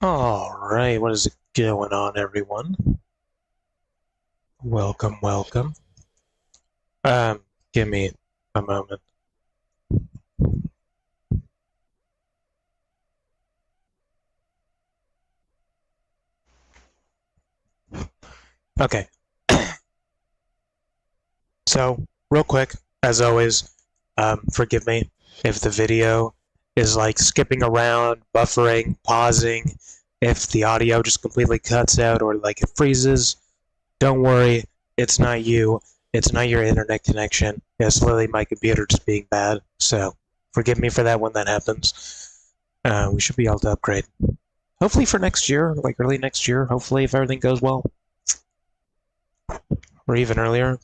Alright, what is going on, everyone? Welcome, welcome. Give me a moment. Okay. So, real quick, as always, forgive me if the video is like skipping around, buffering, pausing, if the audio just completely cuts out or like it freezes. Don't worry, it's not you. It's not your internet connection. It's literally my computer just being bad. So, forgive me for that when that happens. We should be able to upgrade. Hopefully for next year, like early next year, hopefully if everything goes well. Or even earlier.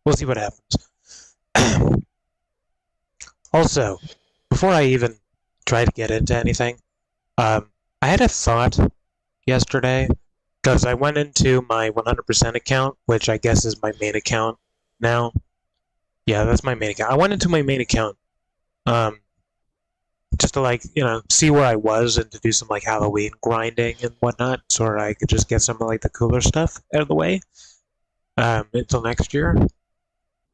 We'll see what happens. Also, before I even try to get into anything, I had a thought yesterday, because I went into my 100% account, which I guess is my main account now. Yeah, that's my main account. I went into my main account, just to like, see where I was and to do some like Halloween grinding and whatnot, so I could just get some of like the cooler stuff out of the way, until next year.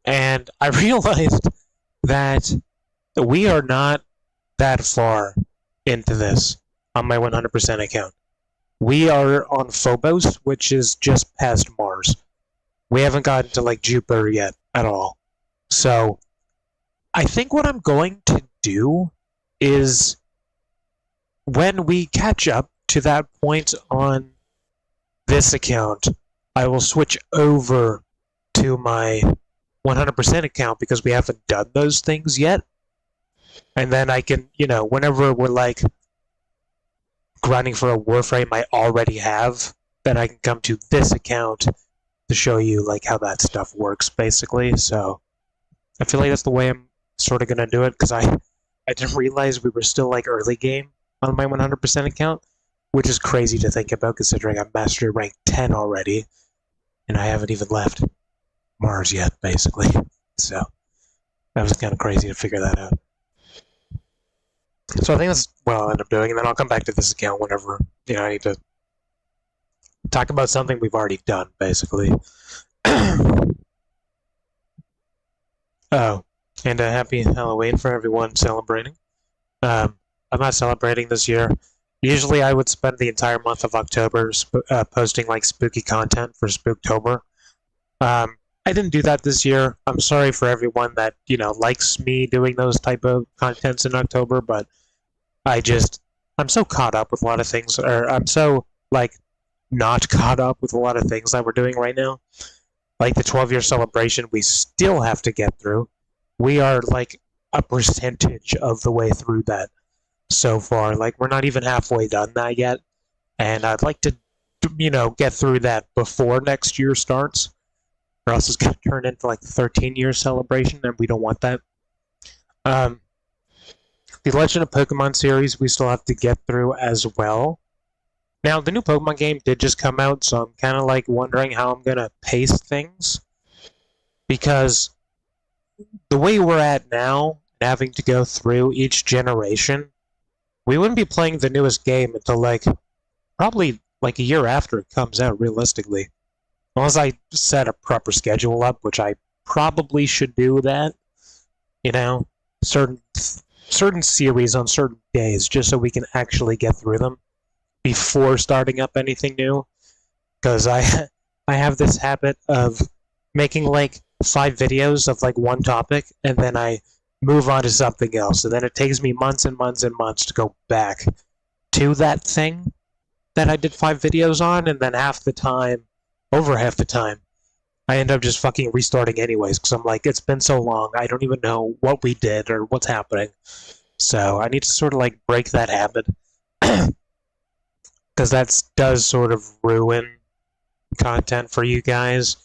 And I realized that we are not that far into this on my 100% account. We are on Phobos, which is just past Mars. We haven't gotten to like Jupiter yet at all. So I think what I'm going to do is when we catch up to that point on this account, I will switch over to my 100% account because we haven't done those things yet. And then I can, whenever we're like grinding for a Warframe I already have, then I can come to this account to show you like how that stuff works, basically. So I feel like that's the way I'm sort of gonna do it, because I didn't realize we were still like early game on my 100% account, which is crazy to think about considering I'm Mastery Rank 10 already, and I haven't even left Mars yet, basically. So that was kind of crazy to figure that out. So I think that's what I'll end up doing, and then I'll come back to this account whenever, I need to talk about something we've already done, basically. Oh, and a happy Halloween for everyone celebrating. I'm not celebrating this year. Usually I would spend the entire month of October posting like spooky content for Spooktober. I didn't do that this year. I'm sorry for everyone that, likes me doing those type of contents in October, but I'm so caught up with a lot of things, or I'm so, like, not caught up with a lot of things that we're doing right now. Like the 12-year celebration, we still have to get through. We are, like, a percentage of the way through that so far. Like, we're not even halfway done that yet, and I'd like to, get through that before next year starts, or else it's going to turn into like the 13-year celebration, and we don't want that. The Legend of Pokemon series we still have to get through as well. Now, the new Pokemon game did just come out, so I'm kind of like wondering how I'm going to pace things. Because the way we're at now, having to go through each generation, we wouldn't be playing the newest game until like probably like a year after it comes out, realistically. Unless I set a proper schedule up, which I probably should do that. Certain series on certain days, just so we can actually get through them before starting up anything new. Because I have this habit of making like 5 videos of like one topic, and then I move on to something else, and then it takes me months and months and months to go back to that thing that I did 5 videos on, and then over half the time, I end up just fucking restarting anyways, because I'm like, it's been so long, I don't even know what we did or what's happening. So I need to sort of like break that habit, because that does sort of ruin content for you guys,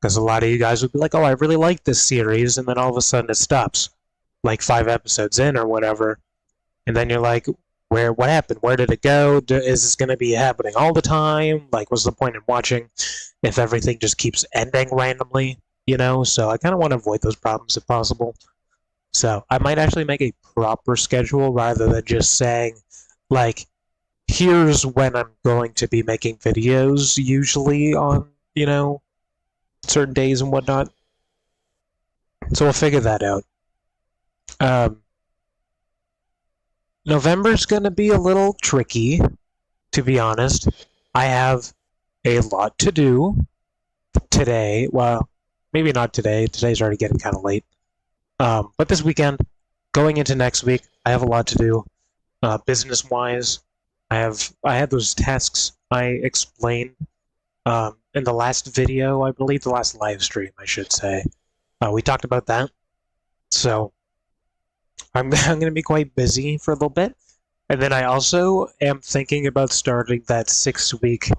because a lot of you guys would be like, oh, I really like this series, and then all of a sudden it stops, like 5 episodes in or whatever, and then you're like, what happened? Where did it go? Is this going to be happening all the time? Like, what's the point in watching if everything just keeps ending randomly? you know, so I kind of want to avoid those problems if possible. So I might actually make a proper schedule rather than just saying, like, here's when I'm going to be making videos, usually on, you know, certain days and whatnot. So we'll figure that out. November's going to be a little tricky, to be honest. I have a lot to do today. Well, maybe not today. Today's already getting kind of late. But this weekend, going into next week, I have a lot to do, business-wise. I had those tasks I explained in the last video, I believe, the last live stream, I should say. We talked about that. So I'm going to be quite busy for a little bit. And then I also am thinking about starting that 6-week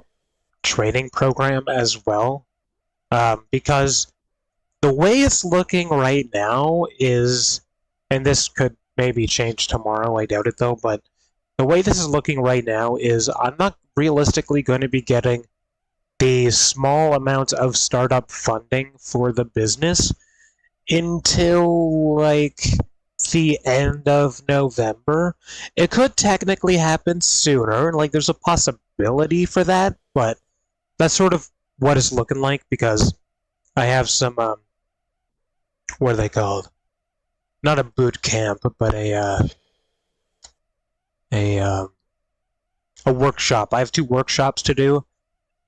training program as well. Because the way it's looking right now is, and this could maybe change tomorrow, I doubt it though, but the way this is looking right now is I'm not realistically going to be getting the small amounts of startup funding for the business until, like, the end of November. It could technically happen sooner, like, there's a possibility for that, but that's sort of what it's looking like, because I have some, what are they called? Not a boot camp, but a workshop. I have 2 workshops to do,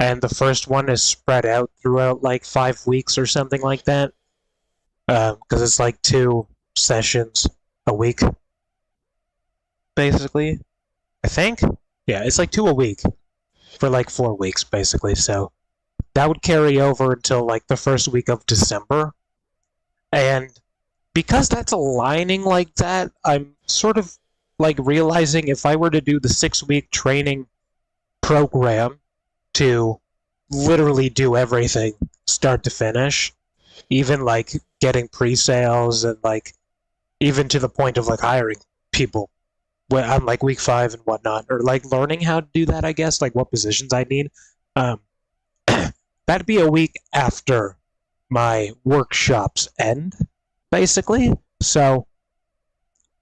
and the first one is spread out throughout like 5 weeks or something like that, because it's like 2 sessions a week, basically. I think? Yeah, it's like 2 a week for like 4 weeks, basically, so that would carry over until like the first week of December. And because that's aligning like that, I'm sort of like realizing if I were to do the 6-week training program to literally do everything start to finish, even like getting pre-sales and like even to the point of like hiring people on like week 5 and whatnot, or like learning how to do that, I guess, like what positions I need. That'd be a week after my workshops end, basically. So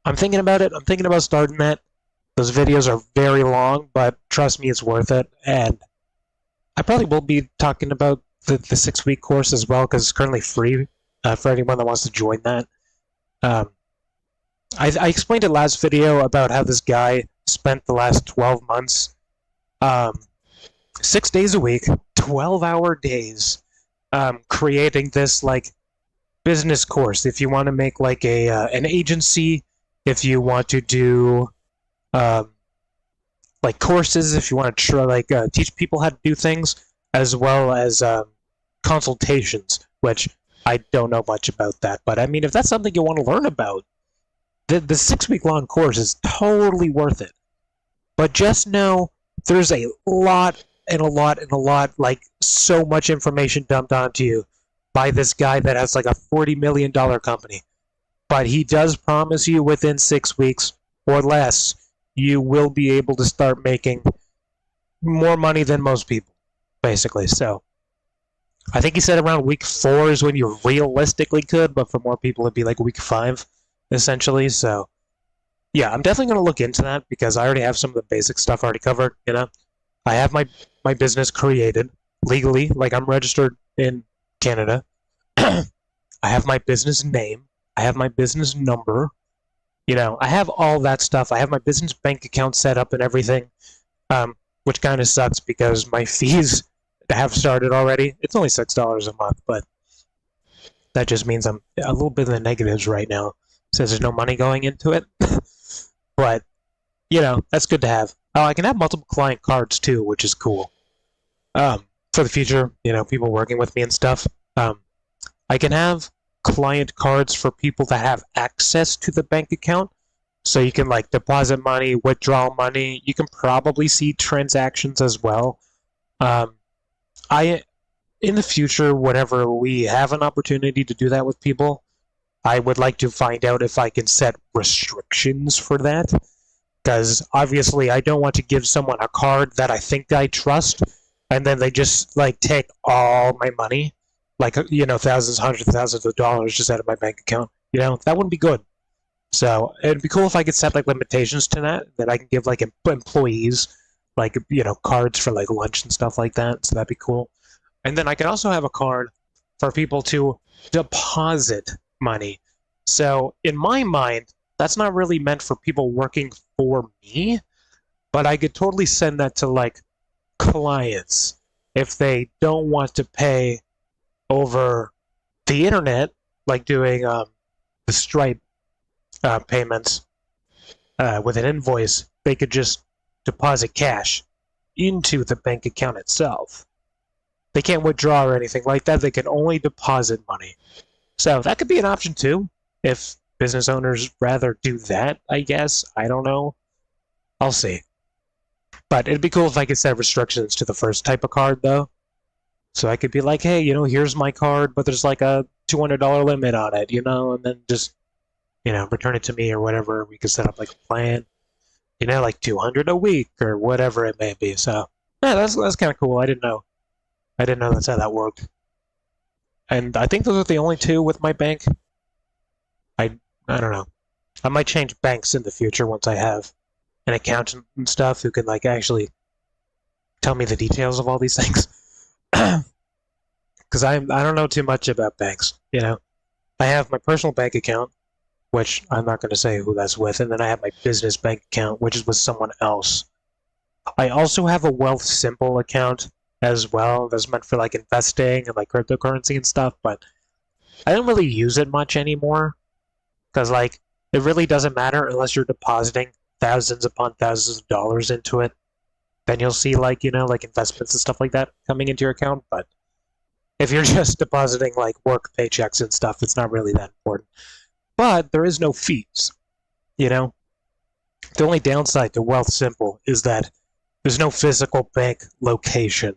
I'm thinking about it. I'm thinking about starting that. Those videos are very long, but trust me, it's worth it. And I probably will be talking about the 6-week course as well, because it's currently free for anyone that wants to join that. I explained in last video about how this guy spent the last 12 months, 6 days a week, 12-hour days, creating this like business course. If you want to make like an agency, if you want to do like courses, if you want to try, like teach people how to do things, as well as consultations, which I don't know much about that. But I mean, if that's something you want to learn about, the 6-week long course is totally worth it. But just know there's a lot and a lot and a lot, like so much information dumped onto you by this guy that has like a $40 million company. But he does promise you within 6 weeks or less, you will be able to start making more money than most people, basically. So I think he said around week 4 is when you realistically could, but for more people it'd be like week 5, essentially. So yeah, I'm definitely going to look into that, because I already have some of the basic stuff already covered, you know. I have my business created legally, like I'm registered in Canada. I have my business name. I have my business number. You know, I have all that stuff. I have my business bank account set up and everything, which kind of sucks because my fees have started already. It's only $6 a month, but that just means I'm a little bit in the negatives right now, since there's no money going into it. But, you know, that's good to have. Oh, I can have multiple client cards too, which is cool. For the future, you know, people working with me and stuff. I can have client cards for people that have access to the bank account. So you can like deposit money, withdraw money. You can probably see transactions as well. In the future, whenever we have an opportunity to do that with people, I would like to find out if I can set restrictions for that. Because obviously I don't want to give someone a card that I think I trust, and then they just like take all my money. like, thousands, hundreds of thousands of dollars just out of my bank account. That wouldn't be good. So it'd be cool if I could set like limitations to that I can give like employees like cards for like lunch and stuff like that. So that'd be cool. And then I could also have a card for people to deposit money. So in my mind, that's not really meant for people working for me, but I could totally send that to like clients if they don't want to pay over the internet, like doing the Stripe payments with an invoice. They could just deposit cash into the bank account itself. They can't withdraw or anything like that. They can only deposit money. So that could be an option too, if business owners rather do that, I guess. I don't know. I'll see. But it'd be cool if I could set restrictions to the first type of card, though. So I could be like, hey, here's my card, but there's like a $200 limit on it, and then just, return it to me or whatever. We could set up like a plan, like $200 a week or whatever it may be. So, yeah, that's kind of cool. I didn't know that's how that worked. And I think those are the only two with my bank. I don't know. I might change banks in the future once I have an accountant and stuff who can like actually tell me the details of all these things. Because I don't know too much about banks. I have my personal bank account, which I'm not going to say who that's with, and then I have my business bank account, which is with someone else. I also have a Wealth Simple account as well that's meant for like investing and like cryptocurrency and stuff, but I don't really use it much anymore because like it really doesn't matter unless you're depositing thousands upon thousands of dollars into it. Then you'll see like like investments and stuff like that coming into your account. But if you're just depositing like work paychecks and stuff, it's not really that important. But there is no fees. The only downside to Wealth Simple is that there's no physical bank location.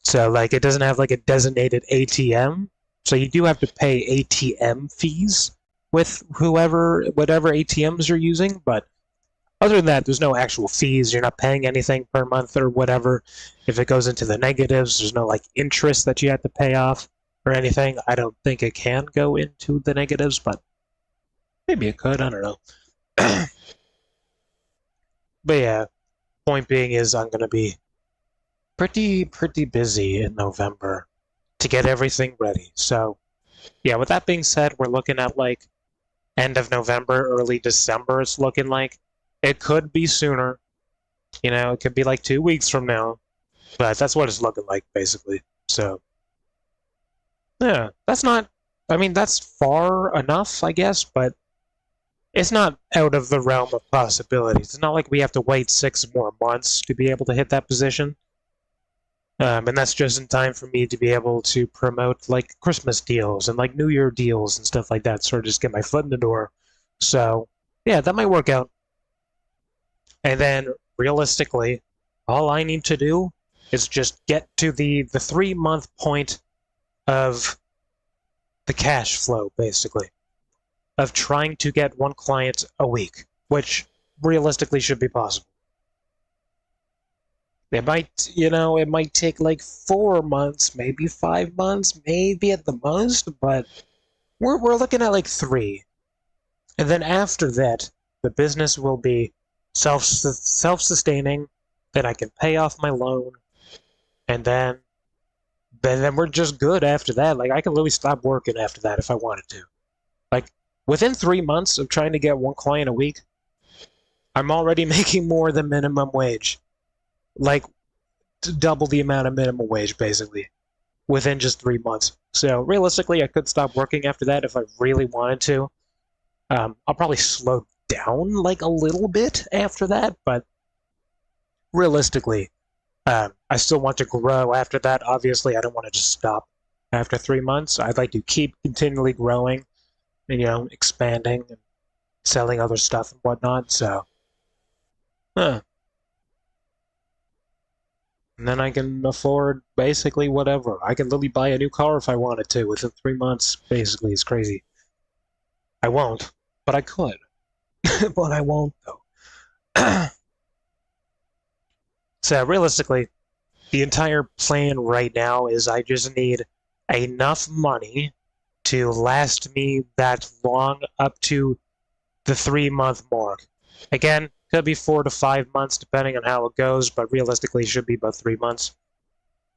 So like it doesn't have like a designated ATM. So you do have to pay ATM fees with whatever ATMs you're using, but other than that, there's no actual fees. You're not paying anything per month or whatever. If it goes into the negatives, there's no like interest that you have to pay off or anything. I don't think it can go into the negatives, but maybe it could. I don't know. But yeah, point being is I'm going to be pretty busy in November to get everything ready. So yeah, with that being said, we're looking at like end of November, early December, it's looking like. It could be sooner. It could be like 2 weeks from now. But that's what it's looking like, basically. So, yeah, that's far enough, I guess, but it's not out of the realm of possibilities. It's not like we have to wait 6 more months to be able to hit that position. And that's just in time for me to be able to promote, like, Christmas deals and, like, New Year deals and stuff like that, sort of just get my foot in the door. So, yeah, that might work out. And then, realistically, all I need to do is just get to the 3-month point of the cash flow, basically, of trying to get 1 client a week, which realistically should be possible. It might take like 4 months, maybe 5 months, maybe at the most, but we're looking at like 3. And then after that, the business will be self-sustaining, then I can pay off my loan, and then we're just good after that. Like, I can literally stop working after that if I wanted to. Like, within 3 months of trying to get 1 client a week, I'm already making more than minimum wage. Like, double the amount of minimum wage, basically, within just 3 months. So, realistically, I could stop working after that if I really wanted to. I'll probably slow down like a little bit after that, but realistically, I still want to grow after that. Obviously, I don't want to just stop after 3 months. I'd like to keep continually growing, expanding and selling other stuff and whatnot. So, and then I can afford basically whatever. I can literally buy a new car if I wanted to within 3 months. Basically, it's crazy. I won't, but I could. But I won't, though. So, realistically, the entire plan right now is I just need enough money to last me that long up to the 3-month mark. Again, could be 4 to 5 months depending on how it goes, but realistically it should be about 3 months.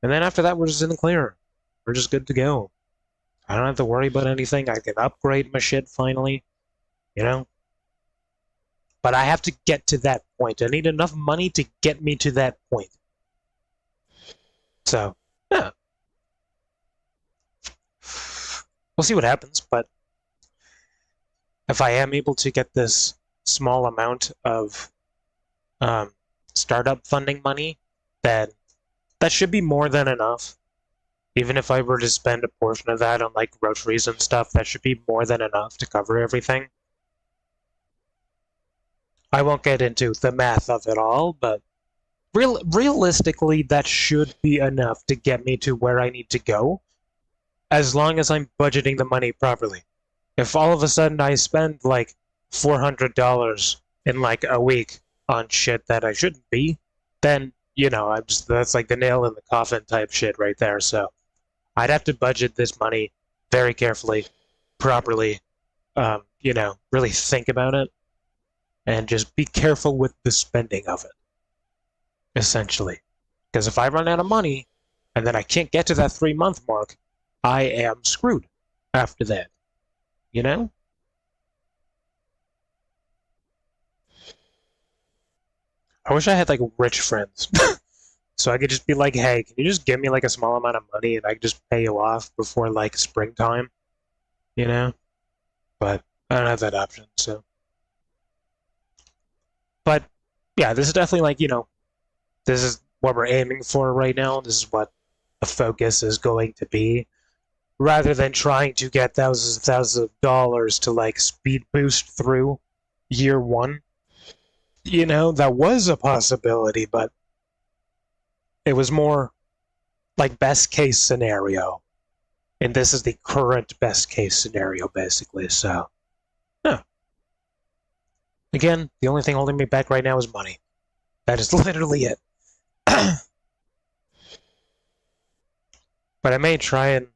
And then after that, we're just in the clear. We're just good to go. I don't have to worry about anything. I can upgrade my shit finally, you know? But I have to get to that point. I need enough money to get me to that point. So, yeah. We'll see what happens, but if I am able to get this small amount of startup funding money, then that should be more than enough. Even if I were to spend a portion of that on like groceries and stuff, that should be more than enough to cover everything. I won't get into the math of it all, but realistically, that should be enough to get me to where I need to go, as long as I'm budgeting the money properly. If all of a sudden I spend like $400 in like a week on shit that I shouldn't be, then, you know, that's like the nail in the coffin type shit right there. So I'd have to budget this money very carefully, properly, you know, really think about it, and just be careful with the spending of it, essentially. Because if I run out of money, and then I can't get to that 3-month mark, I am screwed after that, you know? I wish I had, like, rich friends. So I could just be like, hey, can you just give me, like, a small amount of money and I could just pay you off before, like, springtime? You know? But I don't have that option, so. But, yeah, this is definitely, like, you know, this is what we're aiming for right now. This is what the focus is going to be. Rather than trying to get thousands and thousands of dollars to, like, speed boost through year one. You know, that was a possibility, but it was more like best case scenario. And this is the current best case scenario, basically, so. Yeah. Again, the only thing holding me back right now is money. That is literally it. But I may try and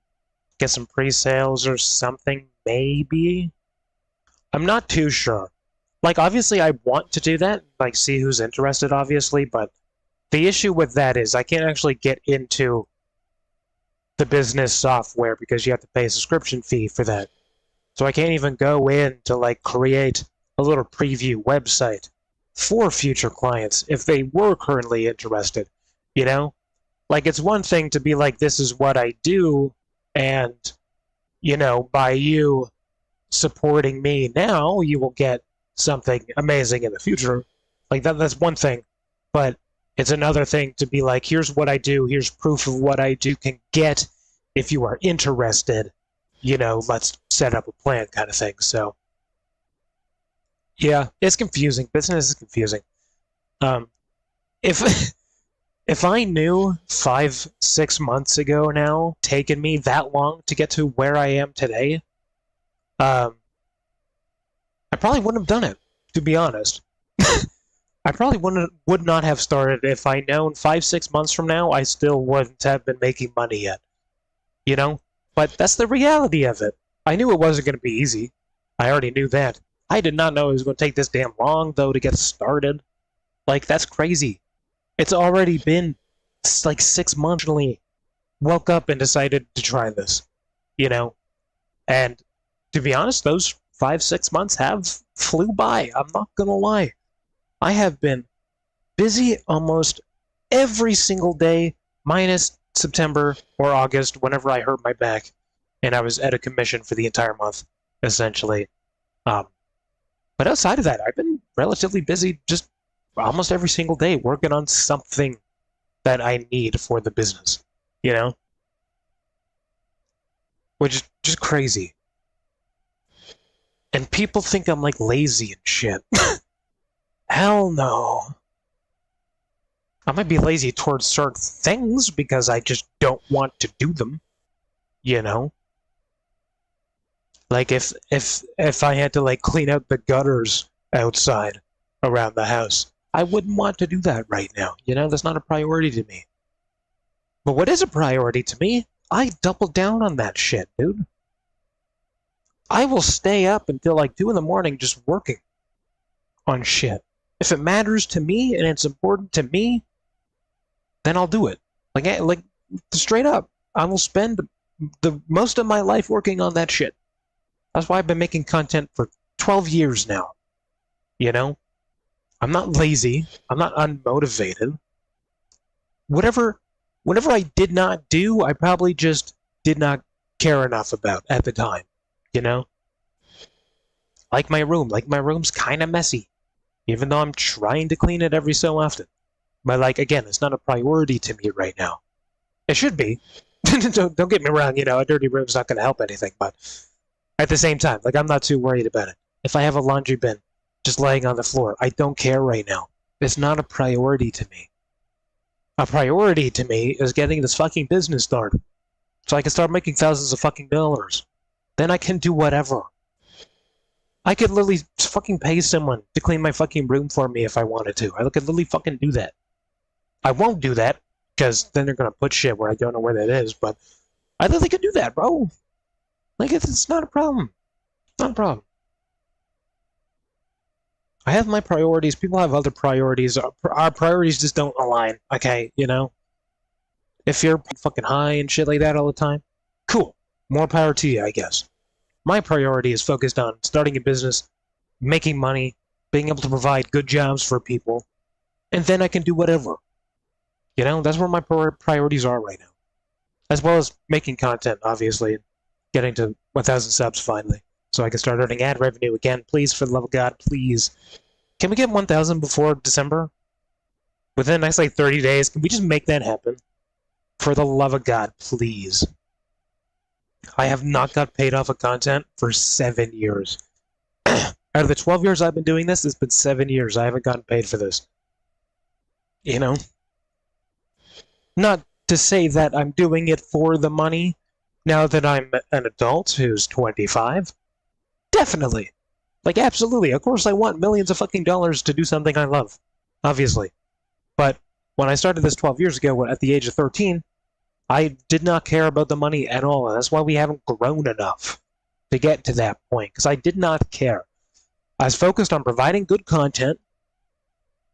get some pre-sales or something, maybe? I'm not too sure. Like, obviously, I want to do that, like, see who's interested, obviously, but the issue with that is I can't actually get into the business software because you have to pay a subscription fee for that. So I can't even go in to, like, create a little preview website for future clients if they were currently interested, you know? Like, it's one thing to be like, this is what I do, and, you know, by you supporting me now, you will get something amazing in the future. Like, that's one thing. But it's another thing to be like, here's what I do, here's proof of what I do can get. If you are interested, you know, let's set up a plan kind of thing. So, yeah, it's confusing. Business is confusing. If I knew 5-6 months ago now, taken me that long to get to where I am today, I probably wouldn't have done it, to be honest. I probably would not have started if I known 5-6 months from now I still wouldn't have been making money yet. You know? But that's the reality of it. I knew it wasn't going to be easy. I already knew that. I did not know it was going to take this damn long, though, to get started. Like, that's crazy. It's already been, like, 6 months. Woke up and decided to try this. You know? And, to be honest, those 5-6 months have flew by. I'm not going to lie. I have been busy almost every single day, minus September or August, whenever I hurt my back, and I was at a commission for the entire month, essentially. But outside of that, I've been relatively busy just almost every single day working on something that I need for the business, you know? Which is just crazy. And people think I'm, like, lazy and shit. Hell no. I might be lazy towards certain things because I just don't want to do them, you know? Like, if I had to, like, clean out the gutters outside around the house, I wouldn't want to do that right now, you know? That's not a priority to me. But what is a priority to me I double down on that shit, dude. I will stay up until like 2 in the morning just working on shit. If it matters to me and it's important to me, then I'll do it. Like straight up, I will spend the most of my life working on that shit. That's why I've been making content for 12 years now. You know? I'm not lazy. I'm not unmotivated. Whatever I did not do, I probably just did not care enough about at the time. You know? Like my room. Like my room's kind of messy. Even though I'm trying to clean it every so often. But like, again, it's not a priority to me right now. It should be. Don't get me wrong, you know, a dirty room's not going to help anything, but at the same time, like, I'm not too worried about it. If I have a laundry bin just laying on the floor, I don't care right now. It's not a priority to me. A priority to me is getting this fucking business started, so I can start making thousands of fucking dollars. Then I can do whatever. I could literally fucking pay someone to clean my fucking room for me if I wanted to. I could literally fucking do that. I won't do that, because then they're going to put shit where I don't know where that is, but I literally could do that, bro. Like, it's not a problem. It's not a problem. I have my priorities. People have other priorities. Our priorities just don't align, okay, you know? If you're fucking high and shit like that all the time, cool. More power to you, I guess. My priority is focused on starting a business, making money, being able to provide good jobs for people, and then I can do whatever. You know, that's where my priorities are right now. As well as making content, obviously. Getting to 1,000 subs finally. So I can start earning ad revenue again. Please, for the love of God, please. Can we get 1,000 before December? Within the next, like, 30 days? Can we just make that happen? For the love of God, please. I have not got paid off of content for 7 years. Out of the 12 years I've been doing this, it's been 7 years. I haven't gotten paid for this. You know? Not to say that I'm doing it for the money now that I'm an adult who's 25. Definitely. Like, absolutely. Of course I want millions of fucking dollars to do something I love. Obviously. But when I started this 12 years ago, at the age of 13, I did not care about the money at all. And that's why we haven't grown enough to get to that point. Because I did not care. I was focused on providing good content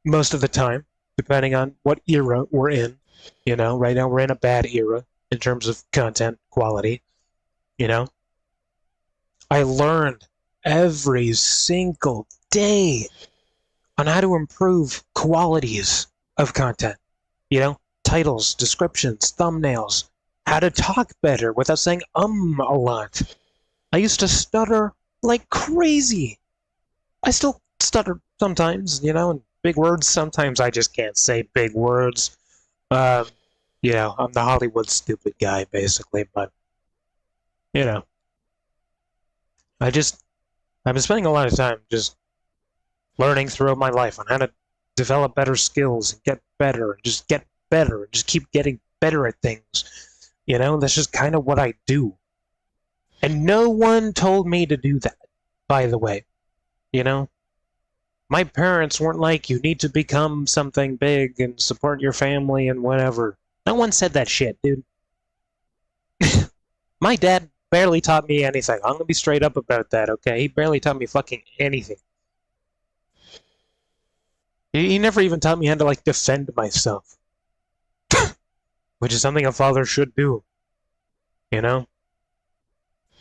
most of the time, depending on what era we're in. You know, right now we're in a bad era in terms of content quality. You know? I learned every single day on how to improve qualities of content. You know? Titles, descriptions, thumbnails, how to talk better without saying a lot. I used to stutter like crazy. I still stutter sometimes, you know, and big words. Sometimes I just can't say big words. You know, I'm the Hollywood stupid guy, basically, but, you know. I've been spending a lot of time just learning throughout my life on how to develop better skills and get better and just get better and just keep getting better at things. You know, that's just kind of what I do. And no one told me to do that, by the way. You know? My parents weren't like, you need to become something big and support your family and whatever. No one said that shit, dude. My dad barely taught me anything. I'm gonna be straight up about that, okay? He barely taught me fucking anything. He never even taught me how to, like, defend myself. Which is something a father should do. You know?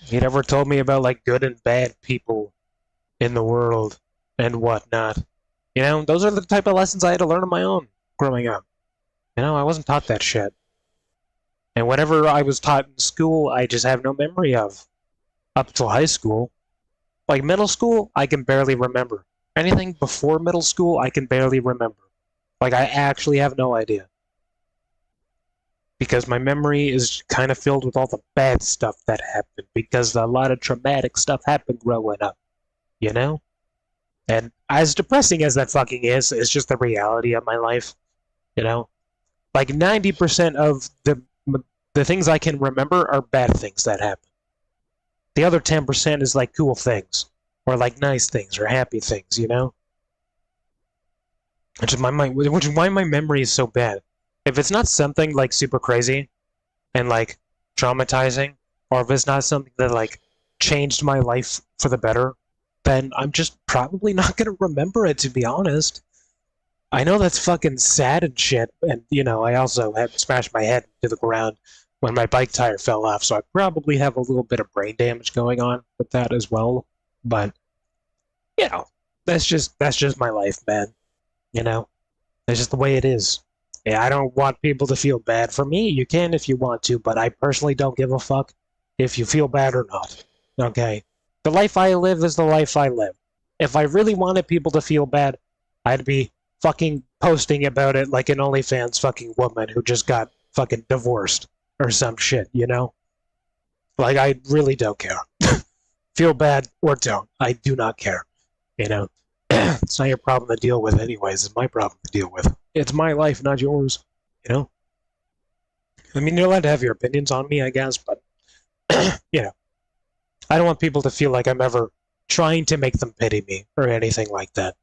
He never told me about, like, good and bad people in the world and whatnot. You know, those are the type of lessons I had to learn on my own growing up. You know, I wasn't taught that shit. And whatever I was taught in school, I just have no memory of. Up until high school. Like, middle school, I can barely remember. Anything before middle school, I can barely remember. Like, I actually have no idea. Because my memory is kind of filled with all the bad stuff that happened. Because a lot of traumatic stuff happened growing up. You know? And as depressing as that fucking is, it's just the reality of my life. You know? Like, 90% of the things I can remember are bad things that happen. The other 10% is, like, cool things. Or, like, nice things, or happy things, you know? Which is why my memory is so bad. If it's not something, like, super crazy, and, like, traumatizing, or if it's not something that like changed my life for the better, then I'm just probably not gonna remember it, to be honest. I know that's fucking sad and shit, and you know, I also had smashed my head into the ground when my bike tire fell off, so I probably have a little bit of brain damage going on with that as well. But you know, that's just my life, man. You know, that's just the way it is. Yeah, I don't want people to feel bad for me. You can if you want to, but I personally don't give a fuck if you feel bad or not. Okay? The life I live is the life I live. If I really wanted people to feel bad, I'd be fucking posting about it like an OnlyFans fucking woman who just got fucking divorced or some shit, you know? Like, I really don't care. Feel bad or don't. I do not care. You know? It's not your problem to deal with anyways. It's my problem to deal with. It's my life, not yours. You know? I mean, you're allowed to have your opinions on me, I guess, but, you know. I don't want people to feel like I'm ever trying to make them pity me or anything like that.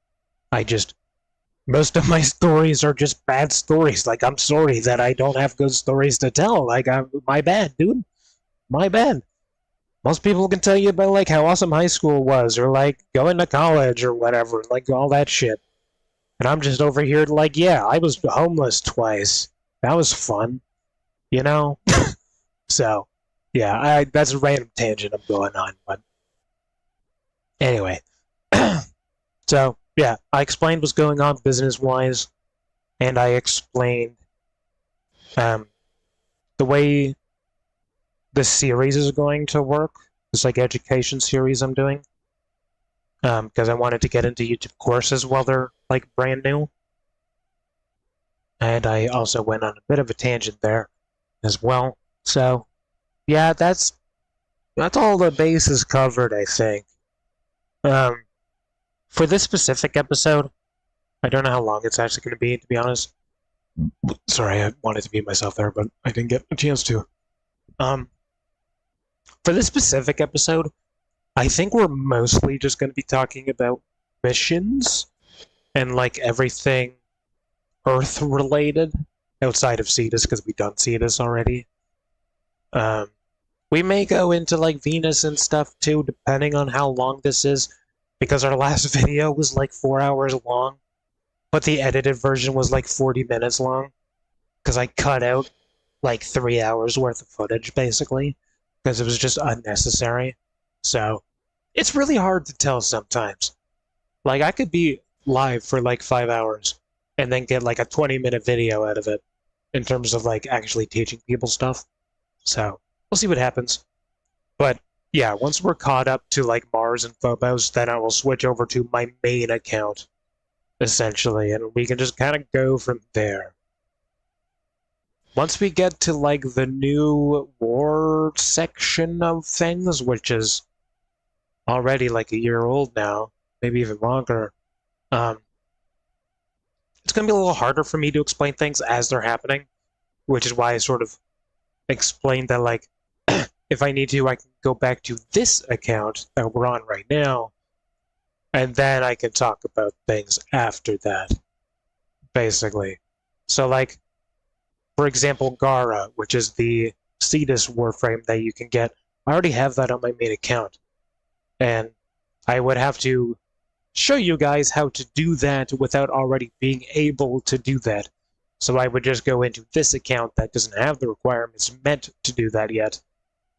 Most of my stories are just bad stories. Like, I'm sorry that I don't have good stories to tell. Like, my bad, dude. My bad. Most people can tell you about, like, how awesome high school was, or, like, going to college, or whatever, like, all that shit. And I'm just over here, like, yeah, I was homeless twice. That was fun. You know? So, yeah, that's a random tangent I'm going on, but... Anyway. So, yeah, I explained what's going on business-wise, and I explained the way the series is going to work, this like education series I'm doing, because I wanted to get into YouTube courses while they're like brand new. And I also went on a bit of a tangent there as well. So, yeah, that's all the bases covered, I think. For this specific episode, I don't know how long it's actually going to be honest. Sorry, I wanted to mute myself there, but I didn't get a chance to. For this specific episode, I think we're mostly just going to be talking about missions and like everything Earth related outside of Cetus, because we've done Cetus already. We may go into like Venus and stuff too, depending on how long this is, because our last video was like 4 hours long, but the edited version was like 40 minutes long, because I cut out like 3 hours worth of footage, basically, because it was just unnecessary. So, it's really hard to tell sometimes. Like, I could be live for like 5 hours, and then get like a 20-minute video out of it, in terms of like actually teaching people stuff. So, we'll see what happens. But, yeah, once we're caught up to like Mars and Phobos, then I will switch over to my main account, essentially, and we can just kind of go from there. Once we get to like the new war section of things, which is already like a year old now, maybe even longer, it's going to be a little harder for me to explain things as they're happening, which is why I sort of explained that, like, if I need to, I can go back to this account that we're on right now, and then I can talk about things after that, basically. So, like, for example, Gara, which is the Cetus Warframe that you can get, I already have that on my main account. And I would have to show you guys how to do that without already being able to do that. So I would just go into this account that doesn't have the requirements meant to do that yet,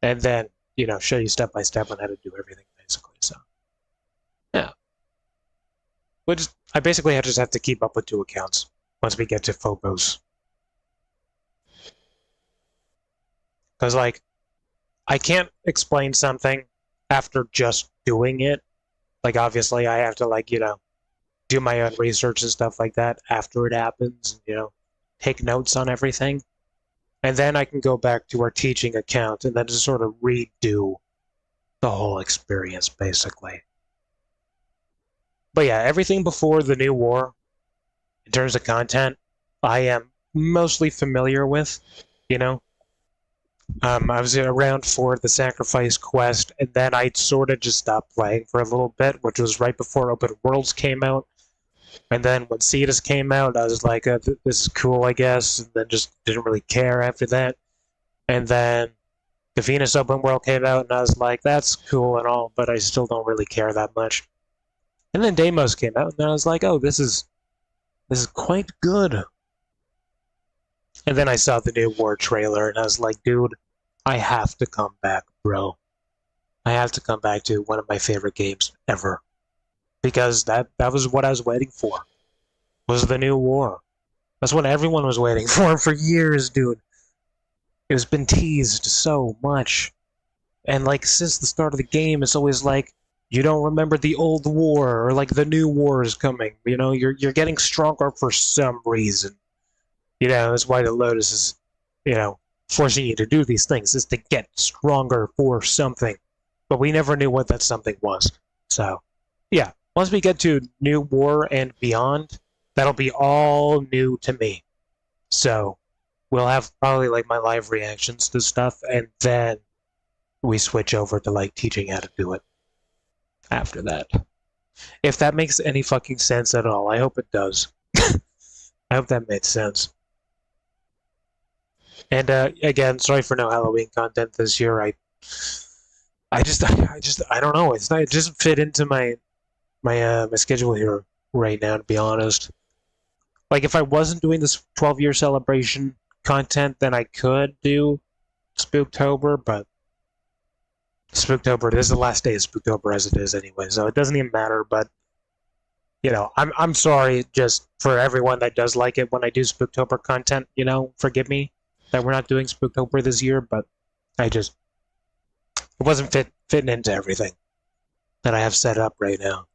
and then, you know, show you step by step on how to do everything, basically. So, yeah. I basically just have to keep up with 2 accounts once we get to Phobos. Because, like, I can't explain something after just doing it. Like, obviously, I have to, like, you know, do my own research and stuff like that after it happens, and, you know, take notes on everything. And then I can go back to our teaching account and then just sort of redo the whole experience, basically. But yeah, everything before the new war, in terms of content, I am mostly familiar with, you know. I was around for the Sacrifice quest, and then I sort of just stopped playing for a little bit, which was right before Open Worlds came out. And then when Cetus came out, I was like, this is cool, I guess, and then just didn't really care after that. And then the Venus Open World came out, and I was like, that's cool and all, but I still don't really care that much. And then Deimos came out, and I was like, oh, this is quite good. And then I saw the new War trailer, and I was like, dude, I have to come back, bro. I have to come back to one of my favorite games ever. Because that was what I was waiting for. Was the new War. That's what everyone was waiting for years, dude. It's been teased so much. And like since the start of the game, it's always like, you don't remember the old war, or like the new war is coming. You know, you're getting stronger for some reason. You know, that's why the Lotus is, you know, forcing you to do these things, is to get stronger for something. But we never knew what that something was. So, yeah, once we get to New War and beyond, that'll be all new to me. So, we'll have probably like my live reactions to stuff, and then we switch over to like teaching how to do it after that. If that makes any fucking sense at all, I hope it does. I hope that made sense. And again, sorry for no Halloween content this year. I don't know. It doesn't fit into my schedule here right now, to be honest. Like if I wasn't doing this 12-year celebration content, then I could do Spooktober, but Spooktober, this is the last day of Spooktober as it is anyway, so it doesn't even matter. But you know, I'm sorry just for everyone that does like it when I do Spooktober content. You know, forgive me that we're not doing Spooktober this year, but it wasn't fitting into everything that I have set up right now.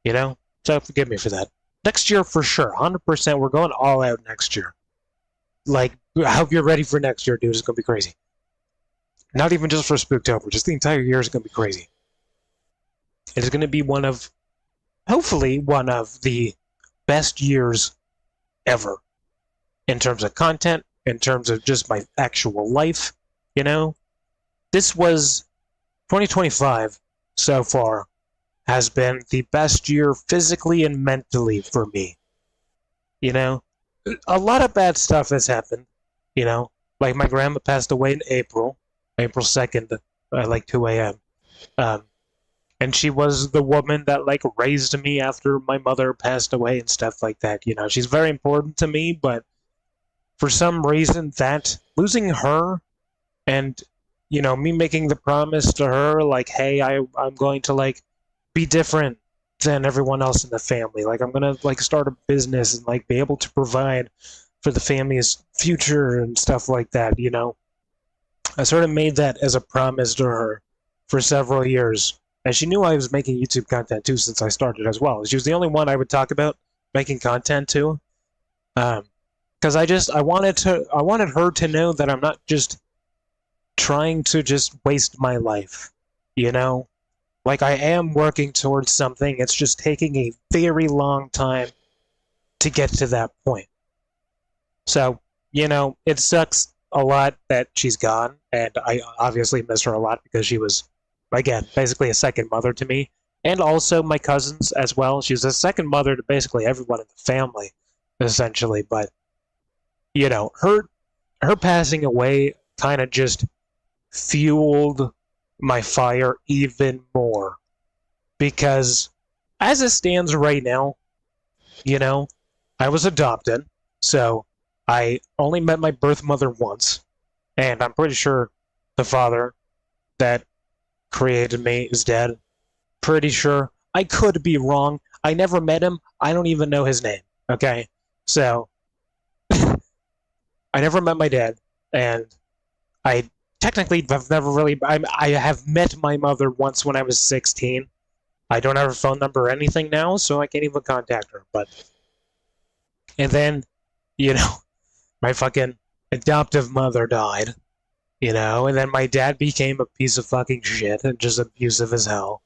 You know, so forgive me for that. Next year for sure, 100%. We're going all out next year. Like, I hope you're ready for next year, dude. It's gonna be crazy. Not even just for Spooktober, just the entire year is gonna be crazy. It's gonna be hopefully one of the best years ever in terms of content, in terms of just my actual life. You know, this was 2025 so far has been the best year physically and mentally for me. You know, a lot of bad stuff has happened. You know, like my grandma passed away in April 2nd at like 2 a.m. And she was the woman that like raised me after my mother passed away and stuff like that. You know, she's very important to me, but for some reason that losing her and, you know, me making the promise to her, like, hey, I'm going to like be different than everyone else in the family. Like I'm gonna like start a business and like be able to provide for the family's future and stuff like that, you know. I sort of made that as a promise to her for several years. And she knew I was making YouTube content too since I started as well. She was the only one I would talk about making content to. Because I wanted her to know that I'm not just trying to just waste my life, you know? Like I am working towards something, it's just taking a very long time to get to that point. So, you know, it sucks a lot that she's gone, and I obviously miss her a lot because she was, again, basically a second mother to me, and also my cousins as well. She was a second mother to basically everyone in the family, essentially, but, you know, her passing away kind of just fueled my fire even more, because as it stands right now, you know, I was adopted, so I only met my birth mother once, and I'm pretty sure the father that created me is dead. Pretty sure. I could be wrong. I never met him. I don't even know his name. Okay? So, I never met my dad, and I technically have never really... I have met my mother once when I was 16. I don't have her phone number or anything now, so I can't even contact her, but... And then, you know, my fucking adoptive mother died, you know, and then my dad became a piece of fucking shit and just abusive as hell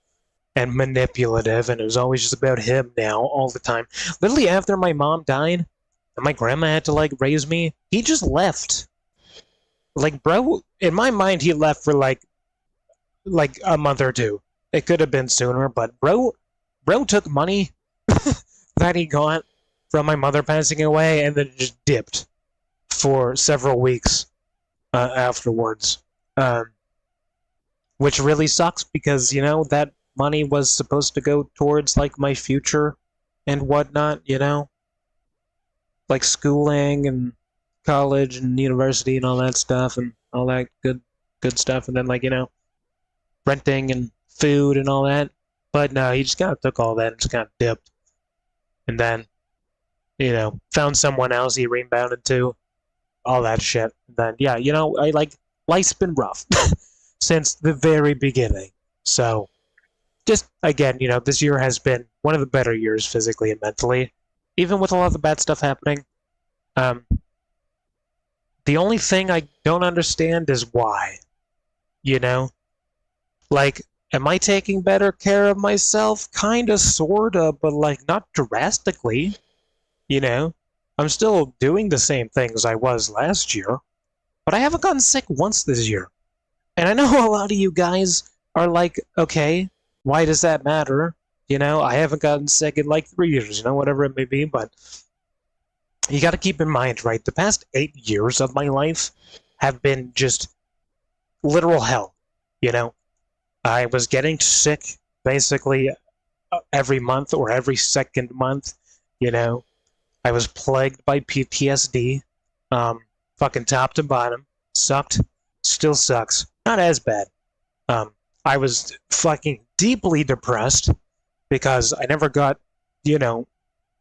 and manipulative, and it was always just about him now all the time. Literally after my mom died and my grandma had to like raise me, he just left. Like, bro, in my mind he left for like a month or two. It could have been sooner, but bro took money that he got from my mother passing away and then just dipped for several weeks afterwards. um, which really sucks because, that money was supposed to go towards, like, my future and whatnot, like schooling and college and university and all that stuff and all that good stuff, and then, like, renting and food and all that. But no, he just kind of took all that and just kind of dipped. And then, found someone else he rebounded to, all that shit. And then, yeah, life's been rough since the very beginning. So, just, again, this year has been one of the better years physically and mentally, even with a lot of the bad stuff happening. The only thing I don't understand is why, Like, am I taking better care of myself? Kinda, sorta, but, like, not drastically, I'm still doing the same things I was last year, but I haven't gotten sick once this year. And I know a lot of you guys are like, okay, why does that matter? I haven't gotten sick in like 3 years, whatever it may be, but you got to keep in mind, right? The past 8 years of my life have been just literal hell, I was getting sick basically every month or every second month, I was plagued by PTSD, fucking top to bottom, sucked, still sucks, not as bad. I was fucking deeply depressed because I never got,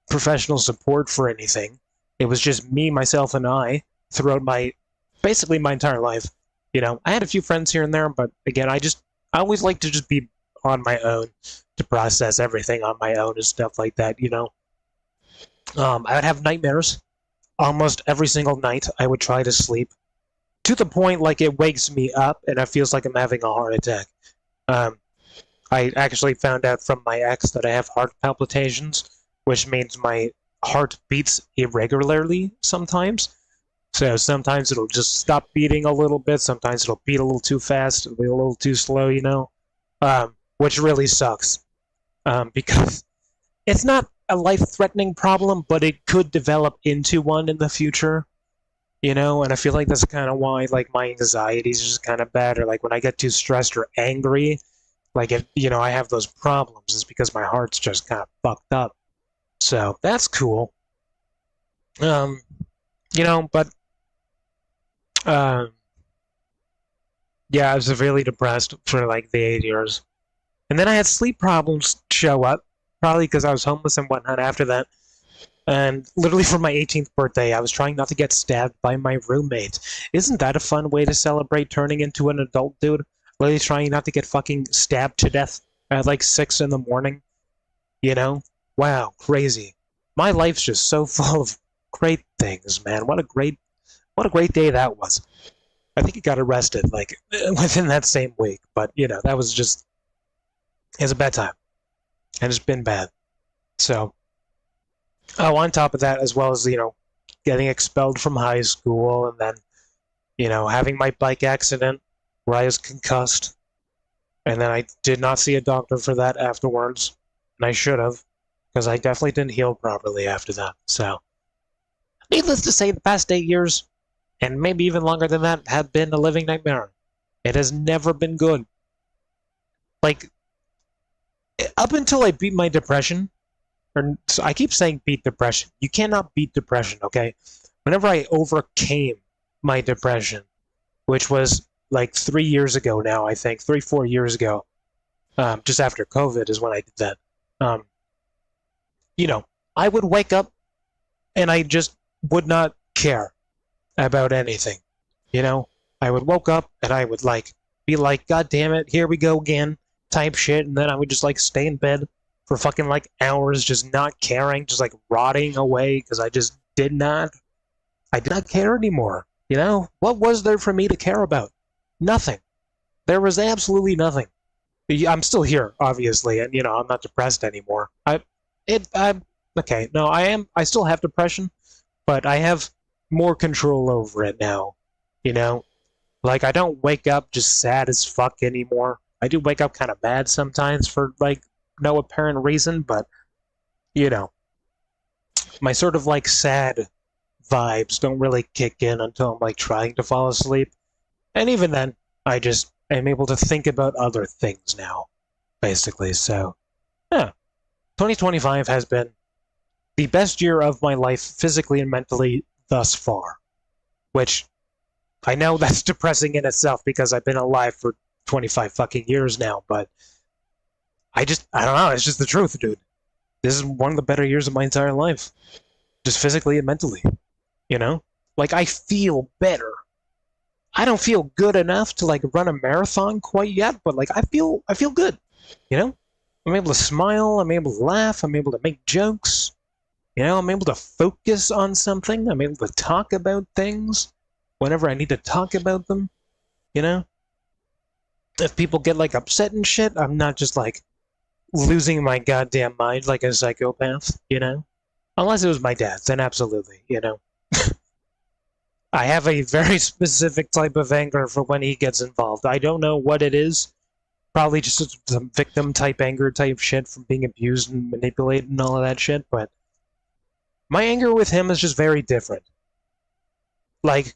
professional support for anything. It was just me, myself, and I throughout basically my entire life. I had a few friends here and there, but again, I always like to just be on my own to process everything on my own and stuff like that, I would have nightmares almost every single night. I would try to sleep to the point like it wakes me up and it feels like I'm having a heart attack. I actually found out from my ex that I have heart palpitations, which means my heart beats irregularly sometimes. So sometimes it'll just stop beating a little bit, sometimes it'll beat a little too fast, it'll be a little too slow, which really sucks. Because it's not a life-threatening problem, but it could develop into one in the future, and I feel like that's kind of why, like, my anxiety is just kind of bad, or like when I get too stressed or angry, like, if, I have those problems, it's because my heart's just kind of fucked up. So that's cool. But yeah, I was severely depressed for like the 8 years. And then I had sleep problems show up, probably because I was homeless and whatnot after that. And literally for my 18th birthday, I was trying not to get stabbed by my roommate. Isn't that a fun way to celebrate turning into an adult, dude? Literally trying not to get fucking stabbed to death at like 6 in the morning. Wow, crazy. My life's just so full of great things, man. What a great day that was. I think he got arrested, like, within that same week. But, that was just... It was a bad time. And it's been bad. So... Oh, on top of that, as well as, getting expelled from high school, and then, having my bike accident where I was concussed. And then I did not see a doctor for that afterwards. And I should have, because I definitely didn't heal properly after that. So, needless to say, the past 8 years, and maybe even longer than that, have been a living nightmare. It has never been good. Like, up until I beat my depression, so I keep saying beat depression. You cannot beat depression, okay? Whenever I overcame my depression, which was like 3 years ago now, I think, 4 years ago, just after COVID is when I did that. I would wake up and I just would not care about anything. I would woke up and I would be like, God damn it, here we go again, type shit, and then I would just stay in bed for fucking hours, just not caring, just rotting away because I did not care anymore. What was there for me to care about? Nothing. There was absolutely nothing. I'm still here, obviously, and I'm not depressed anymore. Okay, no, I still have depression, but I have more control over it now. I don't wake up just sad as fuck anymore. I do wake up kind of mad sometimes for no apparent reason, but my sort of sad vibes don't really kick in until I'm trying to fall asleep. And even then, I just am able to think about other things now, basically. So, yeah, 2025 has been the best year of my life, physically and mentally, thus far. Which, I know that's depressing in itself because I've been alive for 25 fucking years now, but I don't know, it's just the truth, dude. This is one of the better years of my entire life. Just physically and mentally, you know? Like, I feel better. I don't feel good enough to, like, run a marathon quite yet, but, like, I feel good, you know? I'm able to smile, I'm able to laugh, I'm able to make jokes, you know? I'm able to focus on something, I'm able to talk about things whenever I need to talk about them, you know? If people get, like, upset and shit, I'm not just, like, losing my goddamn mind like a psychopath, you know? Unless it was my dad, then absolutely, you know? I have a very specific type of anger for when he gets involved. I don't know what it is. Probably just some victim type anger type shit from being abused and manipulated and all of that shit, but my anger with him is just very different. Like,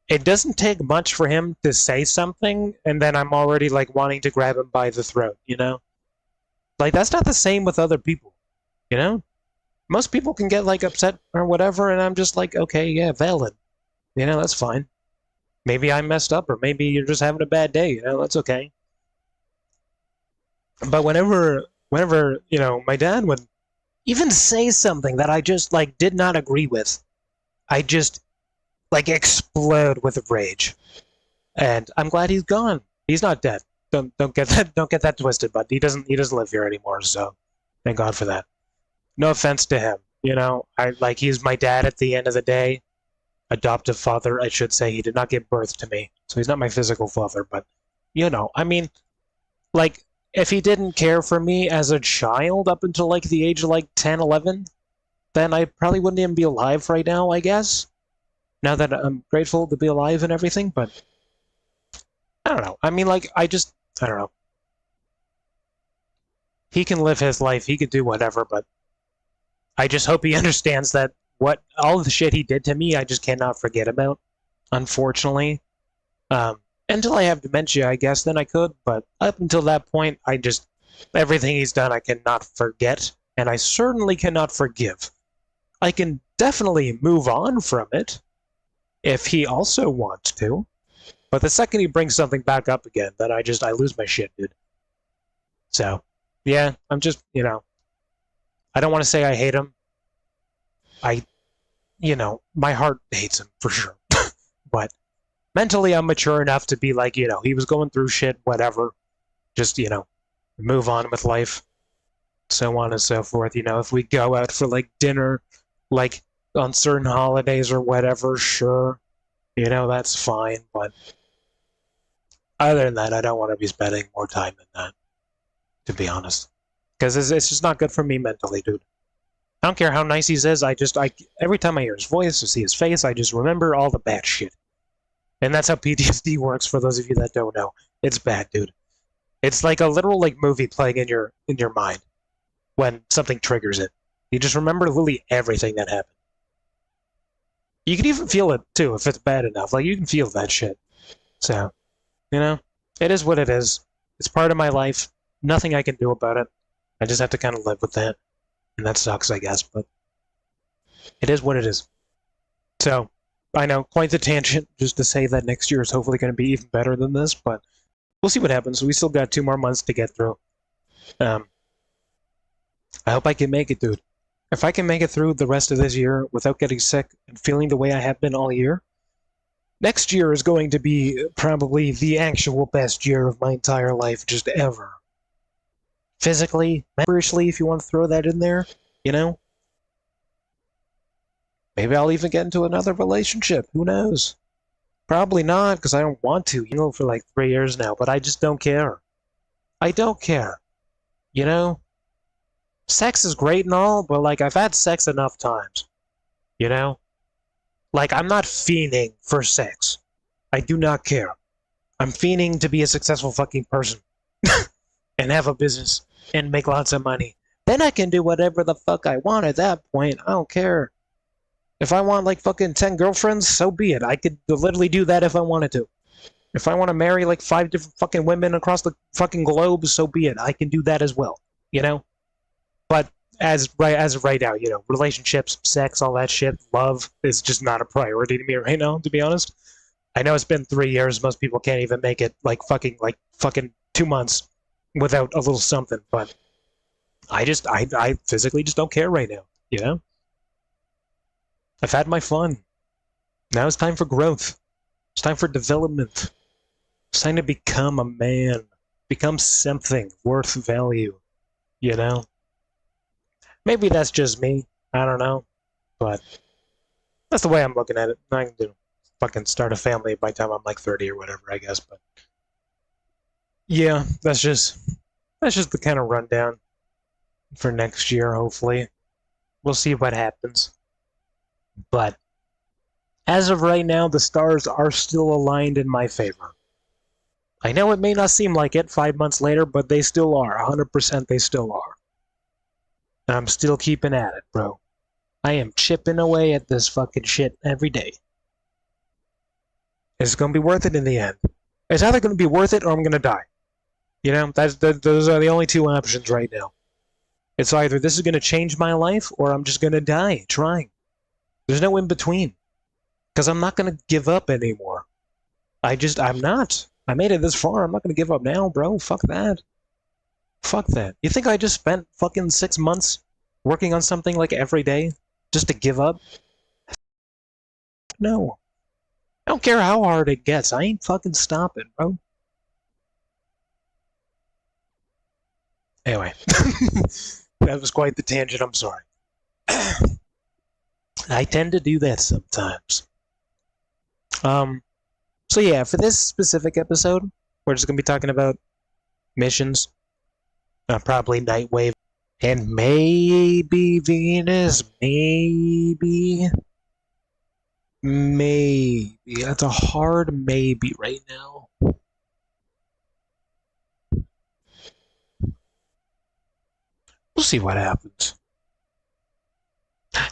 it doesn't take much for him to say something, and then I'm already, like, wanting to grab him by the throat, you know? Like, that's not the same with other people, you know? Most people can get, like, upset or whatever, and I'm just like, okay, yeah, valid. You know, that's fine. Maybe I messed up, or maybe you're just having a bad day, you know, that's okay. But whenever, you know, my dad would even say something that I just, like, did not agree with, I just, like, explode with rage. And I'm glad he's gone. He's not dead. Don't get that twisted, but he doesn't live here anymore, so thank God for that. No offense to him, you know, he's my dad at the end of the day. Adoptive father, I should say. He did not give birth to me, so he's not my physical father, but, you know, I mean, like, if he didn't care for me as a child up until, like, the age of, like, 10, 11, then I probably wouldn't even be alive right now, I guess. Now that I'm grateful to be alive and everything, but I don't know. I mean, like, I don't know. He can live his life, he could do whatever, but I just hope he understands that all the shit he did to me, I just cannot forget about, unfortunately. Until I have dementia, I guess, then I could, but up until that point, everything he's done, I cannot forget, and I certainly cannot forgive. I can definitely move on from it, if he also wants to, but the second he brings something back up again, then I lose my shit, dude. So, yeah, I'm just, you know, I don't want to say I hate him. You know, my heart hates him, for sure. But mentally, I'm mature enough to be like, you know, he was going through shit, whatever. Just, you know, move on with life. So on and so forth. You know, if we go out for, like, dinner, like, on certain holidays or whatever, sure. You know, that's fine. But other than that, I don't want to be spending more time than that, to be honest. Because it's just not good for me mentally, dude. I don't care how nice he is, every time I hear his voice or see his face, I just remember all the bad shit. And that's how PTSD works, for those of you that don't know. It's bad, dude. It's like a literal, like, movie playing in your mind when something triggers it. You just remember literally everything that happened. You can even feel it, too, if it's bad enough. Like, you can feel that shit. So, you know, it is what it is. It's part of my life. Nothing I can do about it. I just have to kind of live with that. And that sucks, I guess, but it is what it is. So, I know, quite the tangent, just to say that next year is hopefully going to be even better than this, but we'll see what happens. We still got 2 more months to get through. I hope I can make it, dude. If I can make it through the rest of this year without getting sick and feeling the way I have been all year, next year is going to be probably the actual best year of my entire life, just ever. Physically, spiritually, if you want to throw that in there, you know? Maybe I'll even get into another relationship. Who knows? Probably not, because I don't want to, you know, for like 3 years now, but I just don't care. I don't care. You know? Sex is great and all, but, like, I've had sex enough times. You know? Like, I'm not fiending for sex. I do not care. I'm fiending to be a successful fucking person. And have a business. And make lots of money. Then I can do whatever the fuck I want at that point. I don't care. If I want, like, fucking 10 girlfriends, so be it. I could literally do that if I wanted to. If I want to marry like 5 different fucking women across the fucking globe, so be it. I can do that as well, you know? But as of right now, you know, relationships, sex, all that shit, love is just not a priority to me right now, to be honest. I know it's been 3 years. Most people can't even make it like fucking 2 months without a little something. But I physically just don't care right now. You know, I've had my fun. Now it's time for growth. It's time for development. It's time to become a man, become something worth value. You know, maybe that's just me. I don't know, but that's the way I'm looking at it. I can do fucking start a family by the time I'm like 30 or whatever, I guess. But yeah, that's just the kind of rundown for next year. Hopefully, we'll see what happens. But as of right now, the stars are still aligned in my favor. I know it may not seem like it 5 months later, but they still are. 100% they still are. And I'm still keeping at it, bro. I am chipping away at this fucking shit every day. It's going to be worth it in the end. It's either going to be worth it or I'm going to die. You know, those are the only two options right now. It's either this is going to change my life or I'm just going to die trying. There's no in between. Because I'm not going to give up anymore. I'm not. I made it this far. I'm not going to give up now, bro. Fuck that. Fuck that. You think I just spent fucking 6 months working on something like every day just to give up? No. I don't care how hard it gets. I ain't fucking stopping, bro. Anyway. That was quite the tangent. I'm sorry. I tend to do that sometimes. So yeah, for this specific episode, we're just gonna be talking about missions, probably Nightwave, and maybe Venus, maybe. That's a hard maybe right now. We'll see what happens.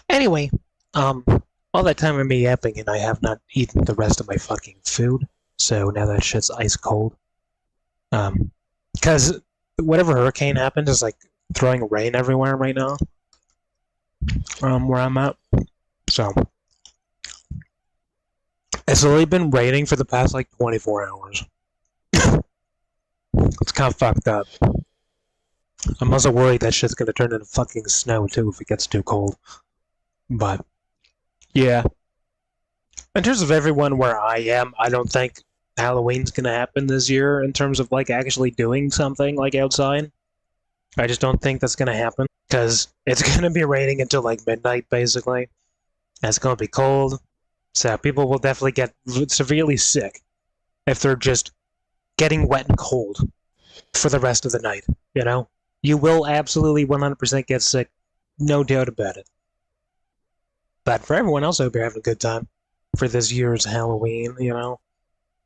Anyway, all that time of me yapping and I have not eaten the rest of my fucking food, so now that shit's ice cold. Because whatever hurricane happened is like throwing rain everywhere right now. Where I'm at. So it's only been raining for the past like 24 hours. It's kind of fucked up. I'm also worried that shit's gonna turn into fucking snow too if it gets too cold. But yeah. In terms of everyone where I am, I don't think Halloween's gonna happen this year in terms of like actually doing something like outside. I just don't think that's gonna happen because it's gonna be raining until like midnight basically. And it's gonna be cold, so people will definitely get severely sick if they're just getting wet and cold for the rest of the night. You know, you will absolutely 100% get sick, no doubt about it. But for everyone else, I hope you're having a good time for this year's Halloween, you know?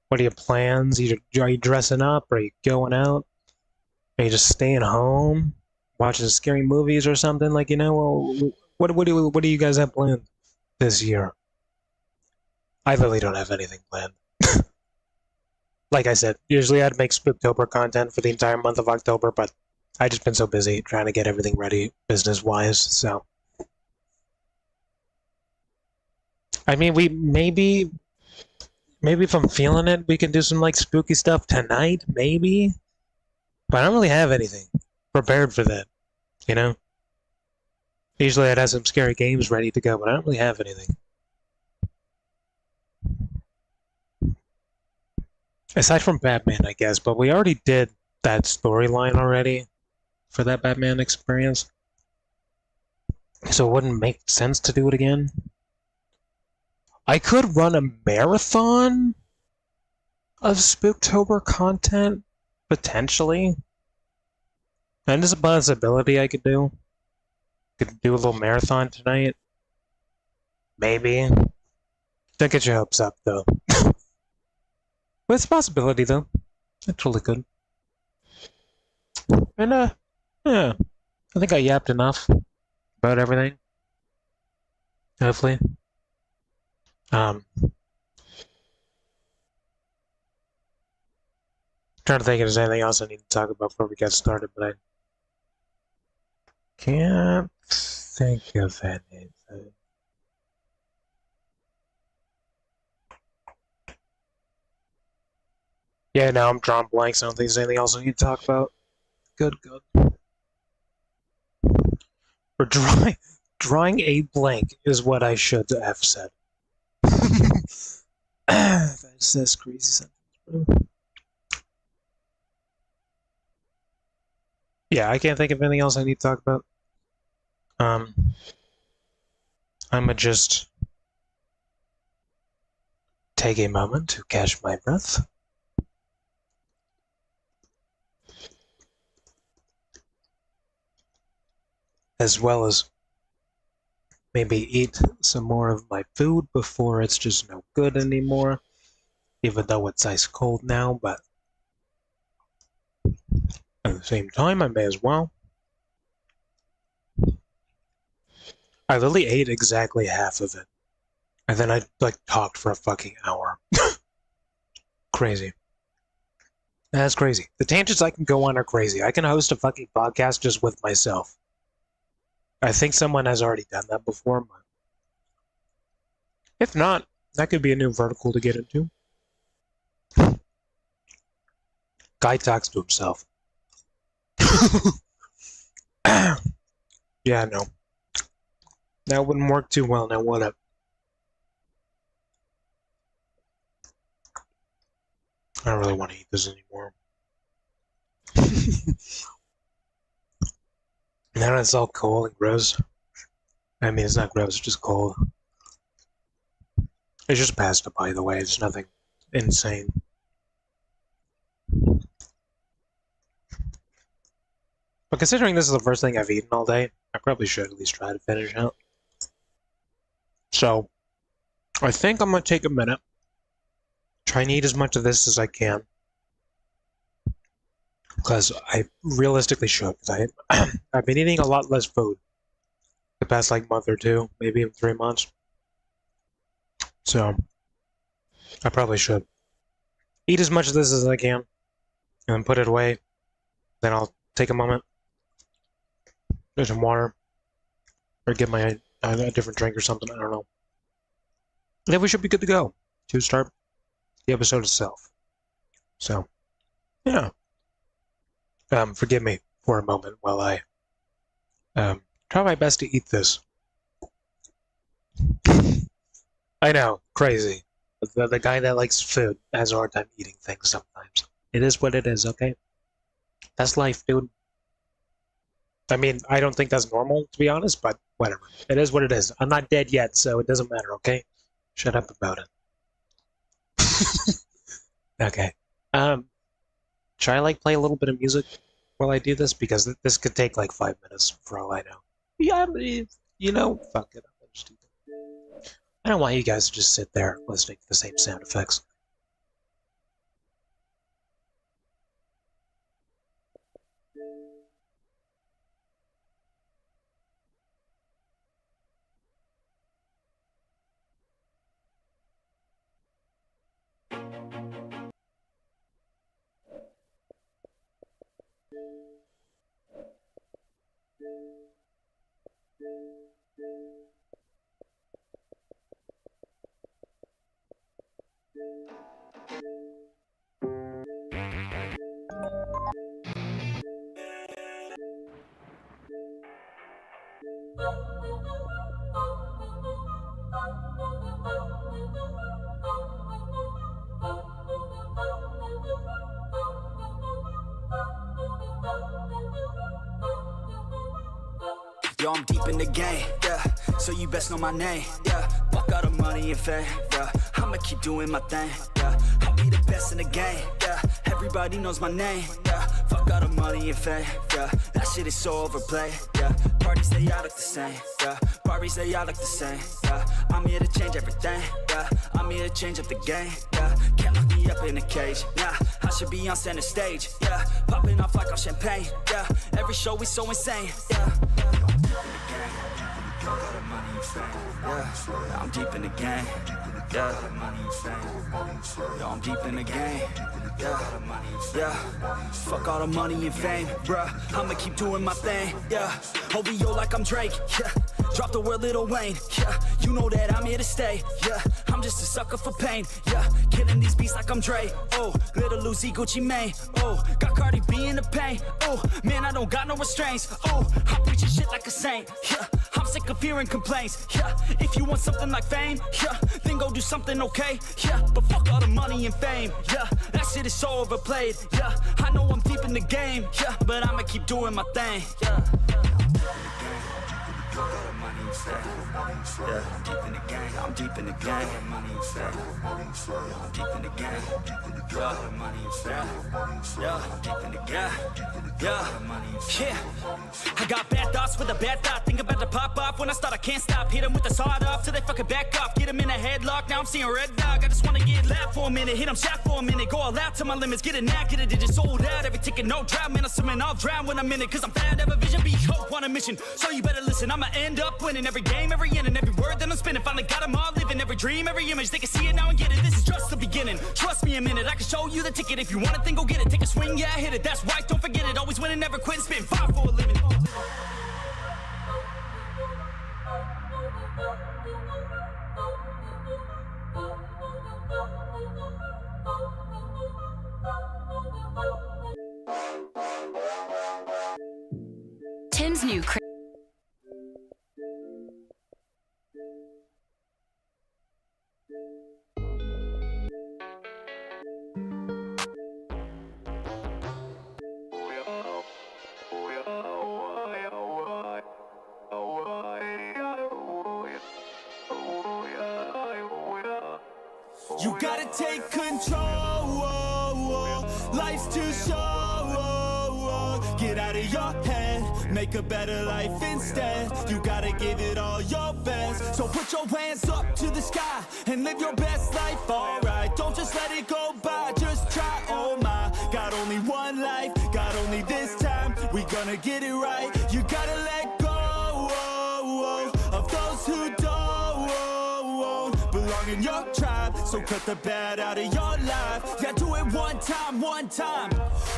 What are your plans? Are you dressing up? Are you going out? Are you just staying home? Watching scary movies or something? Like, you know, what do you guys have planned this year? I really don't have anything planned. Like I said, usually I'd make Spooktober content for the entire month of October, but I've just been so busy trying to get everything ready business-wise, so... I mean, maybe if I'm feeling it, we can do some like spooky stuff tonight, maybe. But I don't really have anything prepared for that, you know? Usually I'd have some scary games ready to go, but I don't really have anything. Aside from Batman, I guess, but we already did that storyline already for that Batman experience. So it wouldn't make sense to do it again. I could run a marathon of Spooktober content, potentially. And there's a possibility I could do. Could do a little marathon tonight. Maybe. Don't get your hopes up, though. But it's a possibility, though. I totally could. And, yeah. I think I yapped enough about everything. Hopefully. Trying to think if there's anything else I need to talk about before we get started, but I can't think of anything. Yeah, now I'm drawing blanks. I don't think there's anything else I need to talk about. Good. For drawing a blank is what I should have said. That's this crazy sentence. Yeah, I can't think of anything else I need to talk about. I'ma just take a moment to catch my breath. As well as maybe eat some more of my food before it's just no good anymore. Even though it's ice cold now, but at the same time, I may as well. I literally ate exactly half of it. And then I, talked for a fucking hour. Crazy. That's crazy. The tangents I can go on are crazy. I can host a fucking podcast just with myself. I think someone has already done that before, but if not, that could be a new vertical to get into. Guy talks to himself. Yeah, no. That wouldn't work too well now, would it? I don't really want to eat this anymore. Now it's all cold and gross. I mean, it's not gross, it's just cold. It's just pasta, by the way. It's nothing insane. But considering this is the first thing I've eaten all day, I probably should at least try to finish it. So, I think I'm going to take a minute, try and eat as much of this as I can. Because I realistically should. I've been eating a lot less food the past month or two, maybe even 3 months. So, I probably should eat as much of this as I can, and then put it away. Then I'll take a moment, get some water, or get my a different drink or something. I don't know. Then we should be good to go to start the episode itself. So, yeah. Forgive me for a moment while I try my best to eat this. I know, crazy. The guy that likes food has a hard time eating things sometimes. It is what it is, okay? That's life, dude. I mean, I don't think that's normal, to be honest, but whatever. It is what it is. I'm not dead yet, so it doesn't matter, okay? Shut up about it. Okay. Should I play a little bit of music while I do this? Because this could take 5 minutes for all I know. Yeah, fuck it. I don't want you guys to just sit there listening to the same sound effects. Yo, I'm deep in the game, yeah, so you best know my name, yeah. Fuck all the money and fame, yeah, I'ma keep doing my thing, yeah. I'll be the best in the game, yeah, everybody knows my name, yeah. Fuck all the money and fame, yeah, that shit is so overplayed, yeah. Parties, they all look the same, yeah, parties, they all look the same, yeah. I'm here to change everything, yeah, I'm here to change up the game, yeah. Can't lock me up in a cage, nah, I should be on center stage, yeah. Popping off like I'm champagne, yeah, every show is so insane, yeah. Yeah, I'm deep in the game. Yeah, money and fame. Yo, I'm deep in the game. Yeah, fuck all the money and fame, bruh. I'ma keep doing my thing. Yeah, OVO like I'm Drake. Yeah, drop the word Lil Wayne. Yeah, you know that I'm here to stay. Yeah, I'm just a sucker for pain. Yeah, killing these beats like I'm Dre. Oh, little Uzi Gucci Mane. Oh, got Cardi B in the pain. Oh, man, I don't got no restraints. Oh, I'm preaching shit like a saint. Yeah, I'm sick of hearing complaints. Yeah, if you want something like fame, yeah, then go do something okay. Yeah, but fuck all the money and fame. Yeah, that shit is so overplayed. Yeah, I know I'm deep in the game. Yeah, but I'ma keep doing my thing. Yeah. Yeah, I'm deep in the game. I'm deep in the game. Money and fame. I'm deep in the game. Yeah, money and fame. Yeah, I'm deep in the game. Yeah, I got bad thoughts with a bad thought. Think about to pop off when I start. I can't stop. Hit them with the sawed off till they fucking back off. Get them in a headlock. Now I'm seeing red dog. I just wanna get loud for a minute. Hit them shot for a minute. Go all out to my limits. Get a knack. Get a digit sold out. Every ticket no drought. Man, I'm swimming. I'll drown when I'm in it. Cause I'm fat. Have a vision. Be hope on a mission. So you better listen. I'ma end up winning every game, every inning, every word that I'm spinning. Finally got them all living. Every dream, every image. They can see it now and get it. This is just the beginning. Trust me a minute. I can show you the ticket. If you want it, then go get it. Take a swing. Yeah, hit it. That's right. Don't forget it. Always winning, never quitting. Spitting fire for a living. Tim's new You gotta take control. Life's too short. Get out of your head. Make a better life instead. You gotta give it all your best. So put your hands up to the sky and live your best life, alright. Don't just let it go by, just try, oh my. Got only one life, got only this time. We gonna get it right. You gotta let go of those who don't belong in your tribe. So cut the bad out of your life. Yeah, do it one time, one time.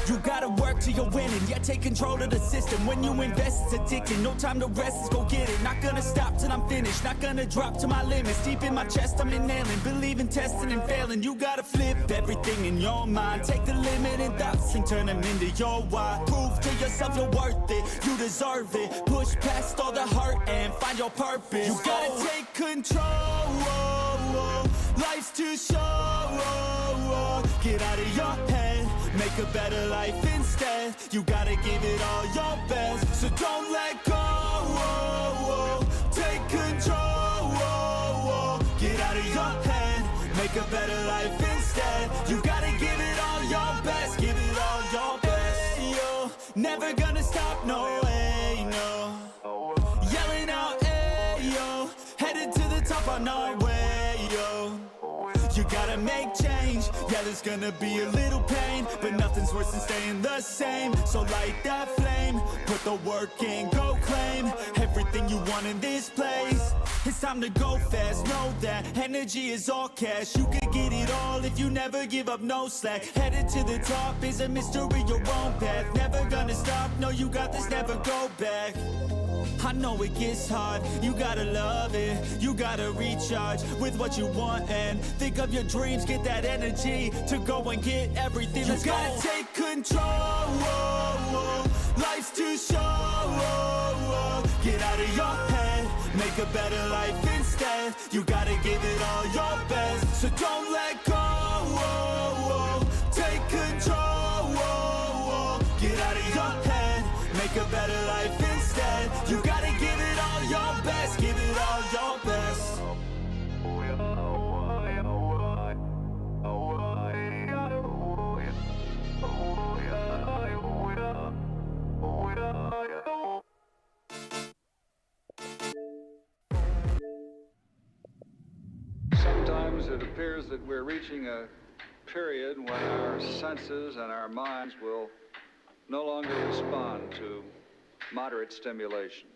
You gotta work till you're winning. Yeah, take control of the system. When you invest, it's addicting. No time to rest, let's go get it. Not gonna stop till I'm finished. Not gonna drop to my limits. Deep in my chest, I'm inhaling. Believing, testing, and failing. You gotta flip everything in your mind. Take the limiting thoughts and turn them into your why. Prove to yourself you're worth it. You deserve it. Push past all the hurt and find your purpose. You gotta take control. Life's too short. Get out of your head. Make a better life instead. You gotta give it all your best. So don't let go. Take control. Get out of your head. Make a better life instead. You gotta give it all your best. Give it all your best. Yo, never gonna stop, no way, no. Yelling out, hey, yo. Headed to the top on our way, yo. You gotta make change. Yeah, there's gonna be a little pain, but nothing's worse than staying the same. So light that flame, put the work in, go claim everything you want in this place. It's time to go fast, know that energy is all cash. You can get it all if you never give up, no slack. Headed to the top is a mystery, your own path. Never gonna stop, no, you got this, never go back. I know it gets hard, you gotta love it. You gotta recharge with what you want and think of your dreams. Get that energy to go and get everything. Let's go. You gotta take control. Life's too short. Get out of your head. Make a better life instead. You gotta give it all your best. So don't let go. Take control. Get out of your head. Make a better life instead. You gotta give it all your best. Give it all your best. Sometimes it appears that we're reaching a period when our senses and our minds will no longer respond to moderate stimulation.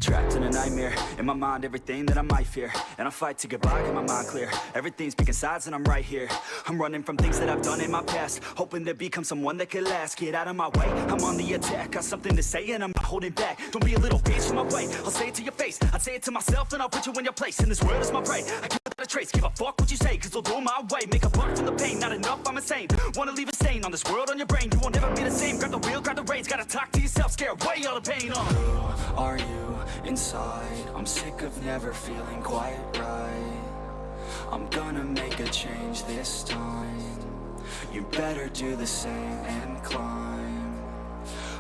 Trapped in a nightmare, in my mind everything that I might fear. And I fight to get by, get my mind clear. Everything's picking sides and I'm right here. I'm running from things that I've done in my past, hoping to become someone that could last. Get out of my way, I'm on the attack. Got something to say and I'm not holding back. Don't be a little bitch in my way, I'll say it to your face. I'd say it to myself and I'll put you in your place. And this world is my prey, I can't without a trace. Give a fuck what you say, cause I'll do it my way. Make a buck from the pain, not enough, I'm insane. Wanna leave a stain on this world, on your brain. You won't ever be the same, grab the wheel, grab the reins. Gotta talk to yourself, scare away all the pain. Who are you inside? I'm sick of never feeling quite right. I'm gonna make a change this time. You better do the same and climb.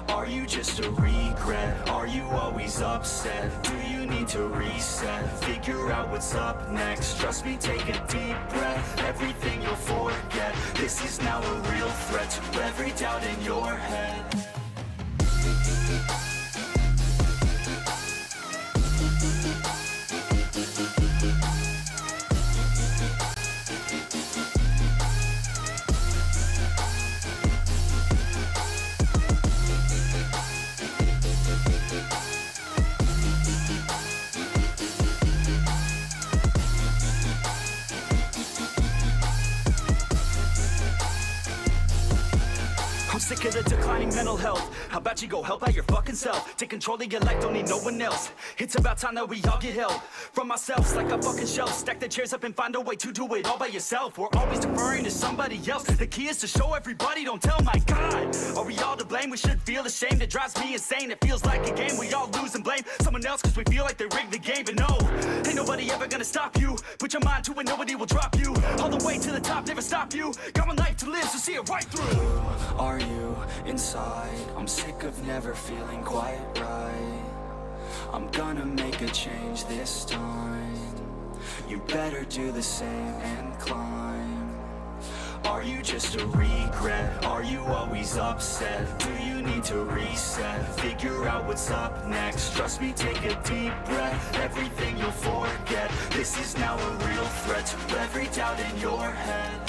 Are you just a regret? Are you always upset? Do you need to reset? Figure out what's up next. Trust me, take a deep breath. Everything you'll forget. This is now a real threat to every doubt in your head. I'm sick of the declining mental health. How about you go help out your fucking self? Take control of your life, don't need no one else. It's about time that we all get help from ourselves, like a fucking shelf. Stack the chairs up and find a way to do it all by yourself. We're always deferring to somebody else. The key is to show everybody, don't tell. My God, are we all to blame? We should feel ashamed. It drives me insane. It feels like a game. We all lose and blame someone else cause we feel like they rigged the game. But no, ain't nobody ever gonna stop you. Put your mind to it, nobody will drop you. All the way to the top, never stop you. Got one life to live, so see it right through. Who are you inside? I'm sick of never feeling quite right. I'm gonna make a change this time. You better do the same and climb. Are you just a regret? Are you always upset? Do you need to reset? Figure out what's up next. Trust me, take a deep breath. Everything you'll forget. This is now a real threat to every doubt in your head.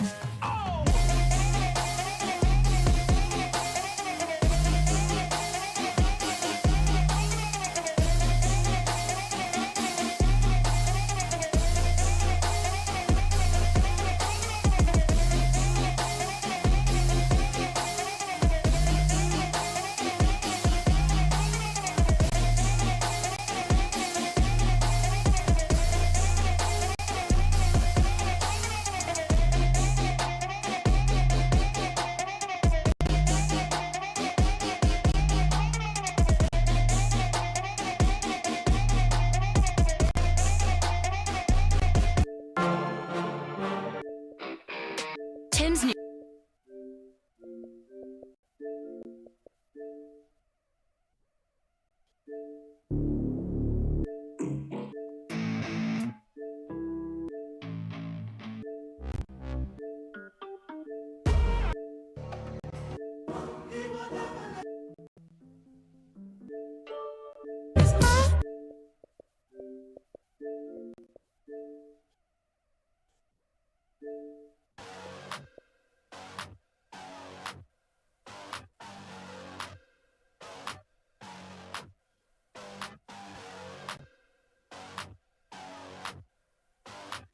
Tim's new.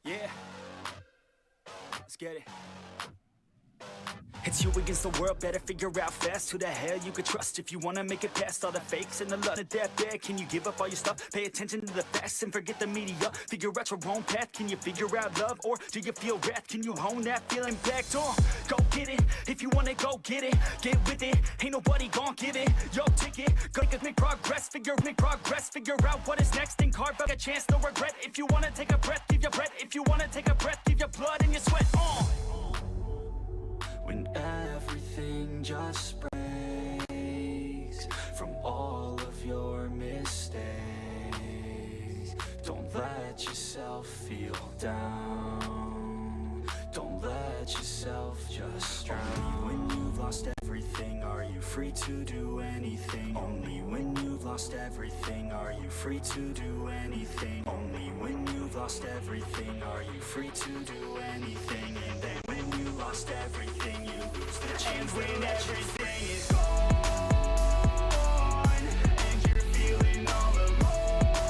Yeah, let's get it. It's you against the world, better figure out fast who the hell you could trust if you wanna make it past all the fakes and the love of that bad. Can you give up all your stuff? Pay attention to the facts and forget the media. Figure out your own path. Can you figure out love or do you feel wrath? Can you hone that feeling back? Go get it. If you wanna go get it, get with it. Ain't nobody gon' give it your ticket. Go make progress, figure out what is next and carve out a chance, no regret. If you wanna take a breath, give your breath. If you wanna take a breath, give your blood and your sweat. When everything just breaks from all of your mistakes, don't let yourself feel down. Don't let yourself just drown. Only when you've lost everything are you free to do anything. Only when you've lost everything are you free to do anything. Only when you've lost everything are you free to do anything. And then when you lost everything, you lose the chance. When everything is gone and you're feeling all alone,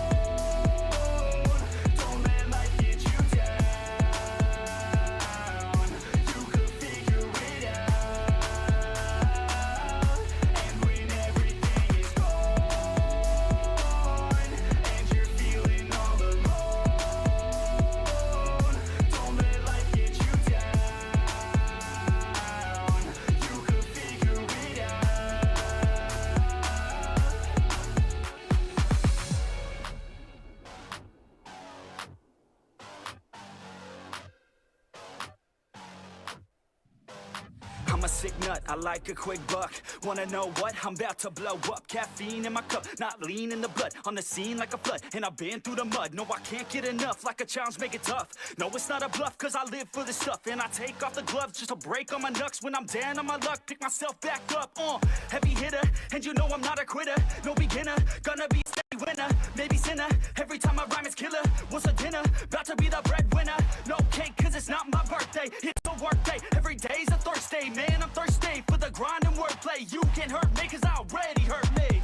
I'm a sick nut, I like a quick buck. Wanna know what? I'm about to blow up. Caffeine in my cup, not lean in the blood. On the scene like a flood, and I've been through the mud. No, I can't get enough, like a challenge, make it tough. No, it's not a bluff, cause I live for this stuff. And I take off the gloves just to break all my knucks. When I'm down on my luck, pick myself back up. Heavy hitter, and you know I'm not a quitter. No beginner, gonna be steady winner. Maybe sinner, every time I rhyme is killer. What's a dinner? About to be the breadwinner. No cake, cause it's not my birthday. It's a work day, every day's a Thursday. Man, I'm thirsty for the grind and wordplay. You can't hurt me, cause I already hurt me.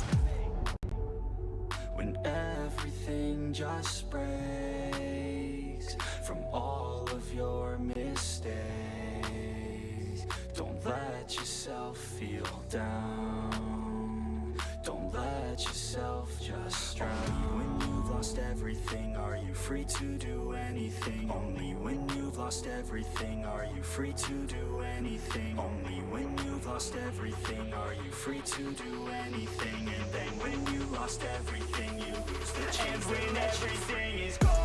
When everything just breaks from all of your mistakes, don't let yourself feel down. Don't let yourself just drown. Only when you've lost everything are you free to do anything. Only when you've lost everything are you free to do anything. Only when you've lost everything are you free to do anything. And then when you lost everything you lose the chance. And when everything is gone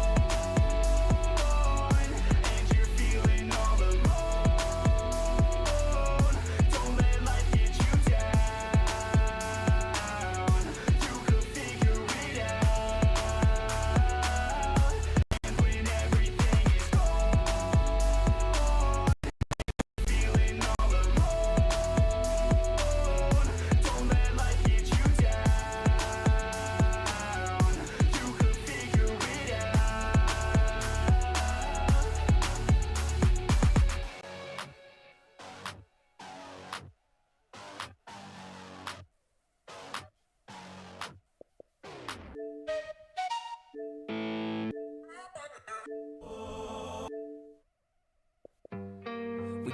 and you're feeling all alone,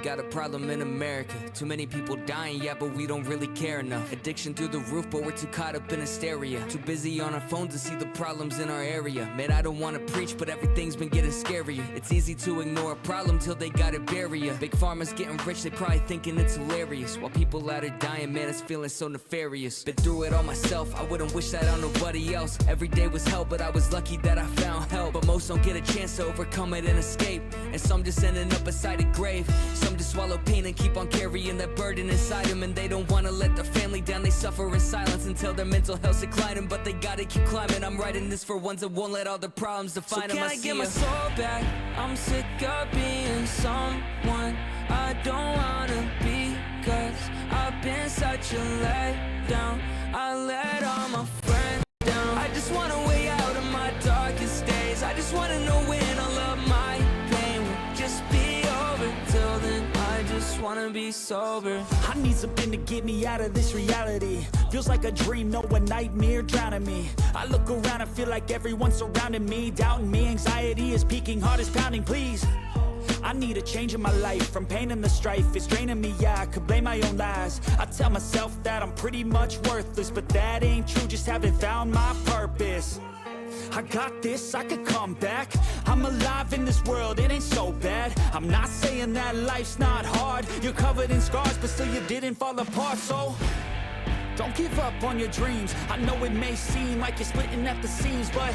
got a problem in America. Too many people dying, yeah, but we don't really care enough. Addiction through the roof, but we're too caught up in hysteria. Too busy on our phones to see the problems in our area. Man, I don't want to preach, but everything's been getting scarier. It's easy to ignore a problem till they gotta bury ya. Big pharma's getting rich, they probably thinking it's hilarious. While people out are dying, man, it's feeling so nefarious. Been through it all myself, I wouldn't wish that on nobody else. Every day was hell, but I was lucky that I found help. But most don't get a chance to overcome it and escape. And some just ending up beside a grave. Some just swallow pain and keep on carrying that burden inside them. And they don't want to let their family down, they suffer in silence until their mental health's declining. But they gotta keep climbing. I'm writing this for ones that won't let all the problems define them. So can I get my soul back? I'm sick of being someone I don't wanna be, cause I've been such a letdown. I let all my friends down. I just want a way out of my darkest days. I just wanna know when all of my pain will just be over. Till then I just wanna be sober. I need something to get me out of this reality. Feels like a dream, no, a nightmare drowning me. I look around and feel like everyone's surrounding me, doubting me. Anxiety is peaking, heart is pounding, please. I need a change in my life, from pain and the strife. It's draining me, yeah, I could blame my own lies. I tell myself that I'm pretty much worthless, but that ain't true, just haven't found my purpose. I got this, I could come back. I'm alive in this world, it ain't so bad. I'm not saying that life's not hard. You're covered in scars, but still you didn't fall apart. So don't give up on your dreams. I know it may seem like you're splitting at the seams, but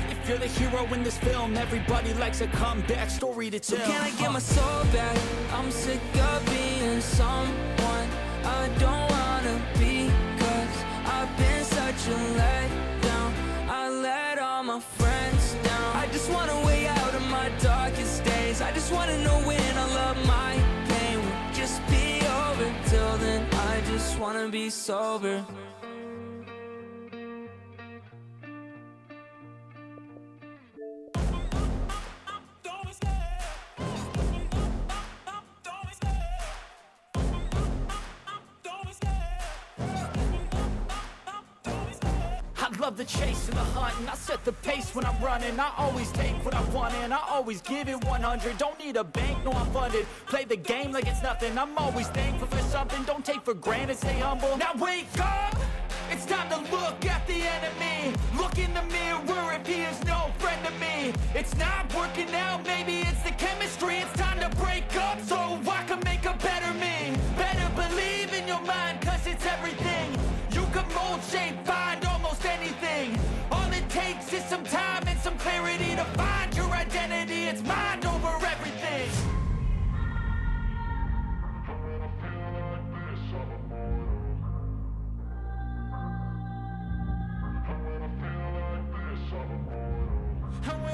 if you're the hero in this film, everybody likes a comeback story to tell. So can I get my soul back? I'm sick of being someone I don't wanna be, cause I've been such a letdown. I let all my friends down. I just want a way out of my darkest days. I just wanna know when all of my pain will just be over. Till then I just wanna be sober. I love the chase and the hunt, and I set the pace when I'm running. I always take what I want and I always give it 100. Don't need a bank, no, I'm funded. Play the game like it's nothing. I'm always thankful for something. Don't take for granted, stay humble. Now wake up! It's time to look at the enemy. Look in the mirror if he is no friend to me. It's not working out, maybe it's the chemistry. It's time to break up so I can make a better me. Better believe in your mind, cause it's everything. You can mold, shape, find almost anything. All it takes is some time and some clarity to find your identity. It's mind over everything.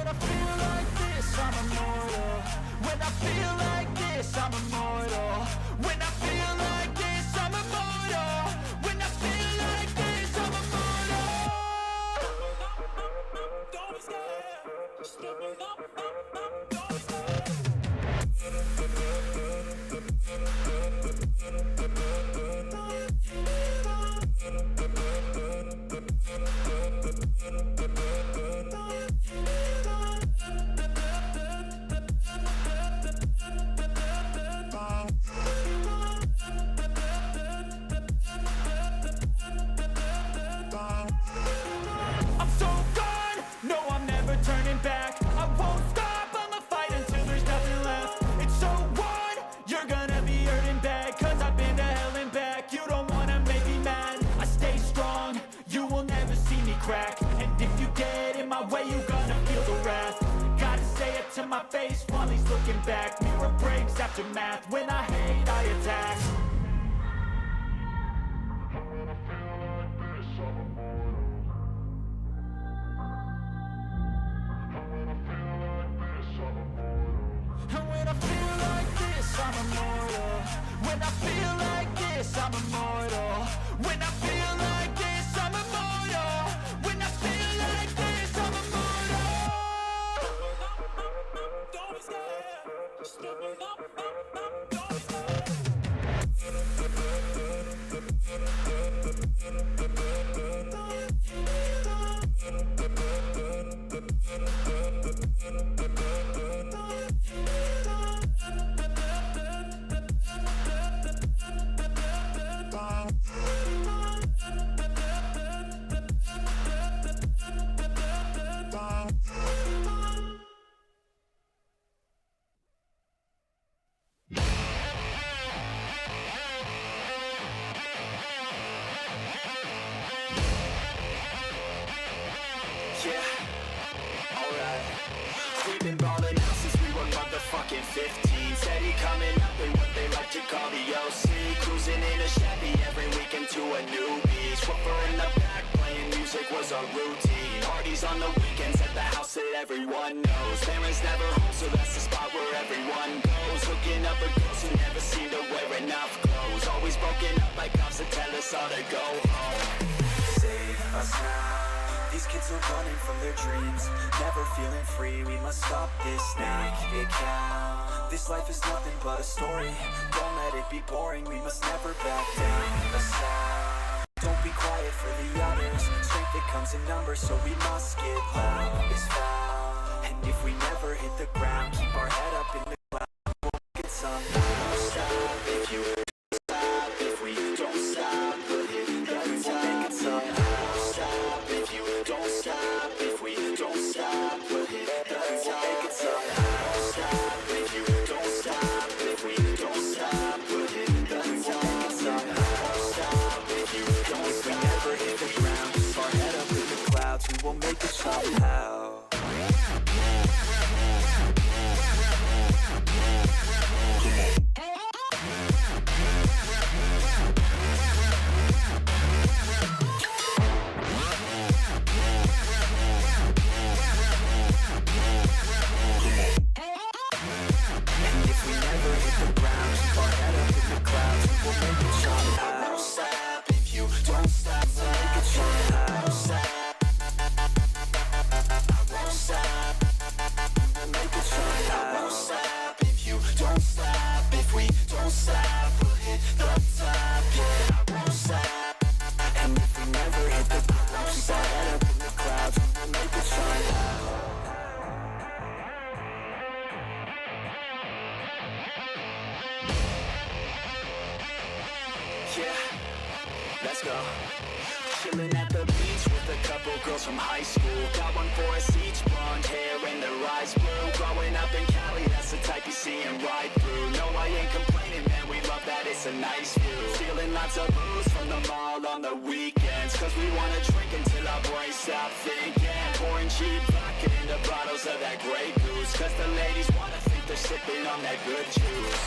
when I feel like this, I'm immortal. When I feel like this, I'm immortal. When I feel like this, I'm immortal. When I feel like this, I'm immortal. Don't be scared. Stepping up, don't be scared. I'm so gone, no I'm never turning back. I won't stop, I'ma fight until there's nothing left. It's so on, you're gonna be hurting bad, cause I've been to hell and back. You don't wanna make me mad, I stay strong, you will never see me crack. And if you get in my way, you gonna feel the wrath. Gotta say it to my face while he's looking back. Mirror breaks after math, when I hate I attack. And when I feel like this, I'm immortal. When I feel like this, I'm immortal. When I feel like this, I'm immortal. When I feel like this, I'm immortal. Don't be scared. Stepping up, don't be scared. Yeah, alright. We've been ballin' out since we were motherfucking 15. Steady coming up in what they like to call the OC. Cruising in a Chevy every weekend to a new beach. Woofer in the back playing music was our routine. Parties on the weekends at the house that everyone knows. Parents never home, so that's the spot where everyone goes. Hooking up with girls who never seem to wear enough clothes. Always broken up by cops that tell us all to go home. Save us now. These kids are running from their dreams, never feeling free. We must stop this now, keep it count. This life is nothing but a story. Don't let it be boring, we must never back down. A sound. Don't be quiet for the others. Strength that comes in numbers, so we must get loud. It's foul. And if we never hit the ground, keep our head up in the clouds. We'll get some. Don't stop if you don't stop. If we don't stop, we'll hit the top. We'll make it some. Don't stop if you don't stop. If we don't stop, we'll hit the top. We'll make it some. Don't stop if you don't stop. If we don't stop, we'll hit the top. We'll make it some. Don't stop if you don't stop. If we never hit the ground, keep our head up in the clouds. We will make it somehow. Let's go. Chilling at the beach with a couple girls from high school. Got one for us each, blonde hair and their eyes blue. Growing up in Cali, that's the type you see and ride through. No, I ain't complaining, man, we love that, it's a nice view. Stealing lots of booze from the mall on the weekends, cause we wanna drink until our brains stop thinking. Pouring cheap vodka into bottles of that Grey Goose, cause the ladies wanna think they're sipping on that good juice.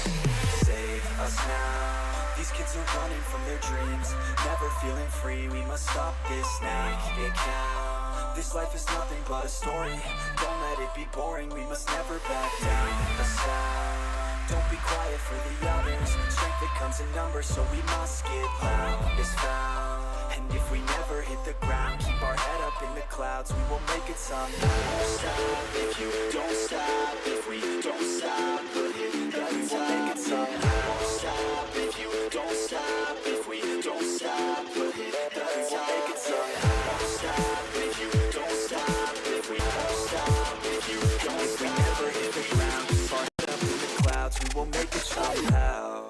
Save us now. These kids are running from their dreams, never feeling free. We must stop this now, keep it count. This life is nothing but a story. Don't let it be boring, we must never back down. The sound, don't be quiet for the others. Strength that comes in numbers, so we must get loud. Is found, and if we never hit the ground, keep our head up in the clouds, we will make it somehow. Don't stop if you don't stop. If we don't stop, we'll hit the top. We will make it somehow. Don't stop if you don't stop. If we don't stop, we'll hit the top. We will make it somehow. Don't stop if you don't stop. If we don't stop, if you don't stop, we never hit the ground, keep our head up in the clouds, we will make it somehow.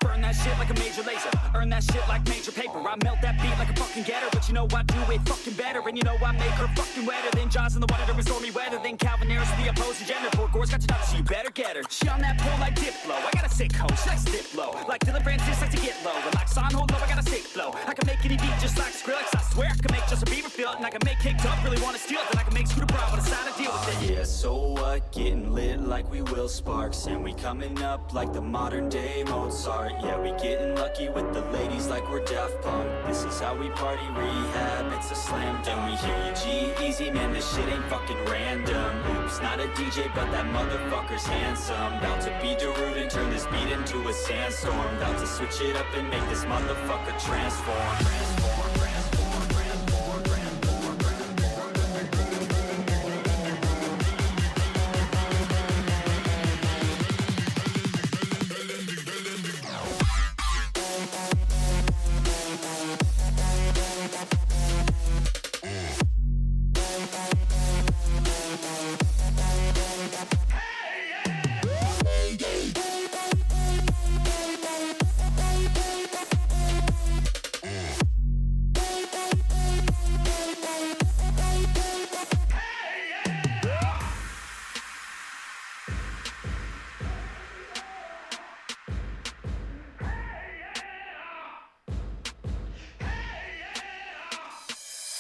Burn that shit like a major laser, earn that shit like major paper. I melt that beat like a fucking getter, but you know I do it fucking better. And you know I make her fucking wetter than Jaws in the water during stormy weather, than Calvin Harris the opposing gender. Poor Gore's got you nuts, so you better get her. She on that pole like Diplo, I got a sick hoe, she likes dip low. Like Dylan Francis likes to get low, and like Son hold low, I got a sick flow. I can make any beat just like Skrillex, I swear I can make Justin Bieber feel it. And I can make Kicked Up really wanna steal it, then I can make Scooter Braun wanna sign a deal with it. Yeah, so what, getting lit like we Will Sparks, and we coming up like the modern day Mozart. Yeah, we getting lucky with the ladies like we're Daft Punk. This is how we party, rehab, it's a slam dunk. We hear you G-Eazy, man, this shit ain't fucking random. Oops, not a DJ, but that motherfucker's handsome. About to be Darude and turn this beat into a sandstorm. About to switch it up and make this motherfucker transform. Transform, transform, transform, transform,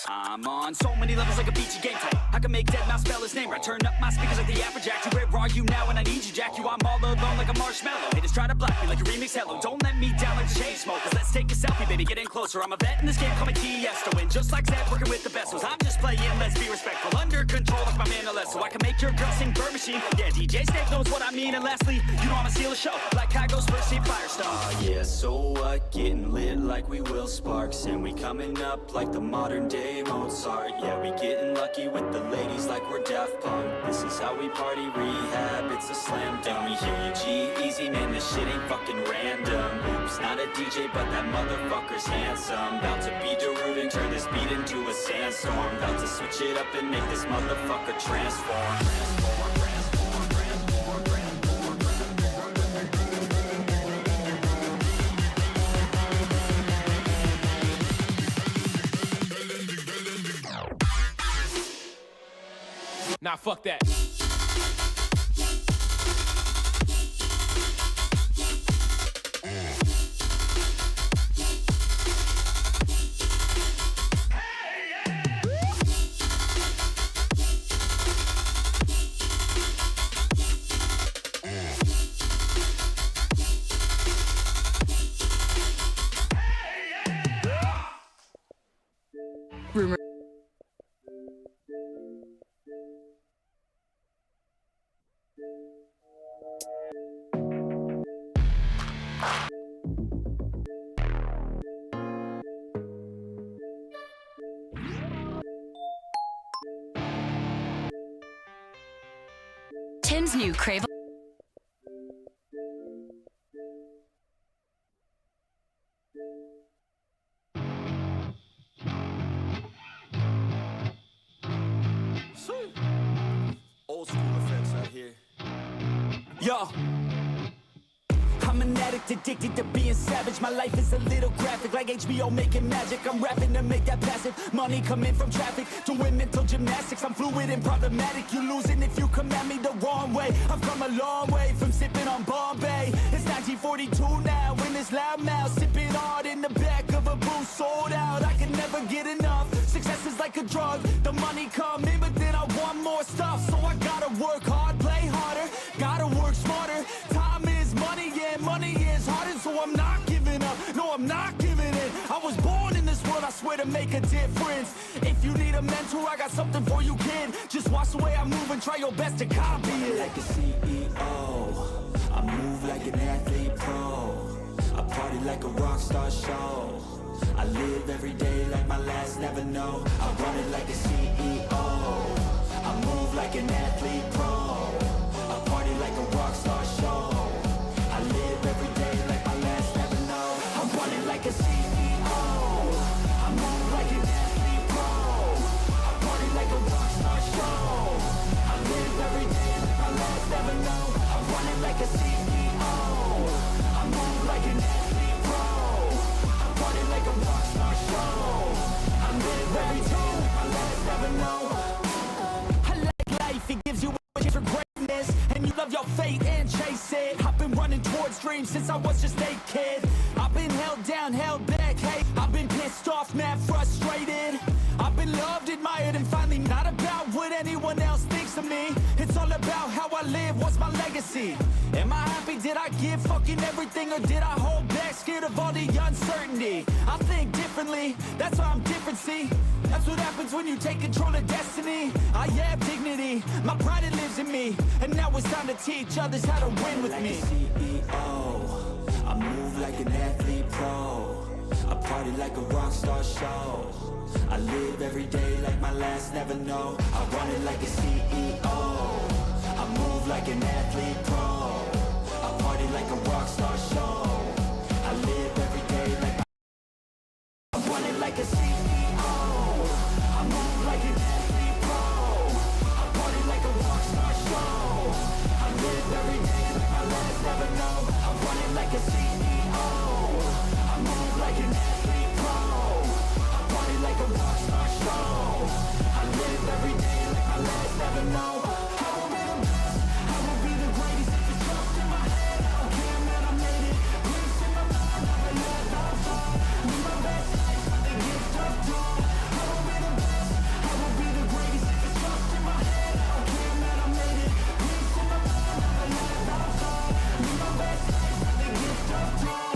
I'm on so many levels like a beachy game type. I can make Deadmau5 spell his name right. Turn up my speakers like the Afrojack. You, where are you now when I need you, Jack? You, I'm all alone like a marshmallow. Haters try to block me like a remix hello. Don't let me down like the Chainsmokers. Let's take a selfie, baby, get in closer. I'm a vet in this game, call me Tiesto. And just like Zed, working with the best. I'm just playing, let's be respectful. Under control like my man Alesso. I can make your girl sing Bird Machine. Yeah, DJ Snake knows what I mean. And lastly, you know I'ma steal a show like Kygo's first seat Firestone. Yeah, so what? Getting lit like we Will Sparks, and we coming up like the modern day Mozart. Yeah, we getting lucky with the ladies like we're Daft Punk. This is how we party, rehab, it's a slam dunk. We hear you G-Eazy, man, this shit ain't fucking random. Oops, not a DJ, but that motherfucker's handsome. About to be Darude and turn this beat into a sandstorm. About to switch it up and make this motherfucker transform. Transform, transform, transform, transform, transform. Nah, fuck that. Rumor. Tim's new Crave. Old school effects out here. Yo, I'm an addict, addicted to being savage. My life is a little graphic, like HBO making magic. I'm rapping to make that passive money coming from traffic. Doing mental gymnastics, I'm fluid and problematic. You losing if you come at me the wrong way. I've come a long way from sipping on Bombay. It's 1942 now, in this loud mouth, sipping hard in the back of a booth, sold out. I can never get enough. Success is like a drug, the money come in, but then I want more stuff. So I gotta work hard, play harder, gotta work smarter. Time is money, yeah, money is hard, and so I'm not giving up. No, I'm not giving in. I was born in this world, I swear, to make a difference. If you need a mentor, I got something for you, kid. Just watch the way I move and try your best to copy it. Like a CEO, I move like an athlete pro. I party like a rock star show. I live every day like my last, never know. I run it like a CEO. I move like an athlete pro. I party like a rock star show. I live every day like my last, never know. I run it like a CEO. I move like an athlete pro. I party like a rock star show. I live every day like my last, never know. I run it like a CEO. I move like an athlete pro. I party like a rock star show. I live every day like my last, never know. I like life, it gives you a chance for greatness, and you love your fate and chase it. I've been running towards dreams since I was just a kid. I've been held down, held back, hey, I've been pissed off, mad, frustrated. I've been loved, admired, and finally not about what anyone else thinks of me. It's all about how I live, what's my legacy? Am I happy, did I give fucking everything, or did I hold back, scared of all the uncertainty? I think differently, that's why I'm different, see? That's what happens when you take control of destiny. I have dignity, my pride, it lives in me. And now it's time to teach others how to win with me. CEO, I move like an athlete pro. I party like a rock star show. I live every day like my last, never know. I run it like a CEO. I move like an athlete pro. I party like a rock star show. I live every day like I run it like a CEO. I move like an athlete pro. I party like a rock star show. I live every day like my last, never know. I run it like a CEO. I move like an athlete pro. I party like a rock star show. I live every day like my last, never know. I will be the best, I will be the greatest. If it's just in my head, I don't care, man, I made it. Grace in my mind, never let that fall. Live my best life with the gift of time. I will be the best, I will be the greatest. If it's just in my head, I don't care, man, I made it. Grace in my mind, never let that fall. Live my best life with the gift of time.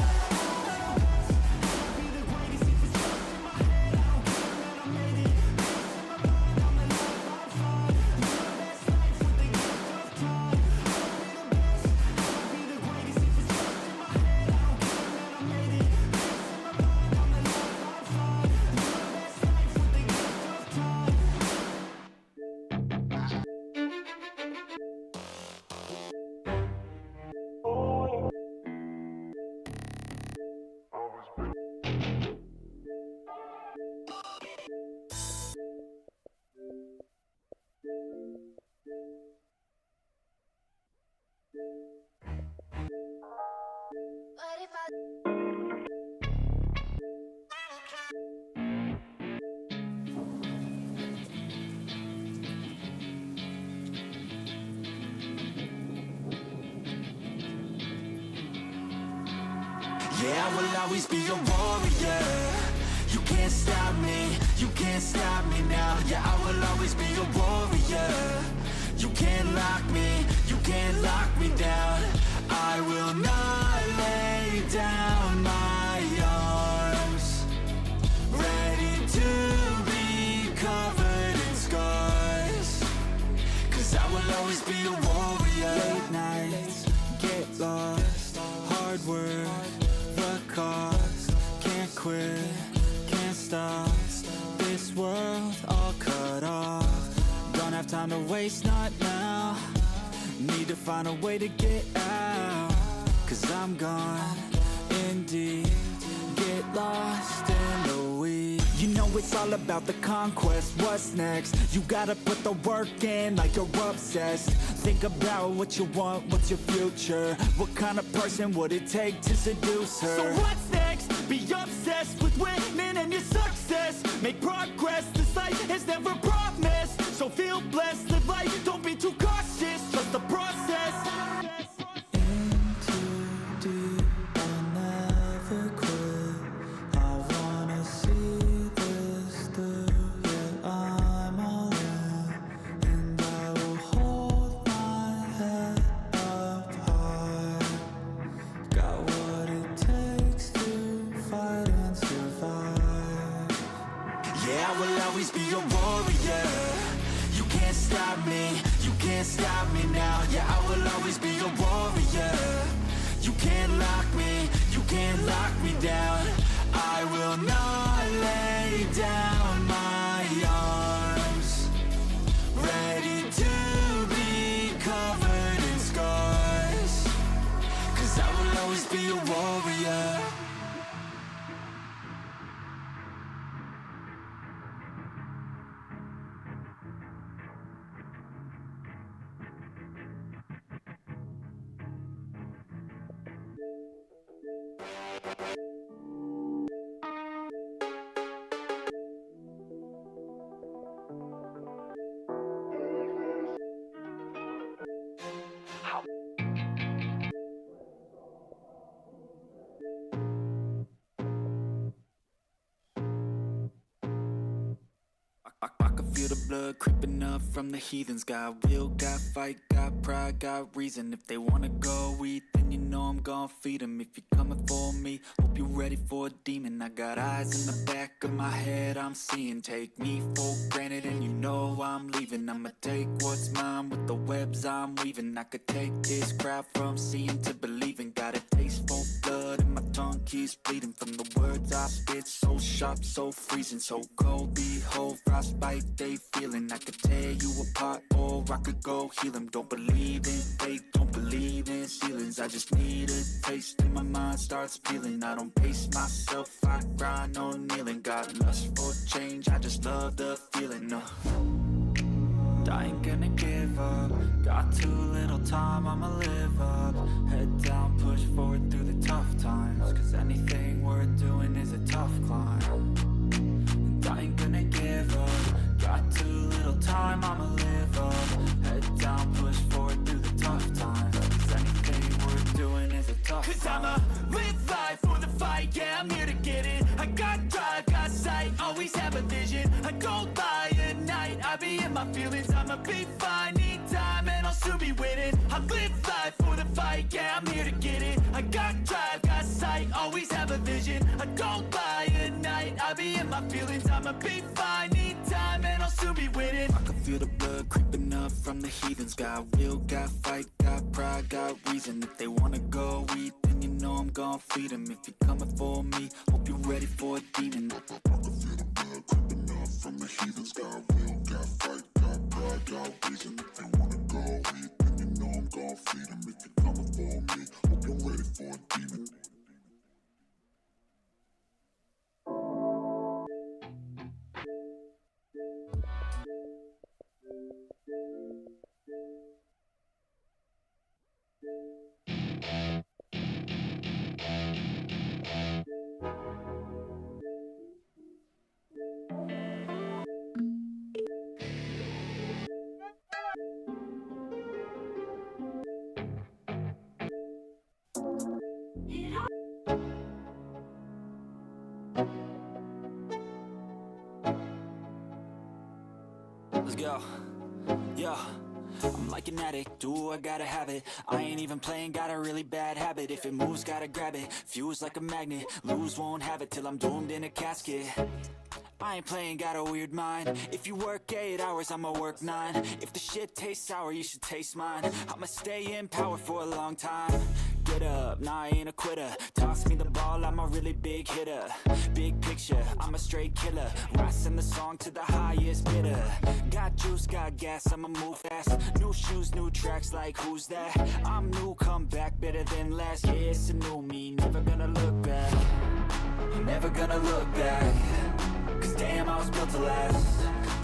Yeah, I will always be a warrior. You can't stop me, you can't stop me now. Yeah, I will always be a warrior. You can't lock me, you can't lock me down. I will not lay down my arms. Ready to be covered in scars. Cause I will always be a warrior. Late nights, get lost, hard work, the cost. Can't quit, can't stop. This world all cut off. Don't have time to waste, not now. Need find a way to get out. Cause I'm gone in deep, get lost in the weeds. You know it's all about the conquest, what's next? You gotta put the work in like you're obsessed. Think about what you want, what's your future? What kind of person would it take to seduce her? So what's next? Be obsessed with winning and your success. Make progress, this life has never promised. So feel blessed, live life, don't be too cautious. Trust the process. In too deep, I'll never quit. I wanna see this through. Yeah, I'm all in, and I will hold my head up high. Got what it takes to fight and survive. Yeah, I will always be a warrior. You can't stop me, you can't stop me now. Yeah, I will always be a warrior. You can't lock me, you can't lock me down. I will not lay down my arms. Ready to be covered in scars. Cause I will always be a warrior. I can feel the blood creeping up from the heathens. Got will, got fight, got pride, got reason. If they wanna go eat, then you know I'm gon' feed them. If you're coming for me, hope you're ready for a demon. I got eyes in the back of my head, I'm seeing. Take me for granted and you know I'm leaving. I'ma take what's mine with the webs I'm weaving. I could take this crowd from seeing to believing. Got a taste for blood and my tongue keeps bleeding. From the words I spit, so sharp, so freezing. So cold, behold, frostbite they feeling. I could tear you apart or I could go heal them. Don't believe in fate, don't believe in ceilings. I just need a taste and my mind starts peeling. I don't pace myself, I grind on kneeling. Got lust for change, I just love the feeling. No, I ain't gonna give up. Got too little time, I'ma live up. Head down, push forward through the tough times. Cause anything worth doing is a tough climb. And I ain't gonna give up. Got too little time, I'ma live up. Head down, push forward through the tough times. Cause anything worth doing is a tough climb. Cause I'ma live life for the fight, yeah, I'm here to get it. I got drive, got sight, always have a vision. I don't lie at night, I be in my feelings. I'ma be fine, need time and I'll soon be winning. I live life for the fight, yeah, I'm here to get it. I got drive, got sight, always have a vision. I don't lie at night, I be in my feelings. I'ma be fine, need time and I'll soon be winning. I can feel the blood creeping up from the heathens. Got will, got fight, got pride, got reason. If they wanna go eat, then you know I'm gon' feed them. If you're coming for me, hope you're ready for a demon. I can feel the blood creeping up from the heathens. Got will, got fight, got pride, got reason. If they wanna go eat, then you know I'm gon' feed them. If you're coming for me, hope you're ready for a demon. Let's go. Yo, I'm like an addict, do I gotta have it. I ain't even playing, got a really bad habit. If it moves, gotta grab it, fuse like a magnet. Lose, won't have it till I'm doomed in a casket. I ain't playing, got a weird mind. If you work 8 hours, I'ma work 9. If the shit tastes sour, you should taste mine. I'ma stay in power for a long time. Get up, nah, I ain't a quitter. Toss me the ball, I'm a really big hitter. Big picture, I'm a straight killer. Rising the song to the highest bidder. Got juice, got gas, I'ma move fast. New shoes, new tracks, like who's that? I'm new, come back, better than last. Yeah, it's a new me, never gonna look back. Never gonna look back. Cause damn, I was built to last.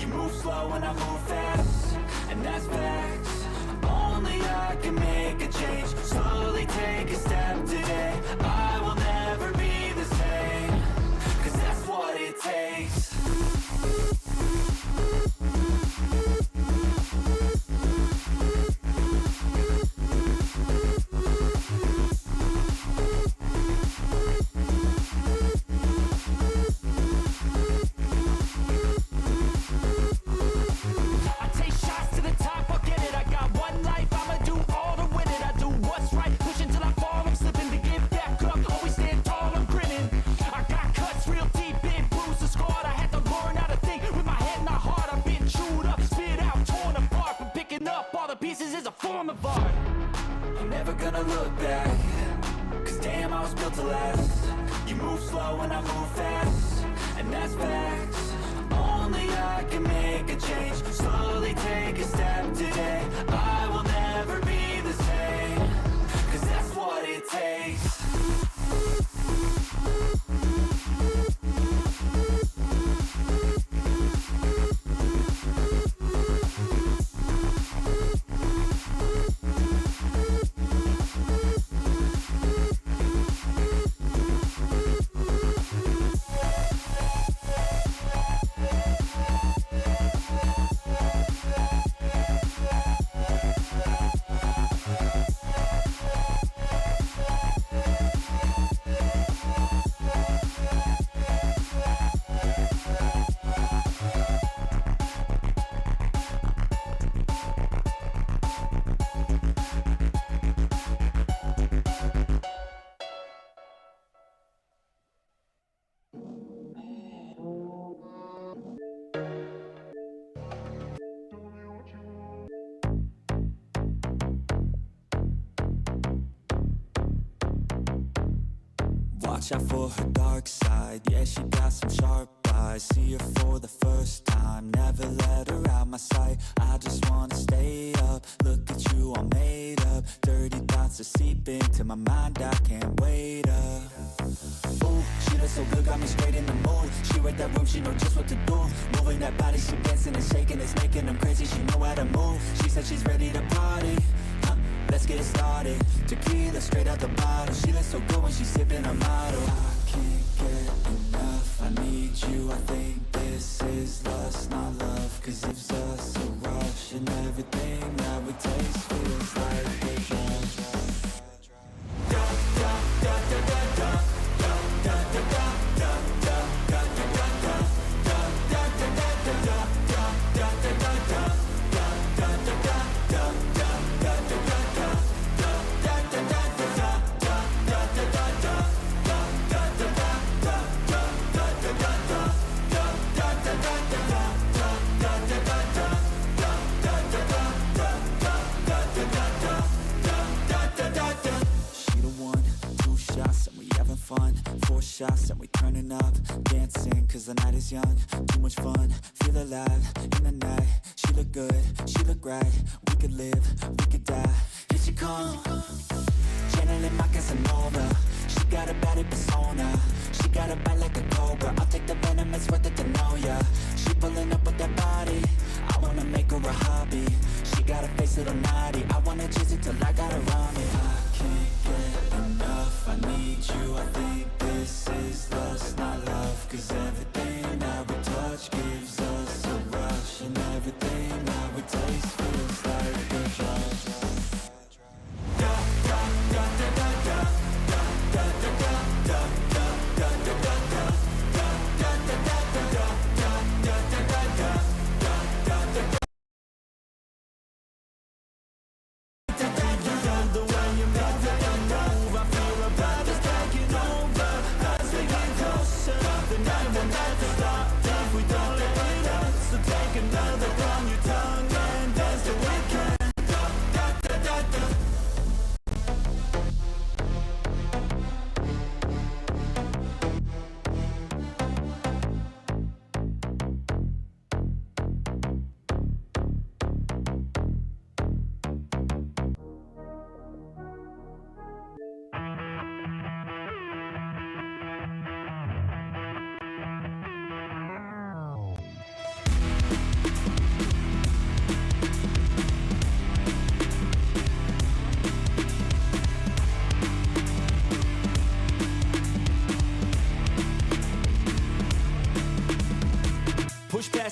You move slow and I move fast, and that's facts. Only I can make a change. Slowly take a step today. I will never be the same. Cause that's what it takes. Pieces is a form of art. I'm never gonna look back. Cause damn, I was built to last. You move slow and I move fast, and that's facts. Only I can make a change. Slowly take a step today. I will never be the same. Cause that's what it takes. Watch out for her dark side. Yeah, she got some sharp eyes. See her for the first time. Never let her out my sight. I just wanna stay up. Look at you all made up. Dirty thoughts are seeping to my mind. I can't wait up. Ooh, she looks so good, got me straight in the mood. She read that room, she know just what to do. Moving that body, she dancing and shaking. It's making them crazy, she know how to move. She said she's ready to party. Let's get it started. Tequila straight out the bottle. She looks so good when she's sipping her model. I can't get enough, I need you. I think this is lust, not love. Cause it's us, a rush. And everything that we taste feels like a drug. Da da da da da da. Da da da da da. Da da da da da. Da da da da da. Da da da da da. Da da da da da. Fun, 4 shots and we turning up, dancing cause the night is young, too much fun, feel alive, in the night, she look good, she look right, we could live, we could die, here she come, channeling my Casanova, she got a body persona, she got a bite like a cobra, I'll take the venom, it's worth it to know ya, she pulling up with that body, I wanna make her a hobby, she got a face little naughty, I wanna chase it till I got her on me, I can't get enough, I need you, I think this is lust, not love. Cause everything that we touch gives us a rush. And everything that we taste feels like a drug. Da da da da da da. Da da da da da. Da da da da da. Da da da da da. Da da da da da. Da da da da.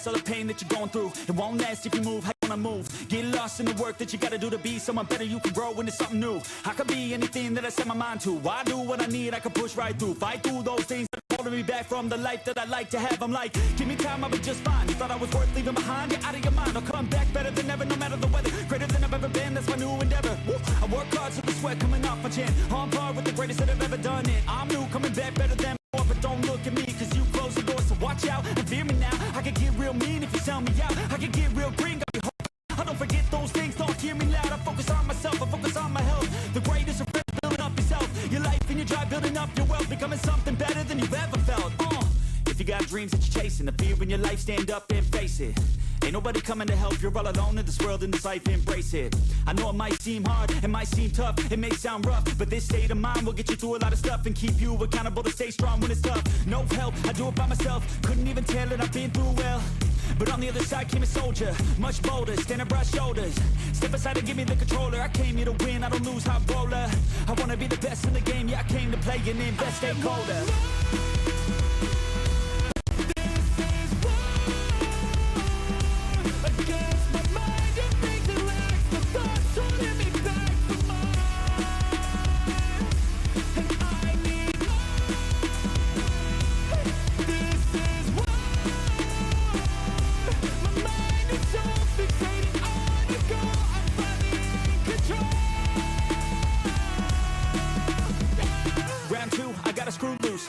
past all the pain that you're going through. It won't last if you move how you wanna move. Get lost in the work that you gotta do to be someone better. You can grow into something new. I could be anything that I set my mind to. I do what I need, I can push right through. Fight through those things that are holding me back from the life that I like to have. I'm like, give me time, I'll be just fine. You thought I was worth leaving behind? You're out of your mind. I'll come back better than ever, no matter the weather. Greater than I've ever been, that's my new endeavor. Woo. I work hard so the sweat coming off my chin. On par with the greatest that have ever done it. I'm new, coming back better than before, but don't look at me, cause you close the door, so watch out and fear me now. I can get real mean if you sell me out. I can get real green, got me hoping. I don't forget those things, don't hear me loud. I focus on myself, I focus on my health. The greatest of friends, building up yourself. Your life and your drive, building up your wealth. Becoming something better than you've ever felt. If you got dreams that you're chasing, the fear in your life, stand up and face it. Ain't nobody coming to help, you're all alone in this world, in this life, embrace it. I know it might seem hard, it might seem tough, it may sound rough, but this state of mind will get you through a lot of stuff and keep you accountable to stay strong when it's tough. No help, I do it by myself, couldn't even tell it, I've been through well. But on the other side came a soldier, much bolder, standing broad shoulders. Step aside and give me the controller, I came here to win, I don't lose, high roller. I wanna be the best in the game, yeah I came to play and invest, stakeholder.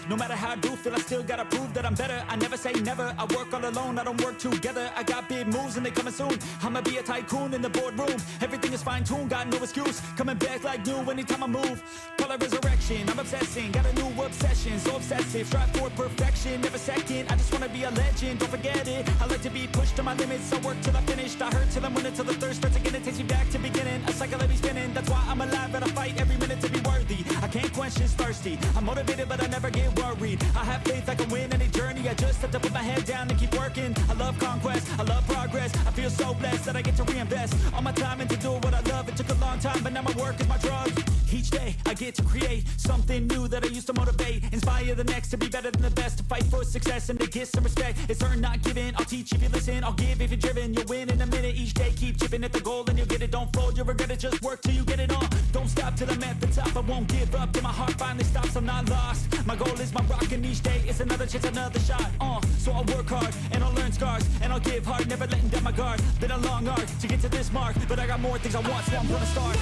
No matter how I do feel, I still gotta prove that I'm better. I never say never, I work all alone, I don't work together. I got big moves and they coming soon. I'ma be a tycoon in the boardroom. Everything is fine-tuned, got no excuse. Coming back like new anytime I move. Call it resurrection, I'm obsessing. Got a new obsession, so obsessive. Strive for perfection, never second. I just wanna be a legend, don't forget it. I like to be pushed to my limits, I work till I finished. I hurt till I'm winning, till the thirst starts again. It takes me back to beginning, a cycle that be spinning. That's why I'm alive and I fight every minute to be worthy. I can't quench this thirsty. I'm motivated but I never get worried. I have faith I can win any journey. I just have to put my head down and keep working. I love conquest, I love progress. I feel so blessed that I get to reinvest all my time into doing what I love. It took a long time, but now my work is my drug. Each day I get to create something new that I used to motivate. Inspire the next to be better than the best. To fight for success and to get some respect. It's earned, not given. I'll teach if you listen, I'll give if you're driven. You'll win in a minute. Each day keep chipping at the goal and you'll get it. Don't fold, you'll regret it. Just work till you get it on. Don't stop till I'm at the top. I won't give up till my heart finally stops. I'm not lost. My goal is my rock and each day is another chance, another shot. So I'll work hard and I'll learn scars and I'll give hard, never letting down my guard. Been a long arc to get to this mark, but I got more things I want, so I'm gonna start.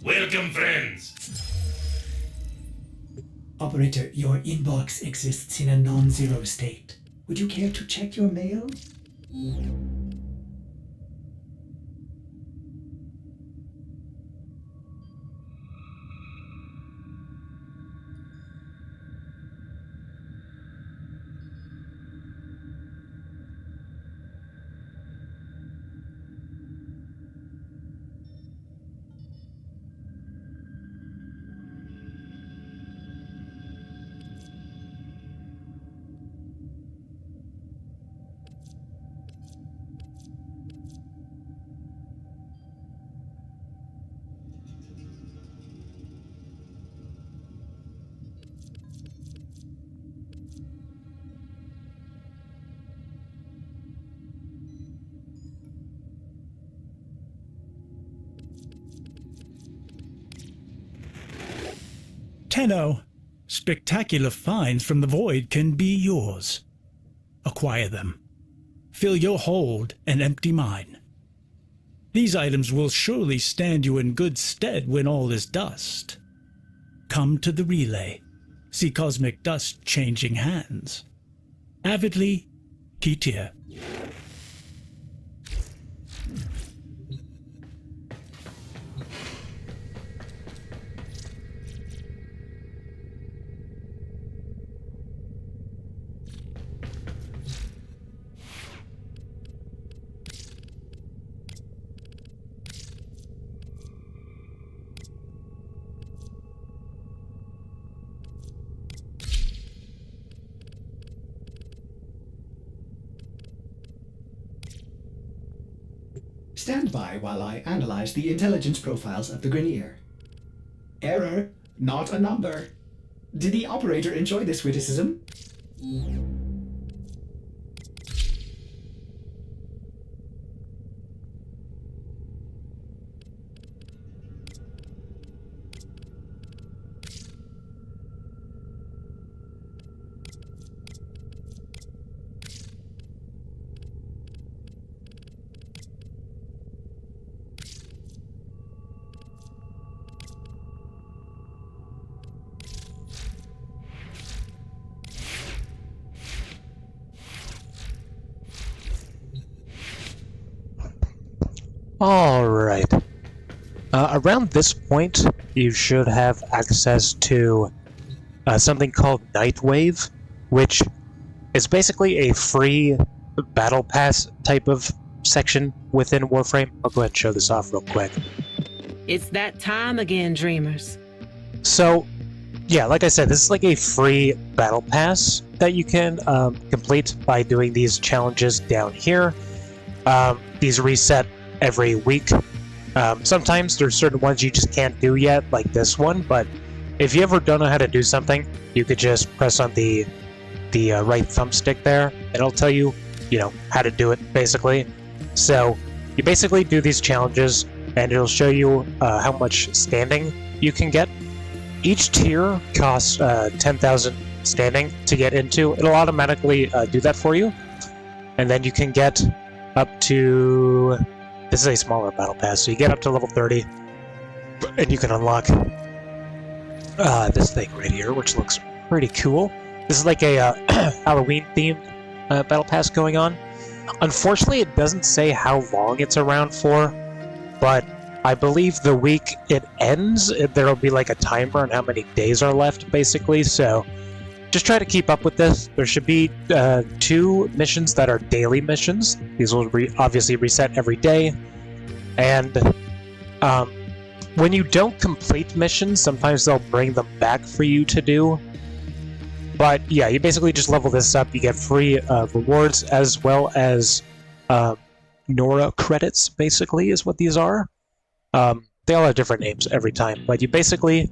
Welcome, friends! Operator, your inbox exists in a non-zero state. Would you care to check your mail? Tenno, spectacular finds from the void can be yours. Acquire them. Fill your hold and empty mine. These items will surely stand you in good stead when all is dust. Come to the relay. See cosmic dust changing hands. Avidly, Ketir. Stand by while I analyze the intelligence profiles of the Grineer. Error, not a number. Did the operator enjoy this witticism? Alright. Around this point, you should have access to something called Nightwave, which is basically a free battle pass type of section within Warframe. I'll go ahead and show this off real quick. It's that time again, dreamers. So, yeah, like I said, this is like a free battle pass that you can complete by doing these challenges down here. These reset every week. Sometimes there's certain ones you just can't do yet, like this one, but if you ever don't know how to do something, you could just press on the right thumbstick there, and it'll tell you, how to do it, basically. So, you basically do these challenges, and it'll show you how much standing you can get. Each tier costs 10,000 standing to get into. It'll automatically do that for you, and then you can get up to... This is a smaller battle pass, so you get up to level 30, and you can unlock this thing right here, which looks pretty cool. This is like a Halloween-themed battle pass going on. Unfortunately, it doesn't say how long it's around for, but I believe the week it ends, there'll be like a timer on how many days are left, basically, so just try to keep up with this. There should be 2 missions that are daily missions. These will obviously reset every day. And when you don't complete missions, sometimes they'll bring them back for you to do. But yeah, you basically just level this up. You get free rewards as well as Nora credits, basically, is what these are. They all have different names every time, but you basically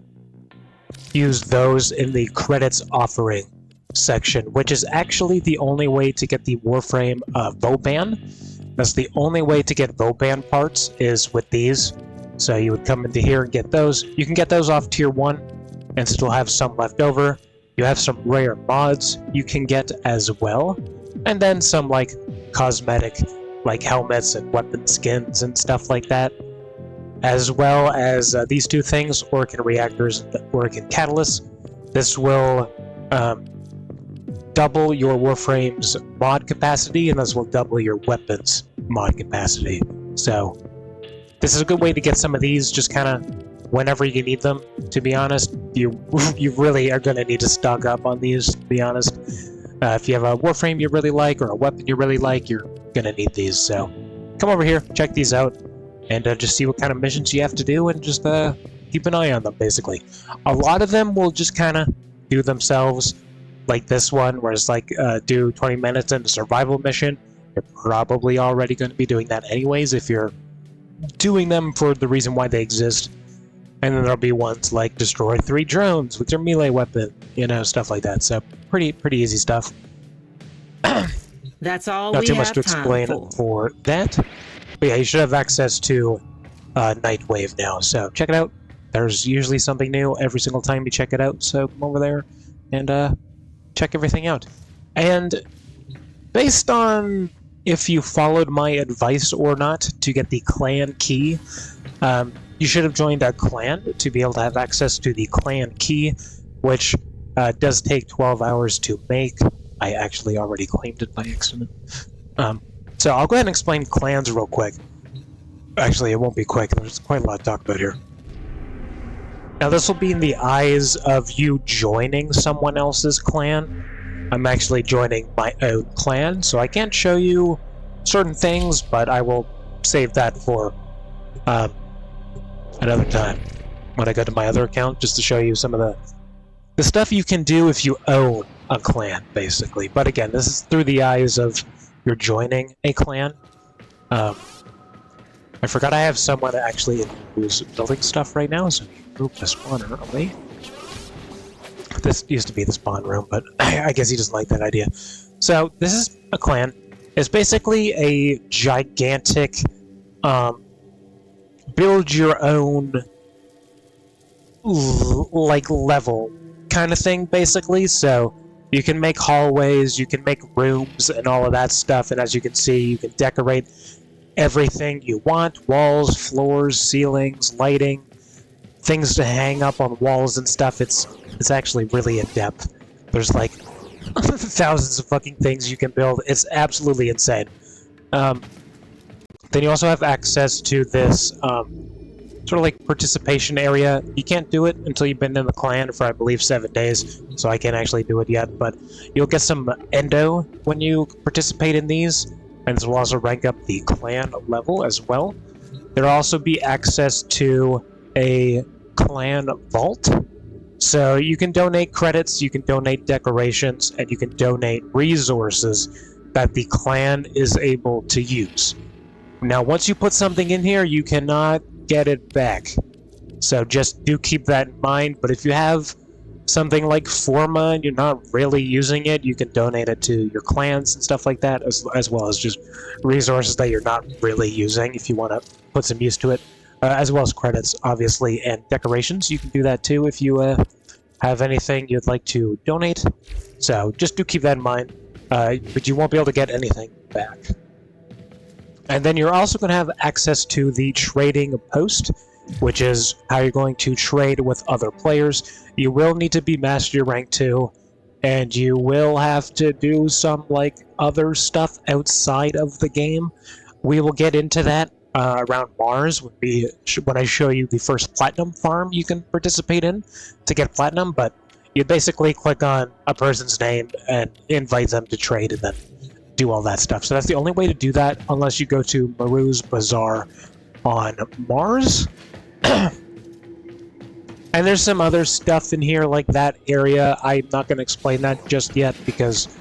use those in the credits offering section, which is actually the only way to get the Warframe Voban. That's the only way to get Voban parts is with these. So you would come into here and get those. You can get those off tier 1 and still have some left over. You have some rare mods you can get as well. And then some like cosmetic like helmets and weapon skins and stuff like that. As well as these 2 things, Orkin Reactors and Orkin Catalysts. This will double your Warframe's mod capacity, and this will double your weapons mod capacity. So, this is a good way to get some of these, just kind of whenever you need them, to be honest. You really are going to need to stock up on these, to be honest. If you have a Warframe you really like, or a weapon you really like, you're going to need these. So, come over here, check these out. And just see what kind of missions you have to do, and just keep an eye on them, basically. A lot of them will just kind of do themselves, like this one, where it's like, do 20 minutes in a survival mission. You're probably already going to be doing that anyways, if you're doing them for the reason why they exist. And then there'll be ones like destroy 3 drones with your melee weapon, stuff like that. So, pretty easy stuff. That's all Not we too have much to explain time for that. But yeah, you should have access to Nightwave now, so check it out. There's usually something new every single time you check it out, so come over there and check everything out. And based on if you followed my advice or not to get the clan key, you should have joined a clan to be able to have access to the clan key, which does take 12 hours to make. I actually already claimed it by accident. So I'll go ahead and explain clans real quick. Actually, it won't be quick. There's quite a lot to talk about here. Now, this will be in the eyes of you joining someone else's clan. I'm actually joining my own clan, so I can't show you certain things, but I will save that for another time when I go to my other account, just to show you some of the stuff you can do if you own a clan, basically. But again, this is through the eyes of you're joining a clan. I forgot I have someone actually who's building stuff right now, so move the spawner away. This used to be the spawn room, but I guess he doesn't like that idea. So this is a clan. It's basically a gigantic build your own like level kind of thing, basically. So you can make hallways, you can make rooms and all of that stuff, and as you can see, you can decorate everything you want: walls, floors, ceilings, lighting, things to hang up on walls and stuff. It's actually really in depth. There's like thousands of fucking things you can build. It's absolutely insane. Then you also have access to this sort of like participation area. You can't do it until you've been in the clan for, I believe, 7 days, so I can't actually do it yet, but you'll get some endo when you participate in these, and this will also rank up the clan level as well. There'll also be access to a clan vault, so you can donate credits, you can donate decorations, and you can donate resources that the clan is able to use. Now, once you put something in here, you cannot get it back, so just do keep that in mind. But if you have something like Forma and you're not really using it, you can donate it to your clans and stuff like that, as well as just resources that you're not really using if you want to put some use to it, as well as credits, obviously, and decorations. You can do that too if you have anything you'd like to donate. So just do keep that in mind, but you won't be able to get anything back. And then you're also going to have access to the trading post, which is how you're going to trade with other players. You will need to be Master Rank 2, and you will have to do some like other stuff outside of the game. We will get into that around Mars when I show you the first platinum farm you can participate in to get platinum, but you basically click on a person's name and invite them to trade and then do all that stuff. So that's the only way to do that, unless you go to Maru's Bazaar on Mars. And there's some other stuff in here like that area. I'm not going to explain that just yet because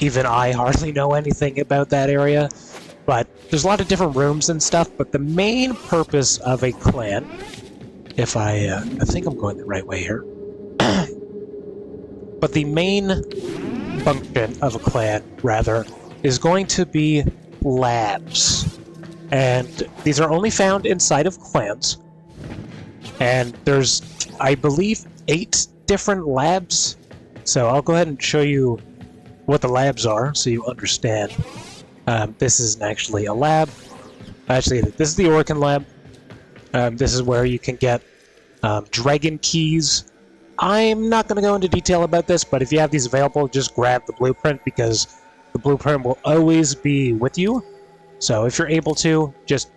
even I hardly know anything about that area. But there's a lot of different rooms and stuff, but the main purpose of a clan, if I think I'm going the right way here, but the main function of a clan, rather, is going to be labs. And these are only found inside of clans. And there's, I believe, 8 different labs. So I'll go ahead and show you what the labs are so you understand. This isn't actually a lab. Actually, this is the Orkin lab. This is where you can get dragon keys. I'm not going to go into detail about this, but if you have these available, just grab the blueprint, because the blueprint will always be with you. So if you're able to, just,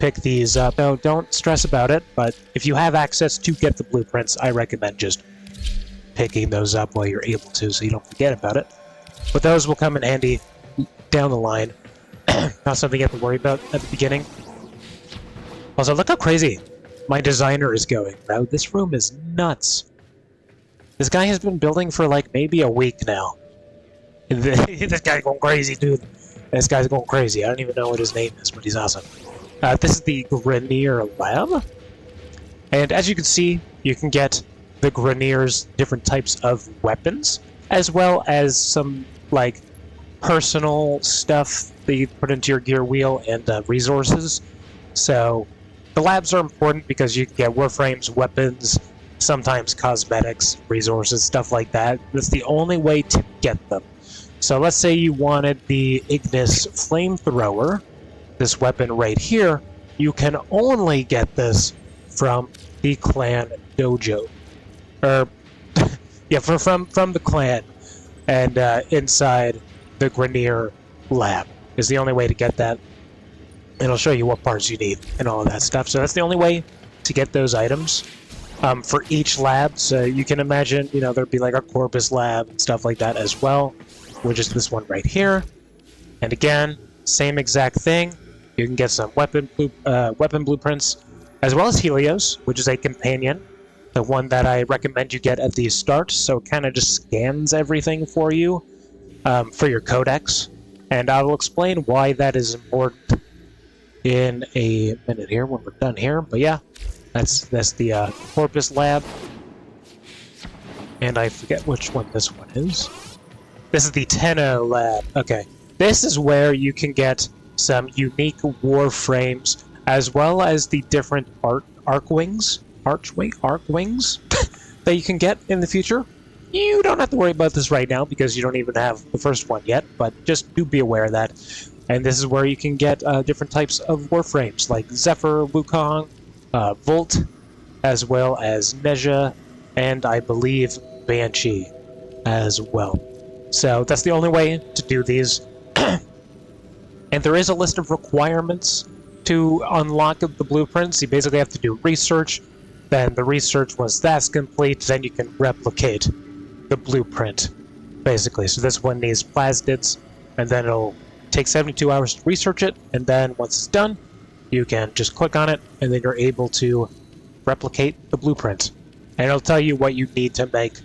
pick these up. No, don't stress about it, but if you have access to get the blueprints, I recommend just picking those up while you're able to, so you don't forget about it. But those will come in handy down the line. Not something you have to worry about at the beginning. Also, look how crazy my designer is going, bro. This room is nuts. This guy has been building for like maybe a week now. This guy's going crazy, dude. This guy's going crazy. I don't even know what his name is, but he's awesome. This is the Grenier Lab. And as you can see, you can get the Grenier's different types of weapons, as well as some, like, personal stuff that you put into your gear wheel and resources. So, the labs are important because you can get Warframes, weapons, sometimes cosmetics, resources, stuff like that. That's the only way to get them. So let's say you wanted the Ignis Flamethrower, this weapon right here. You can only get this from the clan dojo. Or, yeah, from the clan. And inside the Grenier lab is the only way to get that. It'll show you what parts you need and all of that stuff. So that's the only way to get those items for each lab. So you can imagine, you know, there'd be like a Corpus lab and stuff like that as well, which is this one right here. And again, same exact thing. You can get some weapon blueprints, as well as Helios, which is a companion, the one that I recommend you get at the start. So it kind of just scans everything for you for your codex. And I will explain why that is important in a minute here when we're done here. But yeah, that's the Corpus lab. And I forget which one this one is. This is the Tenno lab. Okay. This is where you can get some unique Warframes, as well as the different arc wings that you can get in the future. You don't have to worry about this right now because you don't even have the first one yet, but just do be aware of that. And this is where you can get different types of Warframes, like Zephyr, Wukong, Volt, as well as Nezha, and I believe Banshee as well. So that's the only way to do these. And there is a list of requirements to unlock the blueprints. You basically have to do research. Then the research, once that's complete, then you can replicate the blueprint, basically. So this one needs plasmids, and then it'll take 72 hours to research it, and then once it's done, you can just click on it, and then you're able to replicate the blueprint. And it'll tell you what you need to make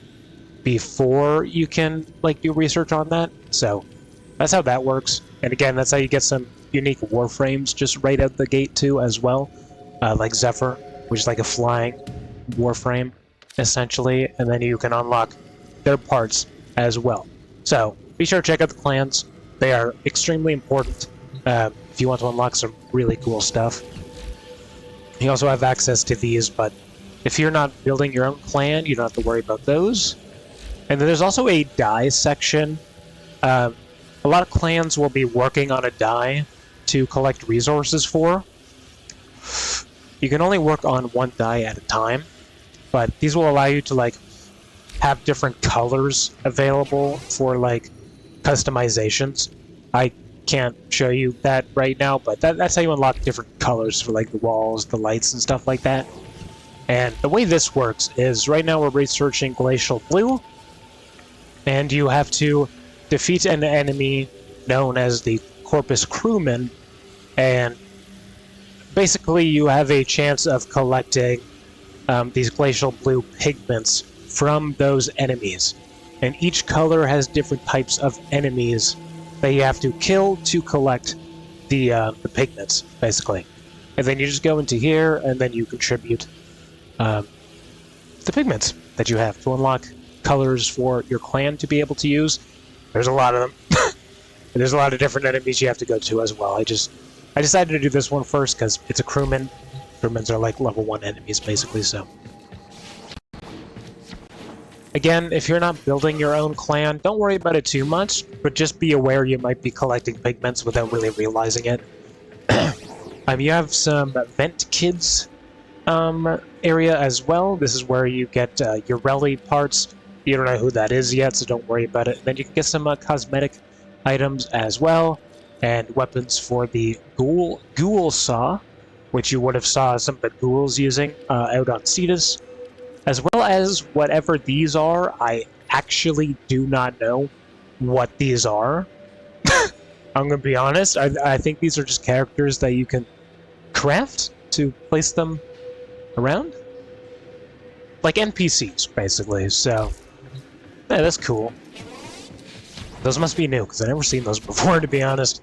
before you can do research on that. So that's how that works. And again, that's how you get some unique Warframes just right out the gate too, as well. Like Zephyr, which is like a flying Warframe, essentially. And then you can unlock their parts as well. So be sure to check out the clans. They are extremely important if you want to unlock some really cool stuff. You also have access to these, but if you're not building your own clan, you don't have to worry about those. And then there's also a die section. A lot of clans will be working on a die to collect resources for. You can only work on one die at a time, but these will allow you to have different colors available for customizations. I can't show you that right now, but that's how you unlock different colors for the walls, the lights, and stuff like that. And the way this works is right now we're researching Glacial Blue, and you have to defeat an enemy known as the Corpus Crewman, and basically you have a chance of collecting these Glacial Blue pigments from those enemies. And each color has different types of enemies that you have to kill to collect the pigments, basically. And then you just go into here, and then you contribute the pigments that you have to unlock colors for your clan to be able to use. There's a lot of them. And there's a lot of different enemies you have to go to as well. I decided to do this one first because it's a crewman. Crewmans are level 1 enemies, basically, so. Again, if you're not building your own clan, don't worry about it too much, but just be aware you might be collecting pigments without really realizing it. You have some Vent Kids area as well. This is where you get your Rally parts. You don't know who that is yet, so don't worry about it. And then you can get some cosmetic items as well, and weapons for the Ghoul Saw, which you would have saw some of the ghouls using out on Cetus. As well as whatever these are, I actually do not know what these are. I'm going to be honest, I think these are just characters that you can craft to place them around. Like NPCs, basically, so yeah, that's cool. Those must be new, because I've never seen those before, to be honest.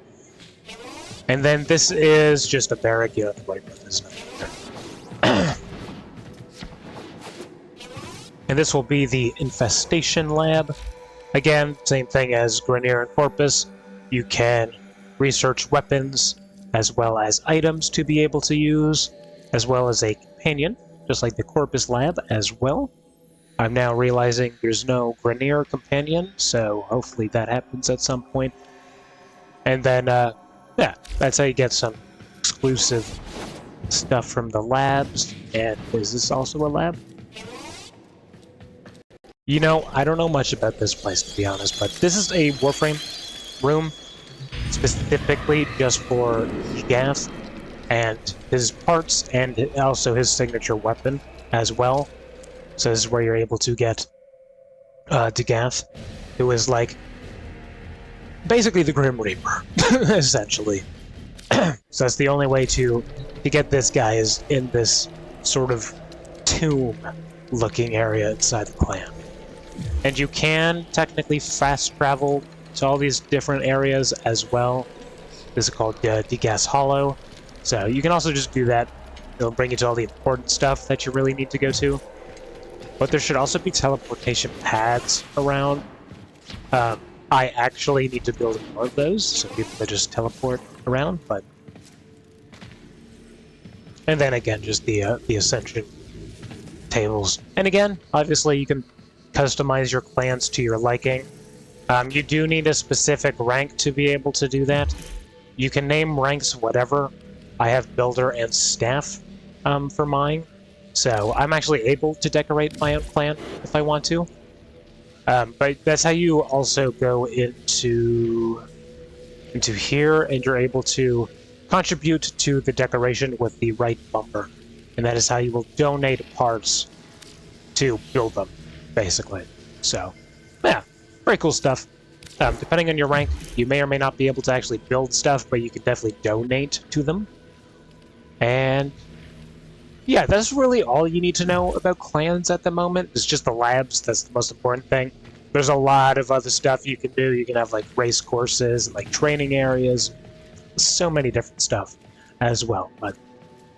And then this is just a barrack. You don't have to worry about this. And this will be the Infestation Lab. Again, same thing as Grenier and Corpus. You can research weapons as well as items to be able to use. as well as a companion, just like the Corpus Lab as well. I'm now realizing there's no Grenier companion, so hopefully that happens at some point. And then, yeah, that's how you get some exclusive stuff from the labs. And is this also a lab? You know, I don't know much about this place, to be honest, but this is a Warframe room, specifically just for Gaff and his parts, and also his signature weapon as well. So this is where you're able to get Gaff, who is like basically the Grim Reaper, essentially. So that's the only way to get this guy is in this sort of tomb-looking area inside the clan. And you can technically fast travel to all these different areas as well. This is called Degas Hollow. So you can also just do that. It'll bring you to all the important stuff that you really need to go to. But there should also be teleportation pads around. I actually need to build more of those, so people can just teleport around, but... And then again, just the Ascension tables. And again, obviously you can customize your clans to your liking. You do need a specific rank to be able to do that. You can name ranks whatever. I have Builder and Staff for mine, so I'm actually able to decorate my own clan if I want to. But that's how you also go into here, and you're able to contribute to the decoration with the right bumper. And that is how you will donate parts to build them, basically. So, yeah, very cool stuff. Depending on your rank, you may or may not be able to actually build stuff, but you can definitely donate to them. And yeah, that's really all you need to know about clans at the moment. It's just the labs. That's the most important thing. There's a lot of other stuff you can do. You can have like race courses and like training areas. So many different stuff as well. But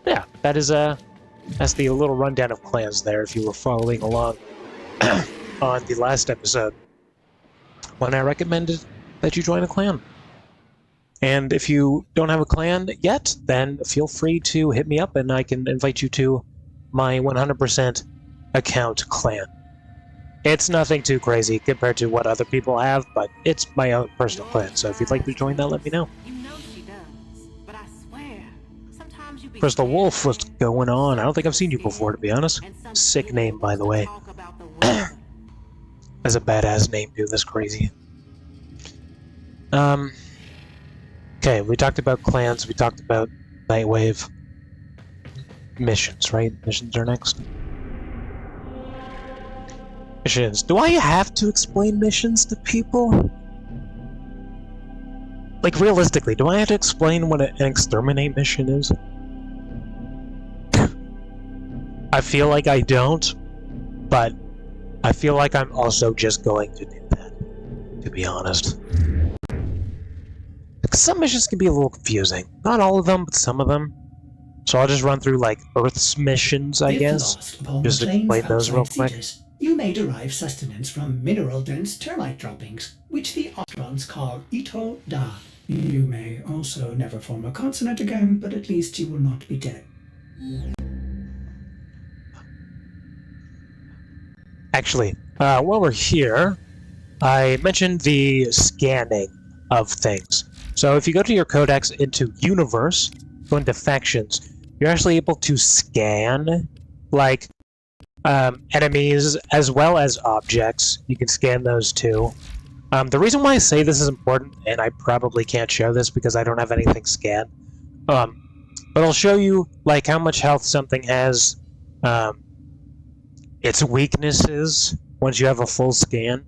yeah, that is that's the little rundown of clans there if you were following along on the last episode when I recommended that you join a clan. And if you don't have a clan yet, then feel free to hit me up and I can invite you to my 100% account clan. It's nothing too crazy compared to what other people have, but it's my own personal clan, so if you'd like to join that, let me know. You know she does, but I swear, sometimes you be Crystal Wolf, what's going on? I don't think I've seen you before, to be honest. Sick name, by the way. That's a badass name, dude. That's crazy. Okay, we talked about clans, we talked about Nightwave. Missions, right? Missions are next. Missions. Do I have to explain missions to people? Like, realistically, do I have to explain what an exterminate mission is? I feel like I don't, but I feel like I'm also just going to do that, to be honest. Some missions can be a little confusing. Not all of them, but some of them. So I'll just run through, like, Earth's missions, I guess. Just explain those real quick. You may derive sustenance from mineral-dense termite droppings, which the Otrons call Ito Da. You may also never form a consonant again, but at least you will not be dead. Actually, while we're here, I mentioned the scanning of things. So if you go to your codex into Universe, go into Factions, you're actually able to scan, like, enemies as well as objects. You can scan those too. The reason why I say this is important, and I probably can't show this because I don't have anything scanned, but I'll show you, like, how much health something has, its weaknesses once you have a full scan.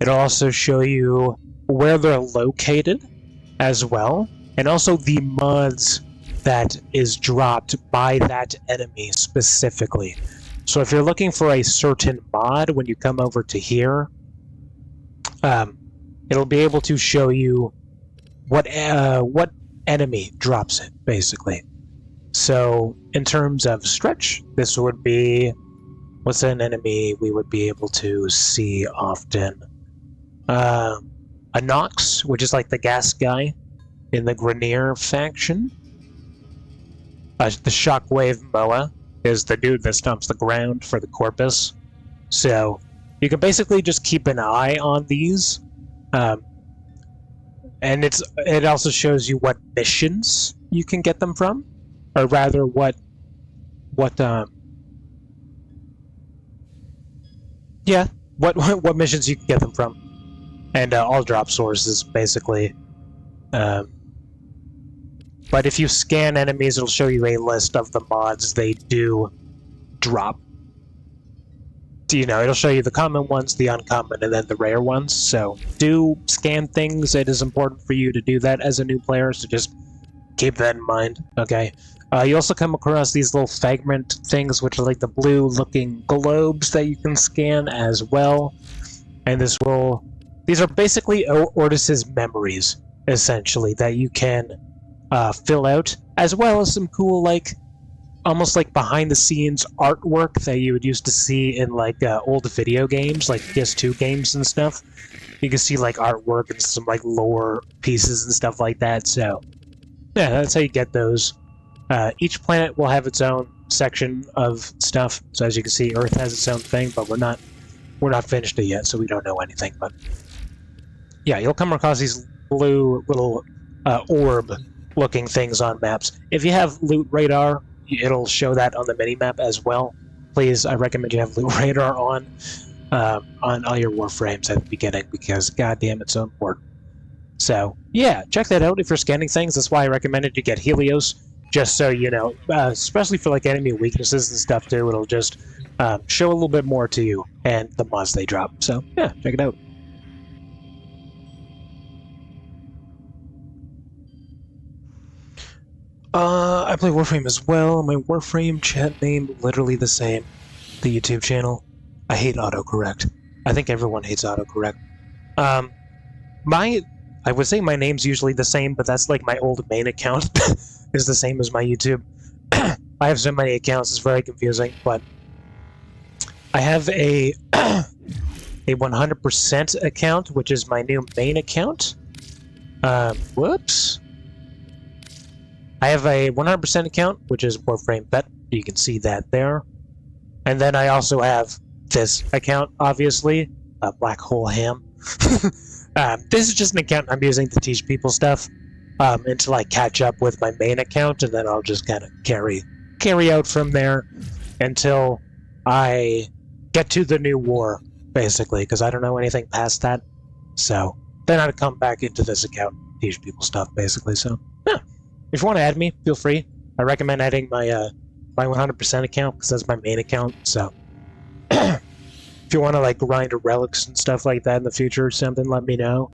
It'll also show you where they're located as well, and also the mods that is dropped by that enemy specifically. So if you're looking for a certain mod when you come over to here, it'll be able to show you what enemy drops it, basically. So in terms of stretch, this would be, what's an enemy we would be able to see often? A Nox, which is like the gas guy in the Grenier faction. The Shockwave Moa is the dude that stomps the ground for the Corpus. So you can basically just keep an eye on these. And it also shows you what missions you can get them from. Or rather, what missions you can get them from. And all drop sources, basically. But if you scan enemies, it'll show you a list of the mods they do drop. You know, it'll show you the common ones, the uncommon, and then the rare ones. So do scan things. It is important for you to do that as a new player, so just keep that in mind, okay? You also come across these little fragment things, which are like the blue-looking globes that you can scan as well. And these are basically Ortis's memories, essentially, that you can fill out, as well as some cool, like, almost like behind-the-scenes artwork that you would used to see in, like, old video games, like PS2 games and stuff. You can see, like, artwork and some, like, lore pieces and stuff like that, so yeah, that's how you get those. Each planet will have its own section of stuff, so as you can see, Earth has its own thing, but we're not finished it yet, so we don't know anything, but yeah, you'll come across these blue little orb-looking things on maps. If you have Loot Radar, it'll show that on the minimap as well. Please, I recommend you have Loot Radar on all your Warframes at the beginning, because goddamn, it's so important. So, yeah, check that out if you're scanning things. That's why I recommended you get Helios, just so you know, especially for like enemy weaknesses and stuff too. It'll just show a little bit more to you and the mods they drop. So, yeah, check it out. I play Warframe as well. My Warframe chat name literally the same. The YouTube channel. I hate autocorrect. I think everyone hates autocorrect. I would say my name's usually the same, but that's like my old main account is the same as my YouTube. I have so many accounts, it's very confusing, but I have a 100% account, which is my new main account. Whoops. I have a 100% account, which is Warframe Vet. You can see that there. And then I also have this account, obviously, Black Hole Ham. This is just an account I'm using to teach people stuff until I catch up with my main account, and then I'll just kind of carry out from there until I get to the new war, basically, because I don't know anything past that. So then I'd come back into this account and teach people stuff, basically. So yeah. If you want to add me, feel free. I recommend adding my my 100% account because that's my main account. So if you want to like grind relics and stuff like that in the future or something, let me know.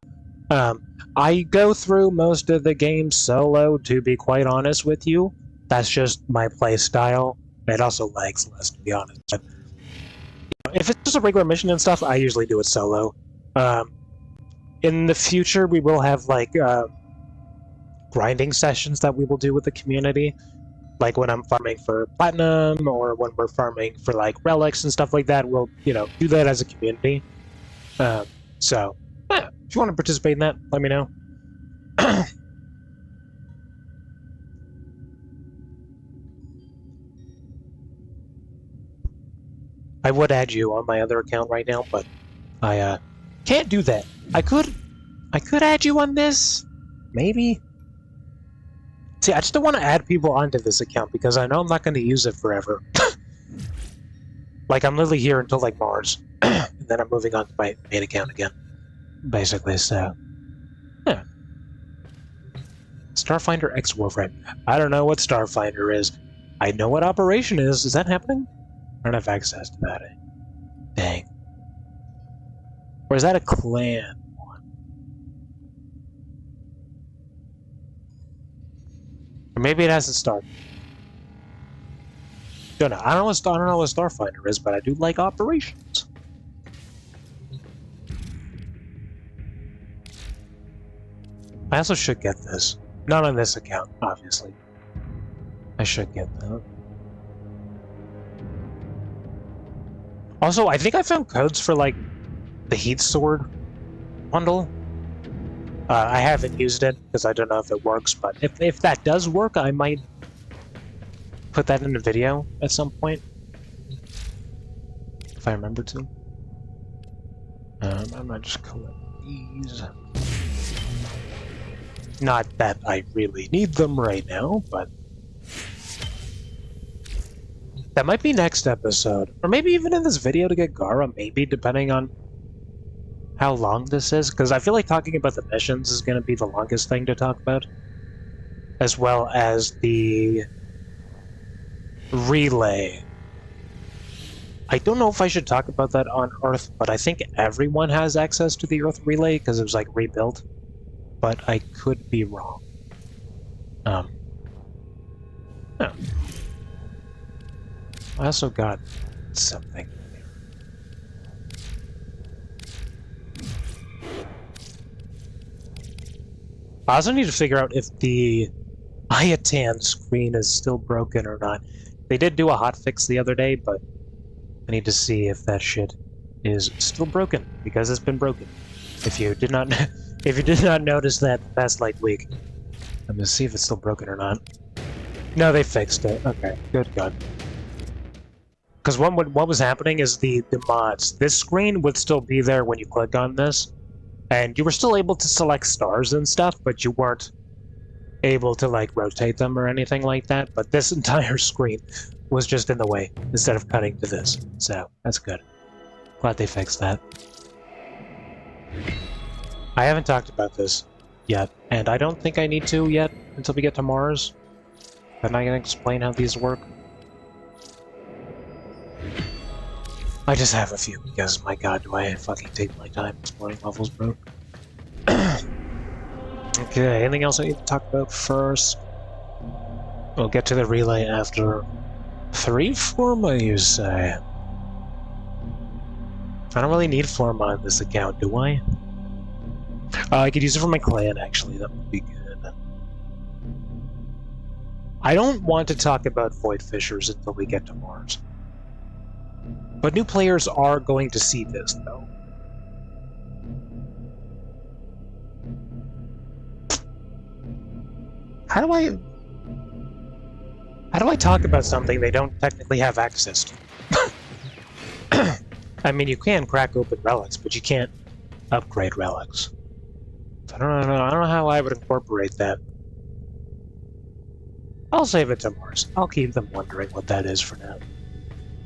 I go through most of the games solo, to be quite honest with you. That's just my play style. It also lags less, to be honest. But if it's just a regular mission and stuff, I usually do it solo. In the future, we will have like grinding sessions that we will do with the community. Like when I'm farming for platinum, or when we're farming for like relics and stuff like that, we'll, you know, do that as a community. So, yeah, if you want to participate in that, let me know. I would add you on my other account right now, but I can't do that. I could add you on this, maybe. See, I just don't want to add people onto this account because I know I'm not going to use it forever. Like, I'm literally here until, like, Mars. And then I'm moving on to my main account again. Basically, so... yeah. Starfinder X Warframe. I don't know what Starfinder is. I know what Operation is. Is that happening? I don't have access to that. Dang. Or is that a clan? Or maybe it hasn't started. Don't know. I don't know what Starfinder is, but I do like Operations. I also should get this. Not on this account, obviously. I should get that. Also, I think I found codes for, like, the Heat Sword bundle. I haven't used it because I don't know if it works, but if that does work, I might put that in a video at some point, if I remember to. I might just collect these. Not that I really need them right now, but that might be next episode, or maybe even in this video to get Gara, maybe, depending on how long this is, because I feel like talking about the missions is going to be the longest thing to talk about, as well as the relay. I don't know if I should talk about that on Earth, but I think everyone has access to the Earth relay because it was like rebuilt, but I could be wrong. Oh. I also got something. I also need to figure out if the Ayatan screen is still broken or not. They did do a hotfix the other day, but I need to see if that shit is still broken, because it's been broken. If you did not notice that the past like week, let me see if it's still broken or not. No, they fixed it. Okay, good God. Because what was happening is the mods. This screen would still be there when you click on this, and you were still able to select stars and stuff, but you weren't able to like rotate them or anything like that. But this entire screen was just in the way instead of cutting to this. So that's good. Glad they fixed that. I haven't talked about this yet, and I don't think I need to yet until we get to Mars. Then I can explain how these work. I just have a few because, my God, do I fucking take my time exploring levels, bro. Okay, anything else I need to talk about first? We'll get to the relay after 3 Forma, you say? I don't really need Forma on this account, do I? I could use it for my clan, actually. That would be good. I don't want to talk about Void Fishers until we get to Mars. But new players are going to see this, though. How do I talk about something they don't technically have access to? I mean, you can crack open relics, but you can't upgrade relics. I don't know how I would incorporate that. I'll save it to Mars. I'll keep them wondering what that is for now.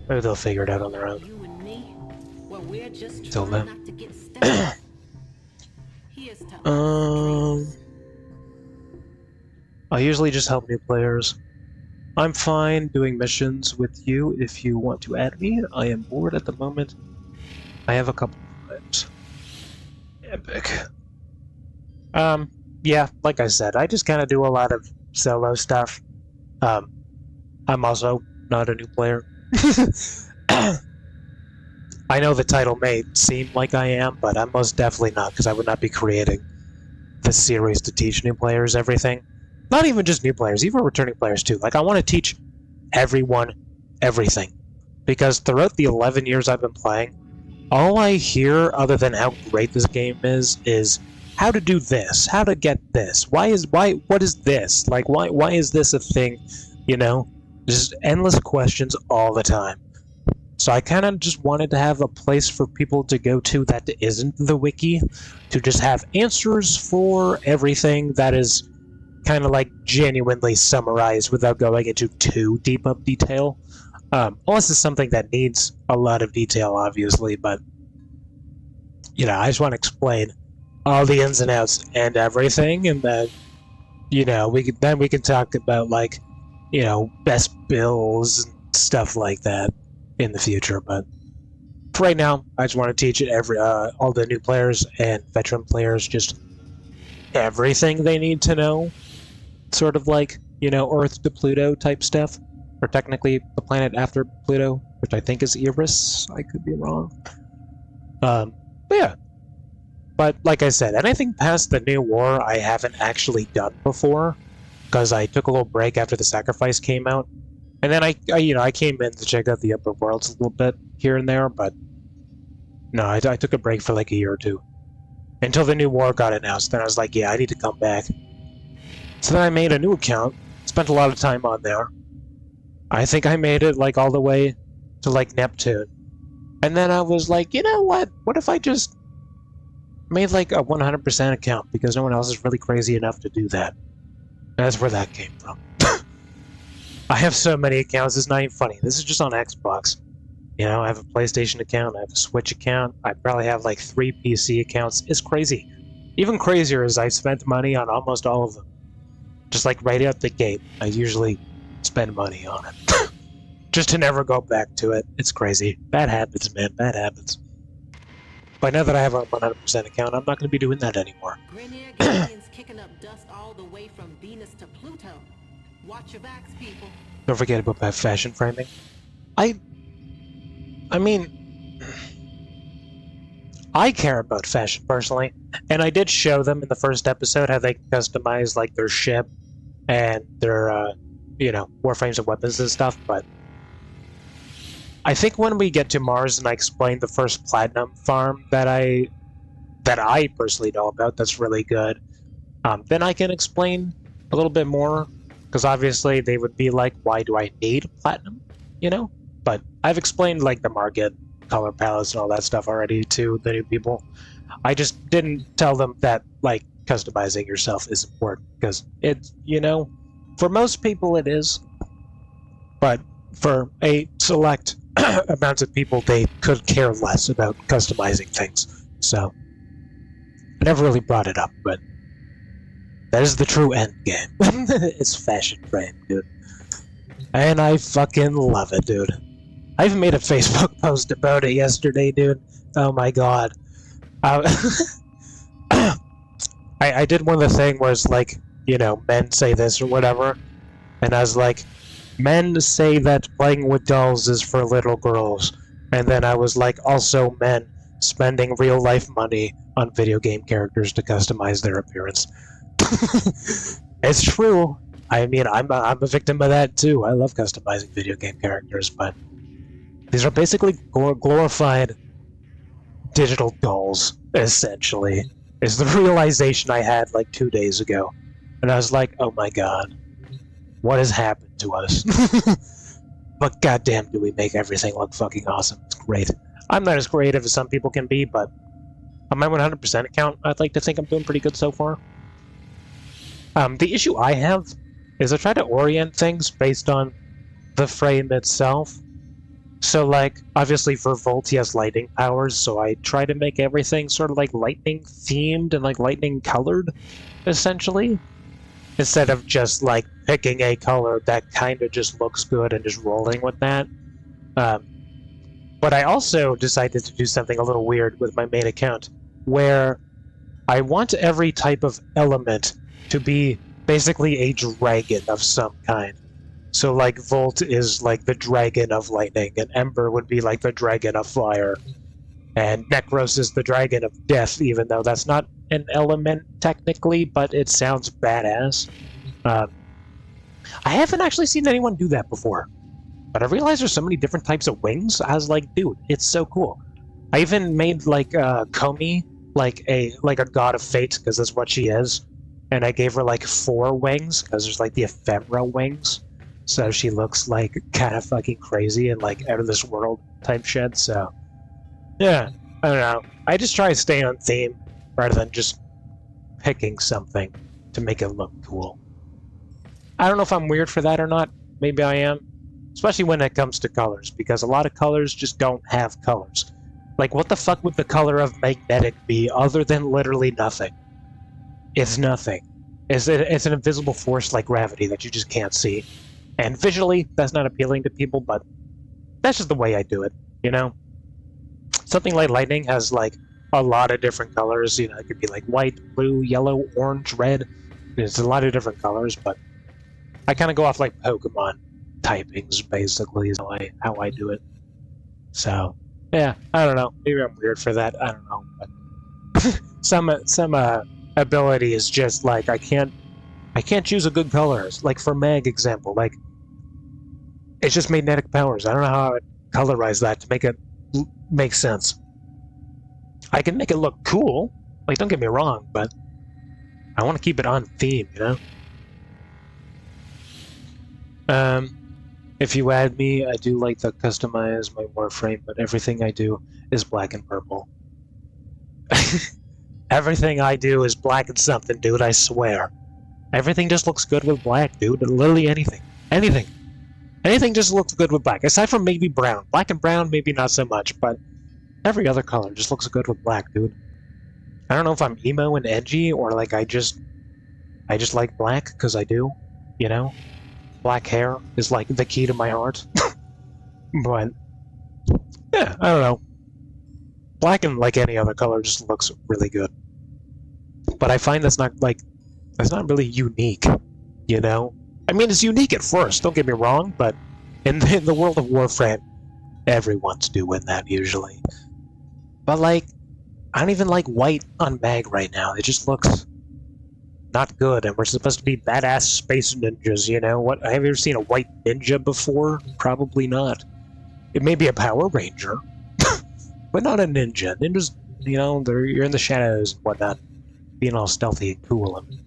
Maybe they'll figure it out on their own. You and me, well, we're just Till then. not to get stuck. Here's to I usually just help new players. I'm fine doing missions with you if you want to add me. I am bored at the moment. I have a couple of friends. Epic. Yeah, like I said, I just kind of do a lot of solo stuff. I'm also not a new player. I know the title may seem like I am, but I'm most definitely not, because I would not be creating this series to teach new players everything. Not even just new players, even returning players too. Like, I want to teach everyone everything. Because throughout the 11 years I've been playing, all I hear, other than how great this game is how to do this, how to get this, what is this? Like, why is this a thing? You know? Just endless questions all the time. So I kind of just wanted to have a place for people to go to that isn't the wiki, to just have answers for everything that is kind of like genuinely summarized without going into too deep of detail. Unless it's something that needs a lot of detail, obviously, but you know, I just want to explain all the ins and outs and everything, and then, you know, we can talk about, like, you know, best builds and stuff like that in the future. But for right now, I just want to teach all the new players and veteran players just everything they need to know. Sort of like, you know, Earth to Pluto type stuff. Or technically the planet after Pluto, which I think is Eris. I could be wrong. But yeah. But like I said, anything past the new war I haven't actually done before, because I took a little break after the Sacrifice came out. And then I came in to check out the upper worlds a little bit here and there, but no, I took a break for like a year or two. Until the new war got announced, then I was like, yeah, I need to come back. So then I made a new account, spent a lot of time on there, I think I made it like all the way to like Neptune. And then I was like, you know what? What if I just made like a 100% account because no one else is really crazy enough to do that? And that's where that came from. I have so many accounts, it's not even funny. This is just on Xbox. You know, I have a PlayStation account, I have a Switch account, I probably have like 3 PC accounts. It's crazy. Even crazier is I spent money on almost all of them. Just like right out the gate, I usually spend money on it. Just to never go back to it. It's crazy. Bad habits, man, bad habits. But now that I have a 100% account, I'm not going to be doing that anymore. Grenier Guardians kicking up dust all the way from Venus to Pluto. Watch your backs, people. Don't forget about my fashion framing. I mean, I care about fashion personally, and I did show them in the first episode how they can customize like their ship and their, you know, Warframes and weapons and stuff, but I think when we get to Mars and I explain the first platinum farm that I personally know about that's really good, then I can explain a little bit more, because obviously they would be like, why do I need platinum, you know? But I've explained like the market, color palettes and all that stuff already to the new people. I just didn't tell them that like customizing yourself is important, because it's, you know, for most people it is, but for a select amount of people, they could care less about customizing things. So I never really brought it up, but that is the true end game. It's fashion frame, dude. And I fucking love it, dude. I even made a Facebook post about it yesterday, dude. Oh my god. I did one of the thing where it's like, you know, men say this or whatever, and I was like, men say that playing with dolls is for little girls, and then I was like, also men spending real life money on video game characters to customize their appearance. It's true. I mean, I'm a victim of that too. I love customizing video game characters, but these are basically glorified digital dolls, essentially. Is the realization I had like 2 days ago. And I was like, oh my god, what has happened to us? But goddamn do we make everything look fucking awesome. It's great. I'm not as creative as some people can be, but on my 100% account, I'd like to think I'm doing pretty good so far. The issue I have is I try to orient things based on the frame itself. So, like, obviously for Volt, he has lightning powers, so I try to make everything sort of like lightning themed and like lightning colored, essentially. Instead of just like picking a color that kind of just looks good and just rolling with that. But I also decided to do something a little weird with my main account, where I want every type of element to be basically a dragon of some kind. So like Volt is like the dragon of lightning, and Ember would be like the dragon of fire, and Necros is the dragon of death, even though that's not an element technically, but it sounds badass. I haven't actually seen anyone do that before, but I realized there's so many different types of wings. I was like, dude, it's so cool. I even made like Komi like a god of fate, because that's what she is, and I gave her like 4 wings, because there's like the ephemera wings. So she looks like kind of fucking crazy and like out of this world type shit. So yeah, I don't know. I just try to stay on theme rather than just picking something to make it look cool. I don't know if I'm weird for that or not. Maybe I am. Especially when it comes to colors, because a lot of colors just don't have colors. Like, what the fuck would the color of magnetic be other than literally nothing? It's nothing. It's an invisible force like gravity that you just can't see. And visually, that's not appealing to people, but that's just the way I do it, you know? Something like lightning has, like, a lot of different colors. You know, it could be, like, white, blue, yellow, orange, red. It's a lot of different colors, but I kind of go off, like, Pokemon typings, basically, is how I do it. So, yeah, I don't know. Maybe I'm weird for that. I don't know. But some ability is just, like, I can't choose a good color. Like, for Mag example, like, it's just magnetic powers. I don't know how I would colorize that to make it make sense. I can make it look cool. Like, don't get me wrong, but I want to keep it on theme, you know? If you add me, I do like to customize my Warframe, but everything I do is black and purple. Everything I do is black and something, dude, I swear. Everything just looks good with black, dude. Literally anything. Anything. Anything just looks good with black, aside from maybe brown. Black and brown, maybe not so much, but every other color just looks good with black, dude. I don't know if I'm emo and edgy, or like I just like black, because I do, you know? Black hair is like the key to my heart. But, yeah, I don't know. Black and like any other color just looks really good. But I find that's not really unique, you know? I mean, it's unique at first, don't get me wrong, but in the world of Warframe, everyone's doing that usually. But like, I don't even like white on Mag right now. It just looks not good, and we're supposed to be badass space ninjas, you know? What? Have you ever seen a white ninja before? Probably not. It may be a Power Ranger, but not a ninja. Ninjas, you know, you're in the shadows and whatnot, being all stealthy and cool and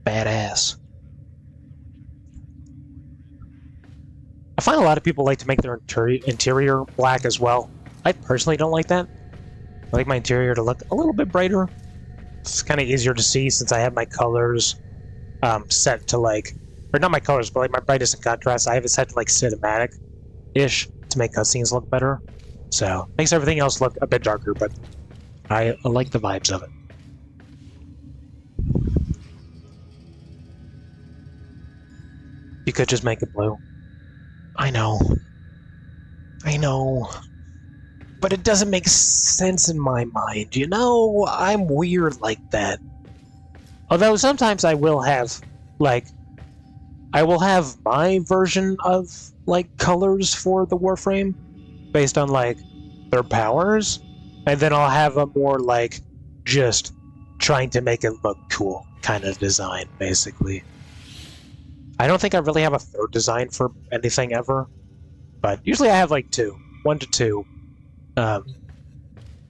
badass. I find a lot of people like to make their interior black as well. I personally don't like that. I like my interior to look a little bit brighter. It's kind of easier to see since I have my colors set to like, or not my colors, but like my brightness and contrast. I have it set to like cinematic-ish to make cutscenes look better. So makes everything else look a bit darker, but I like the vibes of it. You could just make it blue. I know. But it doesn't make sense in my mind, you know? I'm weird like that. Although sometimes I will have, like, my version of, like, colors for the Warframe based on, like, their powers, and then I'll have a more, like, just trying to make it look cool kind of design, basically. I don't think I really have a third design for anything ever, but usually I have, like, 1 to 2.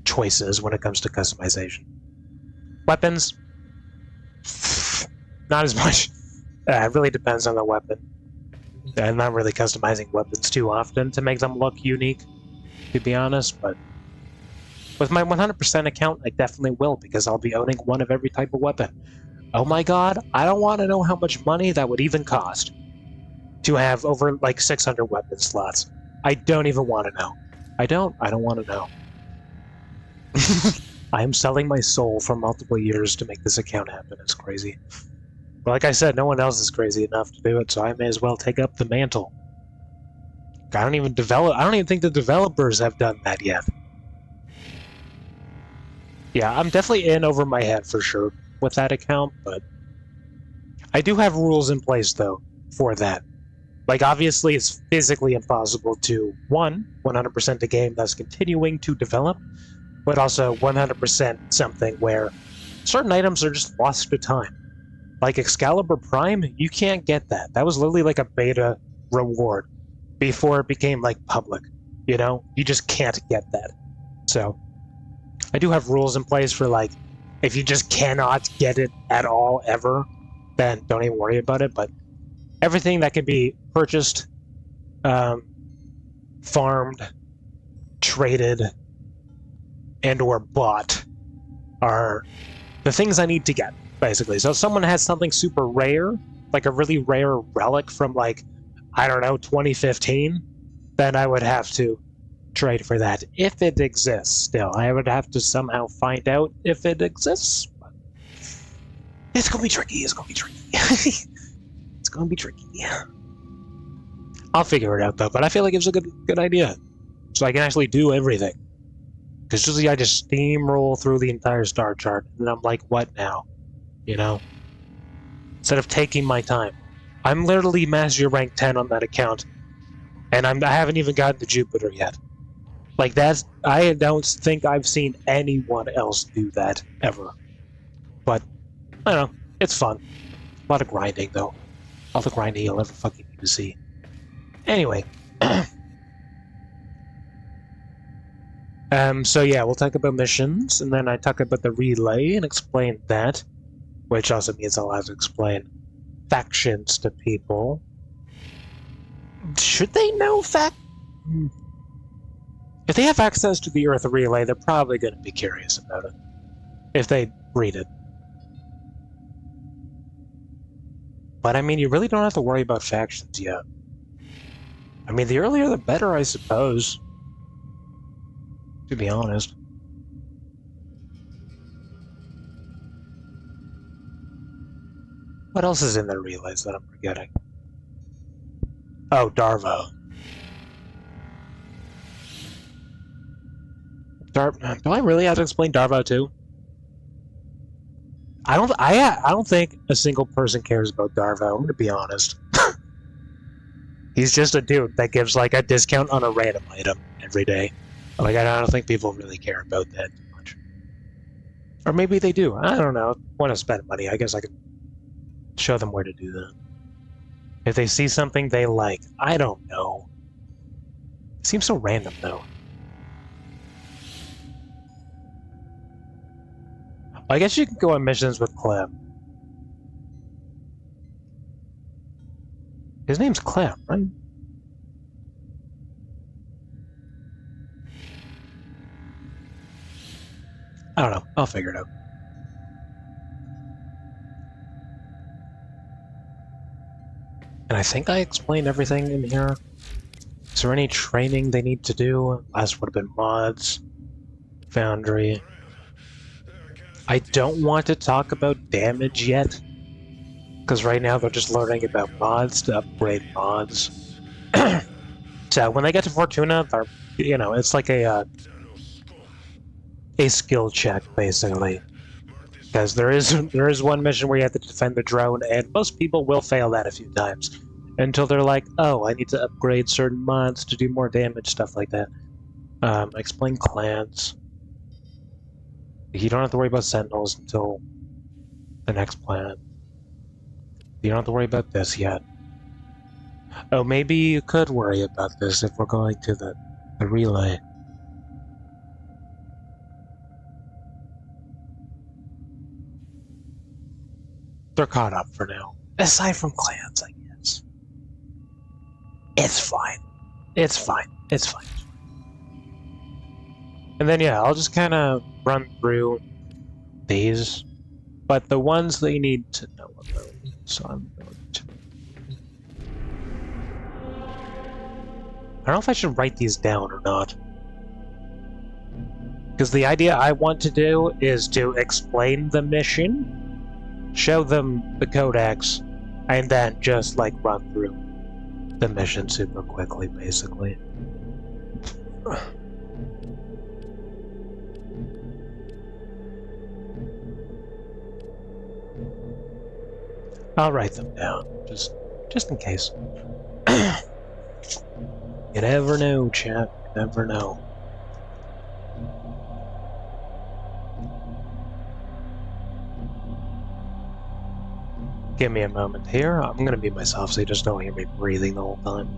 Choices when it comes to customization. Weapons, not as much. It really depends on the weapon. I'm not really customizing weapons too often to make them look unique, to be honest, but with my 100% account, I definitely will, because I'll be owning one of every type of weapon. Oh my god, I don't want to know how much money that would even cost to have over like 600 weapon slots. I don't even want to know. I don't want to know. I am selling my soul for multiple years to make this account happen. It's crazy. But like I said, no one else is crazy enough to do it, so I may as well take up the mantle. I don't even think the developers have done that yet. Yeah, I'm definitely in over my head for sure with that account, but I do have rules in place though for that. Like, obviously, it's physically impossible to, 100% a game that's continuing to develop, but also 100% something where certain items are just lost to time. Like Excalibur Prime, you can't get that. That was literally like a beta reward before it became, like, public, you know? You just can't get that. So, I do have rules in place for, like, if you just cannot get it at all, ever, then don't even worry about it, but everything that can be purchased, farmed, traded, and or bought are the things I need to get, basically. So if someone has something super rare, like a really rare relic from, like, I don't know, 2015, then I would have to trade for that, if it exists still. I would have to somehow find out if it exists. But it's gonna be tricky, It's gonna be tricky. I'll figure it out though, but I feel like it's a good idea. So I can actually do everything. Because usually I just steamroll through the entire star chart, and I'm like, what now? You know? Instead of taking my time. I'm literally Master Rank 10 on that account, and I haven't even gotten to Jupiter yet. Like, I don't think I've seen anyone else do that, ever. But, I don't know, it's fun. A lot of grinding, though. All the grinding you'll ever fucking need to see. Anyway. So yeah, we'll talk about missions, and then I talk about the relay and explain that, which also means I'll have to explain factions to people. Should they know fact? If they have access to the Earth Relay, they're probably going to be curious about it. If they read it. But I mean, you really don't have to worry about factions yet. I mean, the earlier the better, I suppose. To be honest. What else is in the relays that I'm forgetting? Oh, Darvo. Do I really have to explain Darvo too? I don't think a single person cares about Darvo, to be honest. He's just a dude that gives like a discount on a random item every day. Like, I don't think people really care about that too much. Or maybe they do. I don't know. Want to spend money? I guess I could show them where to do that. If they see something they like, I don't know. It seems so random though. I guess you can go on missions with Clem. His name's Clem, right? I don't know. I'll figure it out. And I think I explained everything in here. Is there any training they need to do? Last would have been mods. Foundry. I don't want to talk about damage yet, because right now they're just learning about mods to upgrade mods. So when they get to Fortuna, they're, you know, it's like a skill check basically, because there is one mission where you have to defend the drone, and most people will fail that a few times until they're like, oh, I need to upgrade certain mods to do more damage, stuff like that. Explain clans. You don't have to worry about Sentinels until the next planet. You don't have to worry about this yet. Oh, maybe you could worry about this if we're going to the relay. They're caught up for now. Aside from clans, I guess. It's fine. It's fine. It's fine. And then, yeah, I'll just kind of run through these, but the ones they need to know about. So I'm going to... I don't know if I should write these down or not. Because the idea I want to do is to explain the mission, show them the codex, and then just, like, run through the mission super quickly, basically. I'll write them down, just in case. You never know, chat. You never know. Give me a moment here. I'm gonna be myself, so you just don't hear me breathing the whole time.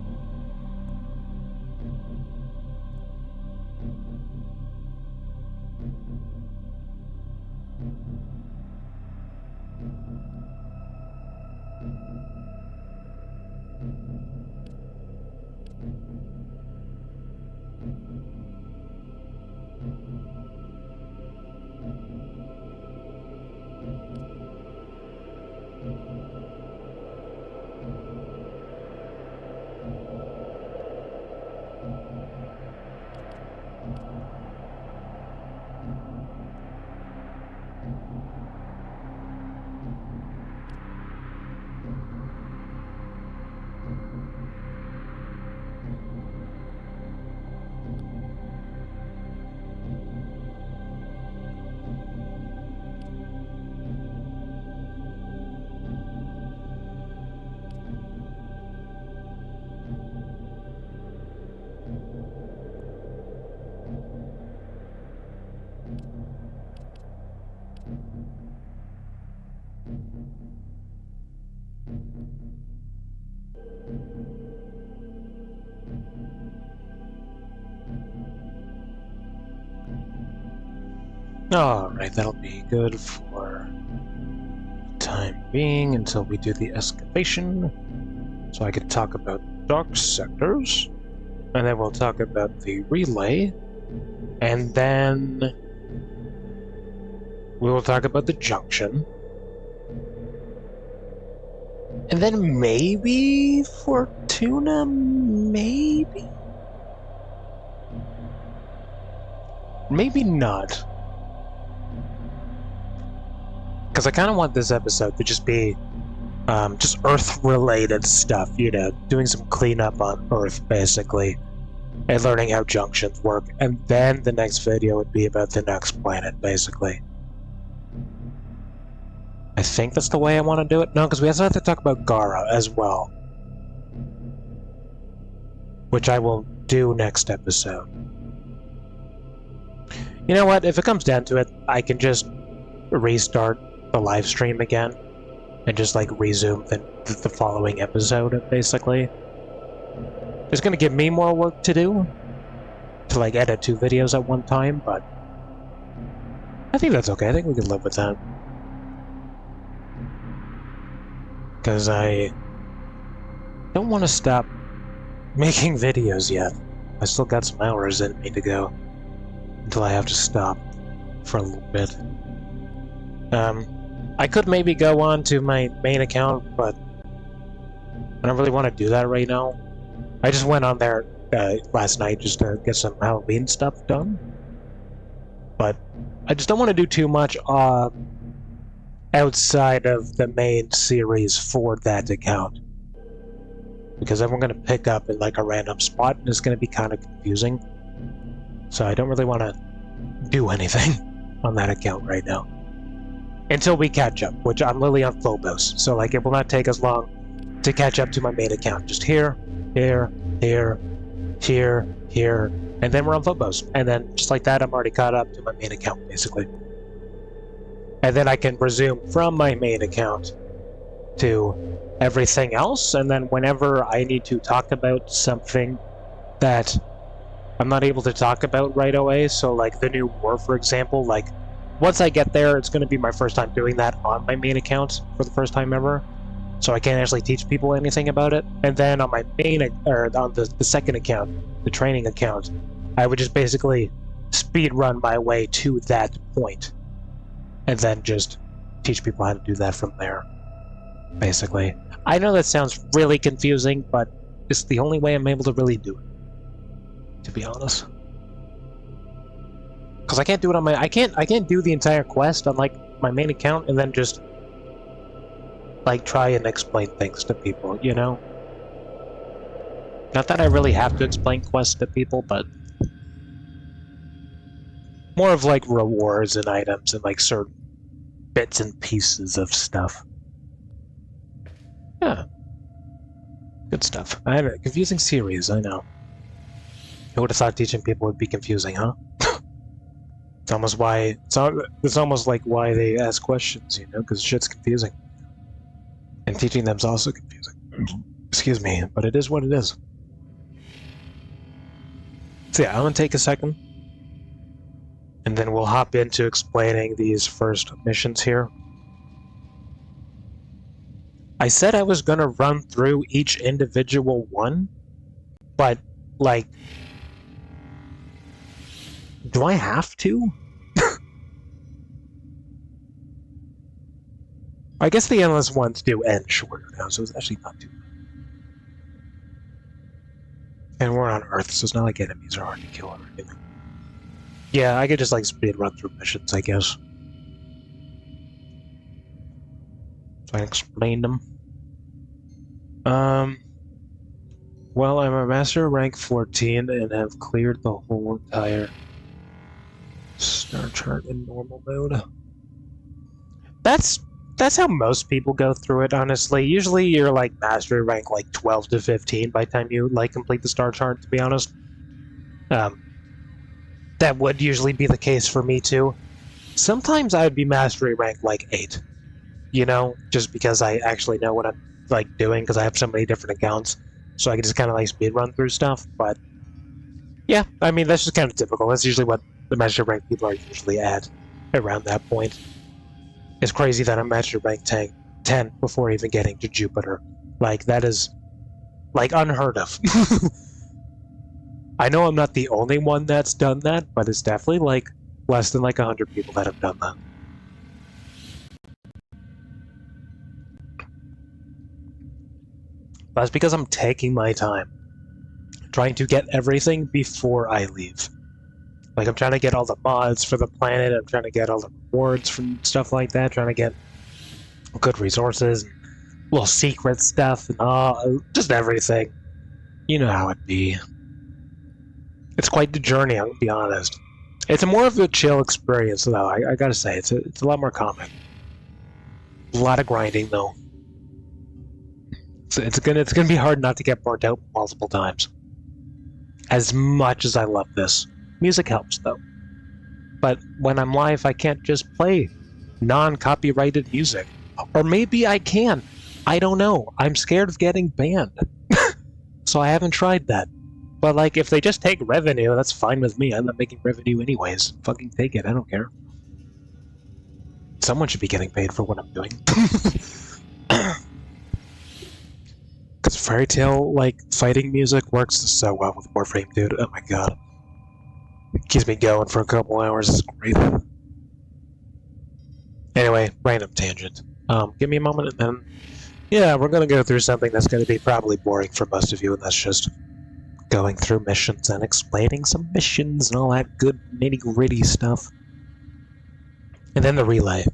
Alright, that'll be good for the time being until we do the excavation. So I could talk about dark sectors, and then we'll talk about the relay, and then we will talk about the junction, and then maybe Fortuna, maybe? Maybe not. Because I kind of want this episode to just be just Earth-related stuff, you know, doing some cleanup on Earth, basically, and learning how junctions work, and then the next video would be about the next planet, basically. I think that's the way I want to do it. No, because we also have to talk about Gara as well, which I will do next episode. You know what? If it comes down to it, I can just restart the live stream again and just like resume the following episode, basically. It's gonna give me more work to do to like edit 2 videos at one time, but I think that's okay. I think we can live with that. Because I don't want to stop making videos yet. I still got some hours in me to go until I have to stop for a little bit. I could maybe go on to my main account, but I don't really want to do that right now. I just went on there last night just to get some Halloween stuff done. But I just don't want to do too much outside of the main series for that account. Because then we're going to pick up in like a random spot and it's going to be kind of confusing. So I don't really want to do anything on that account right now. Until we catch up, which I'm literally on Phobos. So like it will not take as long to catch up to my main account. Just here, here, here, here, here, and then we're on Phobos. And then just like that, I'm already caught up to my main account, basically. And then I can resume from my main account to everything else, and then whenever I need to talk about something that I'm not able to talk about right away, so like the new war, for example, like once I get there, it's going to be my first time doing that on my main account for the first time ever, so I can't actually teach people anything about it. And then on my main, or on the second account, the training account, I would just basically speed run my way to that point, and then just teach people how to do that from there, basically. I know that sounds really confusing, but it's the only way I'm able to really do it, to be honest. Because I can't do it on my... I can't do the entire quest on, like, my main account and then just, like, try and explain things to people, you know? Not that I really have to explain quests to people, but more of, like, rewards and items and, like, certain bits and pieces of stuff. Yeah. Good stuff. I had a confusing series, I know. Who would have thought teaching people would be confusing, huh? It's almost why... It's almost like why they ask questions, you know? Because shit's confusing. And teaching them's also confusing. Excuse me, but it is what it is. So yeah, I'm gonna take a second. And then we'll hop into explaining these first missions here. I said I was gonna run through each individual one, but, like, do I have to? I guess the endless ones do end shorter now, so it's actually not too bad. And we're on Earth, so it's not like enemies are hard to kill or anything. Yeah, I could just, like, speed run through missions, I guess. So I explained them. Well, I'm a master rank 14 and have cleared the whole entire star chart in normal mode. That's how most people go through it, honestly. Usually you're like mastery rank like 12 to 15 by the time you like complete the star chart, to be honest. That would usually be the case for me too. Sometimes I would be mastery rank like 8. You know, just because I actually know what I'm like doing, because I have so many different accounts, so I can just kind of like speed run through stuff. But yeah, I mean, that's just kind of typical. That's usually what the master rank people are usually at around that point. It's crazy that I'm master rank 10 before even getting to Jupiter. Like, that is Like, unheard of. I know I'm not the only one that's done that, but it's definitely, like, less than, like, 100 people that have done that. That's because I'm taking my time. Trying to get everything before I leave. Like, I'm trying to get all the mods for the planet, I'm trying to get all the rewards from stuff like that, trying to get good resources, little secret stuff, and just everything. You know how it be. It's quite the journey, I'm gonna be honest. It's more of a chill experience, though, I gotta say. It's a lot more common. A lot of grinding, though. So it's gonna be hard not to get burnt out multiple times. As much as I love this. Music helps, though. But when I'm live, I can't just play non-copyrighted music. Or maybe I can. I don't know. I'm scared of getting banned. So I haven't tried that. But, like, if they just take revenue, that's fine with me. I'm not making revenue anyways. Fucking take it. I don't care. Someone should be getting paid for what I'm doing. Because fairy tale, like, fighting music works so well with Warframe, dude. Oh my god. It keeps me going for a couple hours. It's great. Anyway, random tangent. Give me a moment and then... Yeah, we're gonna go through something that's gonna be probably boring for most of you, and that's just going through missions and explaining some missions and all that good nitty-gritty stuff. And then the relay.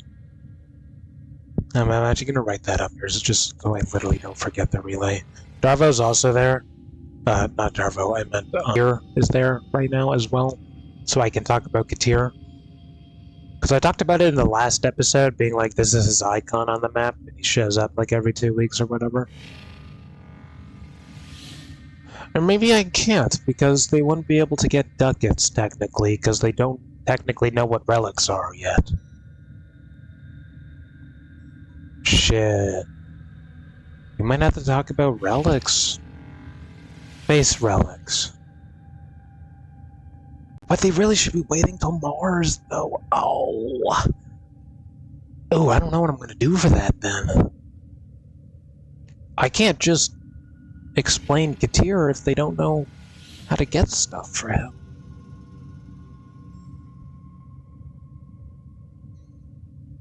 I'm actually gonna write that up here, just so I literally don't forget the relay. Darvo's also there. Not Darvo, I meant Katir is there right now as well, so I can talk about Katir. Because I talked about it in the last episode, being like, this is his icon on the map, and he shows up like every 2 weeks or whatever. Or maybe I can't, because they wouldn't be able to get ducats, technically, because they don't technically know what relics are yet. Shit. We might have to talk about relics. Base relics. But they really should be waiting till Mars, though. Oh. Oh, I don't know what I'm gonna do for that, then. I can't just explain Katir if they don't know how to get stuff for him.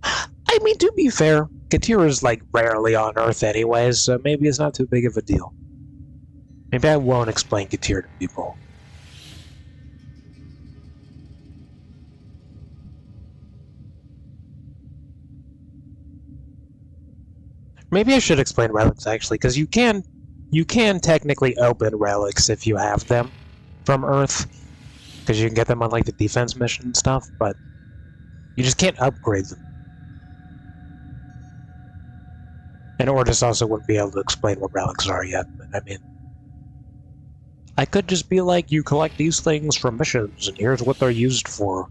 I mean, to be fair, Katir is, like, rarely on Earth anyways, so maybe it's not too big of a deal. Maybe I won't explain Katir to people. Maybe I should explain relics, actually, because you can technically open relics if you have them from Earth, because you can get them on, like, the defense mission and stuff, but you just can't upgrade them. And Ordis also wouldn't be able to explain what relics are yet, but I mean... I could just be like, you collect these things from missions, and here's what they're used for.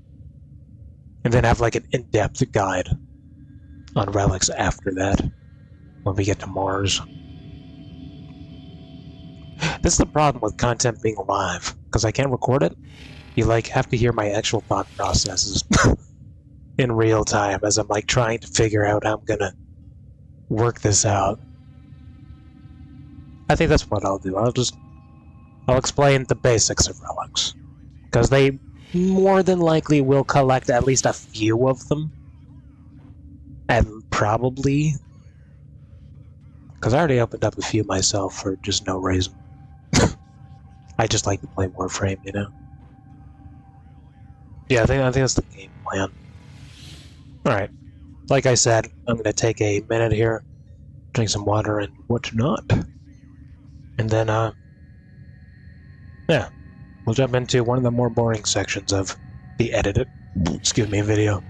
And then have, like, an in-depth guide on relics after that, when we get to Mars. This is the problem with content being live, because I can't record it. You, like, have to hear my actual thought processes in real time, as I'm, like, trying to figure out how I'm gonna work this out. I think that's what I'll do. I'll explain the basics of relics, because they more than likely will collect at least a few of them, and probably, because I already opened up a few myself for just no reason. I just like to play Warframe, you know. Yeah, I think that's the game plan. Alright. Like I said, I'm gonna take a minute here, drink some water and whatnot. And then, yeah, we'll jump into one of the more boring sections of the edited, video.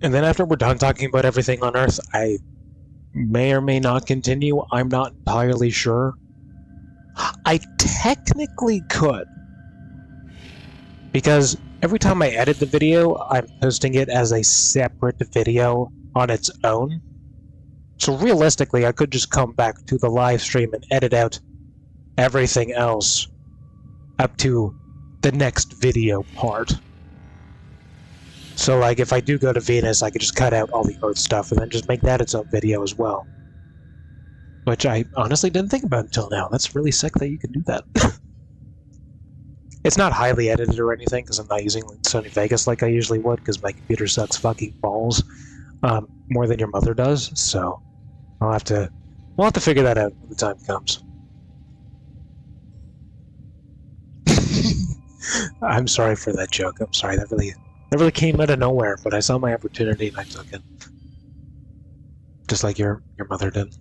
And then after we're done talking about everything on Earth, I may or may not continue. I'm not entirely sure. I technically could, because every time I edit the video, I'm posting it as a separate video on its own. So realistically, I could just come back to the live stream and edit out everything else up to the next video part. So, like, if I do go to Venus, I could just cut out all the Earth stuff and then just make that its own video as well. Which I honestly didn't think about until now. That's really sick that you can do that. It's not highly edited or anything, because I'm not using Sony Vegas like I usually would, because my computer sucks fucking balls more than your mother does, so we'll have to figure that out when the time comes. I'm sorry for that joke. I'm sorry. That really came out of nowhere, but I saw my opportunity and I took it. Just like your mother did.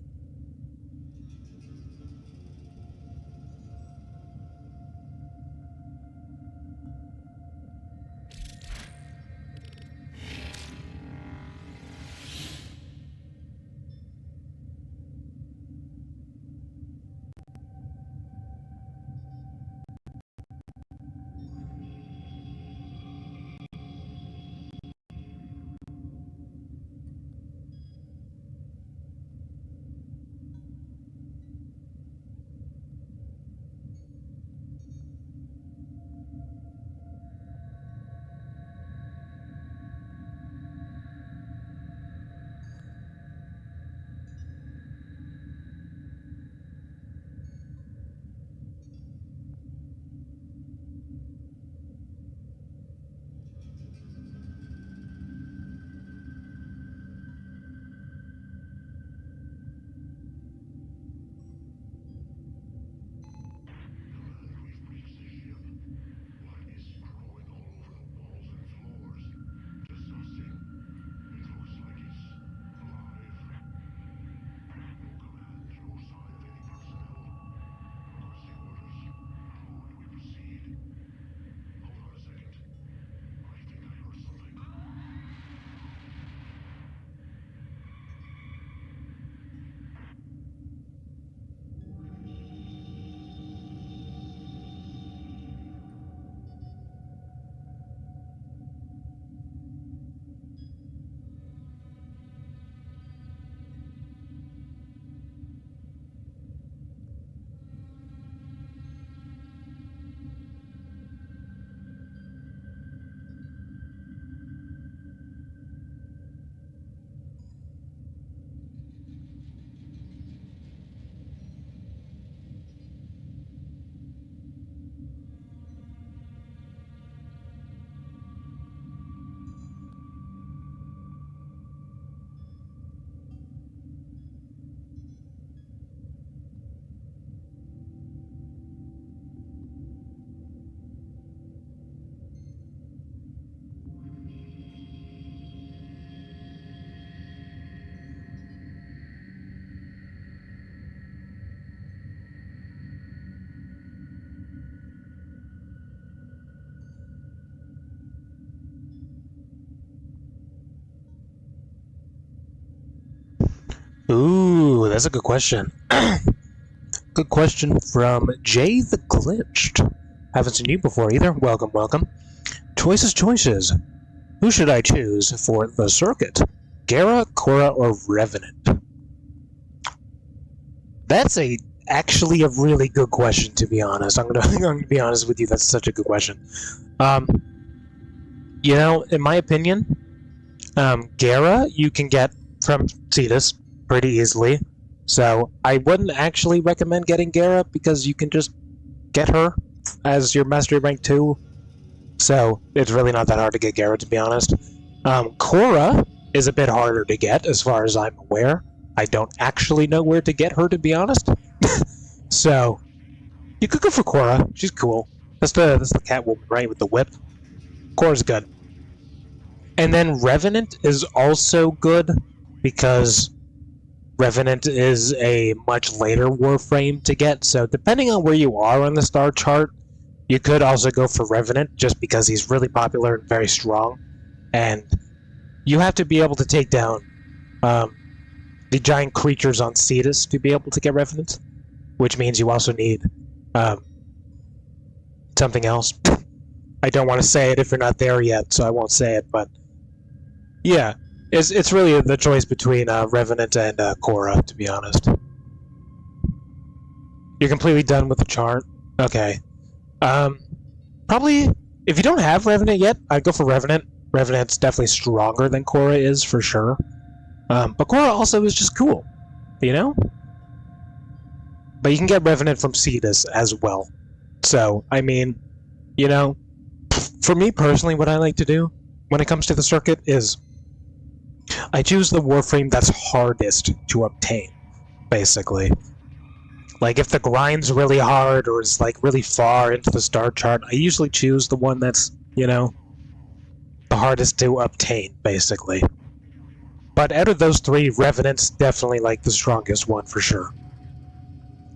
Ooh, that's a good question. Good question from Jay the Glitched. Haven't seen you before either. Welcome, welcome. Choices. Who should I choose for the circuit? Gara, Korra, or Revenant? That's actually a really good question, to be honest. I'm gonna be honest with you. That's such a good question. You know, in my opinion, Gara you can get from Cetus pretty easily. So I wouldn't actually recommend getting Gara because you can just get her as your Mastery Rank 2. So it's really not that hard to get Gara, to be honest. Korra is a bit harder to get, as far as I'm aware. I don't actually know where to get her, to be honest. So you could go for Korra. She's cool. That's the Catwoman, right, with the whip. Korra's good. And then Revenant is also good because Revenant is a much later Warframe to get, so depending on where you are on the star chart, you could also go for Revenant, just because he's really popular and very strong, and you have to be able to take down the giant creatures on Cetus to be able to get Revenant, which means you also need something else. I don't want to say it if you're not there yet, so I won't say it, but yeah. It's really the choice between Revenant and Korra, to be honest. You're completely done with the chart? Okay. Probably, if you don't have Revenant yet, I'd go for Revenant. Revenant's definitely stronger than Korra is, for sure. But Korra also is just cool, you know? But you can get Revenant from Cetus as well. So, I mean, you know, for me personally, what I like to do when it comes to the circuit is I choose the Warframe that's hardest to obtain, basically. Like, if the grind's really hard or is, like, really far into the star chart, I usually choose the one that's, you know, the hardest to obtain, basically. But out of those three, Revenant's definitely, like, the strongest one, for sure.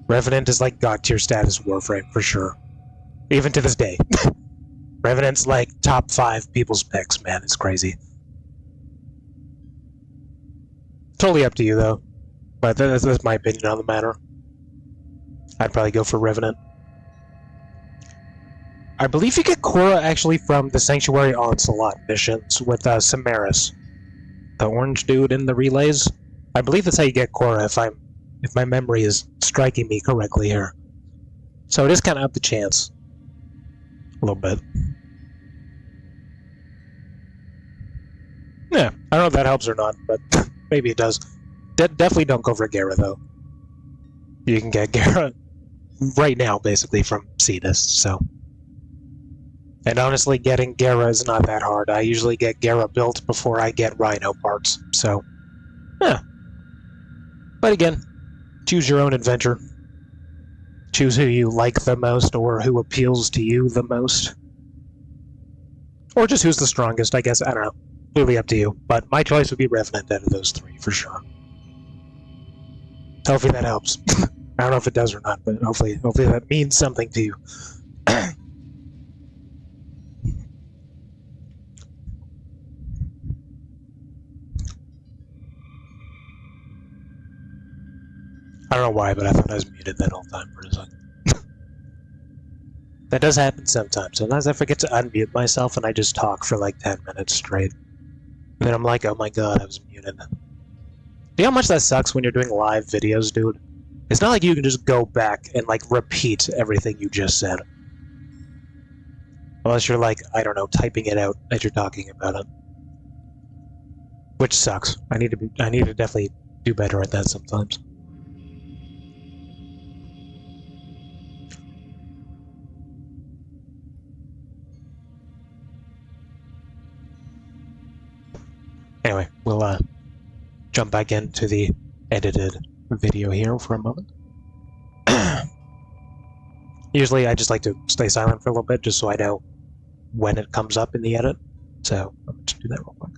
Revenant is, like, God-tier status Warframe, for sure. Even to this day. Revenant's, like, top 5 people's picks, man. It's crazy. Totally up to you, though. But that's my opinion on the matter. I'd probably go for Revenant. I believe you get Korra actually from the Sanctuary Onslaught missions with Samaris, the orange dude in the relays. I believe that's how you get Korra, if my memory is striking me correctly here. So it is kind of up to chance, a little bit. Yeah, I don't know if that helps or not, but maybe it does. Definitely don't go for Gara, though. You can get Gara right now, basically, from Cetus, so. And honestly, getting Gara is not that hard. I usually get Gara built before I get Rhino parts, so. Yeah. But again, choose your own adventure. Choose who you like the most, or who appeals to you the most. Or just who's the strongest, I guess. I don't know. Really up to you. But my choice would be Revenant out of those three, for sure. Hopefully that helps. I don't know if it does or not, but hopefully that means something to you. I don't know why, but I thought I was muted that whole time for a second. That does happen sometimes. Sometimes I forget to unmute myself and I just talk for like 10 minutes straight. And then I'm like, oh my god, I was muted. Do you know how much that sucks when you're doing live videos, dude? It's not like you can just go back and, like, repeat everything you just said. Unless you're, like, I don't know, typing it out as you're talking about it. Which sucks. I need to definitely do better at that sometimes. Anyway, we'll, jump back into the edited video here for a moment. Usually I just like to stay silent for a little bit just so I know when it comes up in the edit. So I'm going to do that real quick.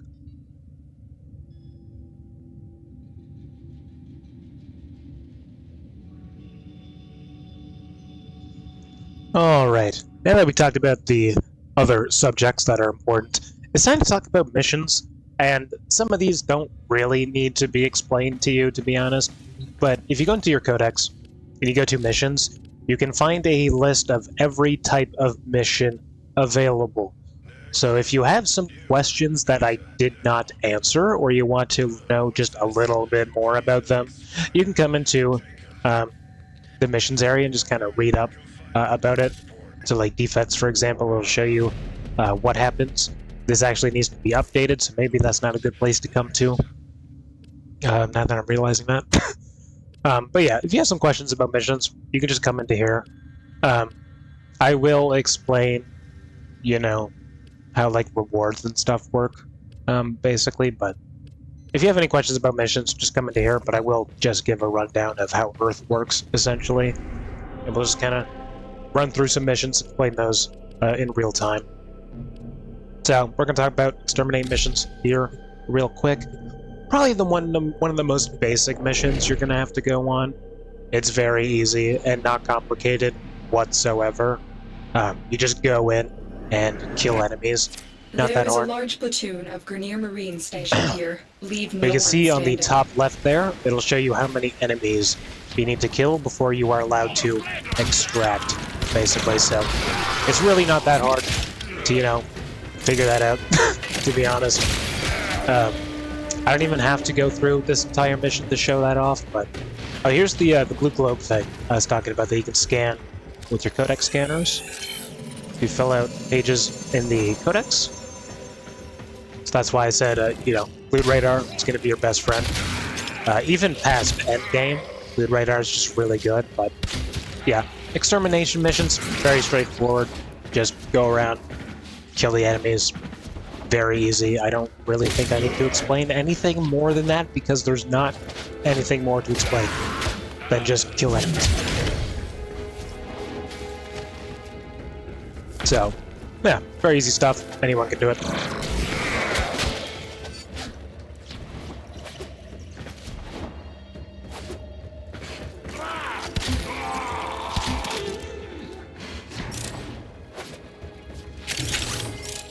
Alright, now that we talked about the other subjects that are important, it's time to talk about missions. And some of these don't really need to be explained to you, to be honest. But if you go into your codex and you go to missions, you can find a list of every type of mission available. So if you have some questions that I did not answer, or you want to know just a little bit more about them, you can come into the missions area and just kind of read up about it. So like defense, for example, it'll show you what happens. This actually needs to be updated, so maybe that's not a good place to come to. Now that I'm realizing that. But yeah, if you have some questions about missions, you can just come into here. I will explain, you know, how like rewards and stuff work, basically. But if you have any questions about missions, just come into here. But I will just give a rundown of how Earth works, essentially. And we'll just kind of run through some missions, explain those in real time. So we're going to talk about exterminate missions here real quick. Probably one of the most basic missions you're going to have to go on. It's very easy and not complicated whatsoever. You just go in and kill enemies. Not that hard. There is a large platoon of Grenier Marines stationed here. Leave no You can see on the standing. top left there, it'll show you how many enemies you need to kill before you are allowed to extract, basically. So it's really not that hard to, you know, figure that out, to be honest. I don't even have to go through this entire mission to show that off, but oh, here's the blue globe thing I was talking about that you can scan with your codex scanners. You fill out pages in the codex, So that's why I said, you know, Loot Radar is going to be your best friend. Even past endgame, Loot Radar is just really good, but yeah. Extermination missions, very straightforward. Just go around, kill the enemies. Very easy. I don't really think I need to explain anything more than that, because there's not anything more to explain than just kill enemies. So, yeah, very easy stuff. Anyone can do it.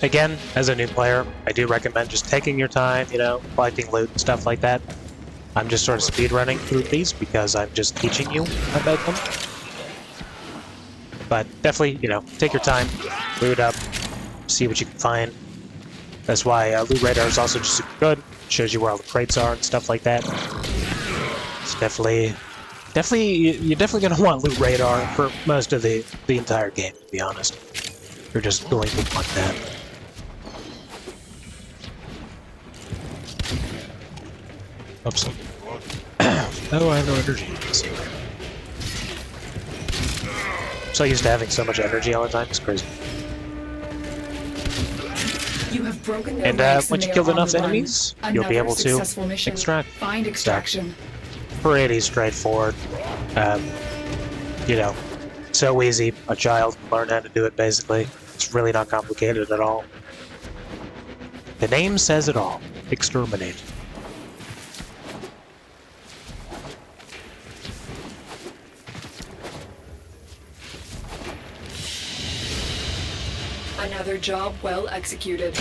Again, as a new player, I do recommend just taking your time, you know, collecting loot and stuff like that. I'm just sort of speedrunning through these because I'm just teaching you about them. But definitely, you know, take your time, loot up, see what you can find. That's why Loot Radar is also just super good. Shows you where all the crates are and stuff like that. It's definitely, you're definitely gonna want Loot Radar for most of the entire game, to be honest. You're just going to want that. Oops. Oh, I have no energy. I'm so used to having so much energy all the time, it's crazy. You have broken their And ranks once you and kill they are on enough the run. enemies, you'll be Another able to successful mission. extract. Find extraction. Pretty straightforward. You know, so easy. A child can learn how to do it, basically. It's really not complicated at all. The name says it all. Exterminate. Another job well executed.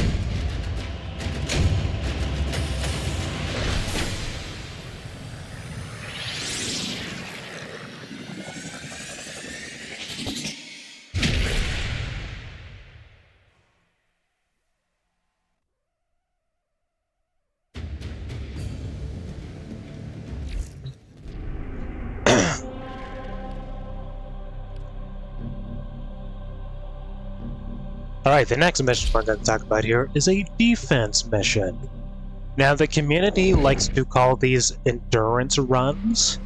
Alright, the next mission we're going to talk about here is a defense mission. Now, the community likes to call these endurance runs.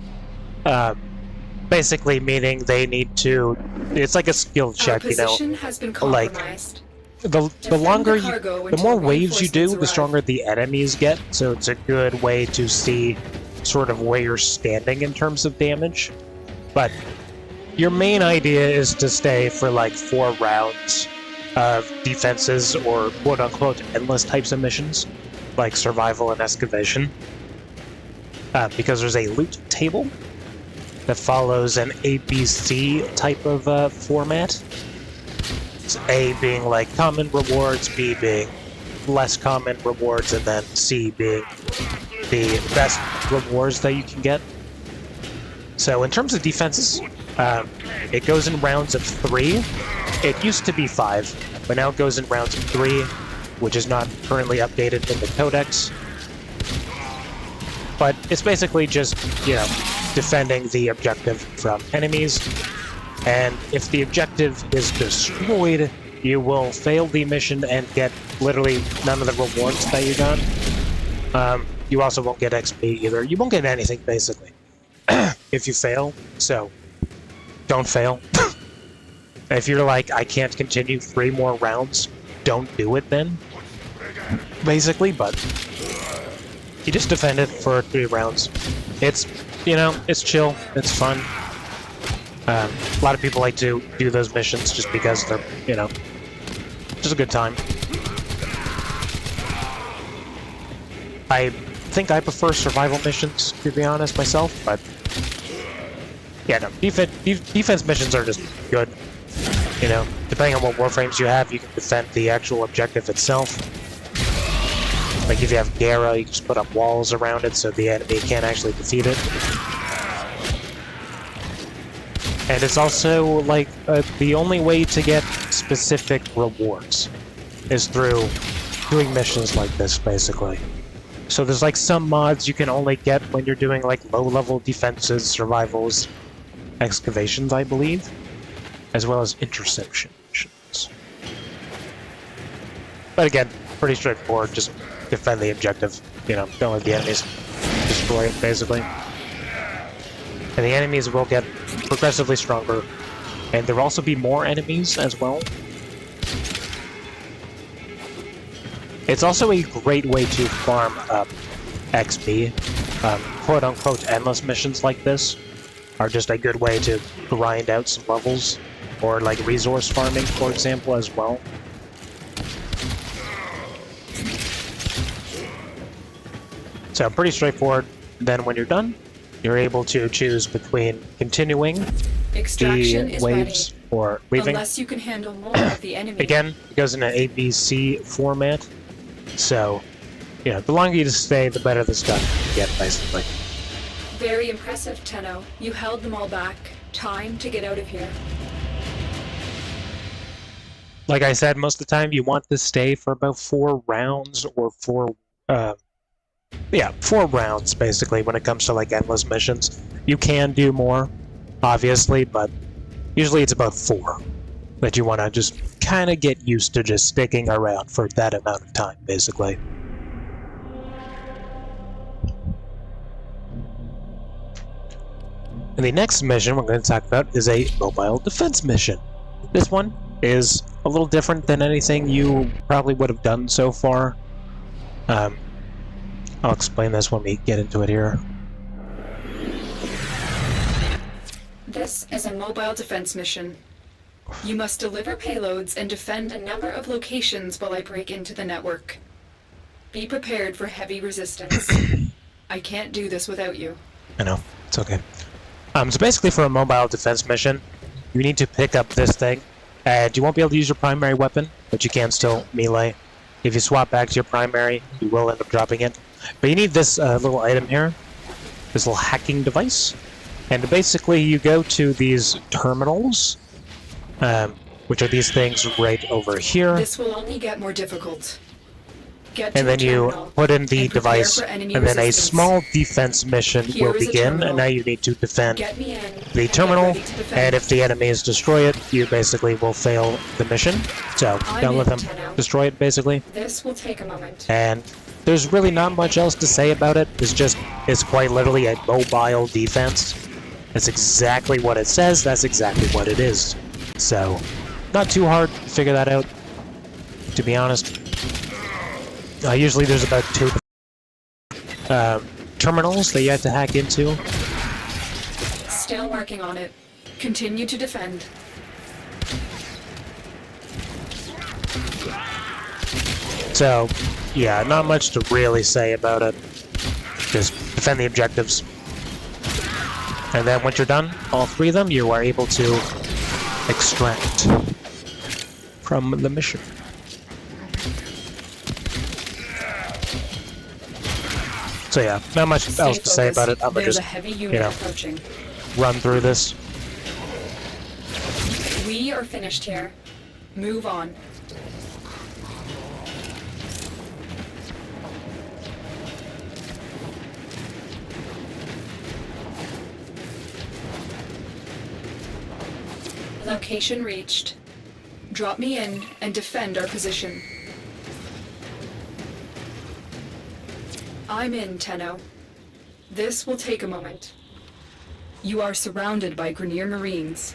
Basically meaning they need to... It's like a skill check, you know? Has been Like, compromised. the longer you... cargo The until more waves you do, reinforcements the arrive. stronger the enemies get, so it's a good way to see sort of where you're standing in terms of damage. But your main idea is to stay for like 4 rounds of defenses or quote-unquote endless types of missions, like survival and excavation, because there's a loot table that follows an ABC type of format. It's A being like common rewards, B being less common rewards, and then C being the best rewards that you can get. So in terms of defenses, it goes in rounds of 3. It used to be 5, but now it goes in rounds of 3, which is not currently updated in the codex. But it's basically just, you know, defending the objective from enemies. And if the objective is destroyed, you will fail the mission and get literally none of the rewards that you got. You also won't get XP either. You won't get anything, basically, if you fail. So, don't fail. If you're like, I can't continue 3 more rounds, don't do it then, basically, but you just defend it for 3 rounds. It's, you know, it's chill, it's fun. A lot of people like to do those missions just because they're, you know, just a good time. I think I prefer survival missions, to be honest, myself, but yeah, no, defense missions are just good. You know, depending on what Warframes you have, you can defend the actual objective itself. Like if you have Gara, you can just put up walls around it so the enemy can't actually defeat it. And it's also, like, the only way to get specific rewards is through doing missions like this, basically. So there's, like, some mods you can only get when you're doing, like, low-level defenses, survivals, excavations, I believe, as well as interception missions. But again, pretty straightforward. Just defend the objective. You know, don't let the enemies destroy it, basically. And the enemies will get progressively stronger. And there will also be more enemies as well. It's also a great way to farm up XP. Quote-unquote endless missions like this are just a good way to grind out some levels. Or like resource farming, for example, as well. So pretty straightforward. Then when you're done, you're able to choose between continuing Extraction the waves or leaving. Unless you can handle more of the enemy. Again, it goes in an ABC format. So, you know, the longer you stay, the better this gun you get, basically. Very impressive, Tenno. You held them all back. Time to get out of here. Like I said, most of the time you want to stay for about 4 rounds or 4 rounds, basically, when it comes to, like, endless missions. You can do more, obviously, but usually it's about 4 that you want to just kind of get used to just sticking around for that amount of time, basically. And the next mission we're going to talk about is a mobile defense mission. This one is a little different than anything you probably would have done so far. I'll explain this when we get into it here. This is a mobile defense mission. You must deliver payloads and defend a number of locations while I break into the network. Be prepared for heavy resistance. I can't do this without you. I know, it's okay. So basically for a mobile defense mission, you need to pick up this thing, and you won't be able to use your primary weapon, but you can still melee. If you swap back to your primary, you will end up dropping it. But you need this little item here, this little hacking device, and basically you go to these terminals, which are these things right over here. This will only get more difficult. And then you put in the device, and then a small defense mission will begin, and now you need to defend the terminal, and if the enemies destroy it, you basically will fail the mission. So, don't let them destroy it, basically. This will take a moment. And there's really not much else to say about it. It's quite literally a mobile defense. That's exactly what it says, that's exactly what it is. So, not too hard to figure that out, to be honest. Usually there's about 2 terminals that you have to hack into. Still working on it. Continue to defend. So, yeah, not much to really say about it. Just defend the objectives. And then once you're done, all 3 of them, you are able to extract from the mission. So yeah, not much else to say about it. I'm gonna just, run through this. We are finished here. Move on. Location reached. Drop me in and defend our position. I'm in, Tenno. This will take a moment. You are surrounded by Grineer Marines.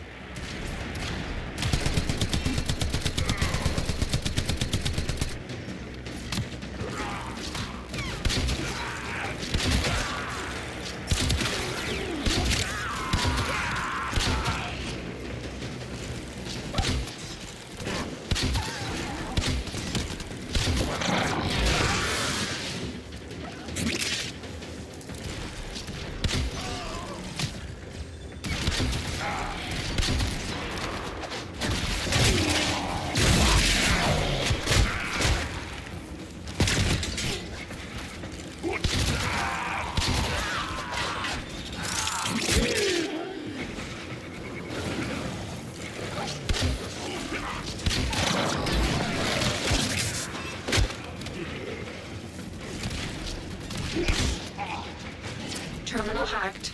Terminal hacked.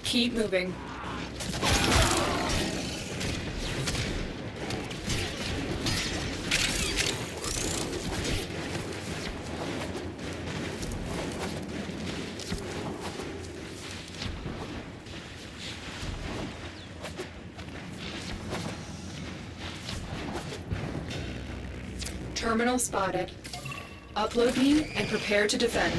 Keep moving. Terminal spotted. Upload me and prepare to defend.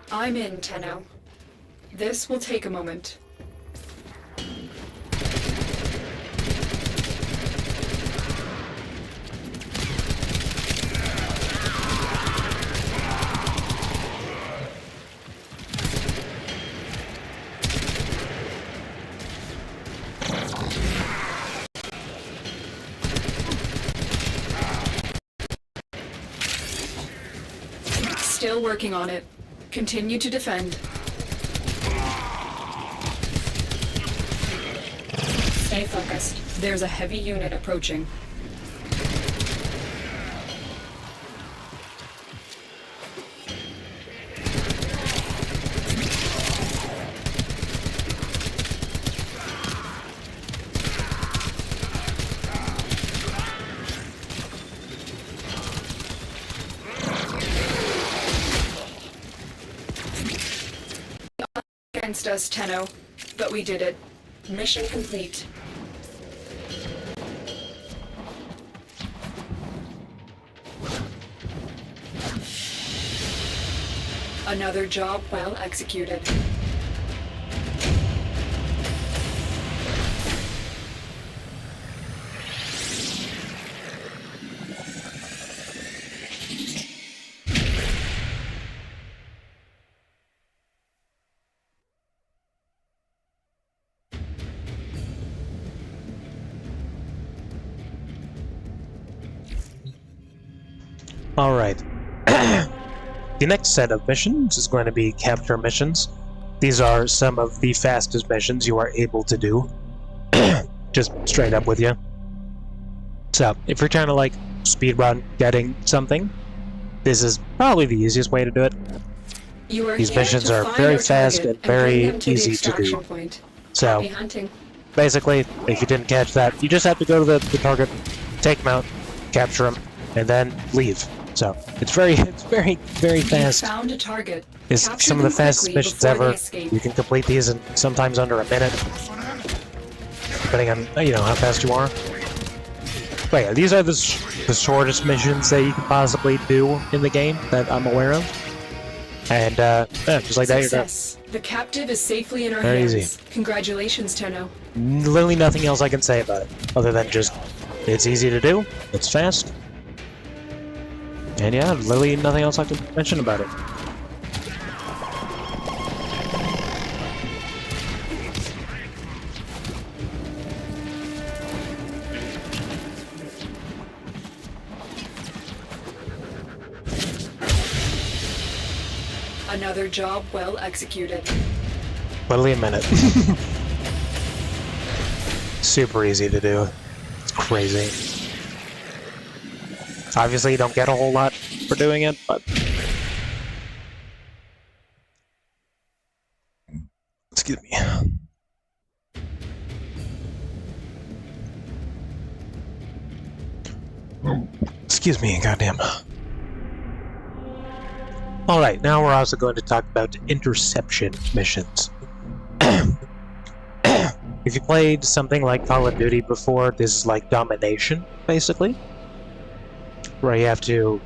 I'm in, Tenno. This will take a moment. Still working on it. Continue to defend. Stay focused. There's a heavy unit approaching. Against us, Tenno, but we did it. Mission complete. Another job well executed. Alright. The next set of missions is going to be capture missions. These are some of the fastest missions you are able to do. Just straight up with you. So, if you're trying to like speedrun getting something, this is probably the easiest way to do it. These missions are very fast and very easy to do. So, basically, if you didn't catch that, you just have to go to the target, take them out, capture them, and then leave. So it's very fast. Found a target. It's some of the fastest missions ever. You can complete these in sometimes under a minute, depending on how fast you are. But yeah, these are the shortest missions that you can possibly do in the game that I'm aware of. And yeah, just like that, you're done. The captive is safely in our Very hands. easy. Congratulations, Tenno. Literally nothing else I can say about it, other than just it's easy to do, it's fast. And yeah, literally nothing else I can mention about it. Another job well executed. Literally a minute. Super easy to do. It's crazy. Obviously, you don't get a whole lot for doing it, but... Excuse me. Excuse me, goddamn. Alright, now we're also going to talk about interception missions. If you played something like Call of Duty before, this is like domination, basically. Where you have to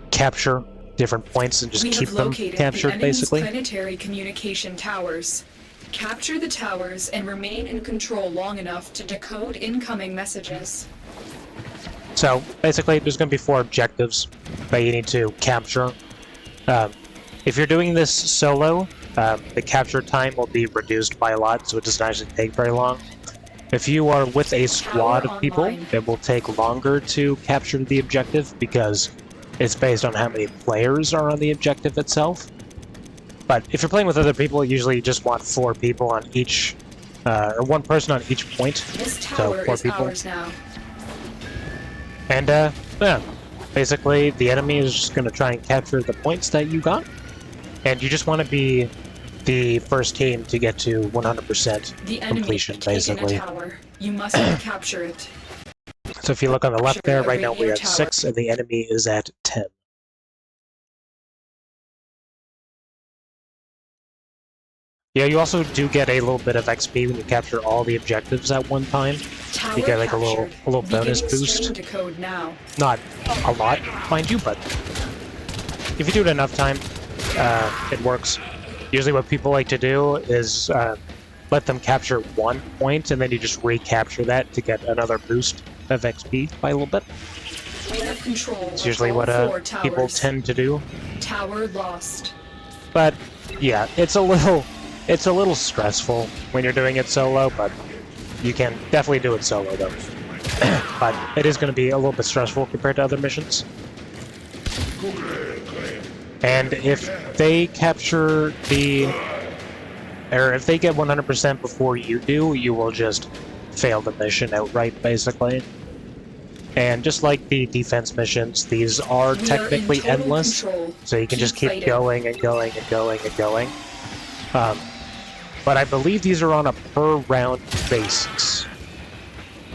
capture different points and just keep them captured, basically. Planetary communication towers. Capture the towers and remain in control long enough to decode incoming messages. So, basically, there's going to be 4 objectives that you need to capture. If you're doing this solo, the capture time will be reduced by a lot, so it doesn't actually take very long. If you are with a squad of people, it will take longer to capture the objective because it's based on how many players are on the objective itself. But if you're playing with other people, usually you just want 4 people on each, or 1 person on each point. This tower so 4 is people. ours now. And yeah, basically the enemy is just going to try and capture the points that you got, and you just want to be the first team to get to 100% completion, basically. Tower. You must capture it. So if you look on the left there, right now we're at 6, and the enemy is at 10. Yeah, you also do get a little bit of XP when you capture all the objectives at one time. Tower You get like a captured. little bonus Beginning boost. string decode now. Not a lot, mind you, but if you do it enough time, it works. Usually what people like to do is let them capture 1 point, and then you just recapture that to get another boost of XP by a little bit. We have control. It's usually what people tend to do. Tower lost. But yeah, it's a little stressful when you're doing it solo, but you can definitely do it solo though. But it is going to be a little bit stressful compared to other missions. And if they capture or if they get 100% before you do, you will just fail the mission outright, basically. And just like the defense missions, these are technically endless, so you can just keep going and going and going and going. But I believe these are on a per round basis.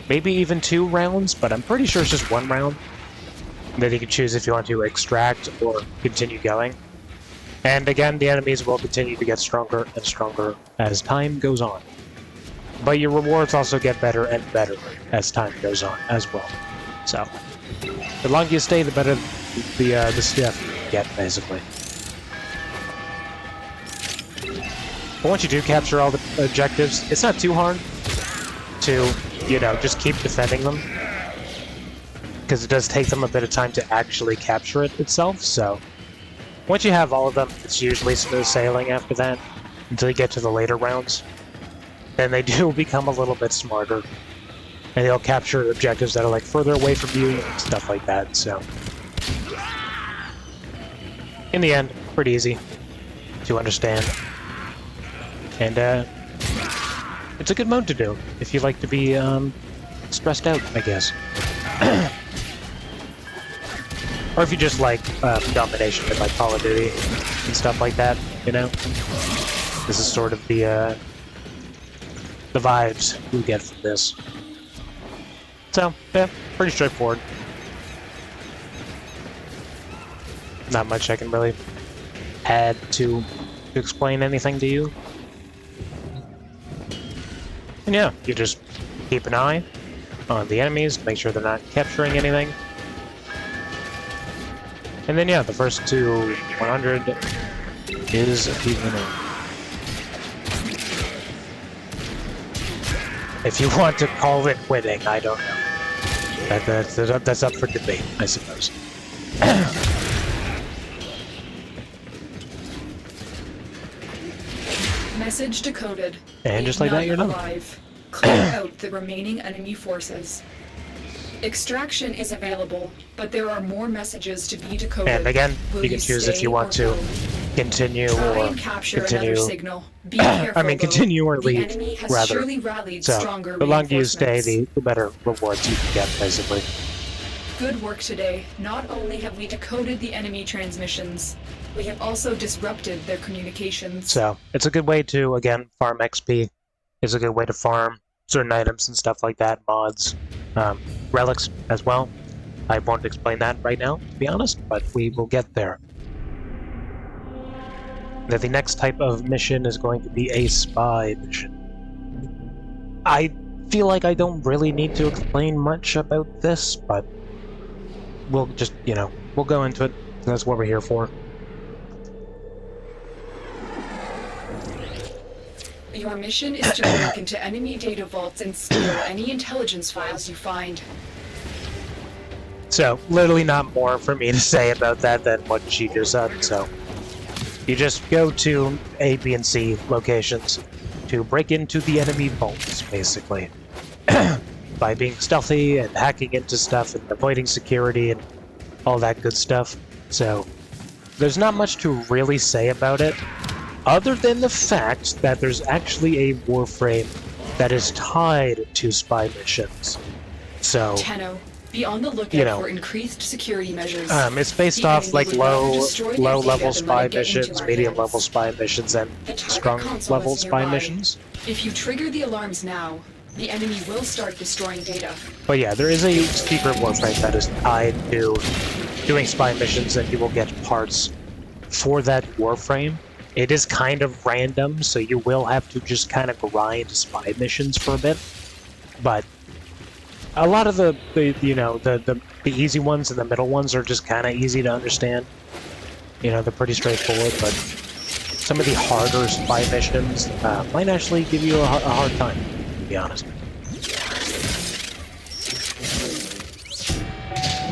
Maybe even 2 rounds, but I'm pretty sure it's just 1 round. Then you can choose if you want to extract or continue going. And again, the enemies will continue to get stronger and stronger as time goes on. But your rewards also get better and better as time goes on as well. So, the longer you stay, the better the stuff you get, basically. But once you do capture all the objectives, it's not too hard to, you know, just keep defending them. Because it does take them a bit of time to actually capture it itself, so... Once you have all of them, it's usually smooth sailing after that, until you get to the later rounds. Then they do become a little bit smarter. And they'll capture objectives that are like further away from you, and stuff like that, so... In the end, pretty easy to understand. And, it's a good mode to do, if you like to be, stressed out, I guess. Or if you just like domination in like Call of Duty and stuff like that, you know? This is sort of the vibes you get from this. So, yeah, pretty straightforward. Not much I can really add to explain anything to you. And yeah, you just keep an eye on the enemies, make sure they're not capturing anything. And then yeah, the first to 100 is the winner. If you want to call it winning, I don't know. That's up for debate, I suppose. Message decoded. And just like that, you're done. Alive. Clear out the remaining enemy forces. Extraction is available, but there are more messages to be decoded. And again, you can choose if you want to continue or continue. Signal. Be careful, I mean, continue or leave, the enemy has rather. surely rallied So, stronger the longer you stay, reinforcements. the better rewards you can get, basically. Good work today. Not only have we decoded the enemy transmissions, we have also disrupted their communications. So, it's a good way to, again, farm XP. It's a good way to farm certain items and stuff like that, mods, relics as well. I won't explain that right now, to be honest, but we will get there. Now, the next type of mission is going to be a spy mission. I feel like I don't really need to explain much about this, but we'll just, you know, we'll go into it. That's what we're here for. Your mission is to break into enemy data vaults and steal any intelligence files you find. So, literally not more for me to say about that than what she just said, so... You just go to A, B, and C locations to break into the enemy vaults, basically. By being stealthy and hacking into stuff and avoiding security and all that good stuff. So, there's not much to really say about it, other than the fact that there's actually a Warframe that is tied to spy missions. So, Tenno, be on the lookout you know, for increased security measures. it's based The off enemy like would rather destroy their low-level data than let spy it get into missions, our medium-level hands. spy missions, and The target strong console level is spy nearby. missions. If you trigger the alarms now, the enemy will start destroying data. But yeah, there is a secret Warframe that is tied to doing spy missions, and you will get parts for that Warframe it is kind of random, so you will have to just kind of grind spy missions for a bit. But a lot of the easy ones and the middle ones are just kind of easy to understand. You know, they're pretty straightforward, but some of the harder spy missions might actually give you a hard time, to be honest.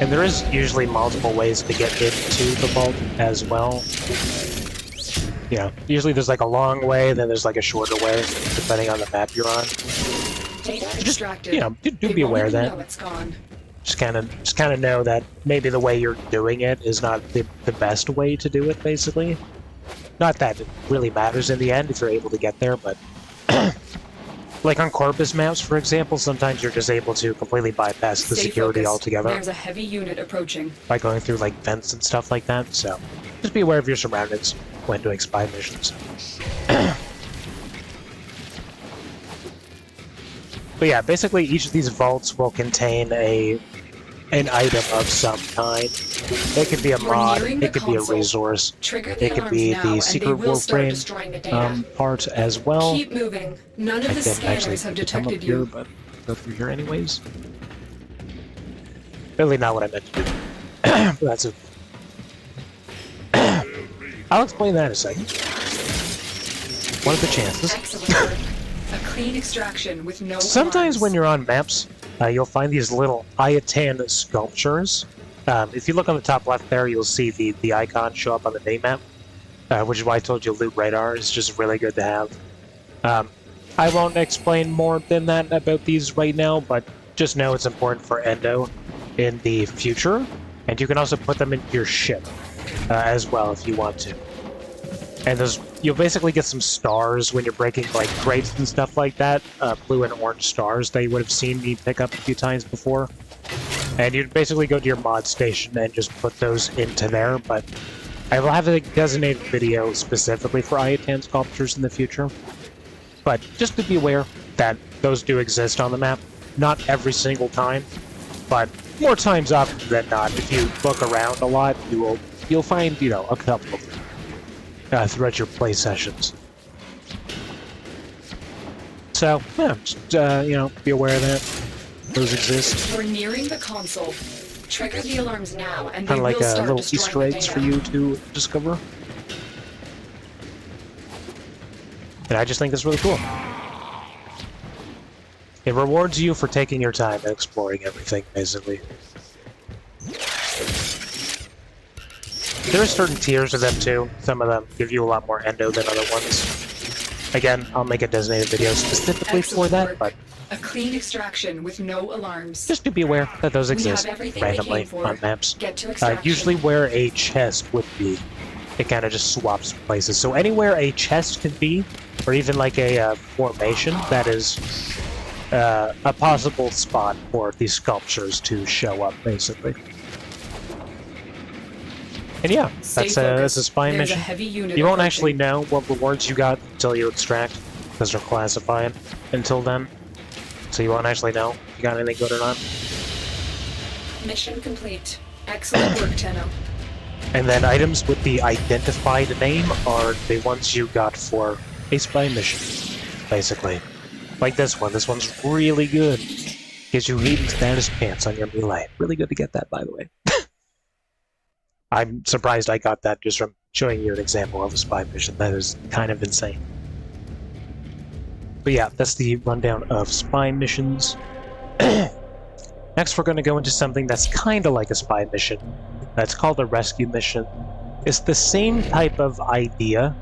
And there is usually multiple ways to get into the vault as well. You know, usually there's like a long way, then there's like a shorter way, depending on the map you're on. Data Just, extracted. you know, do be aware of that. It's gone. Just kind of know that maybe the way you're doing it is not the best way to do it, basically. Not that it really matters in the end if you're able to get there, but like on Corpus maps, for example, sometimes you're just able to completely bypass the security altogether. There's a heavy unit approaching. By going through like vents and stuff like that, so just be aware of your surroundings when doing spy missions. But yeah, basically each of these vaults will contain an item of some kind. It could be a mod, it could be a resource, it could be the secret Warframe part as well. Keep moving. None of the scanners have detected here, you. but go through here anyways. Really not what I meant to do. But that's it. I'll explain that in a second. What are the chances? Excellent. A clean extraction with no Sometimes alarms. when you're on maps, you'll find these little Ayatan sculptures. If you look on the top left there, you'll see the icon show up on the minimap, which is why I told you loot radar is just really good to have. I won't explain more than that about these right now, but just know it's important for Endo in the future, and you can also put them into your ship as well if you want to. And you'll basically get some stars when you're breaking like crates and stuff like that, blue and orange stars that you would have seen me pick up a few times before. And you'd basically go to your mod station and just put those into there, but I will have a designated video specifically for Ayatan sculptures in the future. But just to be aware that those do exist on the map. Not every single time, but more times often than not. If you look around a lot, you'll find, you know, a couple of them throughout your play sessions. So, yeah, just, you know, be aware of that. Those exist. We're nearing the console. Trigger the alarms now, and Kind they of like will start little destroying Easter the eggs data. for you to discover. And I just think that's really cool. It rewards you for taking your time and exploring everything, basically. There are certain tiers of them too. Some of them give you a lot more endo than other ones. Again, I'll make a designated video specifically for that, but A clean extraction with no alarms. just to be aware that those We have exist everything we randomly came for. on maps. Get to extraction. Usually where a chest would be, it kind of just swaps places. So anywhere a chest could be, or even like a formation, that is a possible spot for these sculptures to show up, basically. And yeah, that's a spy There's mission. a heavy unit You won't approaching. actually know what rewards you got until you extract, because they're classified until then. So you won't actually know if you got anything good or not. Mission complete. Excellent work, Tenno. And then items with the identified name are the ones you got for a spy mission, basically. Like this one. This one's really good. Gives you Elite status pants on your melee. Really good to get that, by the way. I'm surprised I got that just from showing you an example of a spy mission. That is kind of insane. But yeah, that's the rundown of spy missions. Next, we're going to go into something that's kind of like a spy mission. That's called a rescue mission. It's the same type of idea,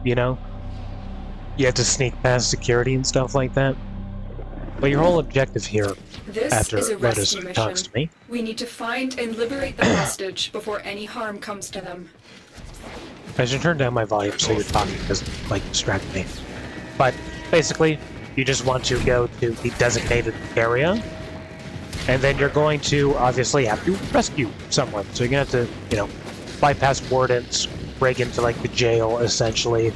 you know? You have to sneak past security and stuff like that. But your whole objective here, This after is a Lotus rescue talks mission. to me, We need to find and liberate the hostage before any harm comes to them. I should turn down my volume so you're talking doesn't, like, distract me. But basically, you just want to go to the designated area, and then you're going to obviously have to rescue someone. So you're gonna have to, you know, bypass wardens, break into like the jail essentially,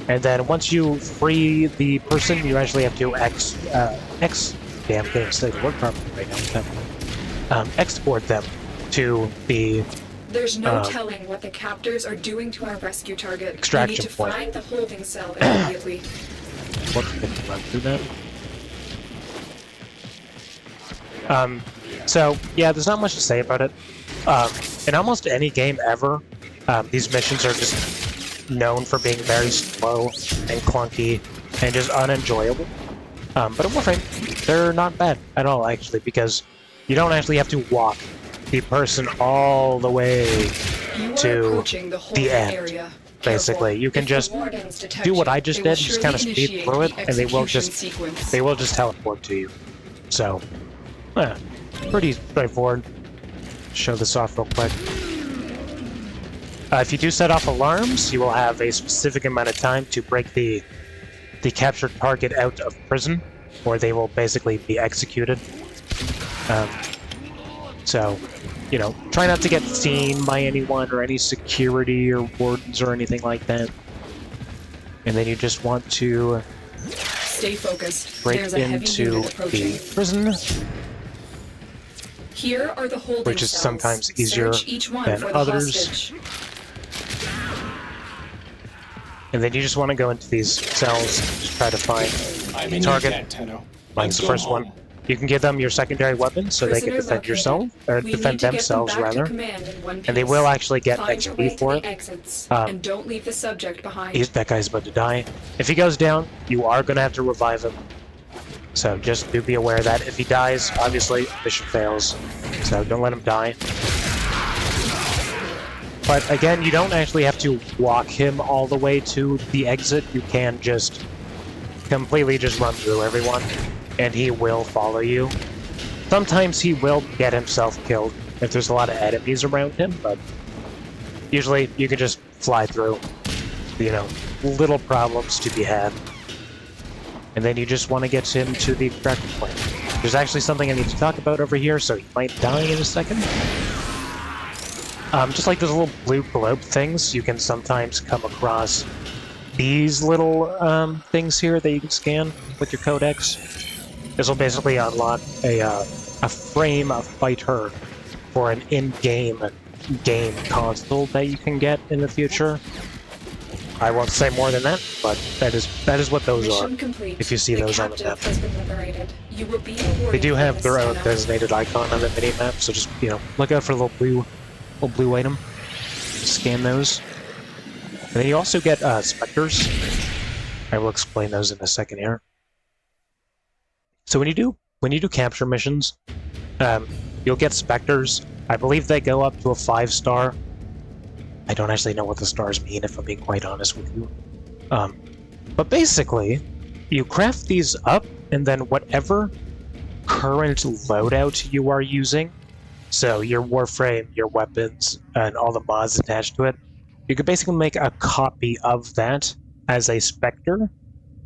and then once you free the person, you actually have to damn things that work properly right now. Export them to the There's no telling what the captors are doing to our rescue target. Extraction We need to point. find the holding cell immediately. What can run through that? So yeah, there's not much to say about it. In almost any game ever, these missions are just known for being very slow and clunky and just unenjoyable. But in Warframe, they're not bad at all, actually, because you don't actually have to walk the person all the way to the end. Area. Basically, you can just do what I just did, just kind of speed through it, and they will just teleport to you. So, pretty straightforward. Show this off real quick. If you do set off alarms, you will have a specific amount of time to break the captured target out of prison, or they will basically be executed. So, you know, try not to get seen by anyone or any security or wardens or anything like that. And then you just want to stay focused. break There's a heavy into unit approaching. the prison, Here are the holding which is cells. sometimes easier Search each one than for the others. hostage. And then you just want to go into these cells, just try to find the target. Mine's the first one. You can give them your secondary weapon so they can Prisoner defend located. yourself, or We defend need to get them themselves back to rather. command in one And they piece. will actually get Find your way XP to for the it. exits, Um, and don't leave the subject behind. That guy's about to die. If he goes down, you are going to have to revive him. So just do be aware that if he dies, obviously, mission fails. So don't let him die. But again, you don't actually have to walk him all the way to the exit. You can just completely just run through everyone, and he will follow you. Sometimes he will get himself killed if there's a lot of enemies around him, but usually you can just fly through. You know, little problems to be had. And then you just want to get him to the extraction point. There's actually something I need to talk about over here, so he might die in a second. Just like those little blue globe things, you can sometimes come across these little things here that you can scan with your codex. This will basically unlock a frame of fighter for an in-game game console that you can get in the future. I won't say more than that, but that is what those are. Mission complete. If you see those on the map, has been liberated. You will be they do have their own awarded designated icon on the mini map, so just look out for the little blue item. Scan those, and then you also get specters. I will explain those in a second here. So when you do capture missions, you'll get specters. I believe they go up to a 5-star. I don't actually know what the stars mean, if I'm being quite honest with you. But basically, you craft these up, and then whatever current loadout you are using, so your Warframe, your weapons, and all the mods attached to it, you can basically make a copy of that as a specter,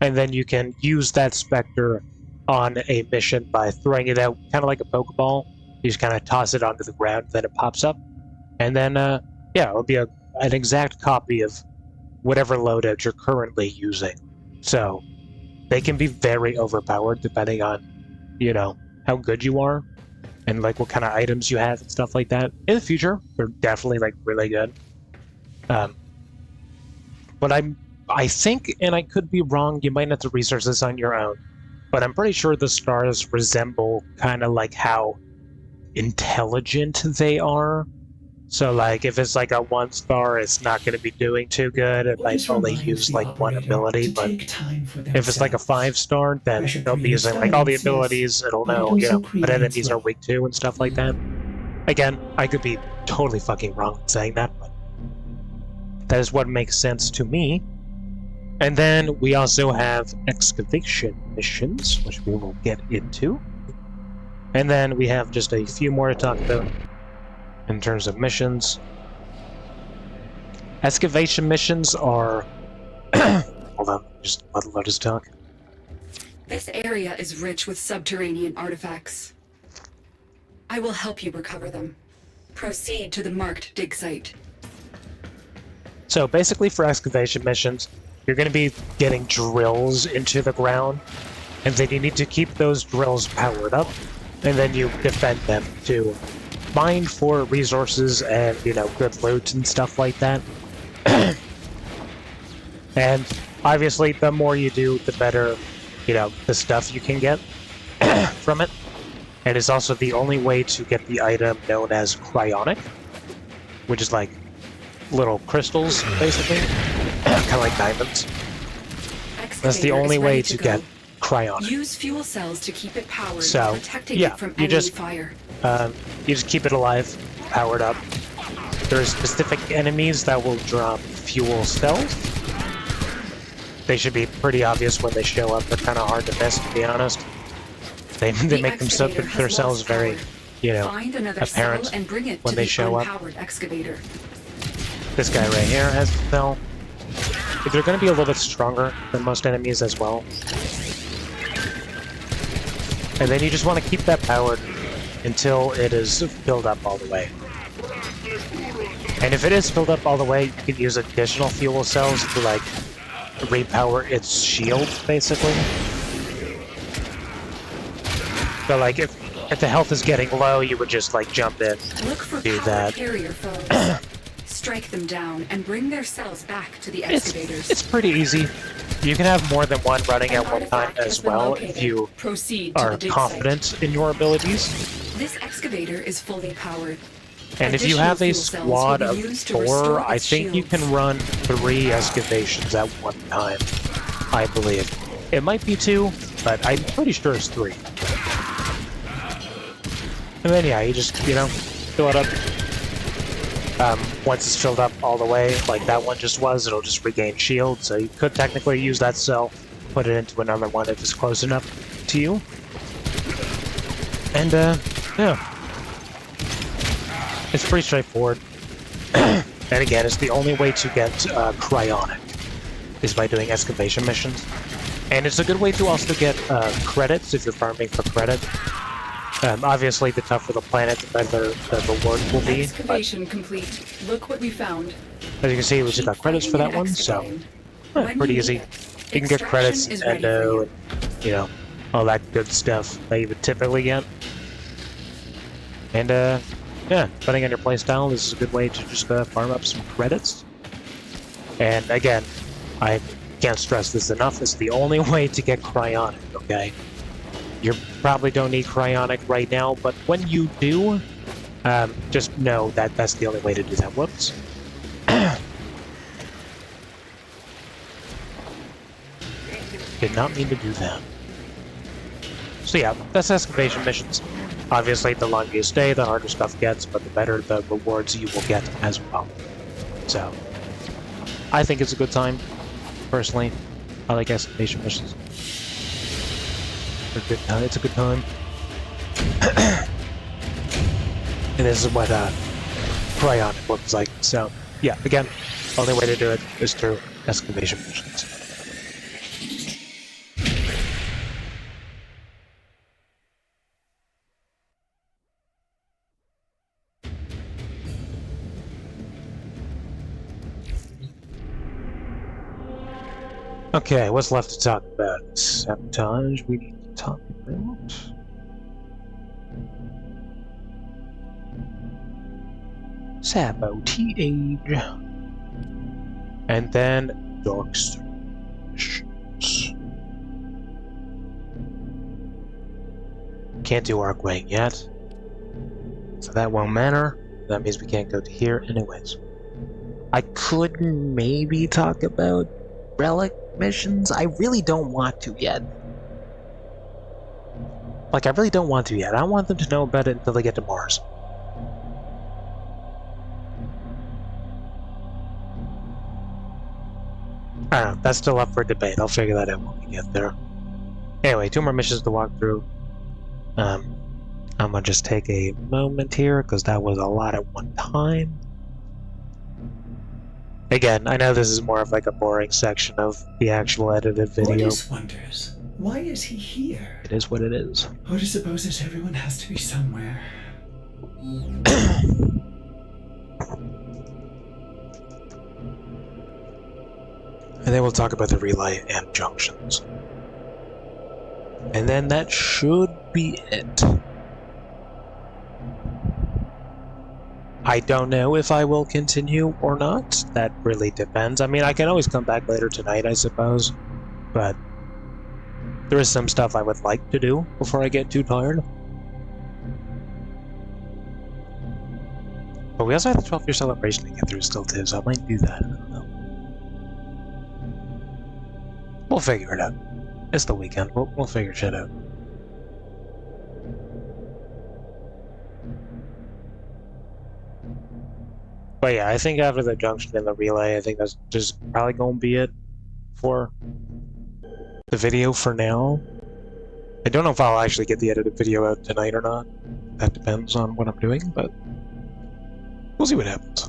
and then you can use that specter on a mission by throwing it out, kind of like a Pokeball. You just kind of toss it onto the ground, then it pops up, and then it'll be an exact copy of whatever loadout you're currently using. So they can be very overpowered depending on, how good you are and like what kind of items you have and stuff like that. In the future, they're definitely like really good. But I think, and I could be wrong, you might have to research this on your own, but I'm pretty sure the stars resemble kind of like how intelligent they are. So like if it's like a 1-star, it's not going to be doing too good. It might only use like one ability, but if it's like a 5-star, then they'll be using like all the abilities. It'll know, what enemies are weak to and stuff like that. Again, I could be totally fucking wrong in saying that, but that is what makes sense to me. And then we also have excavation missions, which we will get into. And then we have just a few more to talk about in terms of missions. Excavation missions are... Hold on, just let Lotus talk. This area is rich with subterranean artifacts. I will help you recover them. Proceed to the marked dig site. So basically for excavation missions, you're going to be getting drills into the ground, and then you need to keep those drills powered up, and then you defend them to mine for resources and, you know, good loot and stuff like that. And obviously, the more you do, the better, you know, the stuff you can get from it. And it's also the only way to get the item known as cryonic, which is like little crystals, basically, kind of like diamonds. That's the only way to get cryonic. Use fuel cells to keep it powered, So, protecting yeah, it from you enemy just fire. you just keep it alive, powered up. There's specific enemies that will drop fuel cells. They should be pretty obvious when they show up. They're kind of hard to miss, to be honest. They make themselves very, you know, apparent and bring it when to they the show up. unpowered excavator. This guy right here has the cell. They're going to be a little bit stronger than most enemies as well. And then you just want to keep that powered until it is filled up all the way. And if it is filled up all the way, you can use additional fuel cells to, like, repower its shield, basically. So, like, if the health is getting low, you would just, like, jump in, Look for do power that. carrier foes. Strike them down and bring their cells back to the excavators. It's pretty easy. You can have more than one running at one time as well if you Proceed to are the dig confident in your abilities. site. This excavator is fully powered. And if you have a Additional fuel cells squad will of be used to 4, restore I its think you shields. can run 3 excavations at one time, I believe. It might be 2, but I'm pretty sure it's 3. And then, yeah, you just, you know, fill it up. Once it's filled up all the way, like that one just was, it'll just regain shield, so you could technically use that cell, put it into another one if it's close enough to you. And, yeah. It's pretty straightforward. And again, it's the only way to get cryonic, is by doing excavation missions. And it's a good way to also get credits if you're farming for credit. Obviously, the tougher the planet, the better the reward will be. Excavation complete. Look what we found. As you can see, we just got credits for that one, so pretty easy. You can get credits, endo, and, you know, all that good stuff that you would typically get. And, yeah, depending on your playstyle, this is a good way to just farm up some credits. And again, I can't stress this enough, it's the only way to get cryonic, okay? You probably don't need cryonic right now, but when you do, just know that that's the only way to do that. Whoops. Did not mean to do that. So yeah, that's excavation missions. Obviously, the longer you stay, the harder stuff gets, but the better the rewards you will get as well. So, I think it's a good time, personally. I like excavation missions. It's a good time. And this is what cryonic looks like. So, yeah, again, only way to do it is through excavation missions. Okay, what's left to talk about? Sabotage, we need to talk about. Sabotage. And then Dark missions. Can't do Arcway yet. So that won't matter. That means we can't go to here anyways. I could maybe talk about relic missions. I really don't want to yet. Like, I really don't want to yet. I want them to know about it until they get to Mars. I don't know. That's still up for debate. I'll figure that out when we get there. Anyway, 2 more missions to walk through. I'm gonna just take a moment here, because that was a lot at one time. Again, I know this is more of like a boring section of the actual edited video. Mortis wonders, why is he here? It is what it is. Otis supposes everyone has to be somewhere. And then we'll talk about the relay and junctions. And then that should be it. I don't know if I will continue or not. That really depends. I mean, I can always come back later tonight, I suppose. But there is some stuff I would like to do before I get too tired. But we also have the 12-year celebration to get through still too, so I might do that. I don't know. We'll figure it out. It's the weekend. We'll figure shit out. But yeah, I think after the junction and the relay, I think that's just probably going to be it for the video for now. I don't know if I'll actually get the edited video out tonight or not. That depends on what I'm doing, but we'll see what happens.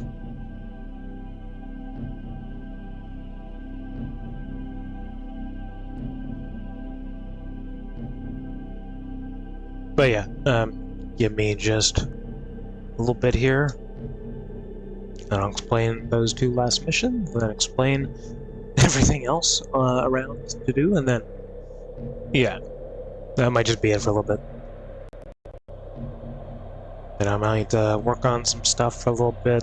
But yeah, give me just a little bit here. And I'll explain those two last missions, then explain everything else around to do, and then, yeah, that might just be it for a little bit. And I might work on some stuff for a little bit.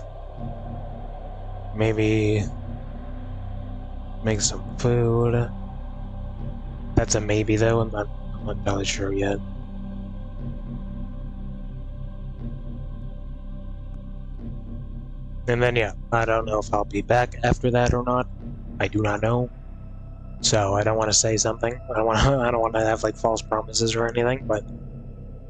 Maybe make some food. That's a maybe though, I'm not entirely sure yet. And then yeah, I don't know if I'll be back after that or not. I do not know. So I don't want to say something. I don't want to have like false promises or anything, but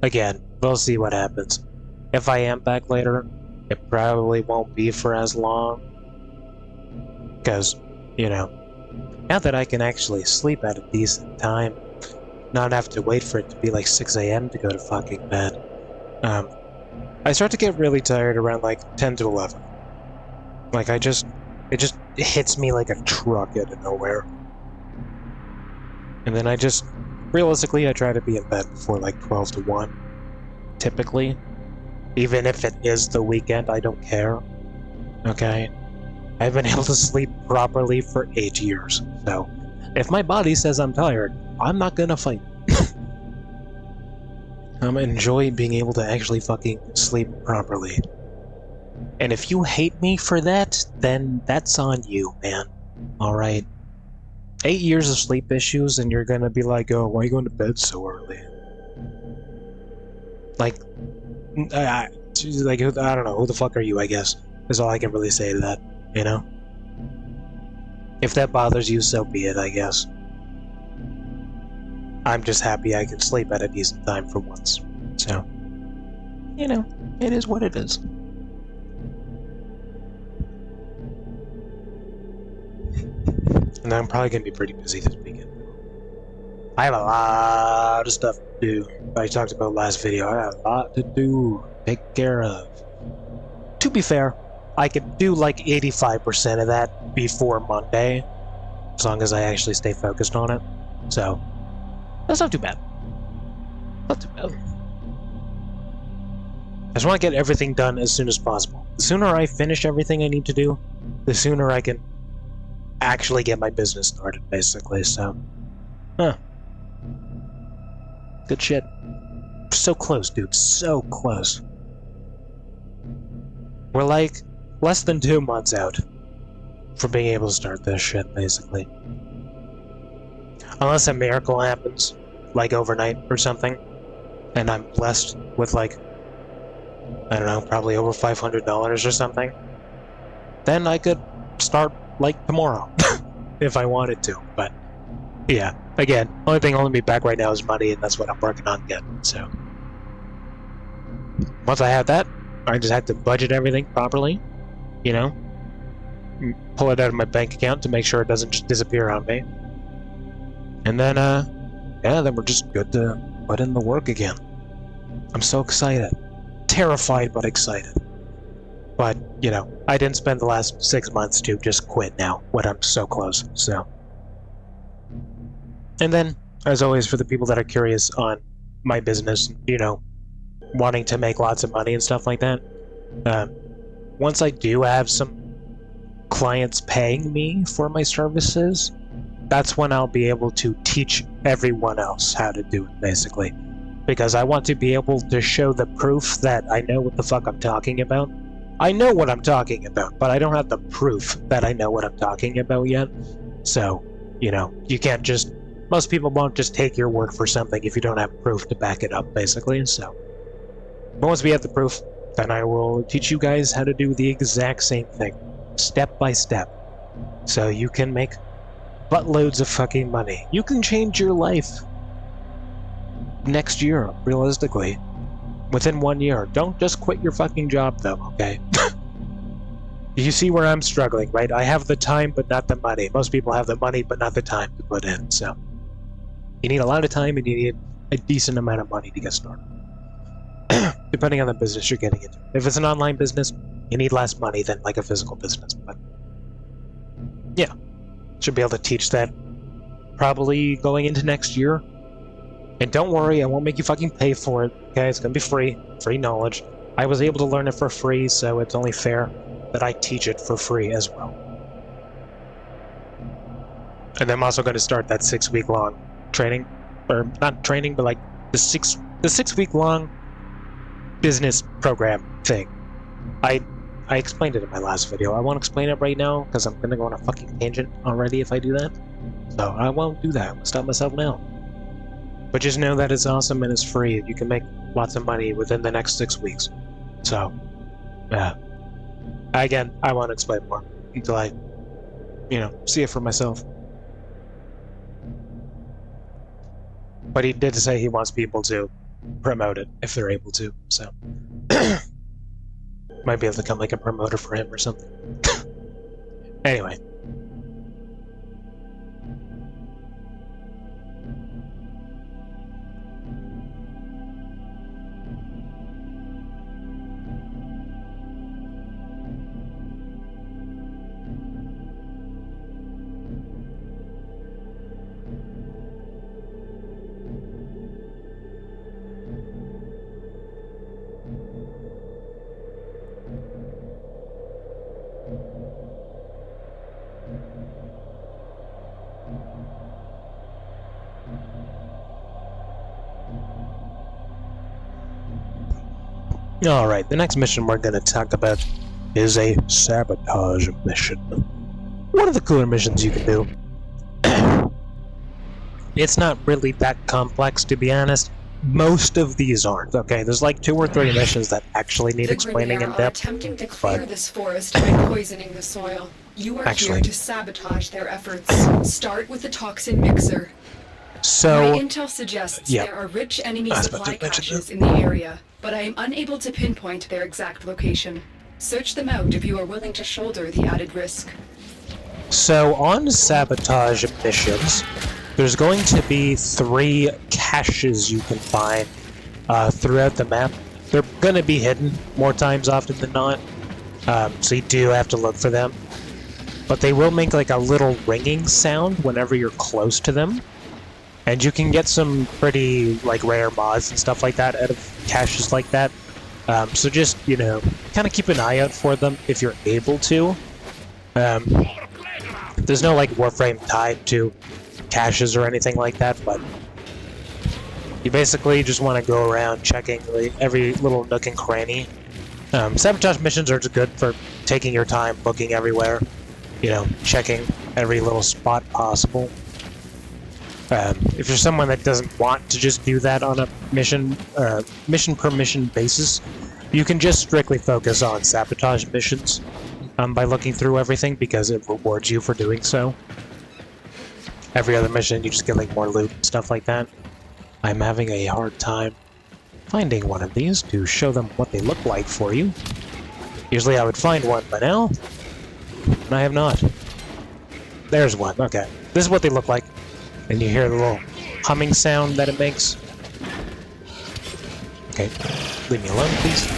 again, we'll see what happens. If I am back later, it probably won't be for as long. Because, you know, now that I can actually sleep at a decent time, not have to wait for it to be like 6 AM to go to fucking bed, I start to get really tired around like 10 to 11. Like it just hits me like a truck out of nowhere. And then realistically, I try to be in bed before like 12 to 1, typically. Even if it is the weekend, I don't care. Okay? I've been able to sleep properly for 8 years, so if my body says I'm tired, I'm not gonna fight. I'm enjoy being able to actually fucking sleep properly. And if you hate me for that, then that's on you, man. Alright? 8 years of sleep issues and you're gonna be like, oh, why are you going to bed so early? Like, I don't know, who the fuck are you, I guess, is all I can really say to that, you know? If that bothers you, so be it, I guess. I'm just happy I can sleep at a decent time for once. So, you know, it is what it is. And I'm probably going to be pretty busy this weekend. I have a lot of stuff to do. I talked about last video. I have a lot to do, take care of. To be fair, I could do like 85% of that before Monday, as long as I actually stay focused on it. So, that's not too bad. Not too bad. I just want to get everything done as soon as possible. The sooner I finish everything I need to do, the sooner I can actually get my business started, basically, so. Good shit. So close, dude. So close. We're like less than 2 months out from being able to start this shit, basically. Unless a miracle happens, like overnight or something, and I'm blessed with like, I don't know, probably over $500 or something, then I could start like tomorrow, if I wanted to, but yeah, again, only thing holding me back right now is money, and that's what I'm working on getting, so. Once I have that, I just have to budget everything properly, you know? Pull it out of my bank account to make sure it doesn't just disappear on me. And then, yeah, then we're just good to put in the work again. I'm so excited. Terrified, but excited. But, you know, I didn't spend the last 6 months to just quit now, when I'm so close, so. And then, as always, for the people that are curious on my business, you know, wanting to make lots of money and stuff like that, once I do have some clients paying me for my services, that's when I'll be able to teach everyone else how to do it, basically. Because I want to be able to show the proof that I know what the fuck I'm talking about, I know what I'm talking about, but I don't have the proof that I know what I'm talking about yet. So, you know, you can't just... Most people won't just take your word for something if you don't have proof to back it up, basically, so... But once we have the proof, then I will teach you guys how to do the exact same thing, step by step, so you can make buttloads of fucking money. You can change your life next year, realistically. Within 1 year. Don't just quit your fucking job, though, okay? You see where I'm struggling, right? I have the time, but not the money. Most people have the money, but not the time to put in, so... You need a lot of time, and you need a decent amount of money to get started. Depending on the business you're getting into. If it's an online business, you need less money than, like, a physical business, but... Yeah. Should be able to teach that probably going into next year. And don't worry, I won't make you fucking pay for it, okay? It's gonna be free. Free knowledge. I was able to learn it for free, so it's only fair that I teach it for free as well. And I'm also going to start that 6-week-long training, or not training, but like the 6-week-long business program thing. I explained it in my last video. I won't explain it right now, because I'm going to go on a fucking tangent already if I do that. So I won't do that. I'll stop myself now. But just know that it's awesome and it's free. You can make lots of money within the next 6 weeks. So, yeah. Again, I won't explain more until I, you know, see it for myself. But he did say he wants people to promote it if they're able to, so. Might be able to become like a promoter for him or something. Anyway. Alright, the next mission we're going to talk about is a sabotage mission. One of the cooler missions you can do. It's not really that complex, to be honest. Most of these aren't, okay? There's like 2 or 3 missions that actually need explaining in depth. Attempting to clear this forest by poisoning the soil. You are here to sabotage their efforts. Start with the toxin mixer. So, my intel suggests there are rich enemy supply caches in the area, but I am unable to pinpoint their exact location. Search them out if you are willing to shoulder the added risk. So, on sabotage missions, there's going to be 3 caches you can find throughout the map. They're going to be hidden more times often than not, so you do have to look for them. But they will make like a little ringing sound whenever you're close to them. And you can get some pretty, like, rare mods and stuff like that out of caches like that. So just, you know, kind of keep an eye out for them if you're able to. There's no, like, Warframe tied to caches or anything like that, but you basically just want to go around checking every little nook and cranny. Sabotage missions are just good for taking your time, looking everywhere, you know, checking every little spot possible. If you're someone that doesn't want to just do that on a mission per mission basis, you can just strictly focus on sabotage missions by looking through everything, because it rewards you for doing so. Every other mission, you just get like more loot and stuff like that. I'm having a hard time finding one of these to show them what they look like for you. Usually I would find one by now, and I have not. There's one, okay. This is what they look like. And you hear the little humming sound that it makes. Okay, leave me alone, please.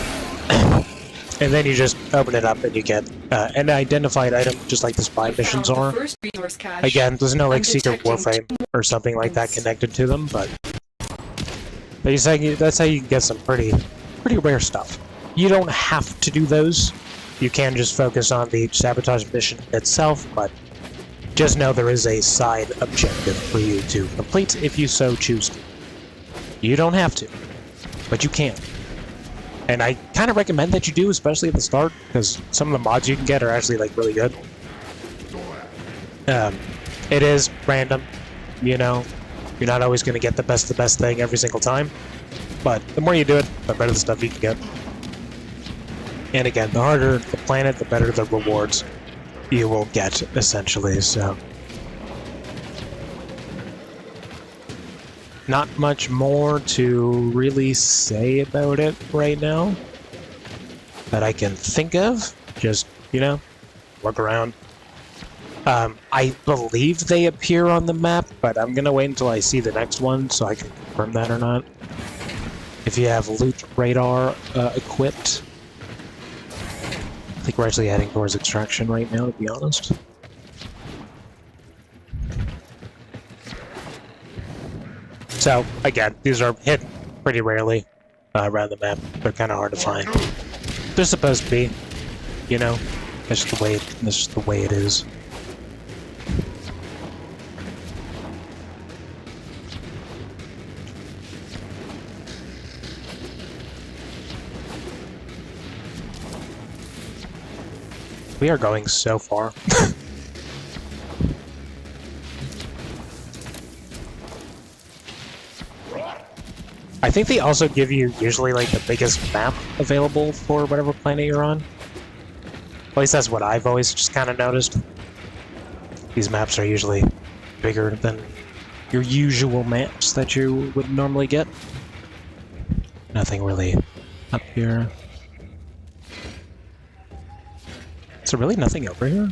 And then you just open it up and you get an identified item, just like the spy missions are. Again, there's no like secret Warframe or something like that connected to them, but that's how you get some pretty rare stuff. You don't have to do those. You can just focus on the sabotage mission itself, but just know there is a side objective for you to complete if you so choose to. You don't have to, but you can. And I kind of recommend that you do, especially at the start, because some of the mods you can get are actually like really good. It is random, you know. You're not always going to get the best thing every single time. But the more you do it, the better the stuff you can get. And again, the harder the planet, the better the rewards you will get, essentially, so. Not much more to really say about it right now that I can think of. Just, you know, look around. I believe they appear on the map, but I'm gonna wait until I see the next one so I can confirm that or not. If you have loot radar equipped. I think we're actually heading towards extraction right now, to be honest. So, again, these are hidden pretty rarely around the map. They're kind of hard to find. They're supposed to be, you know. That's just the way it is. We are going so far. I think they also give you usually like the biggest map available for whatever planet you're on. At least that's what I've always just kind of noticed. These maps are usually bigger than your usual maps that you would normally get. Nothing really up here. Is there really nothing over here?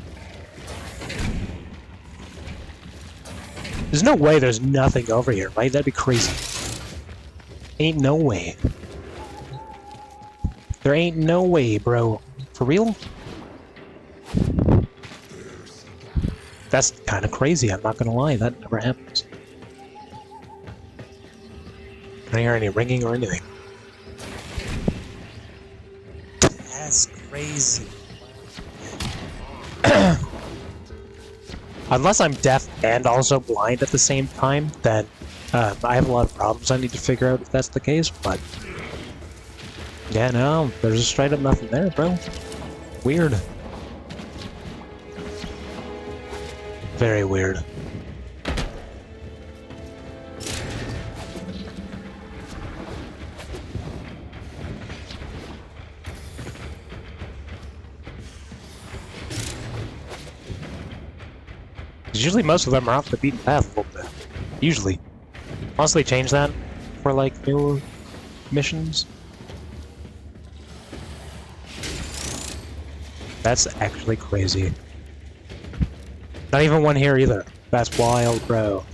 There's no way there's nothing over here, right? That'd be crazy. Ain't no way. There ain't no way, bro. For real? That's kind of crazy, I'm not gonna lie. That never happens. I don't hear any ringing or anything. That's crazy. Unless I'm deaf and also blind at the same time, then I have a lot of problems I need to figure out if that's the case, but... Yeah, no, there's just straight up nothing there, bro. Weird. Very weird. Usually most of them are off the beaten path a little bit. Usually. Unless they change that for like newer missions. That's actually crazy. Not even one here either. That's wild, bro.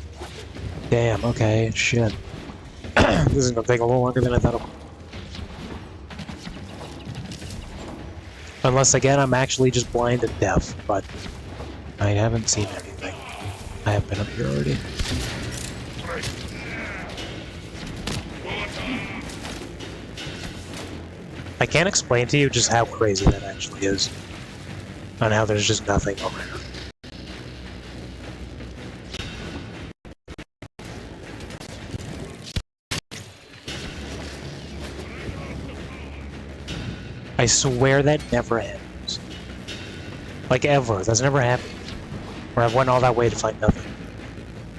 Damn, okay, shit. This is gonna take a little longer than I thought it would. Unless again I'm actually just blind and deaf, but I haven't seen anything. I have been up here already. I can't explain to you just how crazy that actually is. On how there's just nothing over here. I swear that never happens. Like ever. That's never happened. Where I've went all that way to find nothing.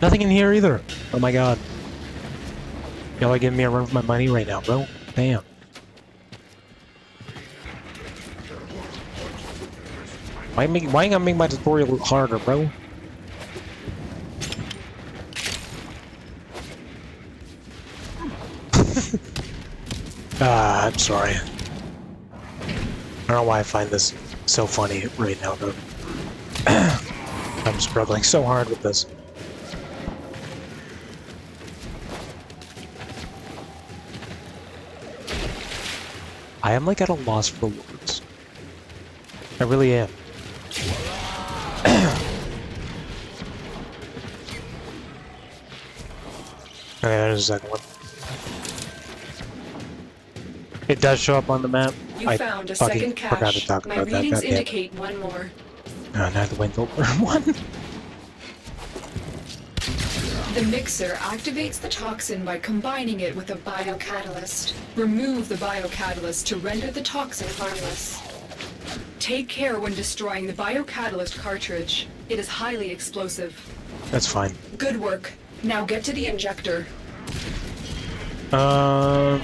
Nothing in here either. Oh my god. Y'all are giving me a run for my money right now, bro. Damn. Why you gotta make my tutorial look harder, bro? I'm sorry. I don't know why I find this so funny right now, though. I'm struggling so hard with this. I am like at a loss for words. I really am. Okay, there's a second one. It does show up on the map. You found a second cache. Forgot to talk My about that. readings Goddamn. indicate one more. Oh, now the Windle one. The mixer activates the toxin by combining it with a biocatalyst. Remove the biocatalyst to render the toxin harmless. Take care when destroying the biocatalyst cartridge. It is highly explosive. That's fine. Good work. Now get to the injector. Where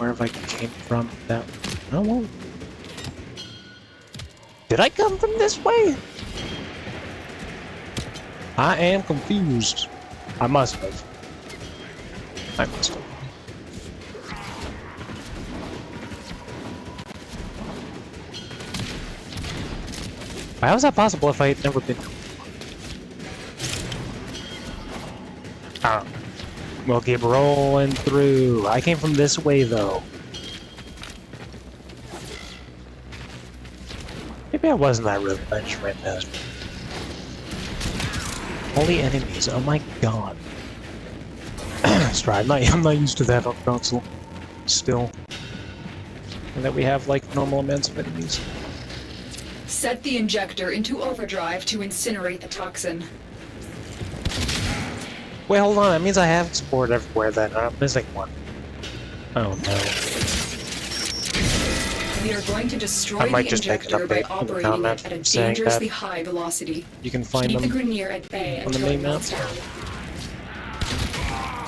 have I came from? That. Oh, well. Did I come from this way? I am confused. I must have. I must have. How is that possible if I had never been? I don't know. We'll keep rolling through. I came from this way, though. Maybe I wasn't that rude. I just ran past. Holy enemies! Oh my god. Sorry, I'm not used to that on console. Still, and that we have like normal amounts of enemies. Set the injector into overdrive to incinerate the toxin. Wait, hold on. That means I have explored everywhere. Then I'm missing one. Oh no. We are going to destroy I might the just make an injector by update on the operating map it at a saying dangerously that high velocity. you can find Keep the them Grenier at bay on the until main it map. melts down.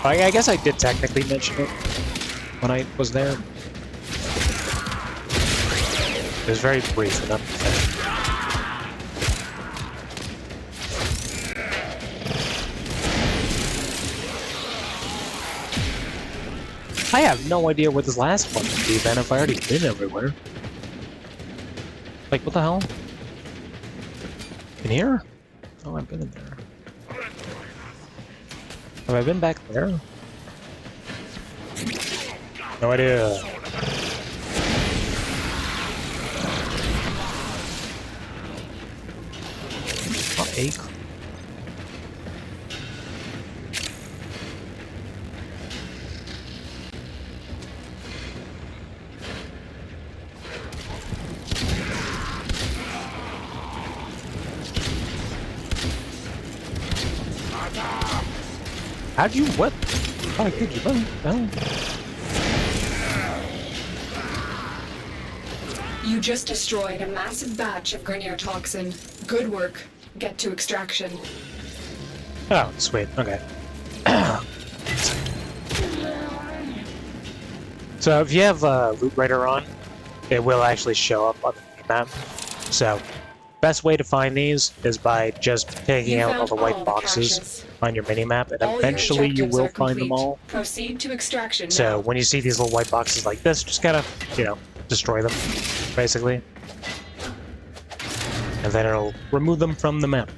I guess I did technically mention it when I was there. It was very brief and unprofessional. I have no idea where this last one would be then if I already been everywhere. Like, what the hell? In here? Oh, I've been in there. Have I been back there? No idea. Not ache. How'd you what? How could you run? Oh. You just destroyed a massive batch of Grenier toxin. Good work. Get to extraction. Oh, sweet. Okay. So if you have Loot Raider on, it will actually show up on the map. So, best way to find these is by just taking out all the white boxes on your minimap, and eventually you will find them all. Proceed to extraction now. So when you see these little white boxes like this, just gotta, you know, destroy them, basically. And then it'll remove them from the map.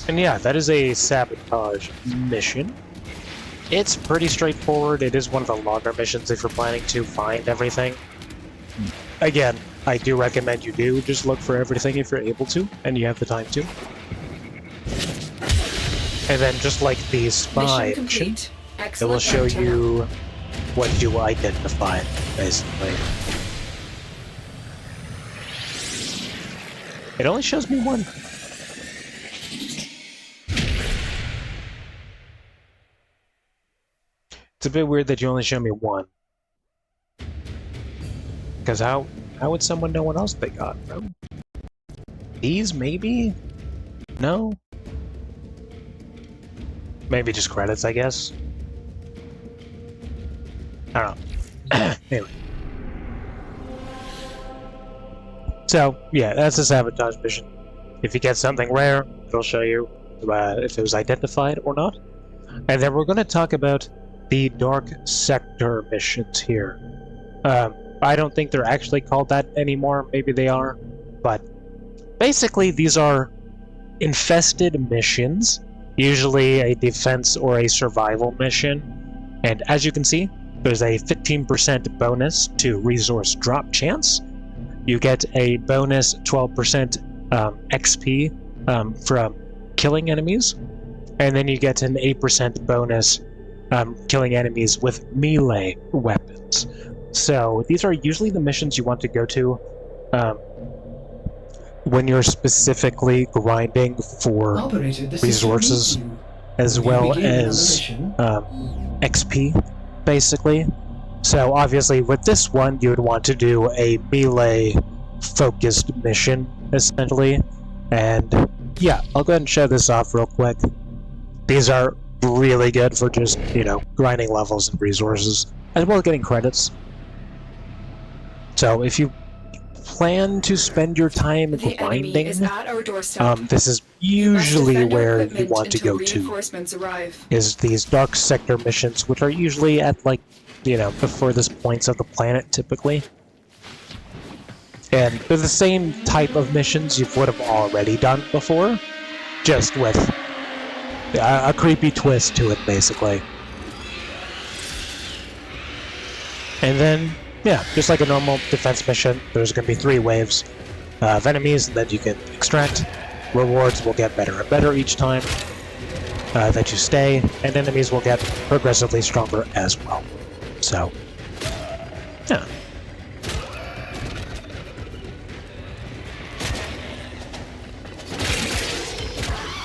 And yeah, that is a sabotage mission. It's pretty straightforward. It is one of the longer missions if you're planning to find everything. Again, I do recommend you do just look for everything if you're able to, and you have the time to. And then just like the spy mission, it will show you what you identified, basically. It only shows me one. It's a bit weird that you only show me one. Because how would someone know what else they got, bro? These, maybe? No? Maybe just credits, I guess. I don't know. Anyway. So, yeah, that's a sabotage mission. If you get something rare, it'll show you if it was identified or not. And then we're going to talk about the Dark Sector missions here. I don't think they're actually called that anymore. Maybe they are. But basically, these are infested missions, usually a defense or a survival mission. And as you can see, there's a 15% bonus to resource drop chance. You get a bonus 12% XP from killing enemies. And then you get an 8% bonus killing enemies with melee weapons. So these are usually the missions you want to go to when you're specifically grinding for Operator, the system resources needs you. as Will you well begin another as mission? XP, basically. So obviously with this one, you would want to do a melee-focused mission, essentially. And yeah, I'll go ahead and show this off real quick. These are really good for just, you know, grinding levels and resources, as well as getting credits. So if you plan to spend your time The enemy grinding, is at our doorstep. this is You must usually defend our where you equipment want to until go to, reinforcements arrive. is these dark sector missions, which are usually at, like, you know, the furthest points of the planet, typically. And they're the same type of missions you would have already done before, just with a creepy twist to it, basically. And then, yeah, just like a normal defense mission, there's going to be 3 waves of enemies that you can extract. Rewards will get better and better each time that you stay, and enemies will get progressively stronger as well. So, yeah.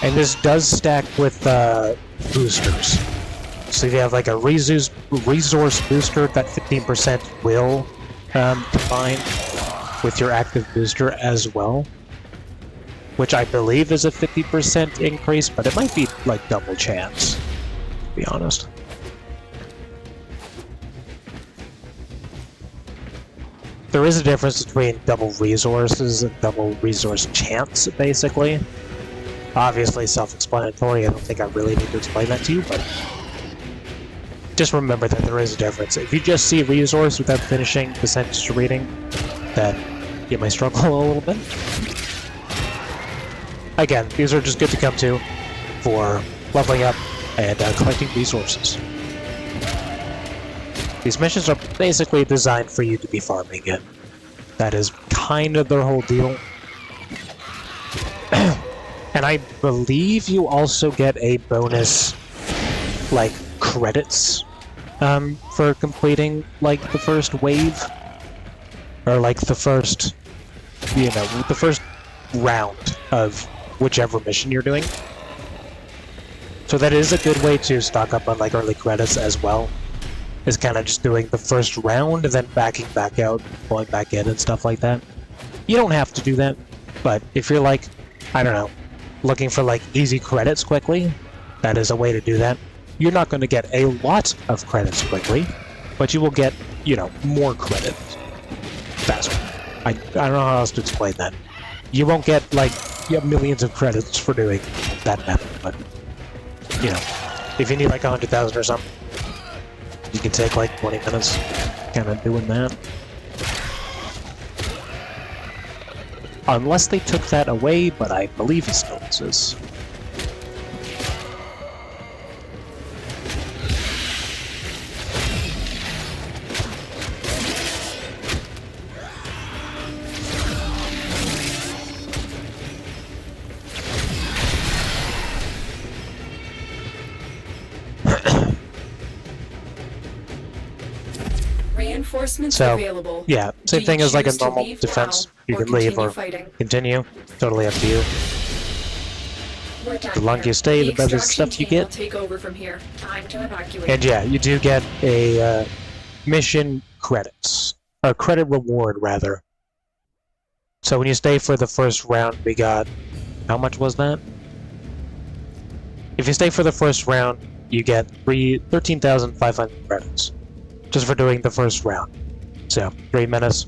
And this does stack with boosters. So if you have like a resource booster, that 15% will combine with your active booster as well. Which I believe is a 50% increase, but it might be like double chance, to be honest. There is a difference between double resources and double resource chance, basically. Obviously self-explanatory, I don't think I really need to explain that to you, but just remember that there is a difference. If you just see resource without finishing the sentence you're reading, then you might struggle a little bit. Again, these are just good to come to for leveling up and collecting resources. These missions are basically designed for you to be farming it. That is kind of their whole deal. And I believe you also get a bonus, like, credits for completing, like, the first wave. Or, like, the first, you know, the first round of whichever mission you're doing. So that is a good way to stock up on, like, early credits as well. Is kind of just doing the first round and then backing back out, pulling back in and stuff like that. You don't have to do that, but if you're, like, I don't know, looking for like easy credits quickly, that is a way to do that. You're not going to get a lot of credits quickly, but you will get, you know, more credits faster. I don't know how else to explain that. You won't get like millions of credits for doing that method, but you know, if you need like 100,000 or something, you can take like 20 minutes kind of doing that. Unless they took that away, but I believe it still exists. Reinforcements So, available. yeah, same Do thing you as like a choose to normal leave defense. now You or can leave continue or fighting? continue. Totally up to you. We're done The longer here. you stay, the better extraction stuff you team will get. take over from here. Time to evacuate. And yeah, you do get a mission credits. Or credit reward, rather. So when you stay for the first round, we got... How much was that? If you stay for the first round, you get 13,500 credits. Just for doing the first round. So, 3 minutes.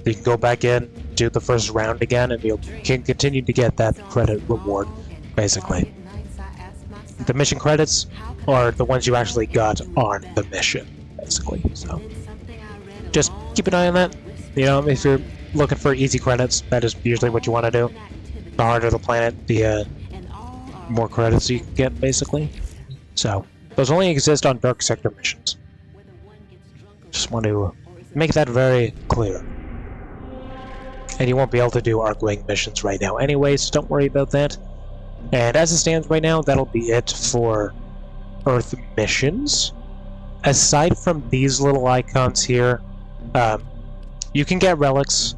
You can go back in, do the first round again, and you can continue to get that credit reward, basically. The mission credits are the ones you actually got on the mission, basically. So, just keep an eye on that. You know, if you're looking for easy credits, that is usually what you want to do. The harder the planet, the more credits you can get, basically. So, those only exist on Dark Sector missions. Just want to make that very clear. And you won't be able to do Arc-Wing missions right now anyway, so don't worry about that. And as it stands right now, that'll be it for Earth missions. Aside from these little icons here, you can get relics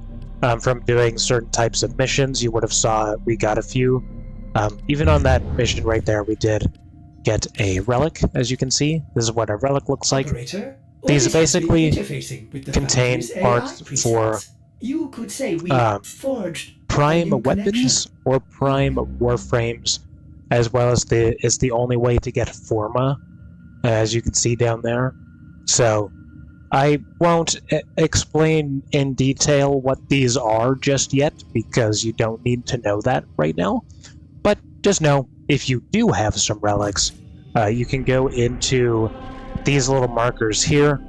from doing certain types of missions. You would have saw we got a few. Even on that mission right there, we did get a relic, as you can see. This is what a relic looks like. Operator, These basically interfacing with the contain foundry's parts AI for presets. You could say we forged a prime new weapons or prime warframes, as well as it's the only way to get forma, as you can see down there. So I won't explain in detail what these are just yet, because you don't need to know that right now. But just know, if you do have some relics, you can go into these little markers here.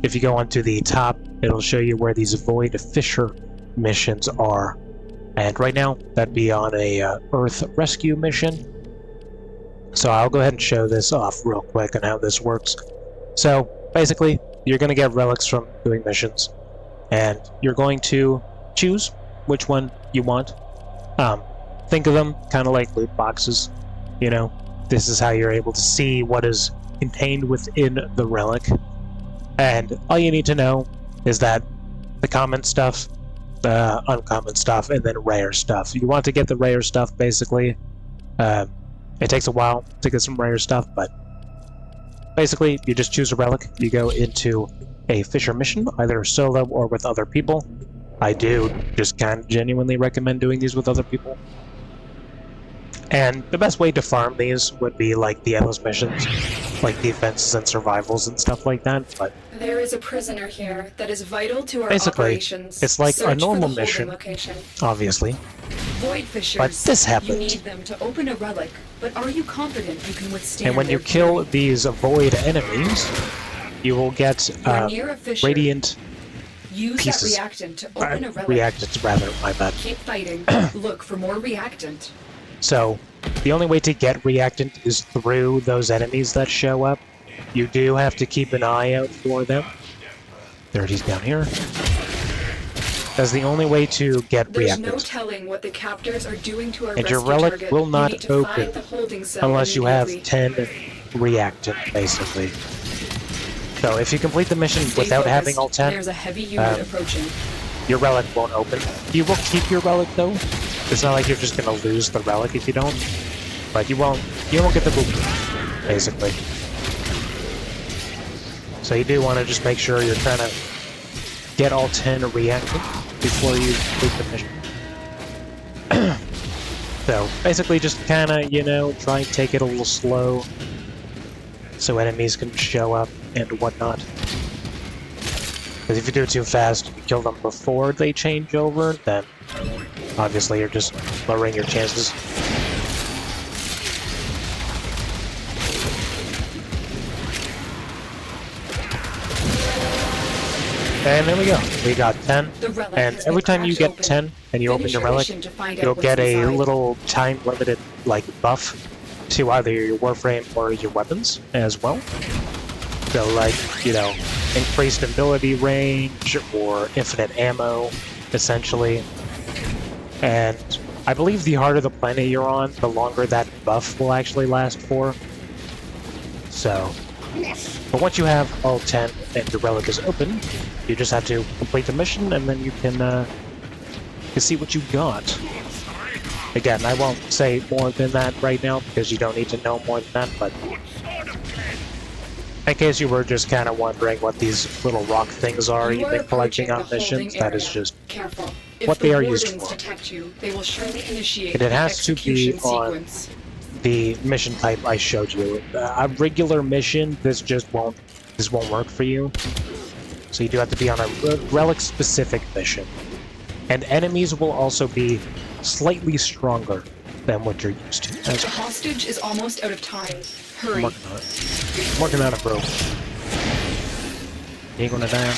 If you go onto the top, it'll show you where these Void Fisher missions are. And right now, that'd be on a Earth rescue mission. So I'll go ahead and show this off real quick on how this works. So basically, you're going to get relics from doing missions, and you're going to choose which one you want. Think of them kind of like loot boxes. You know, this is how you're able to see what is contained within the relic. And all you need to know is that the common stuff, the uncommon stuff, and then rare stuff. You want to get the rare stuff, basically. It takes a while to get some rare stuff, but basically, you just choose a relic. You go into a Fisher mission, either solo or with other people. I do just kind of genuinely recommend doing these with other people. And the best way to farm these would be like the endless missions, like defenses and survivals and stuff like that. But there is a prisoner here that is vital to our basically, operations. it's like Search a normal for the mission, location. obviously. Void Fishers, but this happened. You need them to open a relic, but are you confident you can withstand? And when you kill these void enemies, you will get radiant Use pieces. that reactant to open a relic. Reactants, rather, my bad. Keep fighting. Look for more reactant. So, the only way to get reactant is through those enemies that show up. You do have to keep an eye out for them. There he's down here. That's the only way to get reactant. There's no telling what the captors are doing to our and your rescue relic target. will not You need to open find the holding cell unless you have immediately. 10 reactant, basically. So if you complete the mission Stay without focused. having all 10, There's a heavy unit approaching. your relic won't open. You will keep your relic though. It's not like you're just gonna lose the relic if you don't. But you won't get the boop, basically. So you do want to just make sure you're trying to get all 10 reactant before you complete the mission. So basically just kinda, you know, try and take it a little slow so enemies can show up and whatnot. Because if you do it too fast, you kill them before they change over, then obviously you're just lowering your chances. And there we go. We got 10. And every time you get 10 and you open your relic, you'll get a little time-limited like buff to either your Warframe or your weapons as well. So like, you know, increased ability range or infinite ammo, essentially. And I believe the harder the planet you're on, the longer that buff will actually last for. So, but once you have all 10 and your relic is open, you just have to complete the mission and then you can see what you got. Again, I won't say more than that right now because you don't need to know more than that, but in case you were just kind of wondering what these little rock things are you've been collecting on missions, that is just what they are used for. And it has to be on the mission type I showed you. A regular mission, this won't work for you. So you do have to be on a relic-specific mission. And enemies will also be slightly stronger than what you're used to. The hostage is almost out of time. Hurry. I'm working on it, bro. You ain't gonna die.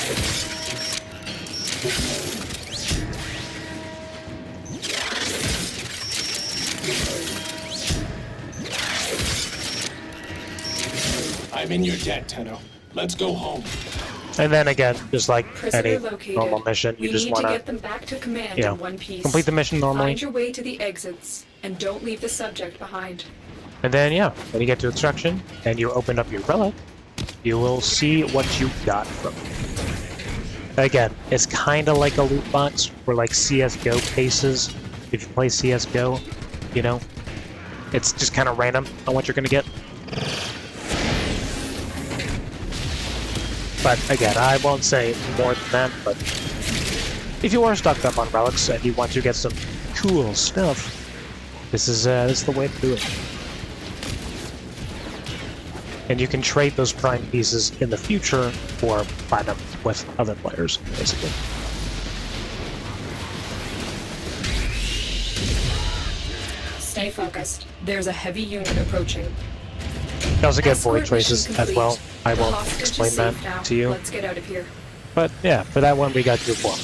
I'm in your debt, Tenno. Let's go home. And then again, just like Prisoner any located. normal mission, you just want to get them back to command you know, in one piece. complete the mission normally. Find your way to the exits and don't leave the subject behind. And then, yeah, when you get to extraction and you open up your relic, you will see what you got from it. Again, it's kind of like a loot box where like CSGO cases. If you play CSGO, you know, it's just kind of random on what you're gonna get. But again, I won't say more than that. But if you are stocked up on relics and you want to get some cool stuff, this is the way to do it. And you can trade those prime pieces in the future or buy them with other players, basically. Stay focused. There's a heavy unit approaching. You also get void traces as well. I won't explain that to you. Let's get out of here. But yeah, for that one we got to one.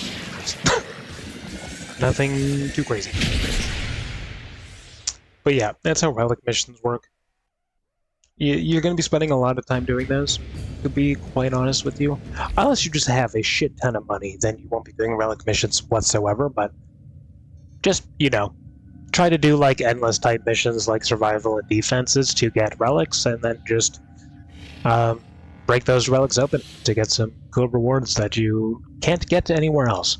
Nothing too crazy. But yeah, that's how relic missions work. You're going to be spending a lot of time doing those, to be quite honest with you. Unless you just have a shit ton of money, then you won't be doing relic missions whatsoever, but just, you know, try to do like endless type missions like survival and defenses to get relics, and then just break those relics open to get some cool rewards that you can't get anywhere else.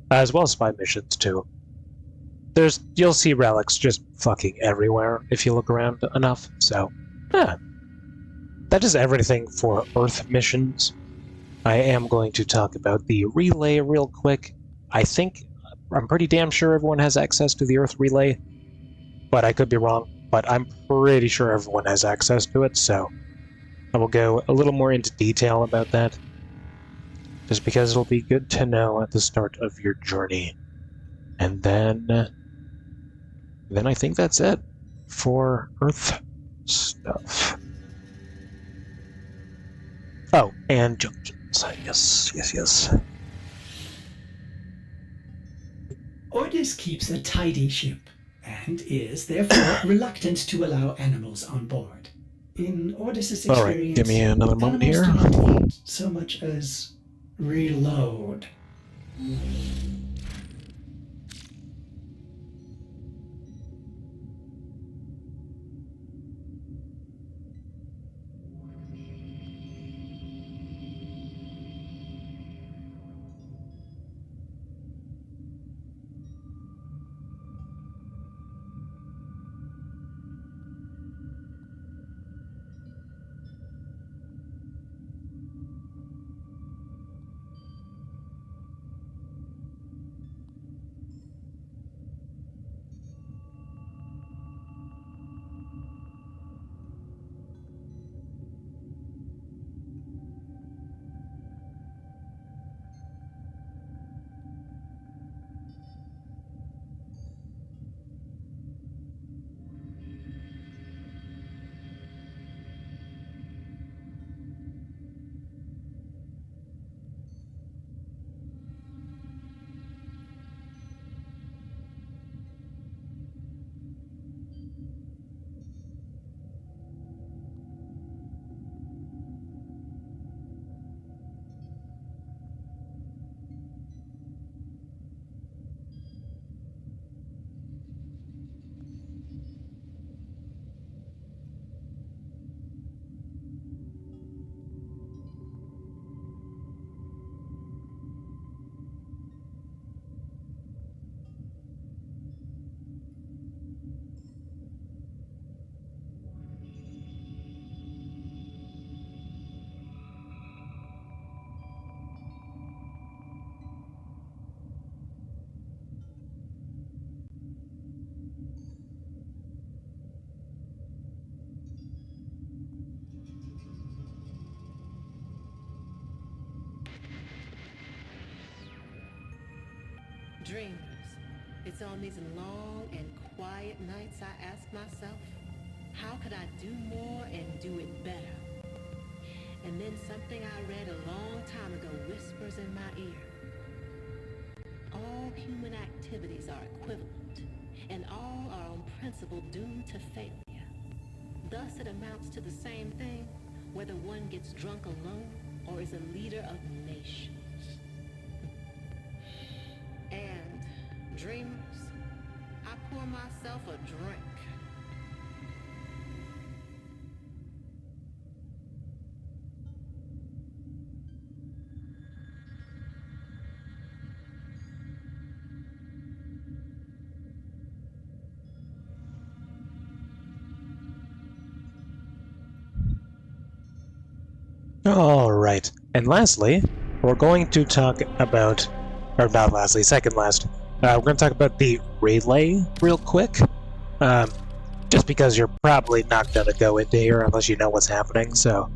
As well as spy missions too. You'll see relics just fucking everywhere if you look around enough, so yeah. That is everything for Earth missions. I am going to talk about the relay real quick. I'm pretty damn sure everyone has access to the Earth relay, but I could be wrong, but I'm pretty sure everyone has access to it, so I will go a little more into detail about that, just because it'll be good to know at the start of your journey. And then I think that's it for Earth stuff. Oh, and junctions. Yes. Ordis keeps a tidy ship, and is therefore reluctant to allow animals on board. In Ordis's experience, alright, give me another moment here. Animals do not eat so much as reload. Dreamers, it's on these long and quiet nights I ask myself, how could I do more and do it better? And then something I read a long time ago whispers in my ear. All human activities are equivalent, and all are on principle doomed to failure. Thus it amounts to the same thing, whether one gets drunk alone or is a leader of nations. And, dreamers, I pour myself a drink. Alright, and lastly, we're going to talk about, or not lastly, second last, we're going to talk about the relay real quick. Just because you're probably not going to go into here unless you know what's happening, so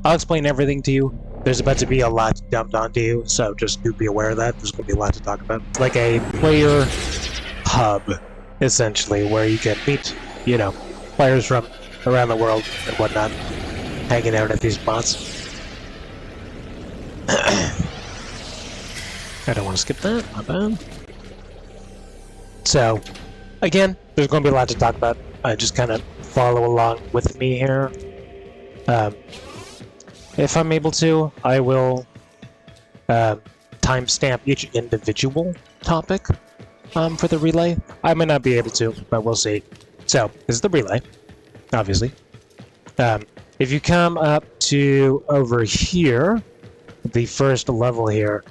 I'll explain everything to you. There's about to be a lot dumped onto you, so just do be aware of that. There's going to be a lot to talk about. It's like a player hub, essentially, where you can meet, you know, players from around the world and whatnot, hanging out at these spots. I don't want to skip that, my bad. So, again, there's going to be a lot to talk about. Just kind of follow along with me here. If I'm able to, I will timestamp each individual topic for the relay. I might not be able to, but we'll see. So, this is the relay, obviously. If you come up to over here, the first level here,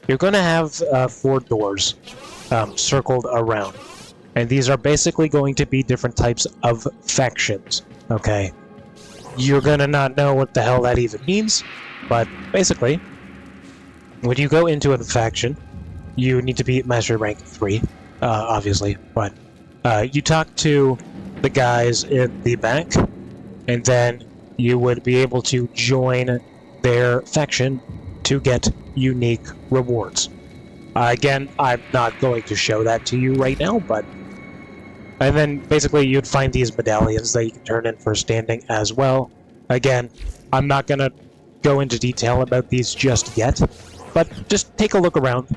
you're going to have 4 doors circled around. And these are basically going to be different types of factions, okay? You're gonna not know what the hell that even means, but basically, when you go into a faction, you need to be master rank 3, obviously, but you talk to the guys in the back, and then you would be able to join their faction to get unique rewards. Again, I'm not going to show that to you right now, but... And then, basically, you'd find these medallions that you can turn in for standing as well. Again, I'm not going to go into detail about these just yet, but just take a look around.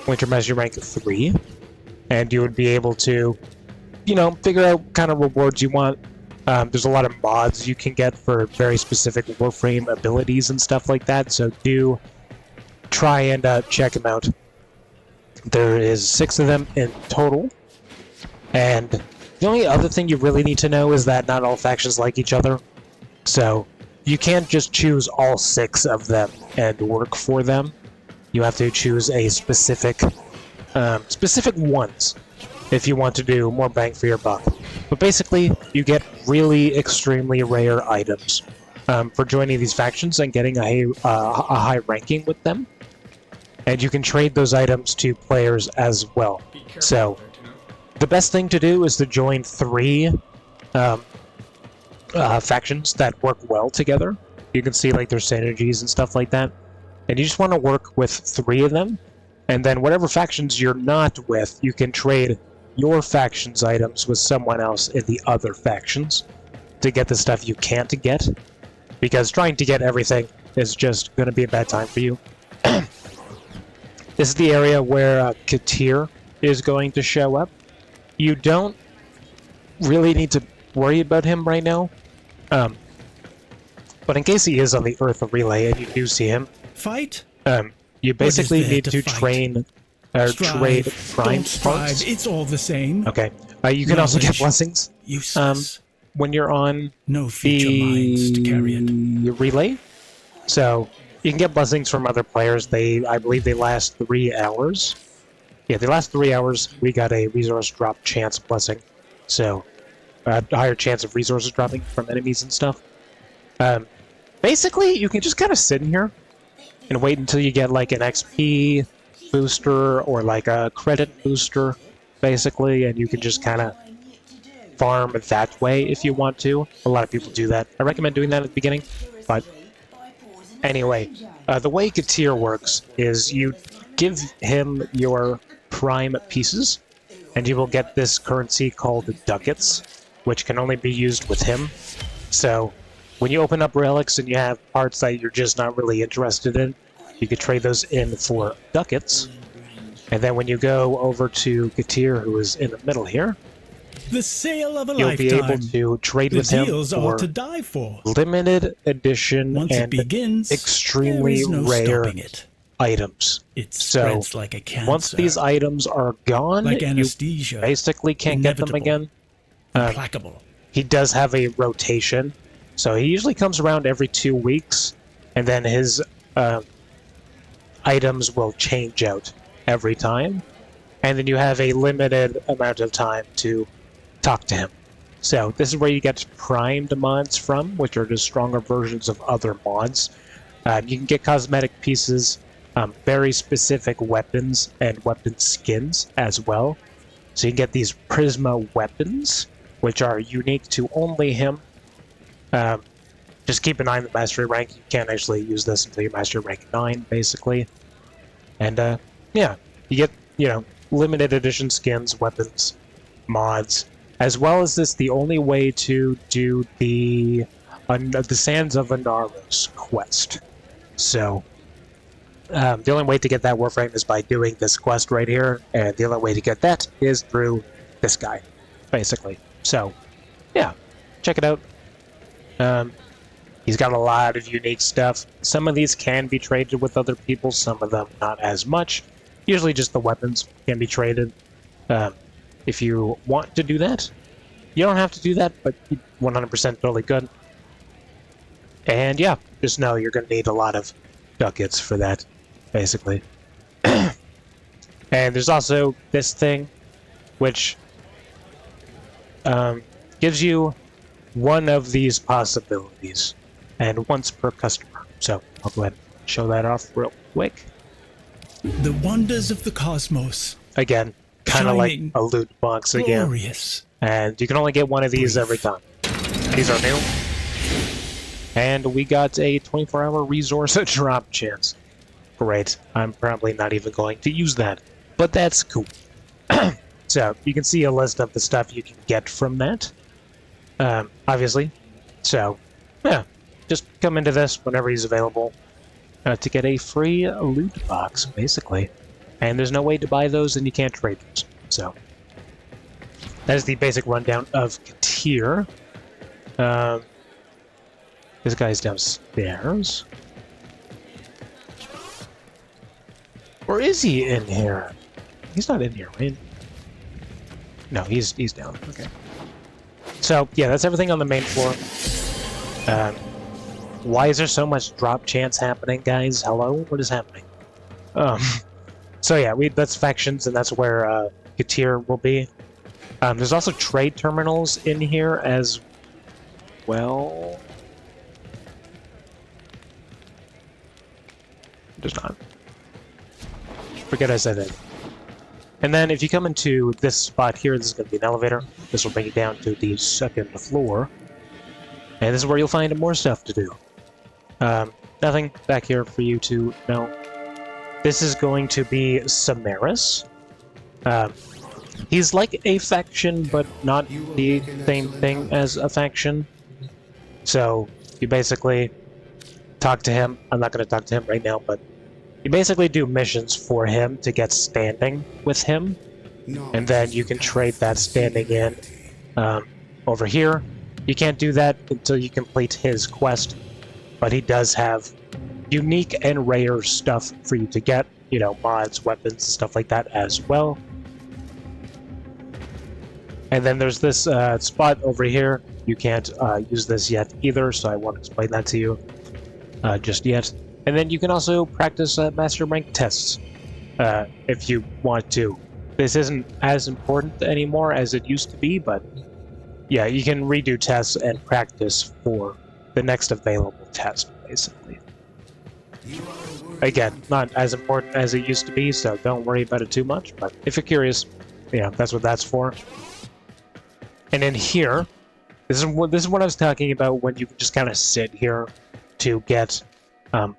Winter Measure Rank 3, and you would be able to, you know, figure out what kind of rewards you want. There's a lot of mods you can get for very specific Warframe abilities and stuff like that, so do try and check them out. There is 6 of them in total. And the only other thing you really need to know is that not all factions like each other. So you can't just choose all 6 of them and work for them. You have to choose a specific ones if you want to do more bang for your buck. But basically, you get really extremely rare items for joining these factions and getting a high ranking with them. And you can trade those items to players as well. So the best thing to do is to join 3 factions that work well together. You can see like their synergies and stuff like that. And you just want to work with 3 of them. And then whatever factions you're not with, you can trade your faction's items with someone else in the other factions to get the stuff you can't get. Because trying to get everything is just going to be a bad time for you. This is the area where Katir is going to show up. You don't really need to worry about him right now. But in case he is on the Earth relay and you do see him, fight. You basically need to train or trade prime parts. It's all the same. Okay. You can also get blessings. When you're on no future minds to carry it. Relay. So you can get blessings from other players. I believe they last 3 hours. Yeah, they last 3 hours. We got a resource drop chance blessing. So a higher chance of resources dropping from enemies and stuff. Basically, you can just kind of sit in here and wait until you get like an XP booster or like a credit booster, basically, and you can just kind of farm that way if you want to. A lot of people do that. I recommend doing that at the beginning, but anyway, the way Katir works is you give him your prime pieces, and you will get this currency called ducats, which can only be used with him. So when you open up relics and you have parts that you're just not really interested in, you could trade those in for ducats. And then when you go over to Katir, who is in the middle here, the sale of a you'll lifetime. be able to trade with him deals for are to die for. limited edition Once and it begins, extremely there is no rare stopping it. items. It So spreads like a cancer. once these items are gone, like you anesthesia, basically can't get them again. implacable. He does have a rotation, so he usually comes around every 2 weeks, and then his items will change out every time, and then you have a limited amount of time to talk to him. So this is where you get primed mods from, which are just stronger versions of other mods. You can get cosmetic pieces, very specific weapons, and weapon skins as well. So you can get these Prisma weapons, which are unique to only him. Just keep an eye on the mastery rank. You can't actually use this until you master rank 9, basically. And yeah, you get, you know, limited edition skins, weapons, mods, as well as this, the only way to do the Sands of Anaros quest. So, the only way to get that Warframe is by doing this quest right here, and the only way to get that is through this guy, basically. So, yeah, check it out. He's got a lot of unique stuff. Some of these can be traded with other people, some of them not as much. Usually just the weapons can be traded. If you want to do that, you don't have to do that, but 100% totally good. And yeah, just know you're going to need a lot of ducats for that, basically. And there's also this thing, which gives you one of these possibilities, and once per customer. So I'll go ahead and show that off real quick. The wonders of the cosmos. Again, kind of like a loot box again. Glorious. And you can only get one of these every time. These are new. And we got a 24-hour resource drop chance. Great. I'm probably not even going to use that. But that's cool. So, you can see a list of the stuff you can get from that. Obviously. So, yeah. Just come into this whenever he's available. To get a free loot box, basically. And there's no way to buy those, and you can't trade those. So, that is the basic rundown of Katir. This guy's downstairs. Or is he in here? He's not in here, right? No, he's down. Okay. So, yeah, that's everything on the main floor. Why is there so much drop chance happening, guys? Hello? What is happening? So yeah, that's factions, and that's where Katir will be. There's also trade terminals in here as well. There's not. Forget I said that. And then if you come into this spot here, this is going to be an elevator. This will bring you down to the second floor. And this is where you'll find more stuff to do. Nothing back here for you to know. This is going to be Samaris. He's like a faction, but not the same thing as a faction. So, you basically talk to him. I'm not going to talk to him right now, but you basically do missions for him to get standing with him. And then you can trade that standing in over here. You can't do that until you complete his quest, but he does have unique and rare stuff for you to get, you know, mods, weapons, stuff like that as well. And then there's this spot over here. You can't use this yet either, so I won't explain that to you just yet. And then you can also practice master rank tests if you want to. This isn't as important anymore as it used to be, but yeah, you can redo tests and practice for the next available test, basically. Again, not as important as it used to be, so don't worry about it too much, but if you're curious, yeah, that's what that's for. And in here, this is what I was talking about when you can just kind of sit here to get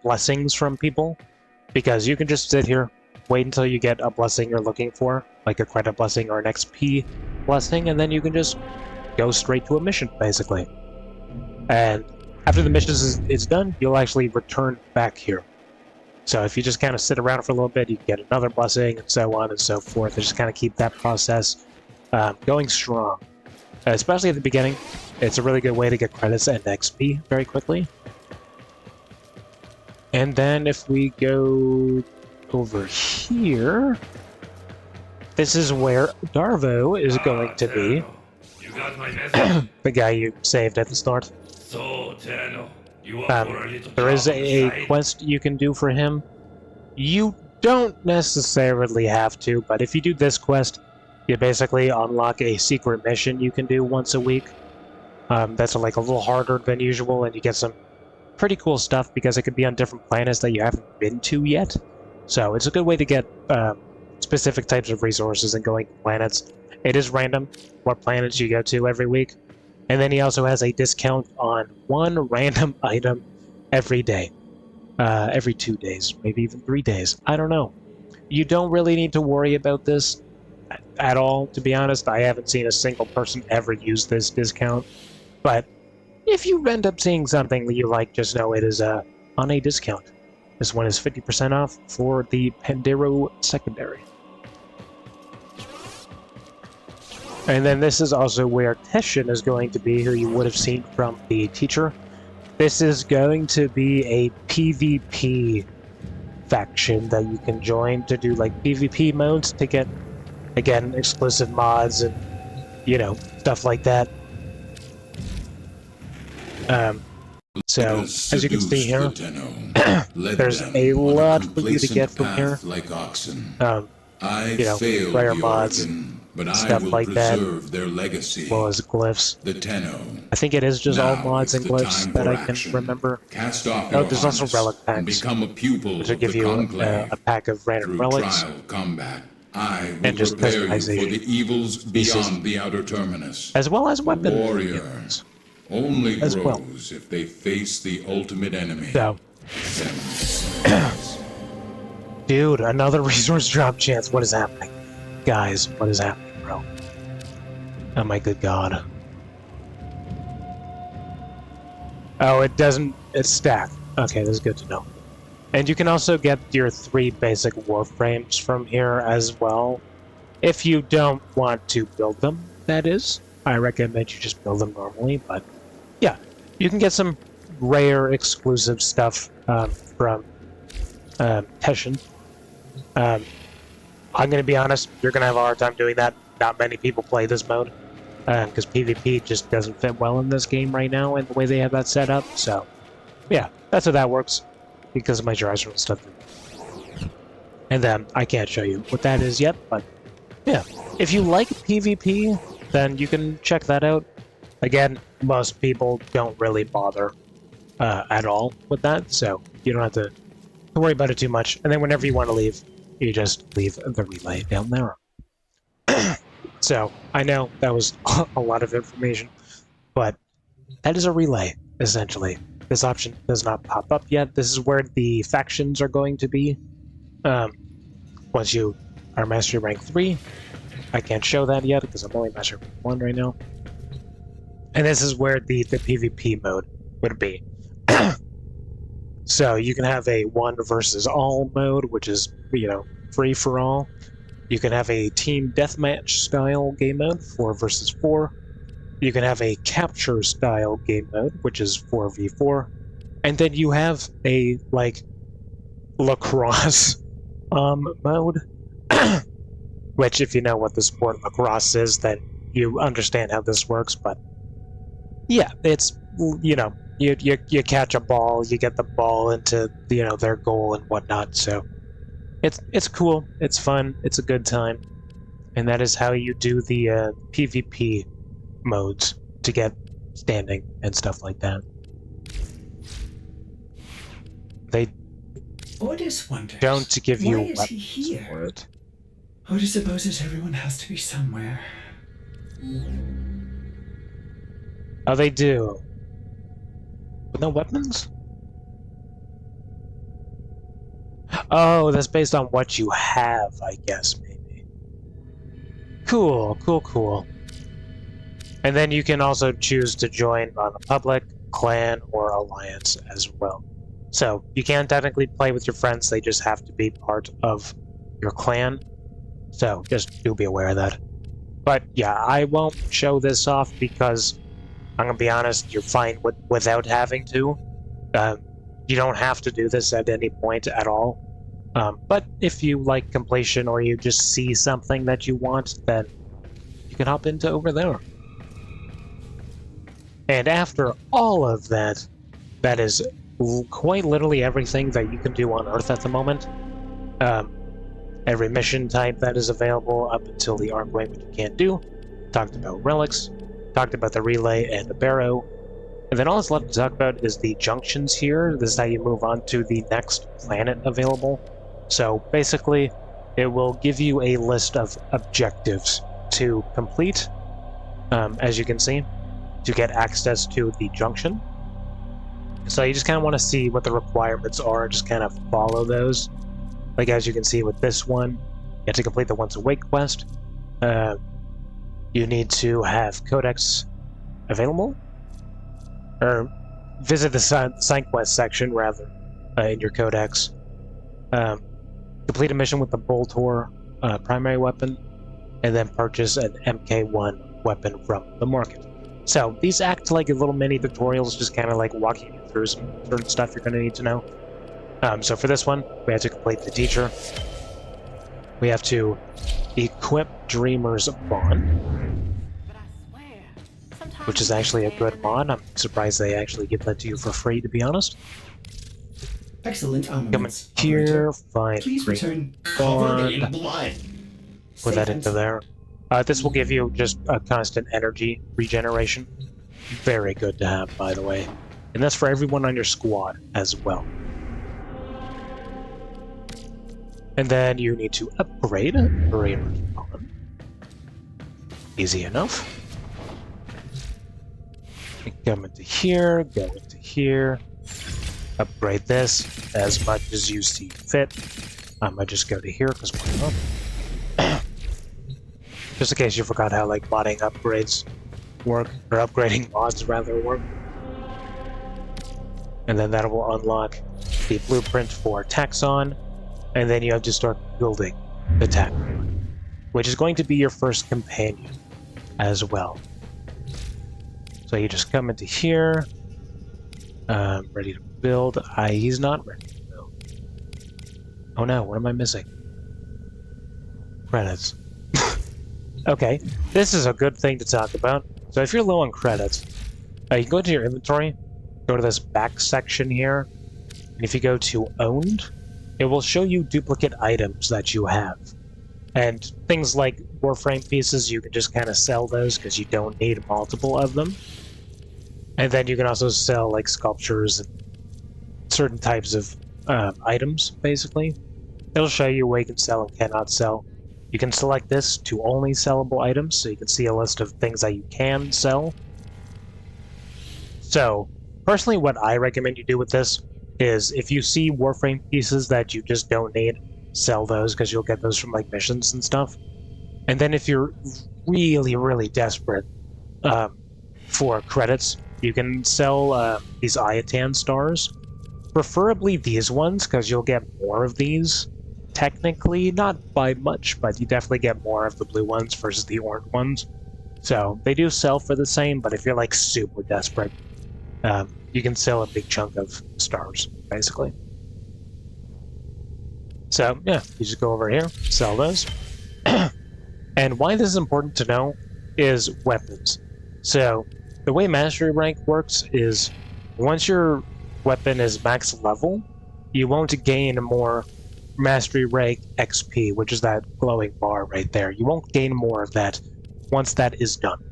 blessings from people, because you can just sit here, wait until you get a blessing you're looking for, like a credit blessing or an XP blessing, and then you can just go straight to a mission, basically. And after the mission is done, you'll actually return back here. So if you just kind of sit around for a little bit, you can get another blessing, and so on and so forth, and just kind of keep that process going strong. Especially at the beginning, it's a really good way to get credits and XP very quickly. And then if we go over here, this is where Darvo is going to be. You got my message? The guy you saved at the start. So, Tenno, you are for a little there is job on the a side? quest you can do for him. You don't necessarily have to, but if you do this quest, you basically unlock a secret mission you can do once a week. That's like a little harder than usual, and you get some pretty cool stuff because it could be on different planets that you haven't been to yet. So it's a good way to get specific types of resources and going to planets. It is random what planets you go to every week. And then he also has a discount on one random item every day. Every 2 days, maybe even 3 days. I don't know. You don't really need to worry about this at all, to be honest. I haven't seen a single person ever use this discount. But if you end up seeing something that you like, just know it is on a discount. This one is 50% off for the Pandero Secondary. And then this is also where Teshin is going to be, who you would have seen from the teacher. This is going to be a PvP faction that you can join to do like PvP modes to get, again, exclusive mods and, you know, stuff like that. So, as you can see here, there's a lot for you to get from here. Like oxen. You know, rare mods, but stuff like that, their legacy. as well as glyphs. The Tenno. I think it is just all mods and glyphs that I can remember. Cast off Oh, there's also relic packs, become a pupil which will give you a pack of random relics. Trial combat. I will And just prepare you for customization the evils pieces, beyond the outer terminus. as well as weapon Warrior units. only as grows well. if they face the ultimate enemy. So, dude, another resource drop chance. What is happening? Guys, what is happening, bro? Oh my good god. Oh, it doesn't... It's stacked. Okay, this is good to know. And you can also get your 3 basic Warframes from here as well. If you don't want to build them, that is. I recommend you just build them normally, but... Yeah, you can get some rare exclusive stuff from Teshin. I'm going to be honest, you're going to have a hard time doing that. Not many people play this mode, because PvP just doesn't fit well in this game right now and the way they have that set up, so... Yeah, that's how that works, because of my drawers and stuff. And then, I can't show you what that is yet, but... Yeah, if you like PvP, then you can check that out. Again, most people don't really bother at all with that, so you don't have to worry about it too much. And then whenever you want to leave, you just leave the relay down there. So, I know that was a lot of information, but that is a relay, essentially. This option does not pop up yet. This is where the factions are going to be. Once you are Mastery Rank 3, I can't show that yet because I'm only Mastery Rank 1 right now. And this is where the PvP mode would be. So you can have a 1 versus all mode, which is, you know, free for all. You can have a team deathmatch style game mode, 4 versus 4. You can have a capture style game mode, which is 4v4. And then you have a, like, lacrosse mode. Which, if you know what the sport lacrosse is, then you understand how this works, but yeah, it's, you know, you catch a ball, you get the ball into, you know, their goal and whatnot, so it's cool, it's fun, it's a good time, and that is how you do the PvP modes to get standing and stuff like that. They Ordis wonders, don't give you why is he weapons here? for it. Ordis supposes everyone has to be somewhere. Oh, they do. With no weapons? Oh, that's based on what you have, I guess, maybe. Cool, cool, cool. And then you can also choose to join on the public, clan, or alliance as well. So, you can technically play with your friends, they just have to be part of your clan. So, just do be aware of that. But, yeah, I won't show this off because, I'm gonna be honest, you're fine without having to. You don't have to do this at any point at all. But if you like completion or you just see something that you want, then you can hop into over there. And after all of that, that is quite literally everything that you can do on Earth at the moment. Every mission type that is available up until the Archway, which you can't do. Talked about relics. Talked about the relay and the barrow. And then all that's left to talk about is the junctions here. This is how you move on to the next planet available. So basically, it will give you a list of objectives to complete, as you can see, to get access to the junction. So you just kind of want to see what the requirements are, just kind of follow those. Like as you can see with this one, you have to complete the Once Awake quest. You need to have codex available, or visit the sign quest section rather in your codex. Complete a mission with the Boltor primary weapon, and then purchase an MK1 weapon from the market. So these act like little mini tutorials, just kind of like walking you through some certain stuff you're going to need to know. So for this one, we have to complete the teacher. We have to equip Dreamer's Bond, which is actually a good mod. I'm surprised they actually give that to you for free, to be honest. Excellent armaments. Come in here, find Please Green return Bond. covered in blood. Put that into there. This will give you just a constant energy regeneration. Very good to have, by the way. And that's for everyone on your squad as well. And then you need to upgrade Dreamer's Bond. Easy enough. Come into here, go into here. Upgrade this as much as you see fit. I might just go to here because why not? Just in case you forgot how like modding upgrades work, or upgrading mods rather work. And then that will unlock the blueprint for Taxon, and then you have to start building the Taxon, which is going to be your first companion as well. So you just come into here, ready to build. He's not ready to build. Oh no, what am I missing? Credits. Okay, this is a good thing to talk about. So if you're low on credits, you can go to your inventory, go to this back section here, and if you go to Owned, it will show you duplicate items that you have. And things like Warframe pieces, you can just kind of sell those because you don't need multiple of them. And then you can also sell like sculptures and certain types of items, basically. It'll show you what you can sell and cannot sell. You can select this to only sellable items, so you can see a list of things that you can sell. So, personally, what I recommend you do with this is if you see Warframe pieces that you just don't need, sell those because you'll get those from like missions and stuff. And then if you're really, really desperate for credits, you can sell these Iatan stars. Preferably these ones, because you'll get more of these. Technically, not by much, but you definitely get more of the blue ones versus the orange ones. So, they do sell for the same, but if you're like super desperate, you can sell a big chunk of stars, basically. So, yeah, you just go over here, sell those. And why this is important to know is weapons. So, the way Mastery Rank works is once your weapon is max level, you won't gain more Mastery Rank XP, which is that glowing bar right there. You won't gain more of that once that is done.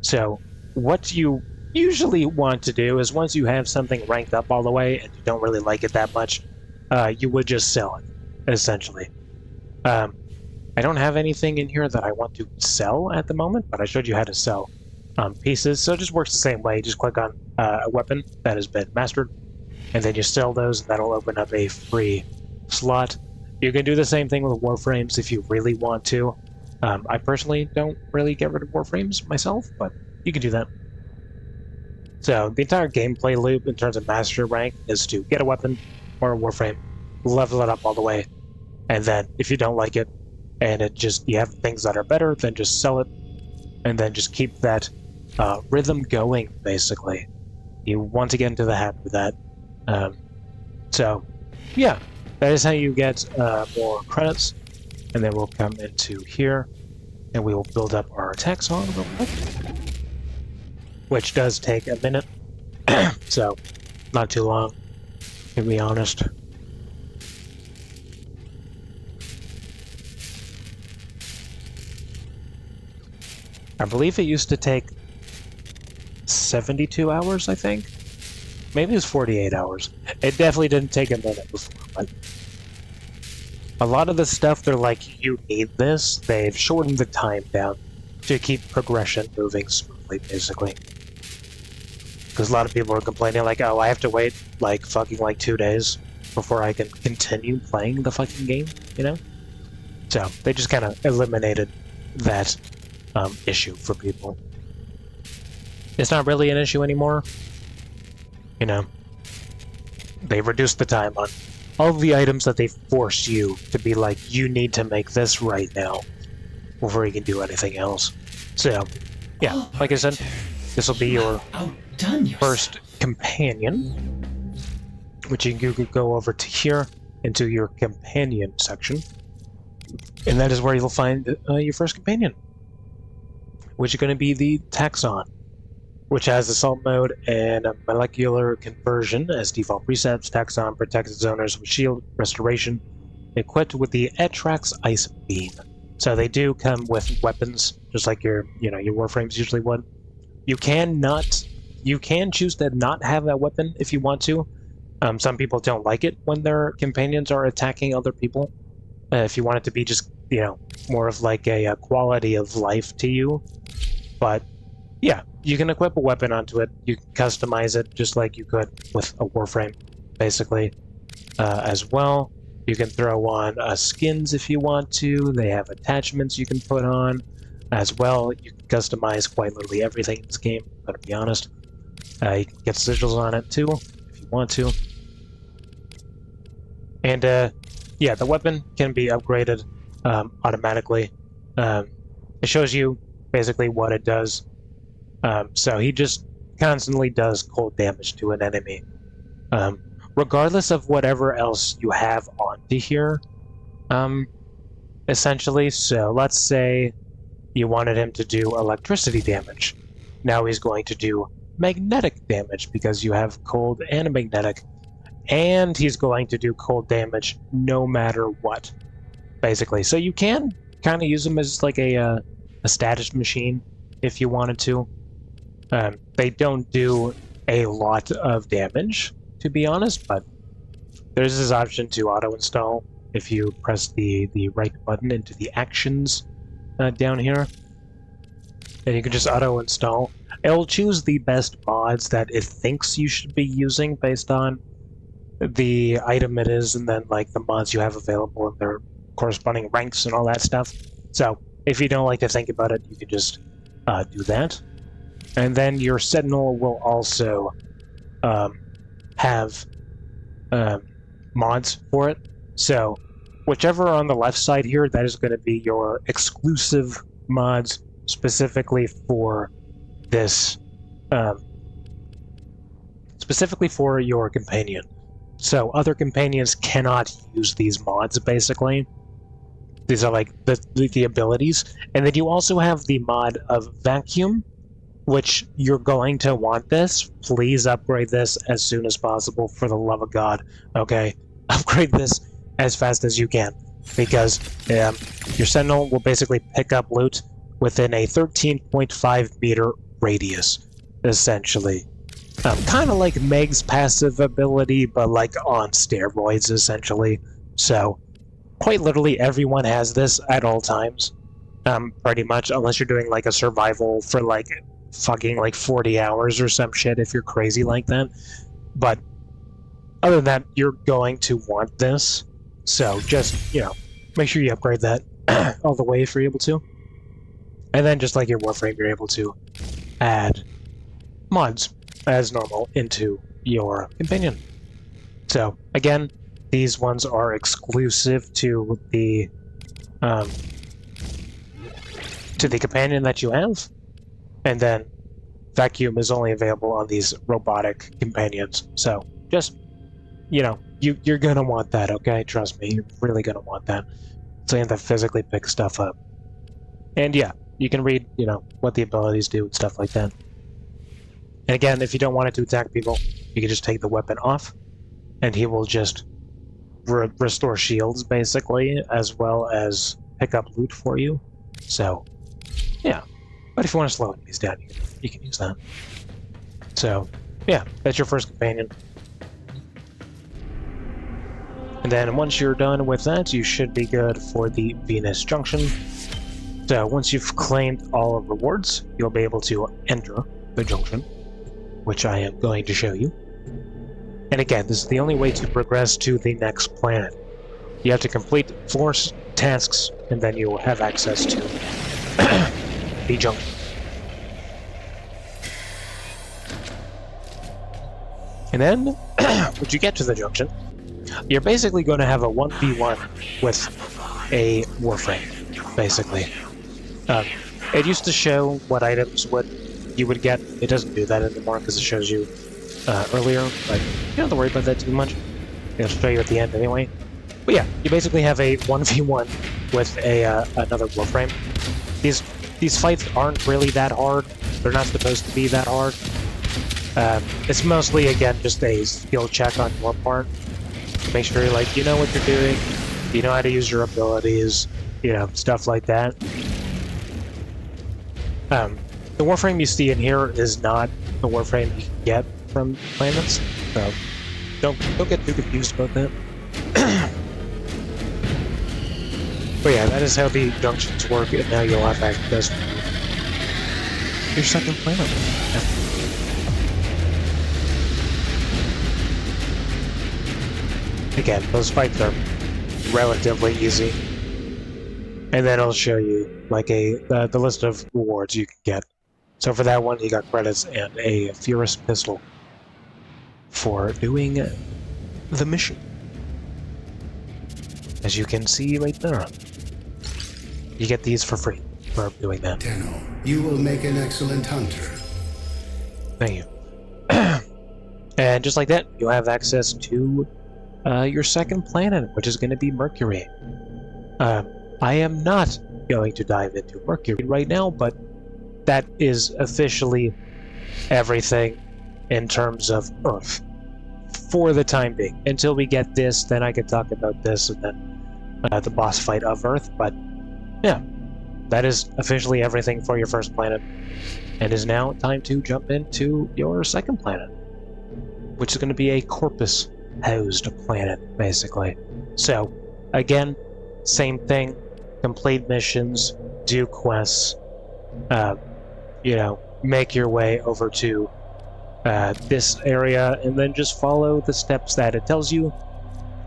So, what you usually want to do is once you have something ranked up all the way and you don't really like it that much, you would just sell it, essentially. I don't have anything in here that I want to sell at the moment, but I showed you how to sell pieces, so it just works the same way. You just click on a weapon that has been mastered, and then you sell those, and that'll open up a free slot. You can do the same thing with Warframes if you really want to. I personally don't really get rid of Warframes myself, but you can do that. So the entire gameplay loop in terms of Master Rank is to get a weapon or a Warframe, level it up all the way, and then if you don't like it, and you have things that are better, then just sell it, and then just keep that rhythm going, basically. You want to get into the habit of that. So, yeah, that is how you get more credits, and then we'll come into here, and we will build up our taxon real quick, which does take a minute, so not too long, to be honest. I believe it used to take 72 hours, I think. Maybe it was 48 hours. It definitely didn't take a minute before, but a lot of the stuff, they're like, you need this. They've shortened the time down to keep progression moving smoothly, basically. Because a lot of people are complaining, like, oh, I have to wait, like, fucking, like, 2 days before I can continue playing the fucking game, you know? So, they just kind of eliminated that issue for people. It's not really an issue anymore. You know, they reduced the time on all the items that they force you to be like, you need to make this right now before you can do anything else. So, yeah, like I said, this will be your first companion, which you can go over to here into your companion section, and that is where you'll find your first companion, which is going to be the Taxon, which has assault mode and a molecular conversion as default presets. Taxon protects its owners with shield restoration, equipped with the Etrax Ice Beam. So they do come with weapons, just like your Warframes usually would. You can choose to not have that weapon if you want to. Some people don't like it when their companions are attacking other people. If you want it to be just, more of like a quality of life to you. But yeah, you can equip a weapon onto it. You can customize it just like you could with a Warframe, basically, as well. You can throw on skins if you want to. They have attachments you can put on as well. You can customize quite literally everything in this game, but to be honest. You can get sigils on it too, if you want to. And yeah, the weapon can be upgraded automatically. It shows you basically what it does. So he just constantly does cold damage to an enemy. Regardless of whatever else you have onto here, essentially. So let's say you wanted him to do electricity damage. Now he's going to do magnetic damage because you have cold and magnetic. And he's going to do cold damage no matter what, basically. So you can kind of use him as like a status machine if you wanted to. They don't do a lot of damage, to be honest, but there's this option to auto-install if you press the right button into the actions down here. And you can just auto-install. It'll choose the best mods that it thinks you should be using based on the item it is, and then like the mods you have available and their corresponding ranks and all that stuff. So if you don't like to think about it, you can just do that. And then your Sentinel will also have mods for it. So whichever on the left side here, that is going to be your exclusive mods specifically for this, specifically for your companion. So other companions cannot use these mods, basically. These are like the abilities. And then you also have the mod of Vacuum, which you're going to want this. Please upgrade this as soon as possible, for the love of God. Okay? Upgrade this as fast as you can. Because your Sentinel will basically pick up loot within a 13.5 meter radius, essentially. Kind of like Meg's passive ability, but like on steroids, essentially. So, quite literally everyone has this at all times. Pretty much, unless you're doing like a survival for like fucking like 40 hours or some shit if you're crazy like that. But other than that, you're going to want this. So just, make sure you upgrade that all the way if you're able to. And then just like your Warframe, you're able to add mods as normal into your companion. So again, these ones are exclusive to the companion that you have, and then Vacuum is only available on these robotic companions. So just, you're gonna want that, okay? Trust me, you're really gonna want that. So you have to physically pick stuff up. And yeah, you can read, what the abilities do and stuff like that. And again, if you don't want it to attack people, you can just take the weapon off, and he will just restore shields, basically, as well as pick up loot for you. So, yeah. But if you want to slow enemies down, you can use that. So, yeah, that's your first companion. And then once you're done with that, you should be good for the Venus Junction. So once you've claimed all of the rewards, you'll be able to enter the junction, which I am going to show you. And again, this is the only way to progress to the next planet. You have to complete 4 tasks, and then you will have access to the junction. And then, once you get to the junction, you're basically going to have a 1v1 with a Warframe, basically. It used to show what items you would get. It doesn't do that anymore because it shows you earlier, but you don't have to worry about that too much. It'll show you at the end anyway. But yeah, you basically have a 1v1 with another Warframe. These fights aren't really that hard. They're not supposed to be that hard. It's mostly, again, just a skill check on your part. To make sure you know what you're doing, you know how to use your abilities, stuff like that. The Warframe you see in here is not the Warframe you can get from planets, so don't get too confused about that. But yeah, that is how the junctions work, and now you'll have access to your second planet. Again, those fights are relatively easy. And then it'll show you the list of rewards you can get. So for that one, you got credits and a Furious Pistol for doing the mission. As you can see right there. You get these for free for doing that. Tenno, you will make an excellent hunter. Thank you. And just like that, you'll have access to your second planet, which is going to be Mercury. I am not going to dive into Mercury right now, but that is officially everything in terms of Earth for the time being. Until we get this, then I can talk about this and then the boss fight of Earth. But yeah, that is officially everything for your first planet. And is now time to jump into your second planet, which is going to be a Corpus-housed planet, basically. So, again, same thing. Complete missions, do quests, make your way over to this area, and then just follow the steps that it tells you,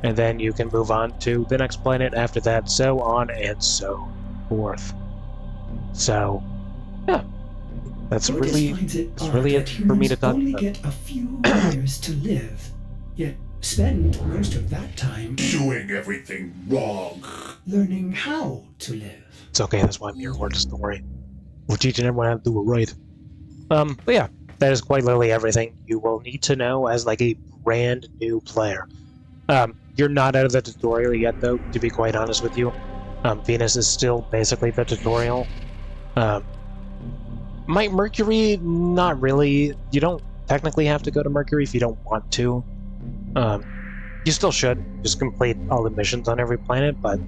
and then you can move on to the next planet after that, so on and so forth. So, yeah, that's really it for me to talk only about. Get a few years to live, yet spend most of that time Doing everything wrong. learning how to live. It's okay, that's why I'm here for the story. We're teaching everyone how to do it right. But yeah, that is quite literally everything you will need to know as a brand new player. You're not out of the tutorial yet, though, to be quite honest with you. Venus is still basically the tutorial. Mercury, not really. You don't technically have to go to Mercury if you don't want to. You still should just complete all the missions on every planet, but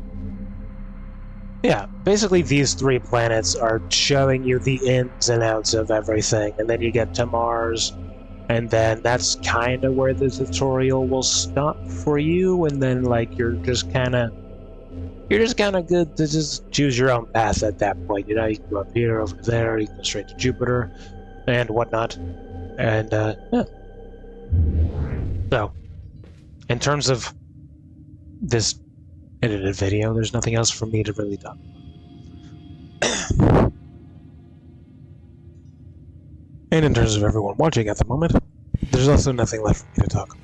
yeah, basically these 3 planets are showing you the ins and outs of everything, and then you get to Mars, and then that's kind of where the tutorial will stop for you, and then you're just kind of good to just choose your own path at that point. You can go up here, over there, you can go straight to Jupiter, and whatnot, and yeah. So, in terms of this edited video, there's nothing else for me to really talk about. And in terms of everyone watching at the moment, there's also nothing left for me to talk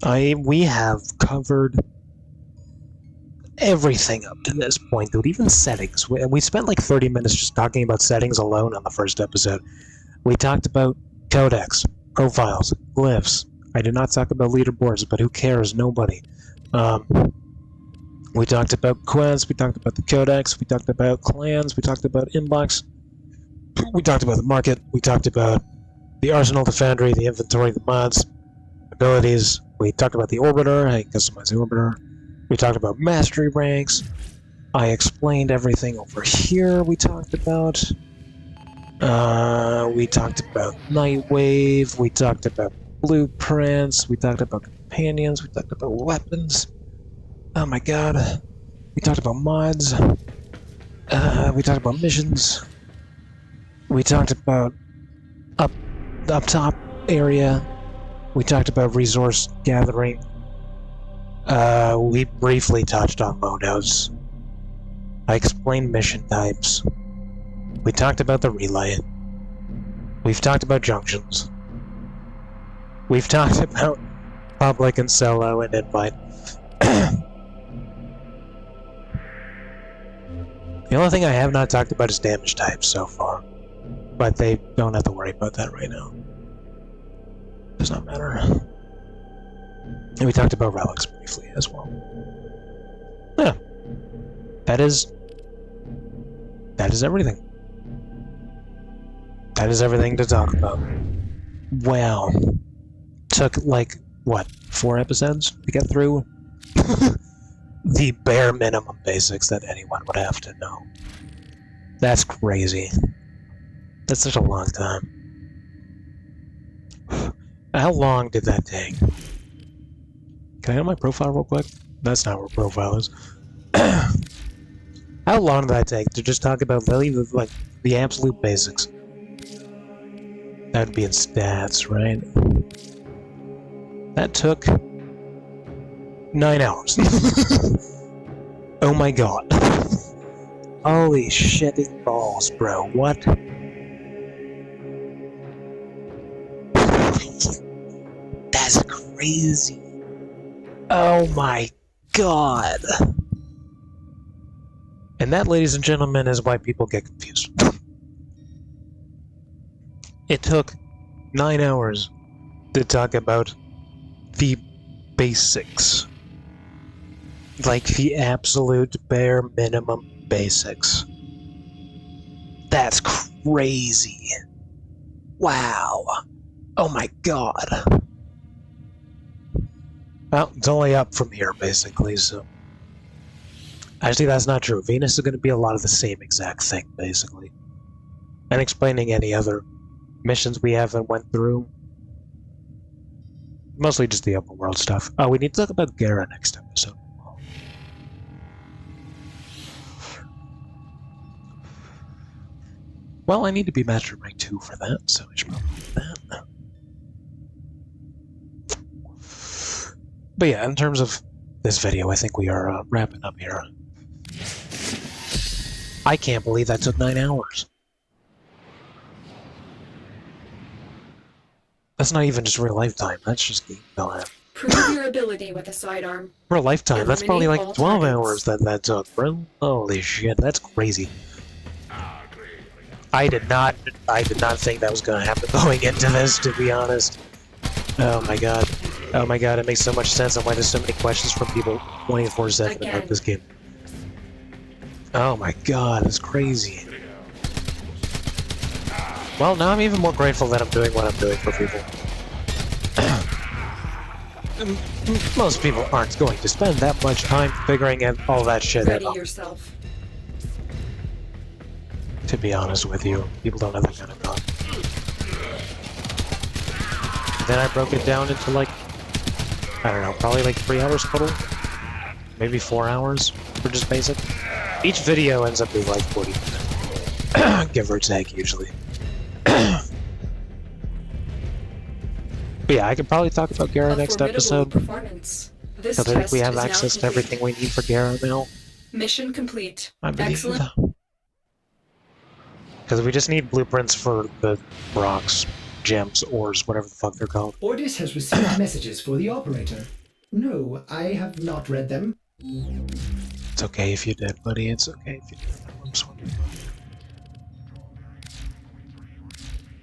about. We have covered everything up to this point, dude, even settings. We spent 30 minutes just talking about settings alone on the first episode. We talked about codecs, profiles, glyphs. I did not talk about leaderboards, but who cares? Nobody. We talked about quests, we talked about the codex, we talked about clans, we talked about inbox, we talked about the market, we talked about the arsenal, the foundry, the inventory, the mods, abilities, we talked about the orbiter, how you customize the orbiter, we talked about mastery ranks, I explained everything over here we talked about. We talked about Nightwave, we talked about blueprints, we talked about companions, we talked about weapons. Oh my god. We talked about mods. We talked about missions. We talked about up top area. We talked about resource gathering. We briefly touched on loadouts. I explained mission types. We talked about the relay. We've talked about junctions. We've talked about public and solo and invite. The only thing I have not talked about is damage types so far. But they don't have to worry about that right now. Does not matter. And we talked about relics briefly as well. Yeah. That is everything. That is everything to talk about. Wow. Took, like, what, 4 episodes to get through? The bare minimum basics that anyone would have to know. That's crazy. That's such a long time. How long did that take? Can I go to my profile real quick? That's not where profile is. How long did that take to just talk about like the absolute basics? That would be in stats, right? That took 9 hours. Oh my god. Holy shit, it balls, bro. What? That's crazy. Oh my god. And that, ladies and gentlemen, is why people get confused. It took 9 hours to talk about the basics. Like the absolute bare minimum basics. That's crazy. Wow. Oh my god. Well, it's only up from here, basically, so... Actually, that's not true. Venus is going to be a lot of the same exact thing, basically. And explaining any other missions we haven't went through. Mostly just the open world stuff. Oh, we need to talk about Gara next episode. Well, I need to be Master Rank 2 for that, so I should probably do that. But yeah, in terms of this video, I think we are wrapping up here. I can't believe that took 9 hours. That's not even just real lifetime, that's just game time. Prove your ability with a sidearm. For a lifetime, that's probably like 12 targets. hours that took, bro. Holy shit, that's crazy. I did not think that was gonna happen going into this, to be honest. Oh my god. Oh my god, it makes so much sense on why there's so many questions from people 24/7 about this game. Oh my god, that's crazy. Well, now I'm even more grateful that I'm doing what I'm doing for people. Most people aren't going to spend that much time figuring out all that shit out. Ready yourself. To be honest with you, people don't have that kind of time. Then I broke it down into like, I don't know, probably like 3 hours total? Maybe 4 hours for just basic? Each video ends up being like 40 minutes. Give or take, usually. But yeah, I could probably talk about Gara next episode. This I think test we have is now access to complete. everything we need for Gara now. Mission complete. I believe. Excellent. Because we just need blueprints for the rocks, gems, ores, whatever the fuck they're called. Ordis has received messages for the operator. No, I have not read them. It's okay if you did, buddy. It's okay if you did. I'm sorry.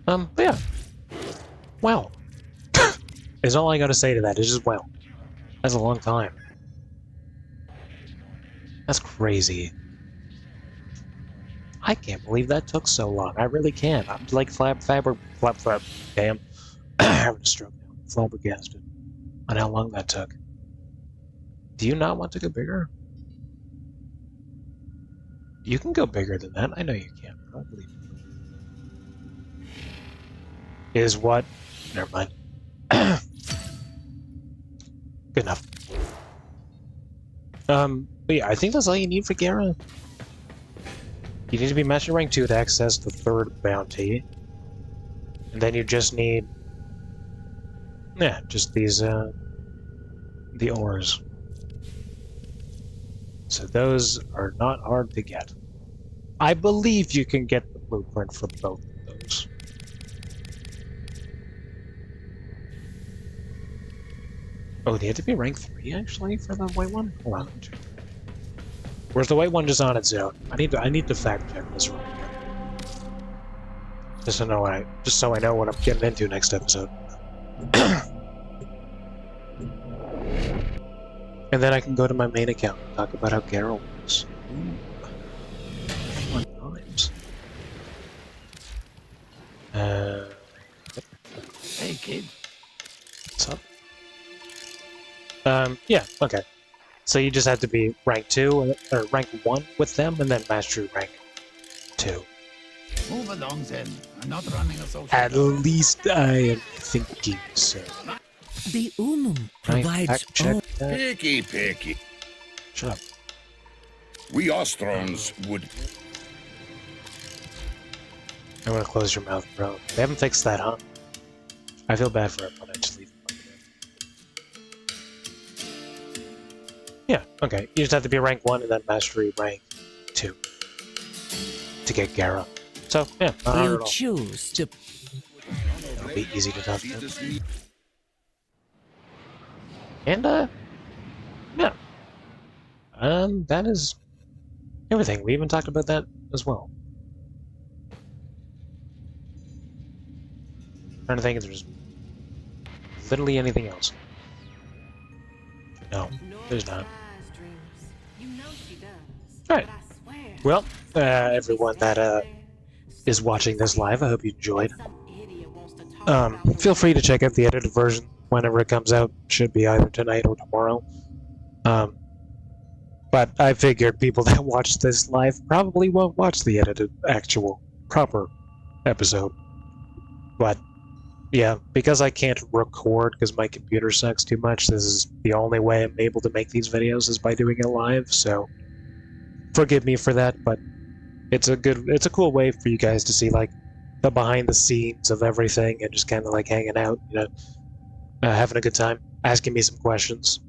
But yeah. Wow. Is all I gotta say to that. It's just wow. That's a long time. That's crazy. I can't believe that took so long. I really can't. I'm like damn. I'm having a stroke now. Flabbergasted on how long that took. Do you not want to go bigger? You can go bigger than that. I know you can. I believe you. is what... Never mind. Good enough. But yeah, I think that's all you need for Gara. You need to be Master Rank 2 to access the 3rd bounty. And then you just need... Yeah, just these, the ores. So those are not hard to get. I believe you can get the blueprint for both of those. Oh, they have to be rank 3 actually for the white one? Hold on. Where's the white one just on its own? I need to fact check this right here. Just so I know what I'm getting into next episode. And then I can go to my main account and talk about how Gara works. Fun times. Hey, kid. What's up? Yeah, okay. So you just have to be rank 2, or rank 1 with them, and then mastery rank 2. Move along then. I'm not running a social... At least I am thinking so. The provides all... Picky. Shut up. We Ostrons would... I'm gonna close your mouth, bro. They haven't fixed that, huh? I feel bad for everyone. I just leave them like that. Yeah, okay. You just have to be rank 1 and then mastery rank 2 to get Gara. So, yeah, not hard at all. Choose to... It'll be easy to talk to. And, yeah. That is everything. We even talked about that as well. Trying to think if there's literally anything else. No, there's not. Alright. Well, everyone that is watching this live, I hope you enjoyed. Feel free to check out the edited version whenever it comes out. Should be either tonight or tomorrow. But I figured people that watch this live probably won't watch the edited, actual, proper episode. But yeah, because I can't record because my computer sucks too much, this is the only way I'm able to make these videos is by doing it live, so forgive me for that, but it's a cool way for you guys to see like the behind the scenes of everything and just kind of like hanging out, you know, having a good time, asking me some questions,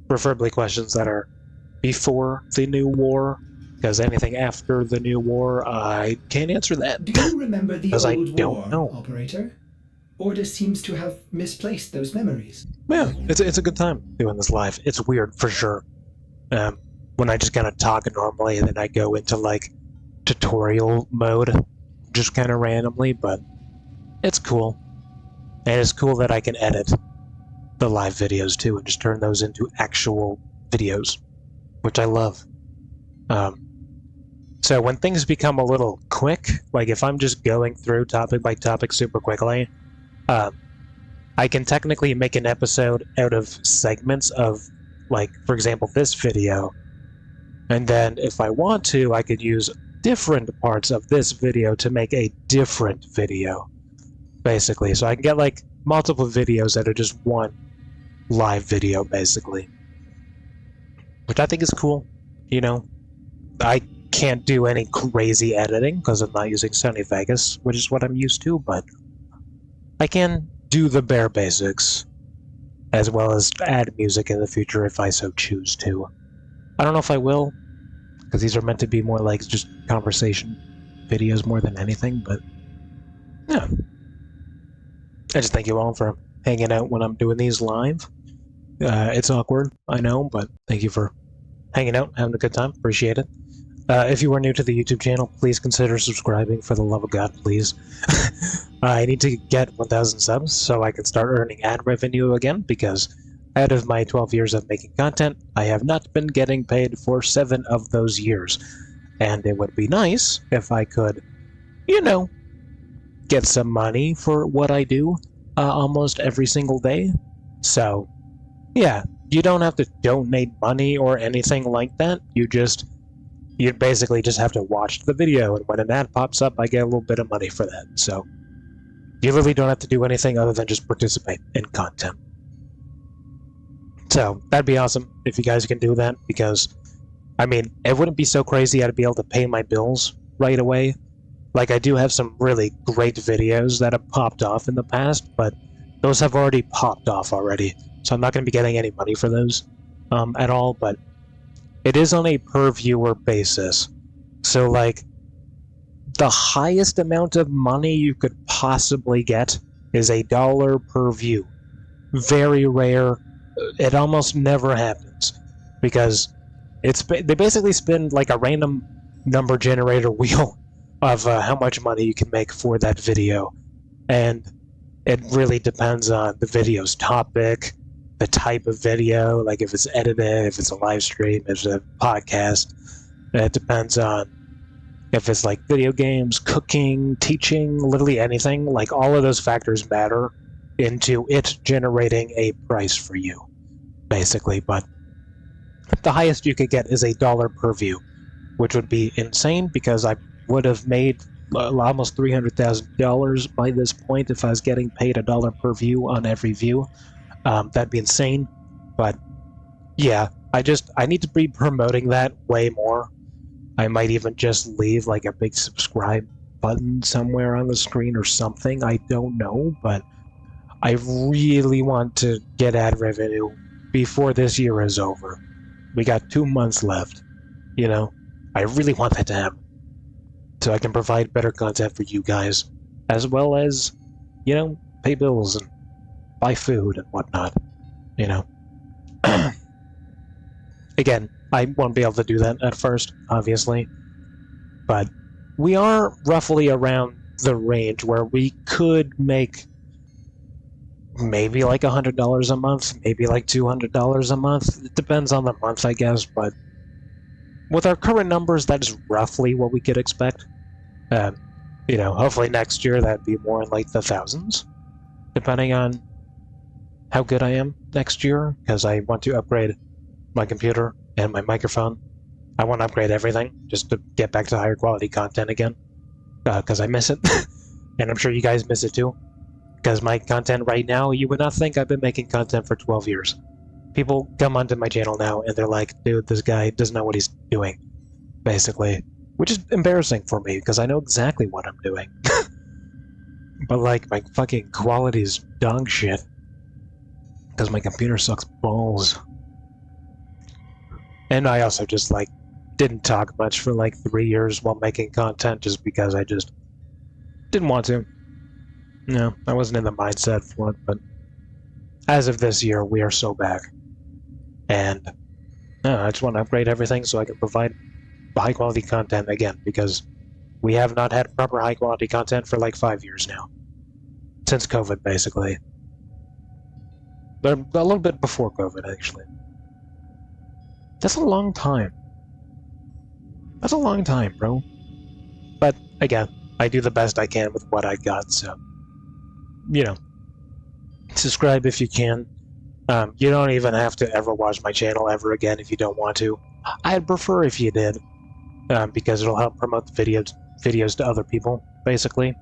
preferably questions that are before the new war, because anything after the new war, I can't answer that. Do you remember the old war, operator? Order seems to have misplaced those memories. Yeah, it's a good time doing this live. It's weird for sure. When I just kind of talk normally and then I go into like tutorial mode, just kind of randomly, but it's cool. And it's cool that I can edit the live videos too and just turn those into actual videos, which I love. So when things become a little quick, like if I'm just going through topic by topic super quickly, I can technically make an episode out of segments of, like, for example, this video, and then if I want to, I could use different parts of this video to make a different video, basically. So I can get, like, multiple videos that are just one live video, basically. Which I think is cool, you know? I can't do any crazy editing because I'm not using Sony Vegas, which is what I'm used to, but I can do the bare basics, as well as add music in the future if I so choose to. I don't know if I will, because these are meant to be more like just conversation videos more than anything, but yeah. I just thank you all for hanging out when I'm doing these live. It's awkward, I know, but thank you for hanging out, having a good time, appreciate it. If you are new to the YouTube channel, please consider subscribing, for the love of God, please. I need to get 1,000 subs so I can start earning ad revenue again, because out of my 12 years of making content, I have not been getting paid for 7 of those years. And it would be nice if I could, you know, get some money for what I do almost every single day. So, yeah, you don't have to donate money or anything like that. You basically just have to watch the video, and when an ad pops up, I get a little bit of money for that. So, You literally don't have to do anything other than just participate in content. So that'd be awesome if you guys can do that, because I mean, it wouldn't be so crazy I'd be able to pay my bills right away. Like, I do have some really great videos that have popped off in the past, but those have already popped off already, so I'm not going to be getting any money for those at all, but it is on a per-viewer basis. So, like, the highest amount of money you could possibly get is $1 per view. Very rare. It almost never happens, because they basically spin like a random number generator wheel of how much money you can make for that video, and it really depends on the video's topic, the type of video, like if it's edited, if it's a live stream, if it's a podcast. It depends on if it's like video games, cooking, teaching, literally anything. Like, all of those factors matter into it generating a price for you, basically. But the highest you could get is $1 per view, which would be insane, because I would have made almost $300,000 by this point if I was getting paid $1 per view on every view. That'd be insane. But yeah, I need to be promoting that way more. I might even just leave like a big subscribe button somewhere on the screen or something. I don't know, but I really want to get ad revenue before this year is over. We got 2 months left, you know? I really want that to happen, so I can provide better content for you guys, as well as, you know, pay bills and buy food and whatnot, you know? Again, I won't be able to do that at first, obviously, but we are roughly around the range where we could make maybe like $100 a month, maybe like $200 a month. It depends on the month, I guess, but with our current numbers, that's roughly what we could expect. You know, hopefully next year that'd be more in like the thousands, depending on how good I am next year, because I want to upgrade my computer and my microphone. I want to upgrade everything just to get back to higher quality content again, because I miss it. And I'm sure you guys miss it too, because my content right now, you would not think I've been making content for 12 years. People come onto my channel now and they're like, dude, this guy doesn't know what he's doing, basically. Which is embarrassing for me, because I know exactly what I'm doing. But like, my fucking quality is dog shit, because my computer sucks balls. And I also just like didn't talk much for like 3 years while making content, just because I just didn't want to. No, I wasn't in the mindset for it, but as of this year, we are so back. And I just want to upgrade everything so I can provide high quality content again, because we have not had proper high quality content for like 5 years now. Since COVID, basically. But a little bit before COVID, actually. That's a long time. That's a long time, bro. But again, I do the best I can with what I got, so, you know, subscribe if you can. You don't even have to ever watch my channel ever again if you don't want to. I'd prefer if you did, because it'll help promote the videos to other people, basically.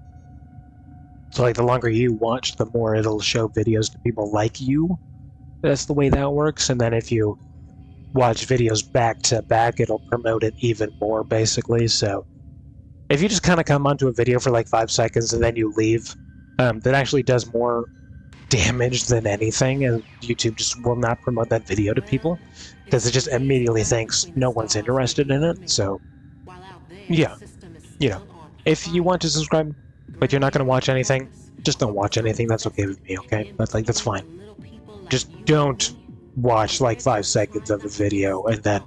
So like, the longer you watch, the more it'll show videos to people like you. That's the way that works. And then if you watch videos back to back, it'll promote it even more, basically. So if you just kind of come onto a video for like 5 seconds and then you leave, that actually does more damage than anything, and YouTube just will not promote that video to people, because it just immediately thinks no one's interested in it. So yeah, you know, if you want to subscribe but you're not going to watch anything, just don't watch anything. That's okay with me, okay? That's fine. Just don't watch like 5 seconds of a video and then,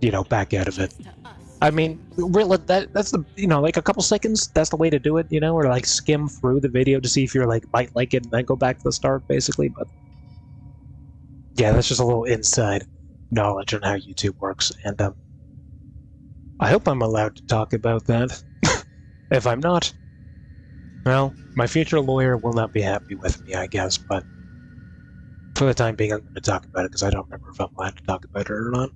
you know, back out of it. I mean, really, that's the, you know, like a couple seconds, that's the way to do it, you know, or like skim through the video to see if you're like, might like it, and then go back to the start, basically. But yeah, that's just a little inside knowledge on how YouTube works, and I hope I'm allowed to talk about that. If I'm not, well, my future lawyer will not be happy with me, I guess, but for the time being, I'm going to talk about it, because I don't remember if I'm allowed to talk about it or not.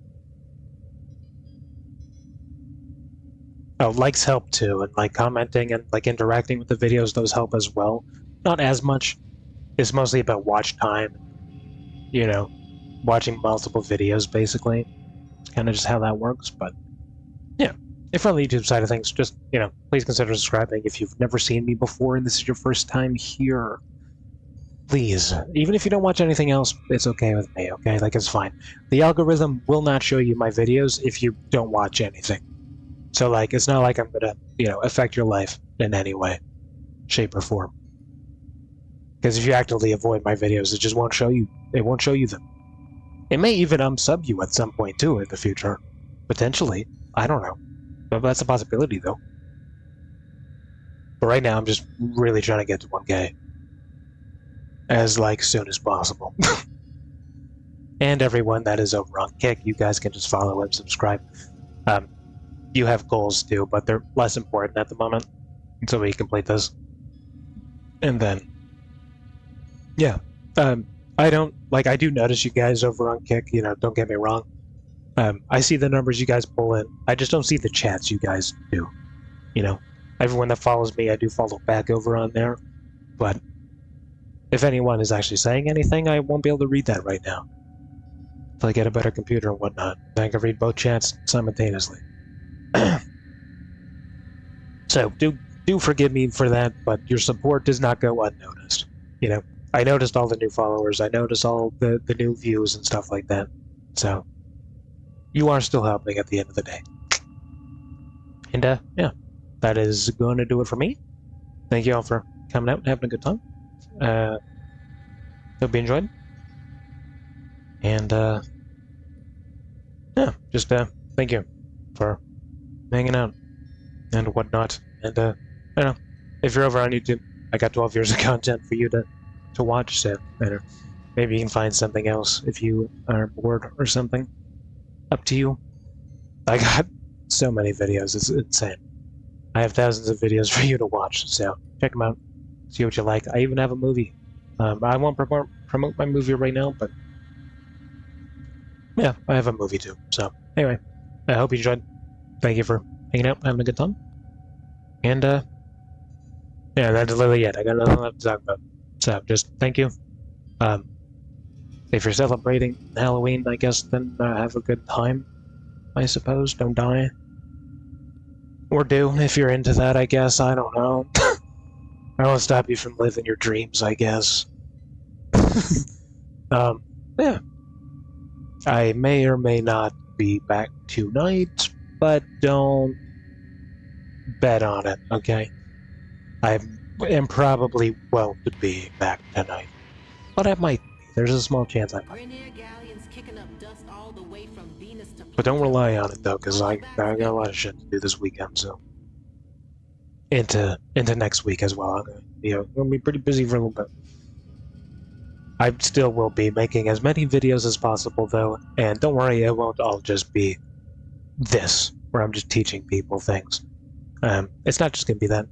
Oh, likes help too, and like commenting and like interacting with the videos, those help as well. Not as much. It's mostly about watch time. You know, watching multiple videos basically. It's kind of just how that works, but yeah. If on the YouTube side of things, just, please consider subscribing if you've never seen me before and this is your first time here. Please. Even if you don't watch anything else, it's okay with me, okay? Like, it's fine. The algorithm will not show you my videos if you don't watch anything. So, like, it's not like I'm gonna, affect your life in any way, shape, or form. Because if you actively avoid my videos, it just won't show you. It won't show you them. It may even unsub you at some point, too, in the future. Potentially. I don't know. But that's a possibility, though. But right now, I'm just really trying to get to 1K. As, soon as possible. And everyone that is over on Kick, you guys can just follow and subscribe. You have goals, too, but they're less important at the moment. Until we complete this. And then... yeah. I do notice you guys over on Kick, don't get me wrong. I see the numbers you guys pull in. I just don't see the chats you guys do. Everyone that follows me, I do follow back over on there. But if anyone is actually saying anything, I won't be able to read that right now. Until I get a better computer and whatnot. Then I can read both chats simultaneously. So, do forgive me for that, but your support does not go unnoticed. I noticed all the new followers, I noticed all the new views and stuff like that. So, you are still helping at the end of the day. And, yeah, that is going to do it for me. Thank you all for coming out and having a good time. Hope you enjoyed. And, yeah, just, thank you for hanging out and whatnot. And, I don't know, if you're over on YouTube, I got 12 years of content for you to watch, so maybe you can find something else if you are bored or something. Up to you. I got so many videos, it's insane. I have thousands of videos for you to watch, so check them out. See what you like. I even have a movie. I won't promote my movie right now, but yeah, I have a movie too. So anyway, I hope you enjoyed. Thank you for hanging out, having a good time. And yeah, that's literally it. I got nothing left to talk about. So just thank you. If you're celebrating Halloween, I guess, then have a good time, I suppose. Don't die. Or do, if you're into that, I guess. I don't know. I won't stop you from living your dreams, I guess. Yeah. I may or may not be back tonight, but don't bet on it, okay? I am probably to be back tonight. But I might be. There's a small chance I might. But don't rely on it, though, because I got a lot of shit to do this weekend, so... Into next week as well. I'm gonna be pretty busy for a little bit. I still will be making as many videos as possible, though, and don't worry, it won't all just be this, where I'm just teaching people things. It's not just gonna be that.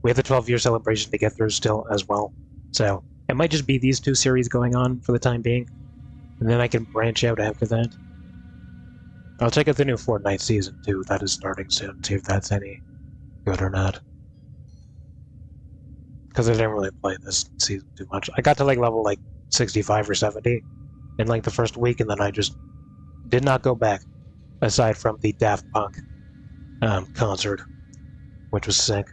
We have the 12-year celebration to get through still as well, so it might just be these two series going on for the time being, and then I can branch out after that. I'll check out the new Fortnite season too. That is starting soon. See if that's any good or not. Because I didn't really play this season too much. I got to level 65 or 70 in the first week, and then I just did not go back. Aside from the Daft Punk concert, which was sick.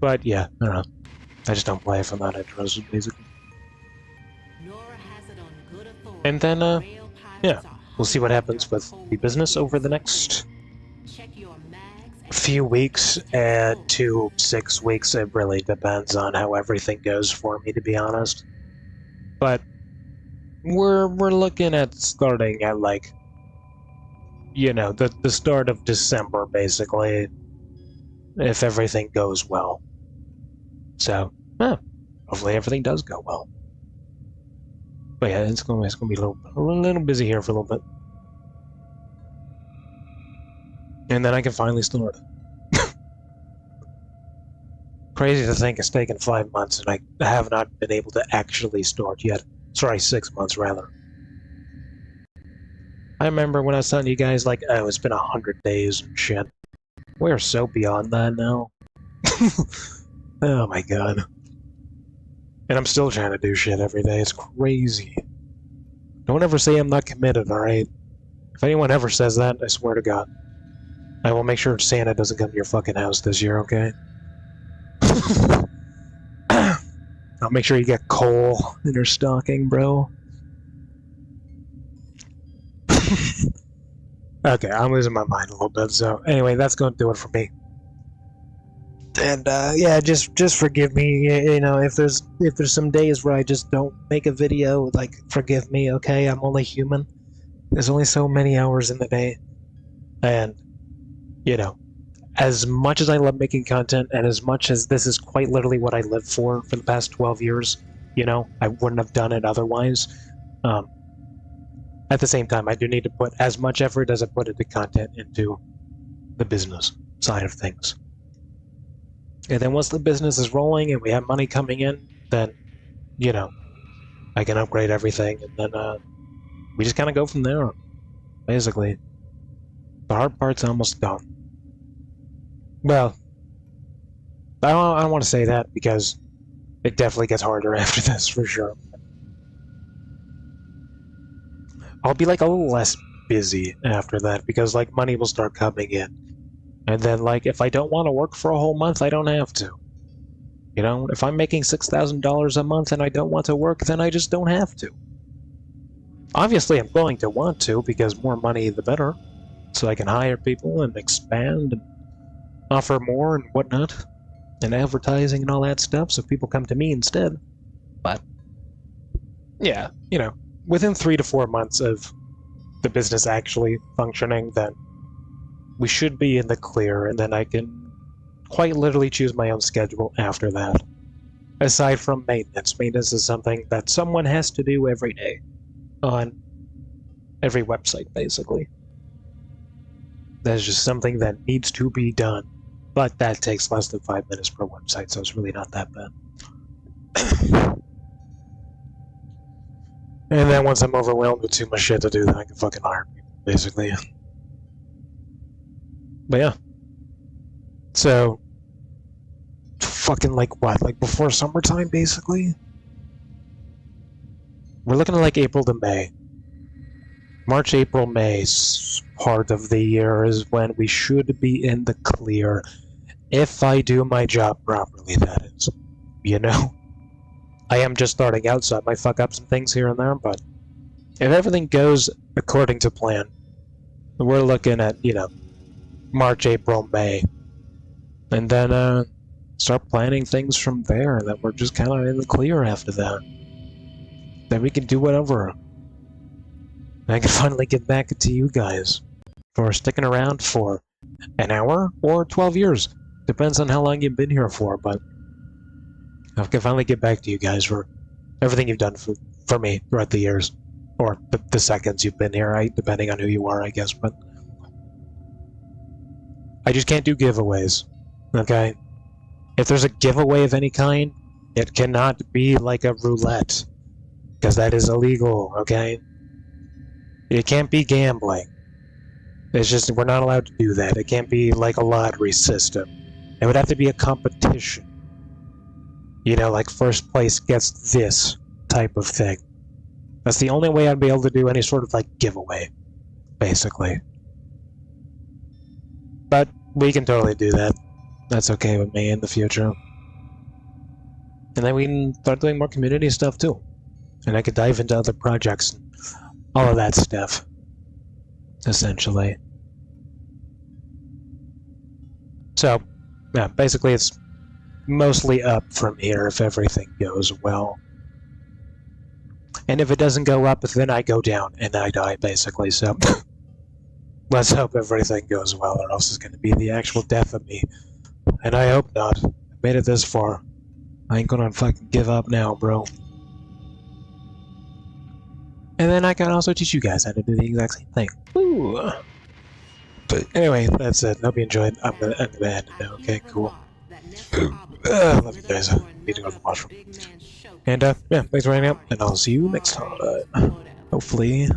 But yeah, I don't know. I just don't play it for that interest, basically. And then, yeah, we'll see what happens with the business over the next few weeks to 6 weeks. It really depends on how everything goes for me, to be honest. But we're looking at starting at the start of December, basically, if everything goes well. So, hopefully everything does go well. But yeah, it's gonna be a little busy here for a little bit. And then I can finally start. Crazy to think it's taken 5 months and I have not been able to actually start yet. Sorry, 6 months rather. I remember when I was telling you guys, oh, it's been 100 days and shit. We're so beyond that now. Oh my god. And I'm still trying to do shit every day. It's crazy. Don't ever say I'm not committed, alright? If anyone ever says that, I swear to God, I will make sure Santa doesn't come to your fucking house this year, okay? I'll make sure you get coal in your stocking, bro. Okay, I'm losing my mind a little bit, so anyway, that's going to do it for me. And yeah, just forgive me. You know, if there's some days where I just don't make a video, like, forgive me, okay? I'm only human. There's only so many hours in the day, and you know, as much as I love making content, and as much as this is quite literally what I lived for the past 12 years, you know, I wouldn't have done it otherwise. At the same time, I do need to put as much effort as I put into content into the business side of things. And then once the business is rolling and we have money coming in, then, you know, I can upgrade everything, and then we just kind of go from there, basically. The hard part's almost done. Well, I don't want to say that, because it definitely gets harder after this, for sure. I'll be like a little less busy after that, because like money will start coming in. And then like if I don't want to work for a whole month, I don't have to. You know, if I'm making $6,000 a month and I don't want to work, then I just don't have to. Obviously I'm going to want to, because more money the better. So I can hire people and expand and offer more and whatnot. And advertising and all that stuff, so people come to me instead. But yeah, you know, within 3 to 4 months of the business actually functioning, then we should be in the clear, and then I can quite literally choose my own schedule after that. Aside from maintenance. Maintenance is something that someone has to do every day on every website, basically. That's just something that needs to be done, but that takes less than 5 minutes per website, so it's really not that bad. And then once I'm overwhelmed with too much shit to do, then I can fucking hire people, basically. But yeah. So, fucking like what? Like before summertime, basically? We're looking at like April to May. March, April, May part of the year is when we should be in the clear. If I do my job properly, that is. You know? I am just starting out, so I might fuck up some things here and there, but if everything goes according to plan, we're looking at, you know, March, April, May. And then, start planning things from there, and then we're just kind of in the clear after that. Then we can do whatever. And I can finally get back to you guys for sticking around for an hour or 12 years. Depends on how long you've been here for, but I can finally get back to you guys for everything you've done for me throughout the years. Or the seconds you've been here, right? Depending on who you are, I guess, but I just can't do giveaways, okay? If there's a giveaway of any kind, it cannot be like a roulette, because that is illegal, okay? It can't be gambling. It's just, we're not allowed to do that. It can't be like a lottery system. It would have to be a competition. You know, like first place gets this type of thing. That's the only way I'd be able to do any sort of like giveaway, basically. But we can totally do that. That's okay with me in the future. And then we can start doing more community stuff too. And I could dive into other projects and all of that stuff. Essentially. So, yeah, basically it's mostly up from here if everything goes well. And if it doesn't go up, then I go down and I die, basically, so let's hope everything goes well, or else it's going to be the actual death of me. And I hope not. I made it this far. I ain't gonna fucking give up now, bro. And then I can also teach you guys how to do the exact same thing. Woo! But anyway, that's it. Hope you enjoyed. I'm gonna end it now. Okay, cool. Love you guys. Need to go to the washroom. And yeah, thanks for hanging out, and I'll see you next time. Hopefully.